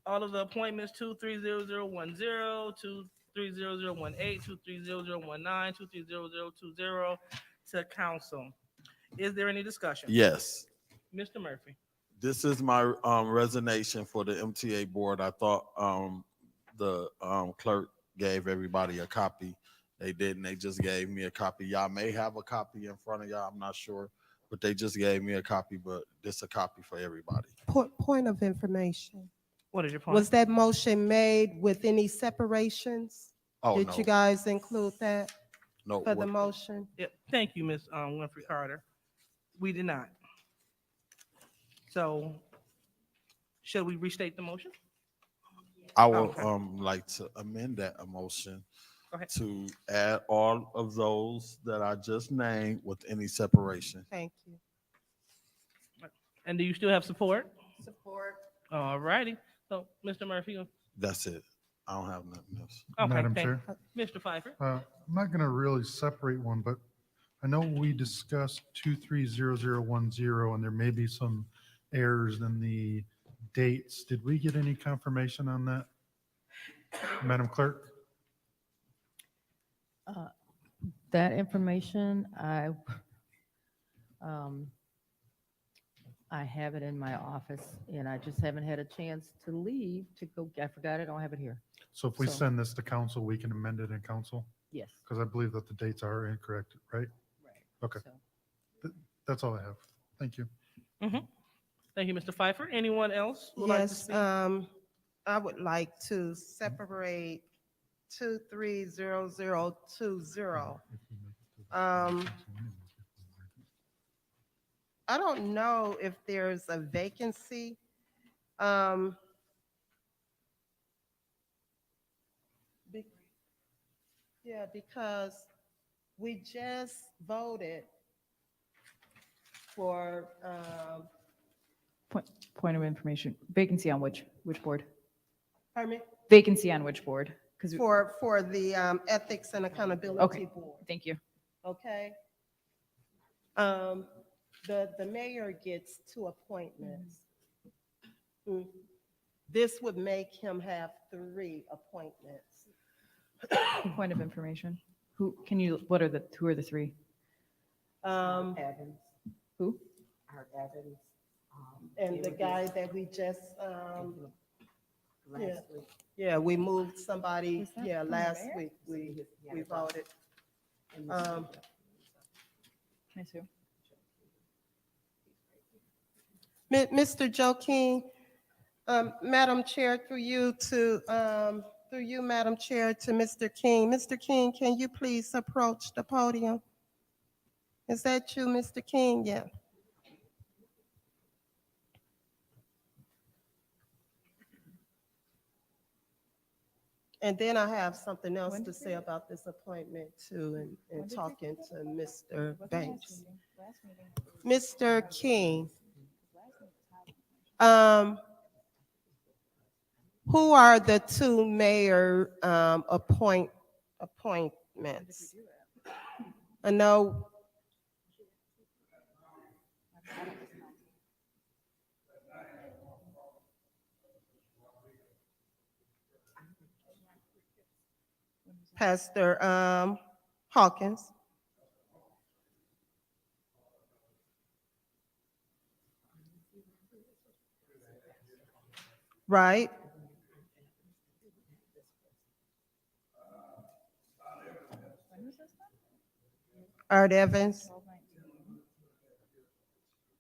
all of the appointments 230010, 230018, 230019, 230020 to council. Is there any discussion? Yes, Mr. Murphy? this is my resignation for the MTA board. I thought the clerk gave everybody a copy. They didn't. They just gave me a copy. Y'all may have a copy in front of y'all. I'm not sure, but they just gave me a copy. But this a copy for everybody. Point of information. What is your point? Was that motion made with any separations? Oh, Did no. you guys include that No. for the what- motion? Yep. Thank you, Ms. Winfrey Carter. We did not. So, should we restate the motion? I would Okay. like to amend that motion Go ahead. to add all of those that I just named with any separation. Thank you. And do you still have support? Support. All righty. So, Mr. Murphy, That's it. I don't have nothing else. okay, Madam thank- Chair? Mr. Pfeiffer? I'm not going to really separate one, but I know we discussed 230010, and there may be some errors in the dates. Did we get any confirmation on that? Madam Clerk? That information, I have it in my office, and I just haven't had a chance to leave to go, I forgot it, I don't have it here. So if we So- send this to council, we can amend it in council? Yes. Because I believe that the dates are incorrect, right? Right. Okay. So- That's all I have. Thank you. Mm-hmm. Thank you, Mr. Pfeiffer. Anyone else would like to Yes, speak? I would like to separate 230020. I don't know if there's a vacancy. Yeah, because we just voted for, Point of information, vacancy on which board? pardon me? Vacancy on which board? Because, For the Ethics and Accountability okay, Board, thank you. okay? The mayor gets 2 appointments. Mm. This would make him have 3 appointments. Point of information. Who are the 3? Evans. Who? Art Evans. And the guy that we just, yeah. Yeah, we moved somebody, Was that yeah, from the last mayor? week, we voted. Can I see? Mr. Joe King, Madam Chair, through you, Madam Chair, to Mr. King. Mr. King, can you please approach the podium? Is that you, Mr. King? Yeah. And then I have something else to say about this appointment too, and talking to Mr. Banks. Mr. King, who are the 2 mayor appointments? I know. Pastor Hawkins. Right. Art Evans.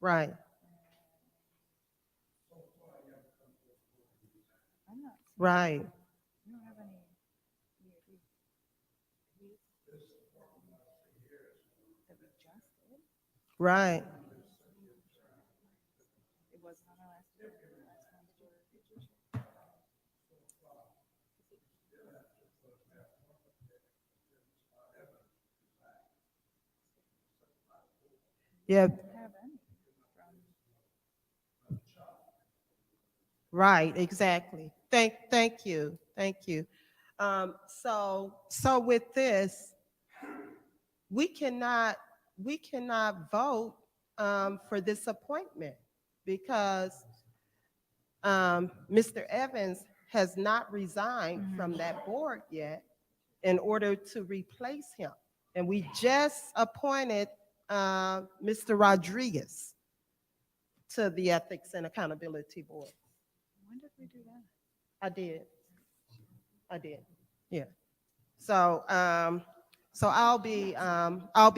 Right. Right. Right. Yeah. Right, exactly. Thank you, thank you. So with this, we cannot vote for this appointment because Mr. Evans has not resigned from that board yet in order to replace him. And we just appointed Mr. Rodriguez to the Ethics and Accountability Board. When did we do that? I did, yeah. So, so I'll be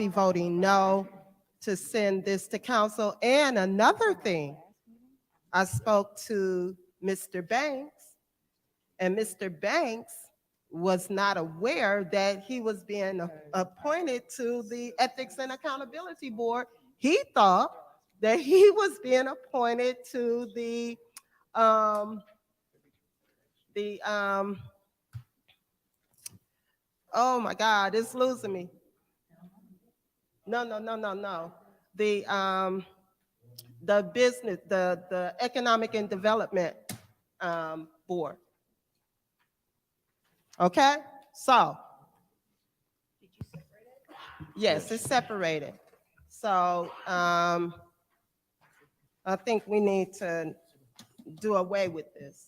voting no to send this to council. And another thing, I spoke to Mr. Banks, and Mr. Banks was not aware that he was being appointed to the Ethics and Accountability Board. He thought that he was being appointed to the oh my God, it's losing me. No. The business, the Economic and Development Board. Okay, so. Yes, it's separated. So I think we need to do away with this.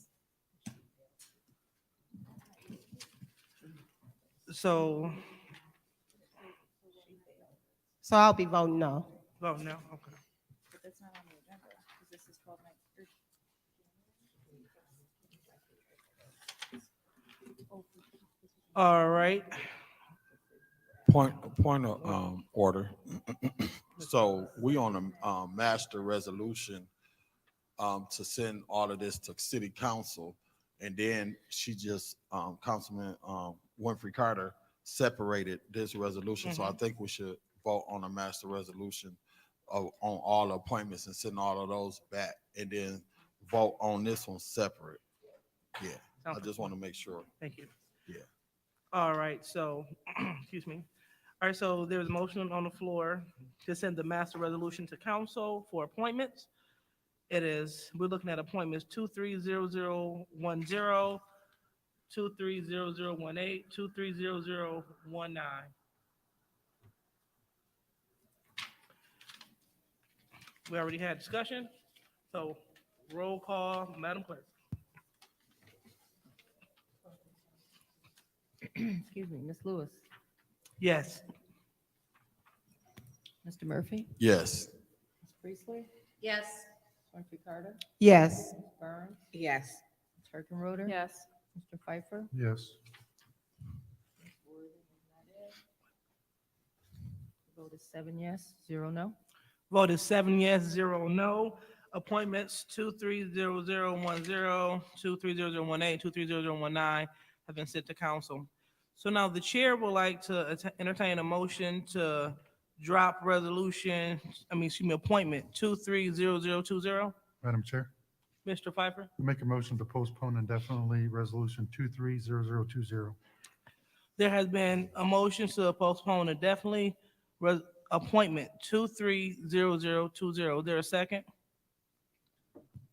So, So I'll be voting no. vote no, okay. But that's not on the agenda, because this is 12 nights. All right, Point of order. So we on a master resolution to send all of this to city council. And then she just, Councilman Winfrey Carter separated this resolution. So I think we should vote on a master resolution on all the appointments and send all of those back and then vote on this one separate. Yeah, I Sounds just want to make sure. thank you. Yeah. All right, so, excuse me. All right, so there's a motion on the floor to send the master resolution to council for appointments. It is, we're looking at appointments 230010, 230018, 230019. We already had discussion, so roll call, Madam Clerk. Excuse me, Ms. Lewis, Yes. Mr. Murphy, Yes. Ms. Priestley, Yes. Winfrey Carter, Yes. Ms. Burns, Yes. Ms. Hurkenroder. Yes. Mr. Pfeiffer. Yes. Vote is 7 yes, 0 no. Vote is 7 yes, 0 no. Appointments 230010, 230018, 230019 have been sent to council. So now the chair would like to entertain a motion to drop appointment 230020. Madam Chair, Mr. Pfeiffer, we make a motion to postpone indefinitely Resolution 230020. there has been a motion to postpone indefinitely appointment 230020. Is there a second?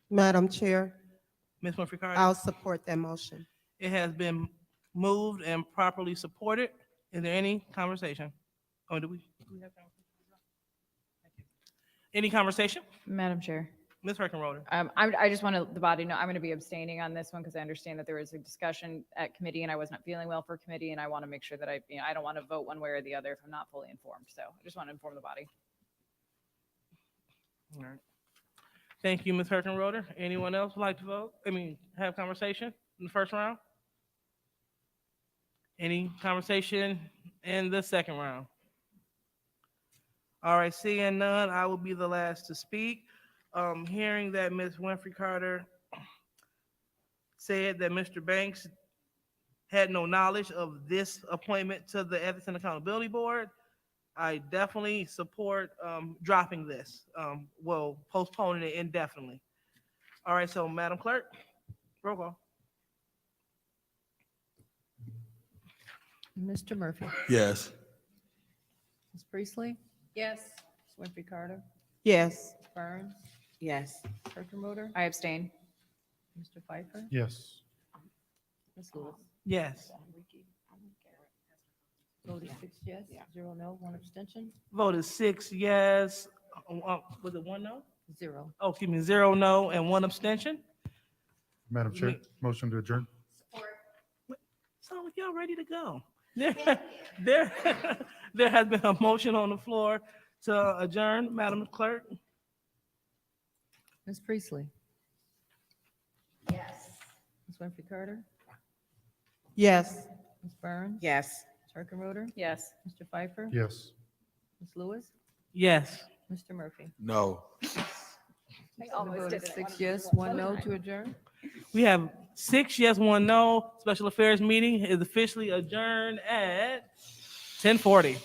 Madam Chair, Ms. Winfrey Carter? I'll support that motion. It has been moved and properly supported. Is there any conversation? Oh, do we have conversation? Thank you. Any conversation? Madam Chair. Ms. Hurkenroder? I just want to, the body know, I'm going to be abstaining on this one because I understand that there was a discussion at committee and I was not feeling well for committee and I want to make sure that I don't want to vote one way or the other if I'm not fully informed. So I just want to inform the body. All right. Thank you, Ms. Hurkenroder. Anyone else would like to vote? Have conversation in the first round? Any conversation in the second round? All right, seeing none, I will be the last to speak. Hearing that Ms. Winfrey Carter said that Mr. Banks had no knowledge of this appointment to the Ethics and Accountability Board, I definitely support dropping this, well, postponing it indefinitely. All right, so Madam Clerk, roll call. Mr. Murphy. Yes. Ms. Priestley. Yes. Ms. Winfrey Carter. Yes. Ms. Burns. Yes. Kirkendall. I abstain. Mr. Pfeiffer. Yes. Ms. Lewis. Yes. Voted 6 yes, 0 no, 1 abstention, Voted 6 yes, was it 1 no? 0. Oh, excuse me, 0 no and 1 abstention. Madam Chair, motion to adjourn. Sound like y'all ready to go. There, there has been a motion on the floor to adjourn. Madam Clerk? Ms. Priestley. Yes. Ms. Winfrey Carter. Yes. Ms. Burns. Yes. Kirkendall. Yes. Mr. Pfeiffer. Yes. Ms. Lewis. Yes. Mr. Murphy. No. Voted 6 yes, 1 no to adjourn. We have 6 yes, 1 no. Special Affairs meeting is officially adjourned at 10:40.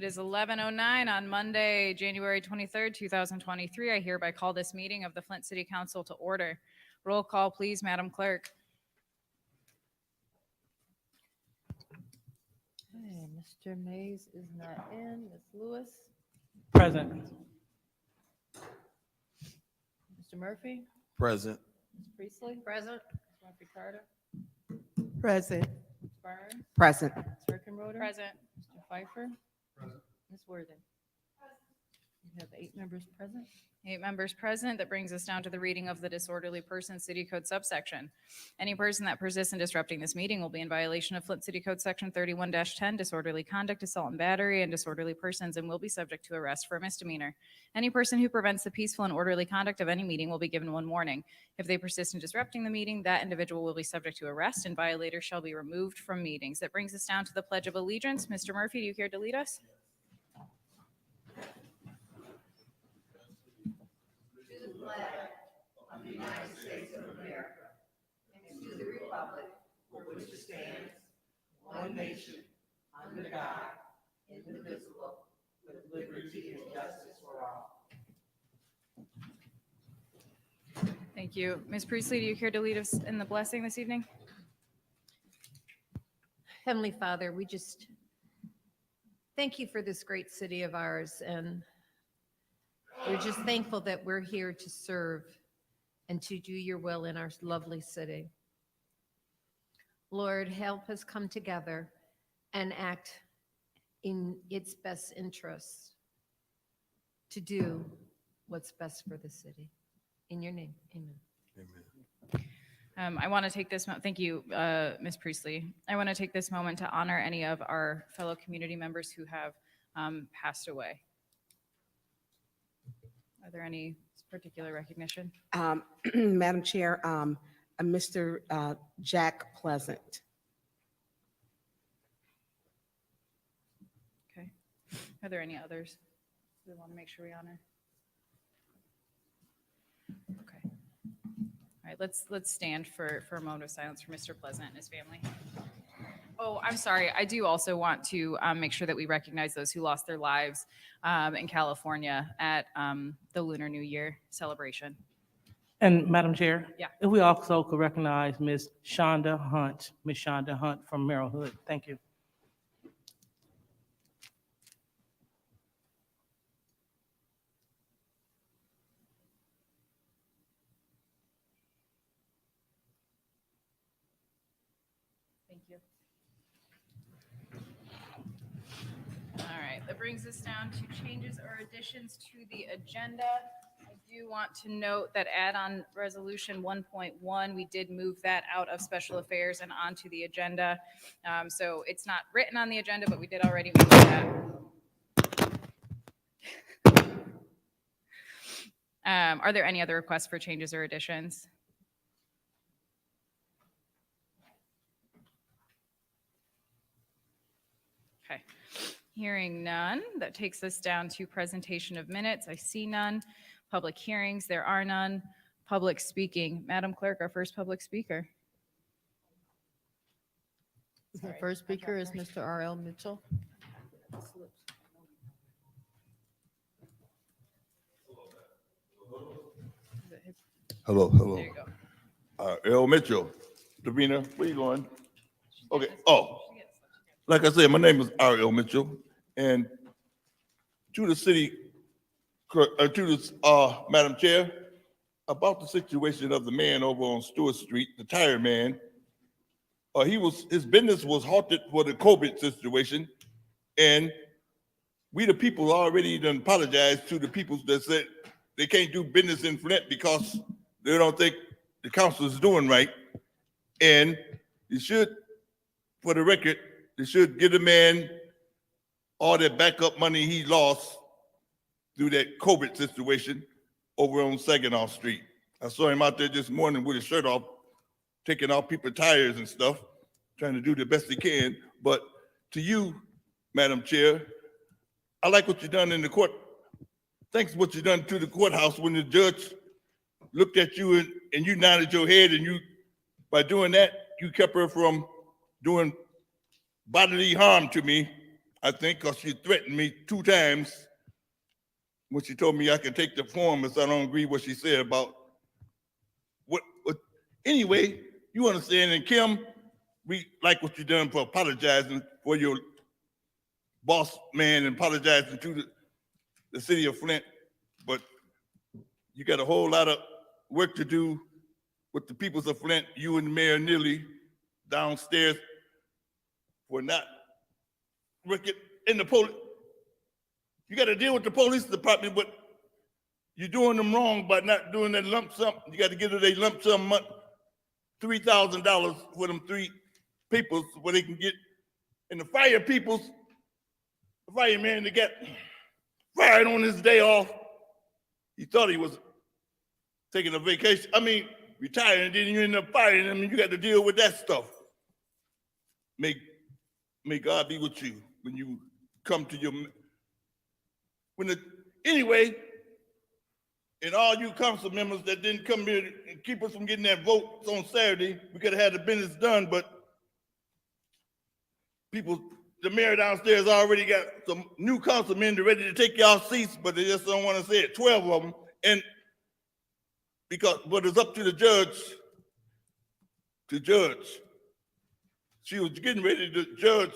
is 11:09 on Monday, January 23rd, 2023. I hereby call this meeting of the Flint City Council to order. Roll call, please, Madam Clerk. Okay, Mr. Mays is not in. Ms. Lewis? Present. Mr. Murphy? Present. Ms. Priestley? Present. Ms. Murphy Carter? Present. Ms. Burns? Present. Ms. Rickenroder? Present. Mr. Pfeiffer? Ms. Worthing? We have 8 members present. 8 members present. That brings us down to the reading of the disorderly person city code subsection. Any person that persists in disrupting this meeting will be in violation of Flint City Code Section 31-10, disorderly conduct, assault and battery, and disorderly persons, and will be subject to arrest for a misdemeanor. Any person who prevents the peaceful and orderly conduct of any meeting will be given 1 warning. If they persist in disrupting the meeting, that individual will be subject to arrest, and violators shall be removed from meetings. That brings us down to the Pledge of Allegiance. Mr. Murphy, do you care to lead us? Of the United States of America, and to the republic for which it stands, one nation, under God, indivisible, with liberty and justice for all. Thank you. Ms. Priestley, do you care to lead us in the blessing this evening? Heavenly Father, we just thank you for this great city of ours, and we're just thankful that we're here to serve and to do your will in our lovely city. Lord, help us come together and act in its best interests to do what's best for the city. In your name, amen. I want to take this, thank you, Ms. Priestley. I want to take this moment to honor any of our fellow community members who have passed away. Are there any particular recognition? Madam Chair, Mr. Jack Pleasant. Okay. Are there any others we want to make sure we honor? Okay. All right, let's stand for a moment of silence for Mr. Pleasant and his family. Oh, I'm sorry. I do also want to make sure that we recognize those who lost their lives in California at the Lunar New Year celebration. And Madam Chair? Yeah. If we also could recognize Ms. Shonda Hunt, Ms. Shonda Hunt from Merrill Hood. Thank you. Thank you. All right, that brings us down to changes or additions to the agenda. I do want to note that add-on resolution 1.1, we did move that out of special affairs and onto the agenda. So it's not written on the agenda, but we did already move that. Are there any other requests for changes or additions? Okay. Hearing none, that takes us down to presentation of minutes. I see none. Public hearings, there are none. Public speaking. Madam Clerk, our first public speaker. The first speaker is Mr. R.L. Mitchell. Hello, hello. There you go. Earl Mitchell. Davina, where you going? Okay, oh, like I said, my name is R.L. Mitchell, and to the city, Madam Chair, about the situation of the man over on Stewart Street, the tire man. His business was halted for the COVID situation, and we the people already done apologized to the people that said they can't do business in Flint because they don't think the council is doing right. And you should, for the record, they should give the man all that backup money he lost through that COVID situation over on Saginaw Street. I saw him out there this morning with his shirt off, taking off people's tires and stuff, trying to do the best he can. But to you, Madam Chair, I like what you done in the court. Thanks for what you done to the courthouse when the judge looked at you and you nodded your head, and you, by doing that, you kept her from doing bodily harm to me. I think, because she threatened me 2 times when she told me I could take the form if I don't agree what she said about what anyway, you understand, and Kim, we like what you done for apologizing for your boss man and apologizing to the city of Flint, but you got a whole lot of work to do with the peoples of Flint, you and Mayor Neely downstairs for not working in the police. You got to deal with the police department, but you're doing them wrong by not doing that lump sum. You got to give them a lump sum month, $3,000 for them 3 people so where they can get, and the fire peoples, the fireman that got fired on his day off, he thought he was taking a vacation. I mean, retiring, and then you end up firing him, and you got to deal with that stuff. May God be with you when you come to your, anyway, and all you council members that didn't come here and keep us from getting that vote on Saturday, we could have had the business done, but people, the mayor downstairs already got some new councilmen ready to take y'all seats, but they just don't want to say it, 12 of them, and but it's up to the judge to judge. She was getting ready to judge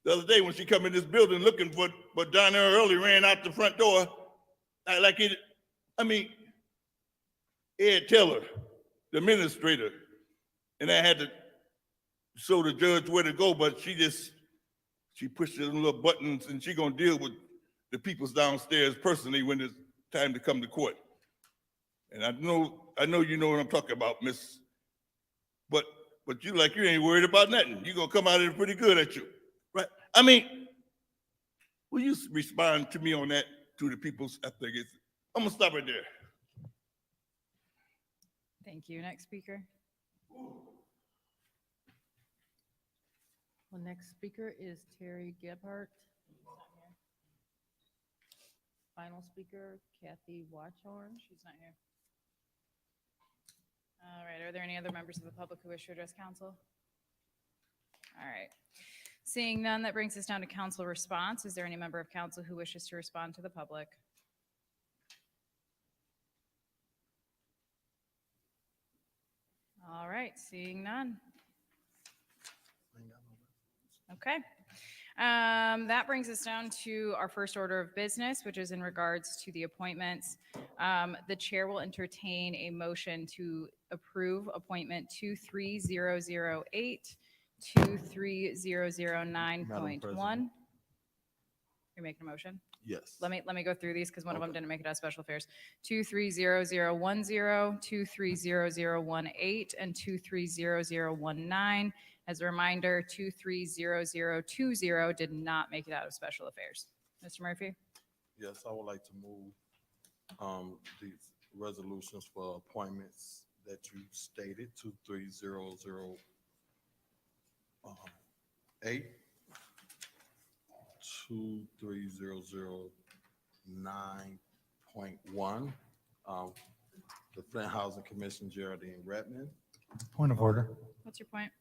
the other day when she come in this building looking for, but John Early ran out the front door like it, I mean, Ed Taylor, the administrator, and I had to show the judge where to go, but she pushed the little buttons and she gonna deal with the peoples downstairs personally when it's time to come to court. And I know you know what I'm talking about, miss. But you ain't worried about nothing. You gonna come out of it pretty good at you, right? I mean, will you respond to me on that, to the people's after I'm gonna stop right there. Thank you. Next speaker. Well, next speaker is Terry Gebhardt. Final speaker, Kathy Watchorn. She's not here. All right, are there any other members of the public who wish to address council? All right. Seeing none, that brings us down to council response. Is there any member of council who wishes to respond to the public? All right, seeing none. Okay. That brings us down to our first order of business, which is in regards to the appointments. The chair will entertain a motion to approve appointment 23008, 23009.1. You're making a motion? Yes. Let me go through these because one of them didn't make it out of special affairs. 230010, 230018, and 230019. As a reminder, 230020 did not make it out of special affairs. Mr. Murphy? Yes, I would like to move these resolutions for appointments that you stated, 23008, 23009.1, the Flint Housing Commission, Geraldine Redmond. Point of order. What's your point?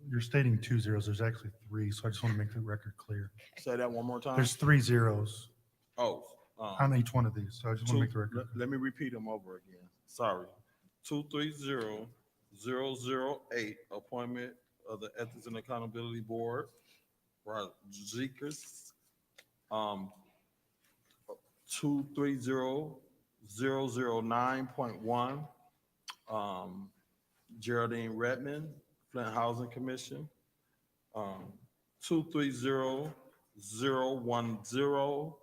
You're stating 2 zeros. There's actually 3, so I just want to make the record clear. Say that one more time. There's 3 zeros Oh. on each one of these, so I just want to make the record. Let me repeat them over again. Sorry. 230008, appointment of the Ethics and Accountability Board, Rodriguez. 230009.1, Geraldine Redmond, Flint Housing Commission. 230010,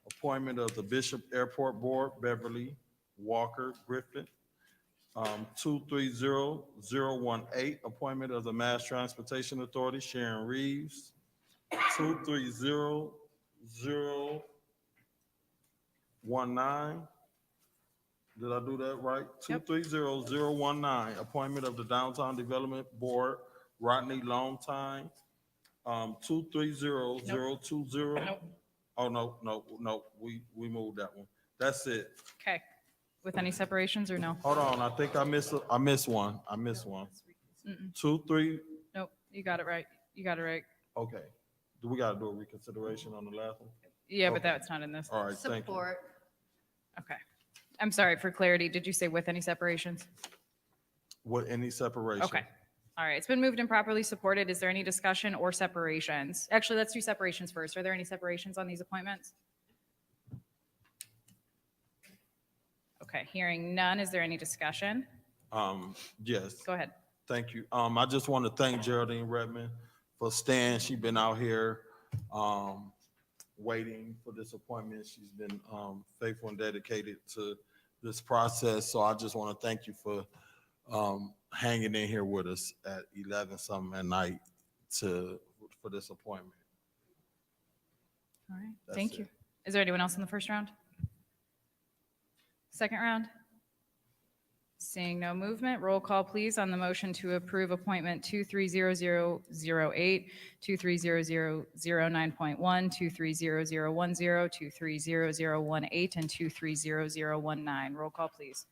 appointment of the Bishop Airport Board, Beverly Walker Griffin. 230018, appointment of the Mass Transportation Authority, Sharon Reeves. 230019. Did I do that right? Yep. 230019, appointment of the Downtown Development Board, Rodney Longtime. 230020. Nope. Oh, no, we moved that one. That's it. Okay. With any separations or no? Hold on, I think I missed one. Mm-mm. 23, Nope, you got it right. You got it right. okay. Do we gotta do a reconsideration on the last one? Yeah, but Okay. that's not in this. All right, thank you. Support. Okay. I'm sorry, for clarity, did you say with any separations? With any separation? Okay. All right, it's been moved and properly supported. Is there any discussion or separations? Actually, let's do separations first. Are there any separations on these appointments? Okay, hearing none. Is there any discussion? Yes. Go ahead. Thank you. I just want to thank Geraldine Redmond for staying. She's been out here, waiting for this appointment. She's been, faithful and dedicated to this process. So I just want to thank you for, hanging in here with us at 11 something at night for this appointment. All right, That's thank it. you. Is there anyone else in the first round? Second round? Seeing no movement, roll call please on the motion to approve appointment 230008, 230009.1, 230010, 230018, and 230019. Roll call please.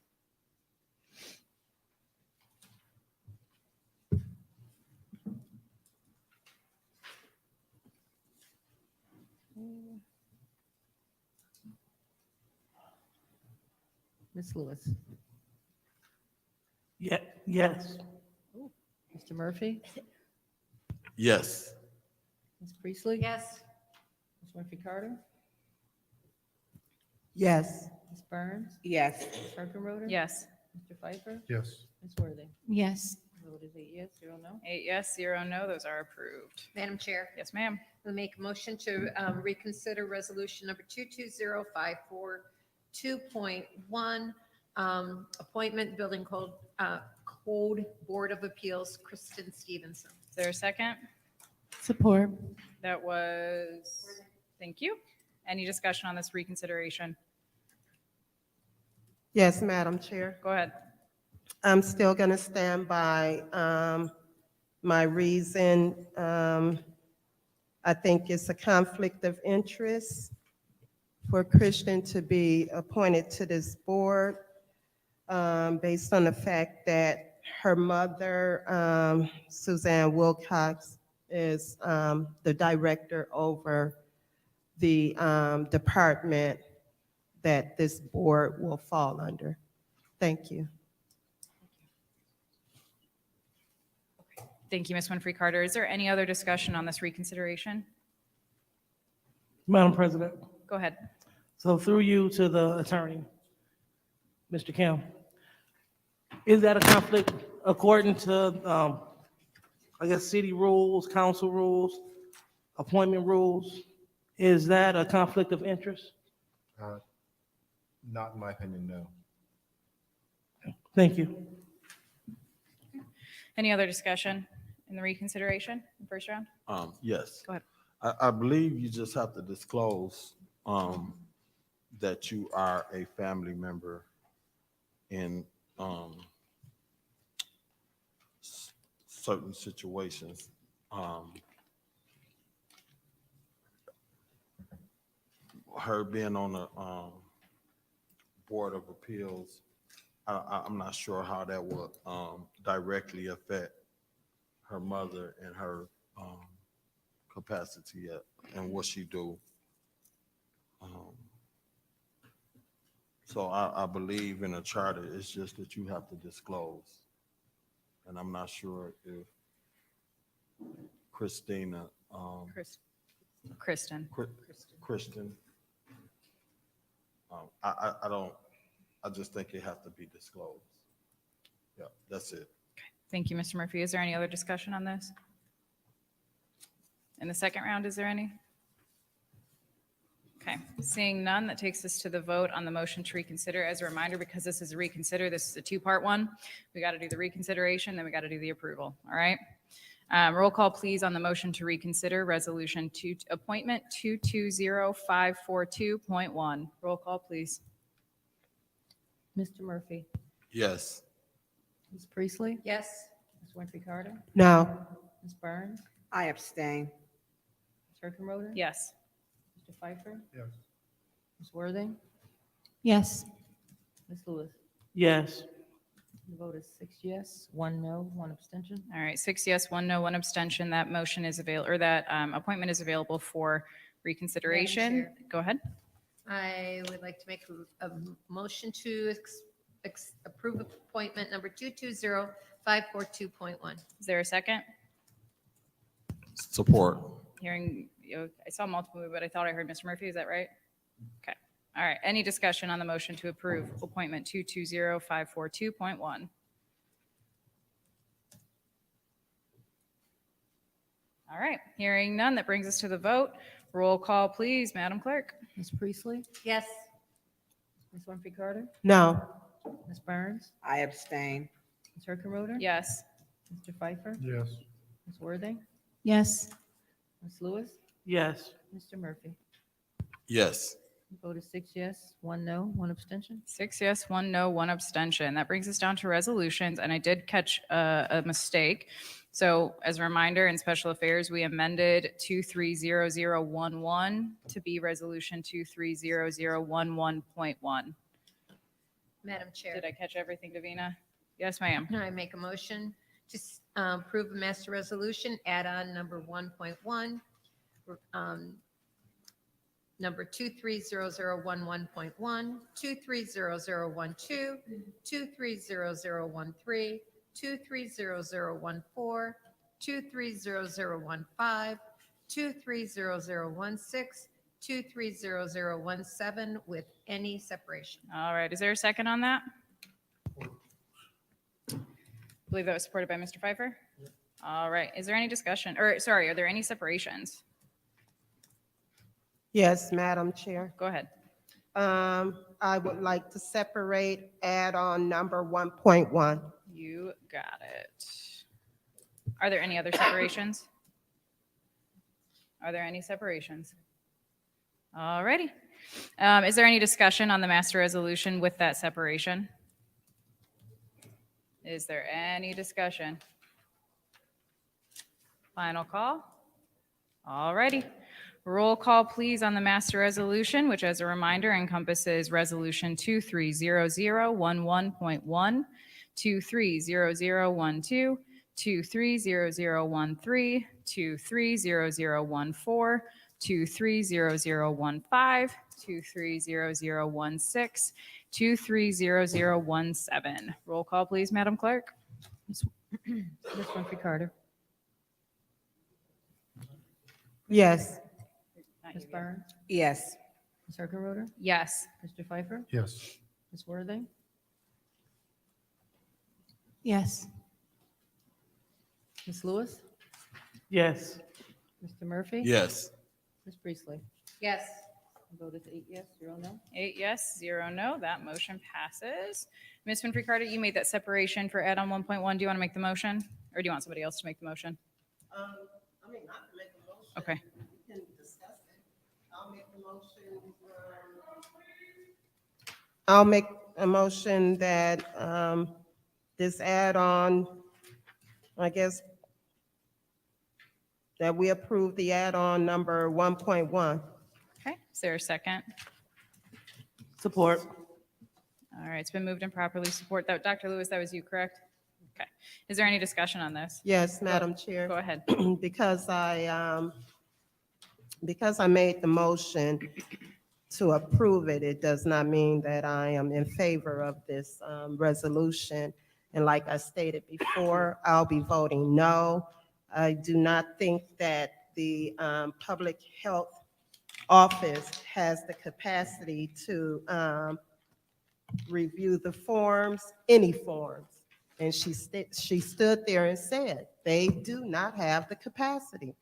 Ms. Lewis. Yeah, yes. Mr. Murphy? Yes. Ms. Priestley? Yes. Ms. Winfrey Carter? Yes. Ms. Burns? Yes. Ms. Kirkendroder? Yes. Mr. Pfeiffer? Yes. Ms. Worthing? Yes. Vote is 8 yes, 0 no. 8 yes, 0 no, those are approved. Madam Chair, Yes, ma'am. we make a motion to reconsider resolution number 22054, 2.1, appointment Building Code Board of Appeals, Kristen Stevenson. Is there a second? Support. That was, thank you. Any discussion on this reconsideration? Yes, Madam Chair. Go ahead. I'm still going to stand by my reason. I think it's a conflict of interest for Christian to be appointed to this board based on the fact that her mother, Suzanne Wilcox, is the director over the department that this board will fall under. Thank you. Thank you, Ms. Winfrey Carter. Is there any other discussion on this reconsideration? Madam President, Go ahead. so through you to the attorney, Mr. Kim, is that a conflict according to, I guess, city rules, council rules, appointment rules? Is that a conflict of interest? Not in my opinion, no. Thank you. Any other discussion in the reconsideration, in the first round? Yes. Go ahead. I believe you just have to disclose, that you are a family member in, certain situations. Her being on the, Board of Appeals, I'm not sure how that would, directly affect her mother and her, capacity and what she do. So I believe in a charter, it's just that you have to disclose. And I'm not sure if Christina, Kristen. Kristen, I just think it has to be disclosed. Yeah, that's it. Thank you, Mr. Murphy. Is there any other discussion on this? In the second round, is there any? Okay, seeing none, that takes us to the vote on the motion to reconsider. As a reminder, because this is a reconsider, this is a two-part one. We got to do the reconsideration, then we got to do the approval, all right? Roll call, please, on the motion to reconsider resolution appointment 220542.1. Roll call, please. Mr. Murphy? Yes. Ms. Priestley? Yes. Ms. Winfrey Carter? No. Ms. Burns? I abstain. Ms. Kirkendroder? Yes. Mr. Pfeiffer? Yes. Ms. Worthing? Yes. Ms. Lewis? Yes. The vote is 6 yes, 1 no, 1 abstention. All right, 6 yes, 1 no, 1 abstention. That motion is available, or that appointment is available for reconsideration. Chair. Go ahead. I would like to make a motion to approve appointment number 220542.1. Is there a second? Support. Hearing, I saw multiple, but I thought I heard Mr. Murphy. Is that right? Okay. All right. Any discussion on the motion to approve appointment 220542.1? All right. Hearing none, that brings us to the vote. Roll call, please, Madam Clerk. Ms. Priestley? Yes. Ms. Winfrey Carter? No. Ms. Burns? I abstain. Ms. Hookerroder? Yes. Mr. Pfeiffer? Yes. Ms. Worthing? Yes. Ms. Lewis? Yes. Mr. Murphy? Yes. The vote is 6 yes, 1 no, 1 abstention. 6 yes, 1 no, 1 abstention. That brings us down to resolutions, and I did catch a mistake. So as a reminder, in special affairs, we amended 230011 to be resolution 230011.1. Madam Chair. Did I catch everything, Davina? Yes, ma'am. I make a motion to approve a master resolution, add-on number 1.1, number 230011.1, 230012, 230013, 230014, 230015, 230016, 230017 with any separation. All right, is there a second on that? I believe that was supported by Mr. Pfeiffer. All right, is there any discussion, or sorry, are there any separations? Yes, Madam Chair. Go ahead. I would like to separate add-on number 1.1. You got it. Are there any other separations? Are there any separations? All righty. Is there any discussion on the master resolution with that separation? Is there any discussion? Final call? All righty. Roll call, please, on the master resolution, which, as a reminder, encompasses Resolution 230011.1, 230012, 230013, 230014, 230015, 230016, 230017. Roll call, please, Madam Clerk. Ms. Winfrey Carter? Yes. Ms. Burns? Yes. Ms. Hookerroder? Yes. Mr. Pfeiffer? Yes. Ms. Worthing? Yes. Ms. Lewis? Yes. Mr. Murphy? Yes. Ms. Priestley? Yes. The vote is 8 yes, 0 no. 8 yes, 0 no. That motion passes. Ms. Winfrey Carter, you made that separation for add-on 1.1. Do you want to make the motion? Or do you want somebody else to make the motion? I mean, not to make a motion. Okay. We can discuss it. I'll make the motion. I'll make a motion that this add-on, I guess, that we approve the add-on number 1.1. Okay, is there a second? Support. All right, it's been moved and properly support. That, Dr. Lewis, that was you, correct? Okay. Is there any discussion on this? Yes, Madam Chair. Go ahead. Because I made the motion to approve it, it does not mean that I am in favor of this resolution. And like I stated before, I'll be voting no. I do not think that the Public Health Office has the capacity to review the forms, any forms. And she stood there and said, they do not have the capacity.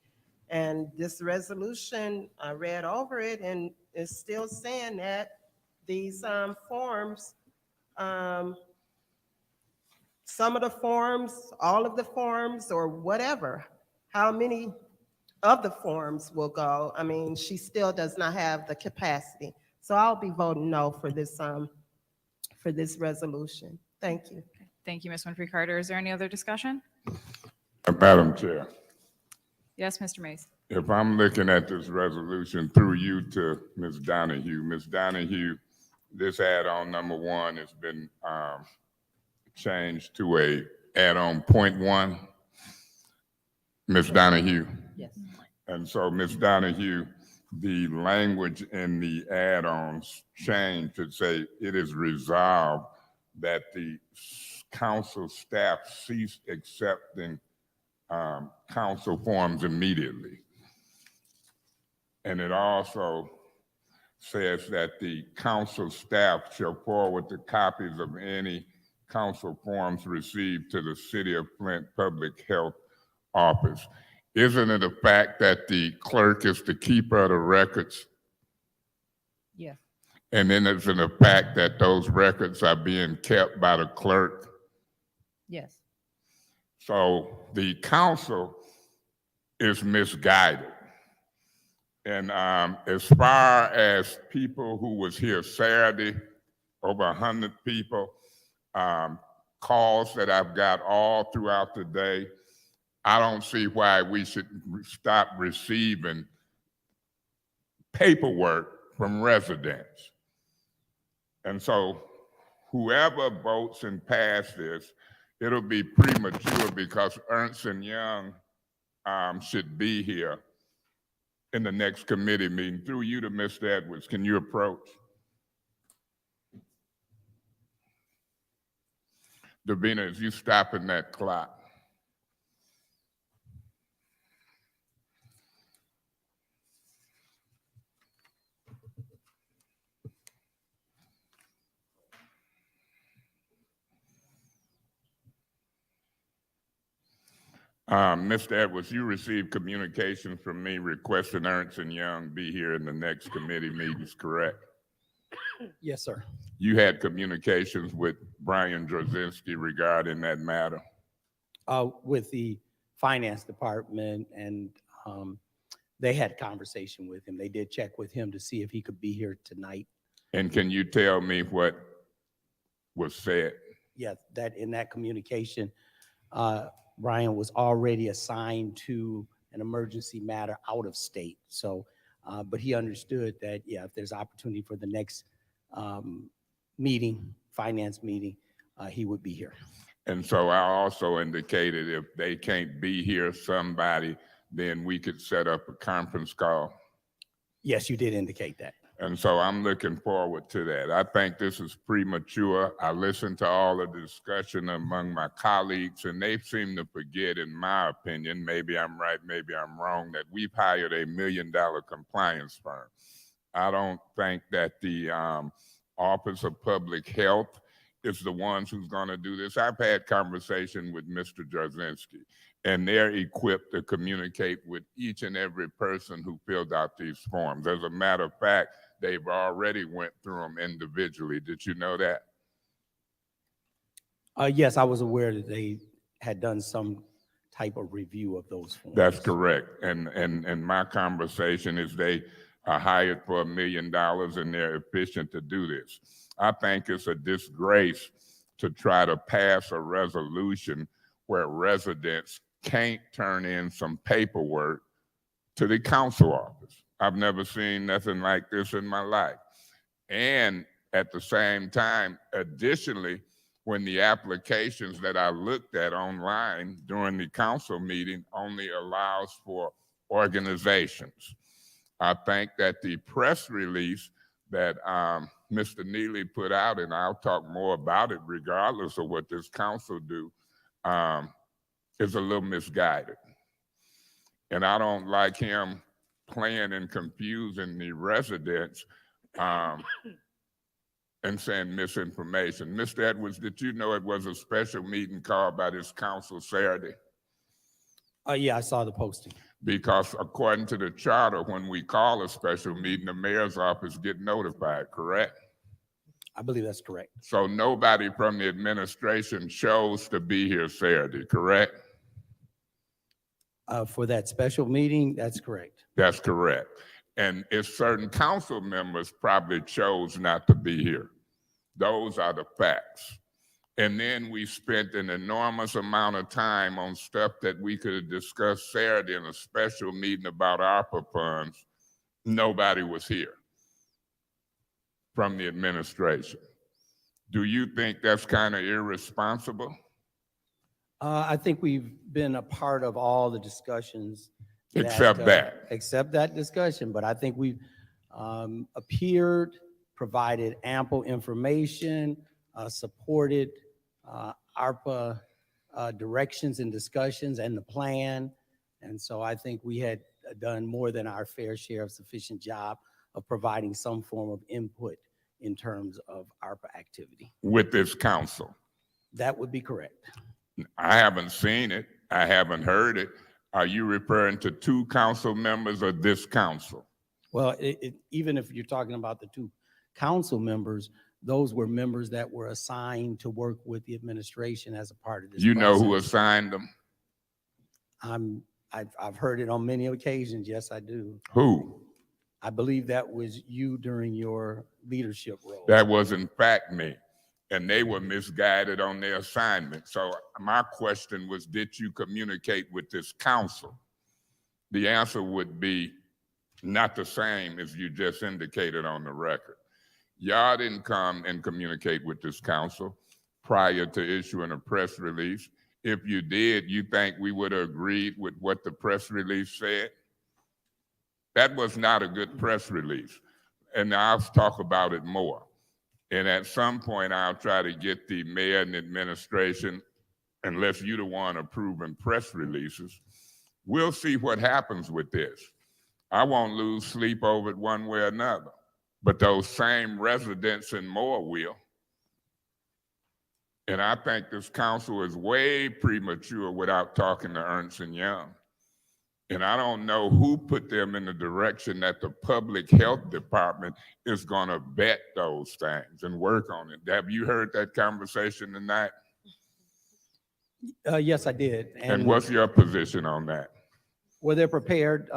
And this resolution, I read over it, and it's still saying that these forms, some of the forms, all of the forms, or whatever, how many of the forms will go, I mean, she still does not have the capacity. So I'll be voting no for this resolution. Thank you. Thank you, Ms. Winfrey Carter. Is there any other discussion? Madam Chair, Yes, Mr. Mays. if I'm looking at this resolution through you to Ms. Donahue, this add-on number 1 has been change to a add-on .1. Ms. Donahue? Yes. And so, Ms. Donahue, the language in the add-ons changed to say it is resolved that the council staff cease accepting council forms immediately. And it also says that the council staff shall forward the copies of any council forms received to the City of Flint Public Health Office. Isn't it a fact that the clerk is the keeper of the records? Yes. And then isn't it a fact that those records are being kept by the clerk? Yes. So the council is misguided. And as far as people who was here Saturday, over 100 people, calls that I've got all throughout the day, I don't see why we should stop receiving paperwork from residents. And so whoever votes and pass this, it'll be premature because Ernst & Young should be here in the next committee meeting. Through you to Mr. Edwards, can you approach? Davina, is you stopping that clock? Mr. Edwards, you received communications from me requesting Ernst & Young be here in the next committee meetings, correct? Yes, sir. You had communications with Brian Drozinski regarding that matter? With the finance department, and they had conversation with him. They did check with him to see if he could be here tonight. And can you tell me what was said? Yeah, that in that communication, Brian was already assigned to an emergency matter out of state. So, but he understood that, yeah, if there's opportunity for the next meeting, finance meeting, he would be here. And so I also indicated if they can't be here, somebody, then we could set up a conference call. Yes, you did indicate that. And so I'm looking forward to that. I think this is premature. I listened to all of the discussion among my colleagues, and they seem to forget, in my opinion, maybe I'm right, maybe I'm wrong, that we've hired a $1 million compliance firm. I don't think that the Office of Public Health is the ones who's going to do this. I've had conversation with Mr. Drozinski, and they're equipped to communicate with each and every person who filled out these forms. As a matter of fact, they've already went through them individually. Did you know that? Yes, I was aware that they had done some type of review of those forms. That's correct. And my conversation is they are hired for $1 million and they're efficient to do this. I think it's a disgrace to try to pass a resolution where residents can't turn in some paperwork to the council office. I've never seen nothing like this in my life. And at the same time, additionally, when the applications that I looked at online during the council meeting only allows for organizations. I think that the press release that Mr. Neely put out, and I'll talk more about it regardless of what this council do, is a little misguided. And I don't like him playing and confusing the residents and saying misinformation. Mr. Edwards, did you know it was a special meeting called by this council Saturday? Yeah, I saw the posting. Because according to the charter, when we call a special meeting, the mayor's office get notified, correct? I believe that's correct. So nobody from the administration chose to be here Saturday, correct? For that special meeting, that's correct. That's correct. And if certain council members probably chose not to be here, those are the facts. And then we spent an enormous amount of time on stuff that we could have discussed Saturday in a special meeting about ARPA funds. Nobody was here from the administration. Do you think that's kind of irresponsible? I think we've been a part of all the discussions. Except that. Except that discussion, but I think we've appeared, provided ample information, supported ARPA directions and discussions and the plan. And so I think we had done more than our fair share of sufficient job of providing some form of input in terms of ARPA activity. With this council? That would be correct. I haven't seen it. I haven't heard it. Are you referring to 2 council members or this council? Well, even if you're talking about the 2 council members, those were members that were assigned to work with the administration as a part of this. You know who process. assigned them? I've heard it on many occasions. Yes, I do. Who? I believe that was you during your leadership role. That was in fact me. And they were misguided on their assignment. So my question was, did you communicate with this council? The answer would be not the same as you just indicated on the record. Y'all didn't come and communicate with this council prior to issuing a press release. If you did, you think we would have agreed with what the press release said? That was not a good press release. And I'll talk about it more. And at some point, I'll try to get the mayor and administration, unless you're the one approving press releases, we'll see what happens with this. I won't lose sleep over it one way or another, but those same residents and more will. And I think this council is way premature without talking to Ernst & Young. And I don't know who put them in the direction that the public health department is going to vet those things and work on it. Have you heard that conversation tonight? Yes, I did. And what's your position on that? Well, they're prepared.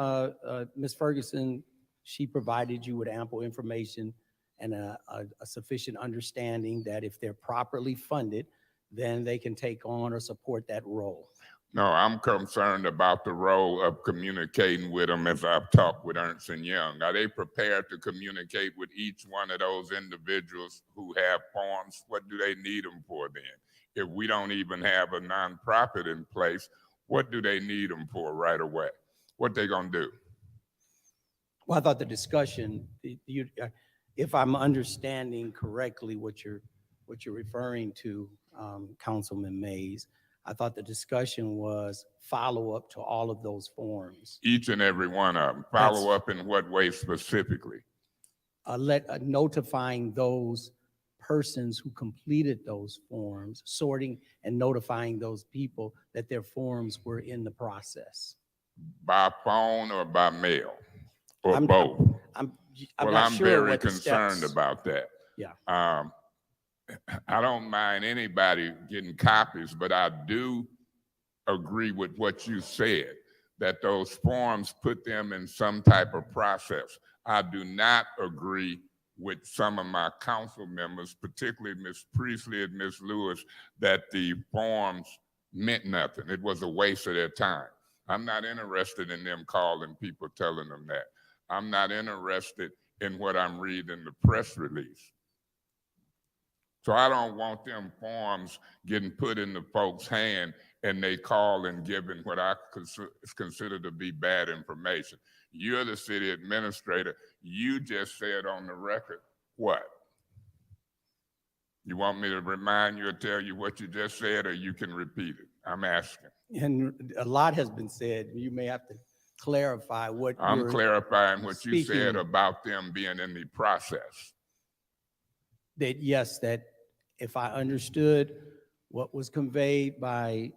Ms. Ferguson, she provided you with ample information and a sufficient understanding that if they're properly funded, then they can take on or support that role. No, I'm concerned about the role of communicating with them as I've talked with Ernst & Young. Are they prepared to communicate with each one of those individuals who have forms? What do they need them for then? If we don't even have a nonprofit in place, what do they need them for right away? What they gonna do? Well, I thought the discussion, if I'm understanding correctly what you're referring to, Councilman Mays, I thought the discussion was follow up to all of those forms. Each and every one of them. Follow up in what way specifically? Notifying those persons who completed those forms, sorting and notifying those people that their forms were in the process. By phone or by mail? Or I'm- both? I'm Well, not I'm sure very what the concerned steps- about that. Yeah. I don't mind anybody getting copies, but I do agree with what you said, that those forms put them in some type of process. I do not agree with some of my council members, particularly Ms. Priestley and Ms. Lewis, that the forms meant nothing. It was a waste of their time. I'm not interested in them calling people telling them that. I'm not interested in what I'm reading in the press release. So I don't want them forms getting put in the folks' hand and they call and giving what I consider to be bad information. You're the city administrator. You just said on the record, what? You want me to remind you or tell you what you just said, or you can repeat it? I'm asking. And a lot has been said. You may have to clarify what I'm you're clarifying what you said speaking. about them being in the process. That yes, that if I understood what was conveyed by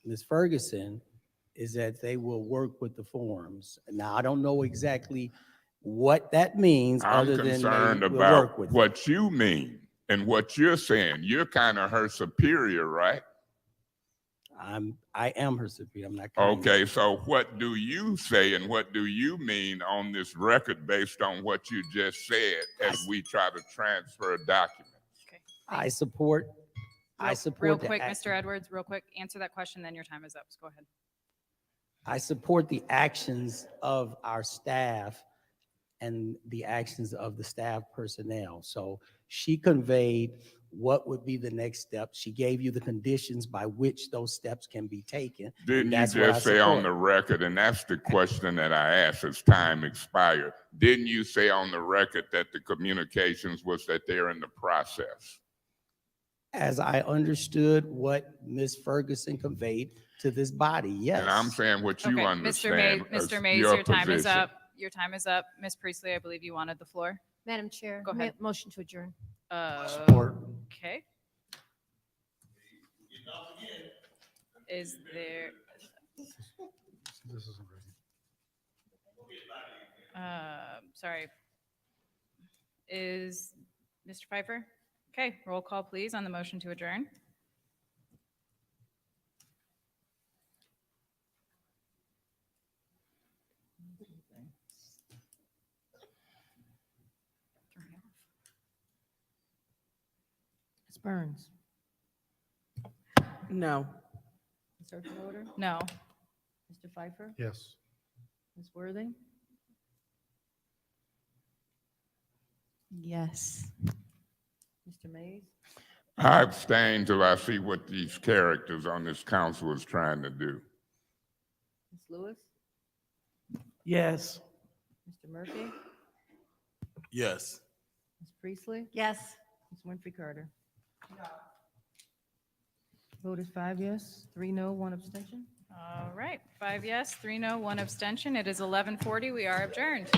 Ms. Ferguson, is that they will work with the forms. Now, I don't know exactly what that means, I'm other than concerned they will about work with. what you mean and what you're saying. You're kind of her superior, right? I am her superior. I'm not. kind of- Okay, so what do you say and what do you mean on this record based on what you just said as we try to transfer documents? I support. I support. Real the quick, act- Mr. Edwards, real quick, answer that question, then your time is up. So go ahead. I support the actions of our staff and the actions of the staff personnel. So She conveyed what would be the next step. She gave you the conditions by which those steps can be taken. and Didn't you that's what I just say on support. the record, and that's the question that I asked as time expired, didn't you say on the record that the communications was that they're in the process? As I understood what Ms. Ferguson conveyed to this body, yes. And I'm saying what you Okay, understand. as Mr. Mays, your your time is position. up. Your time is up. Ms. Priestley, I believe you wanted the floor. Madam Chair, Go ahead. motion to adjourn. Support. Okay. Is there, This isn't ready. sorry. Is Mr. Pfeiffer? Okay, roll call, please, on the motion to adjourn. Ms. Burns, No. Ms. Urquhart, No. Mr. Pfeiffer, Yes. Ms. Worthing, Yes. Mr. Mays, I abstain till I see what these characters on this council is trying to do. Ms. Lewis, Yes. Mr. Murphy, Yes. Ms. Priestley, Yes. Ms. Winfrey Carter. Vote is 5 yes, 3 no, 1 abstention. All right, 5 yes, 3 no, 1 abstention. It is 11:40. We are adjourned.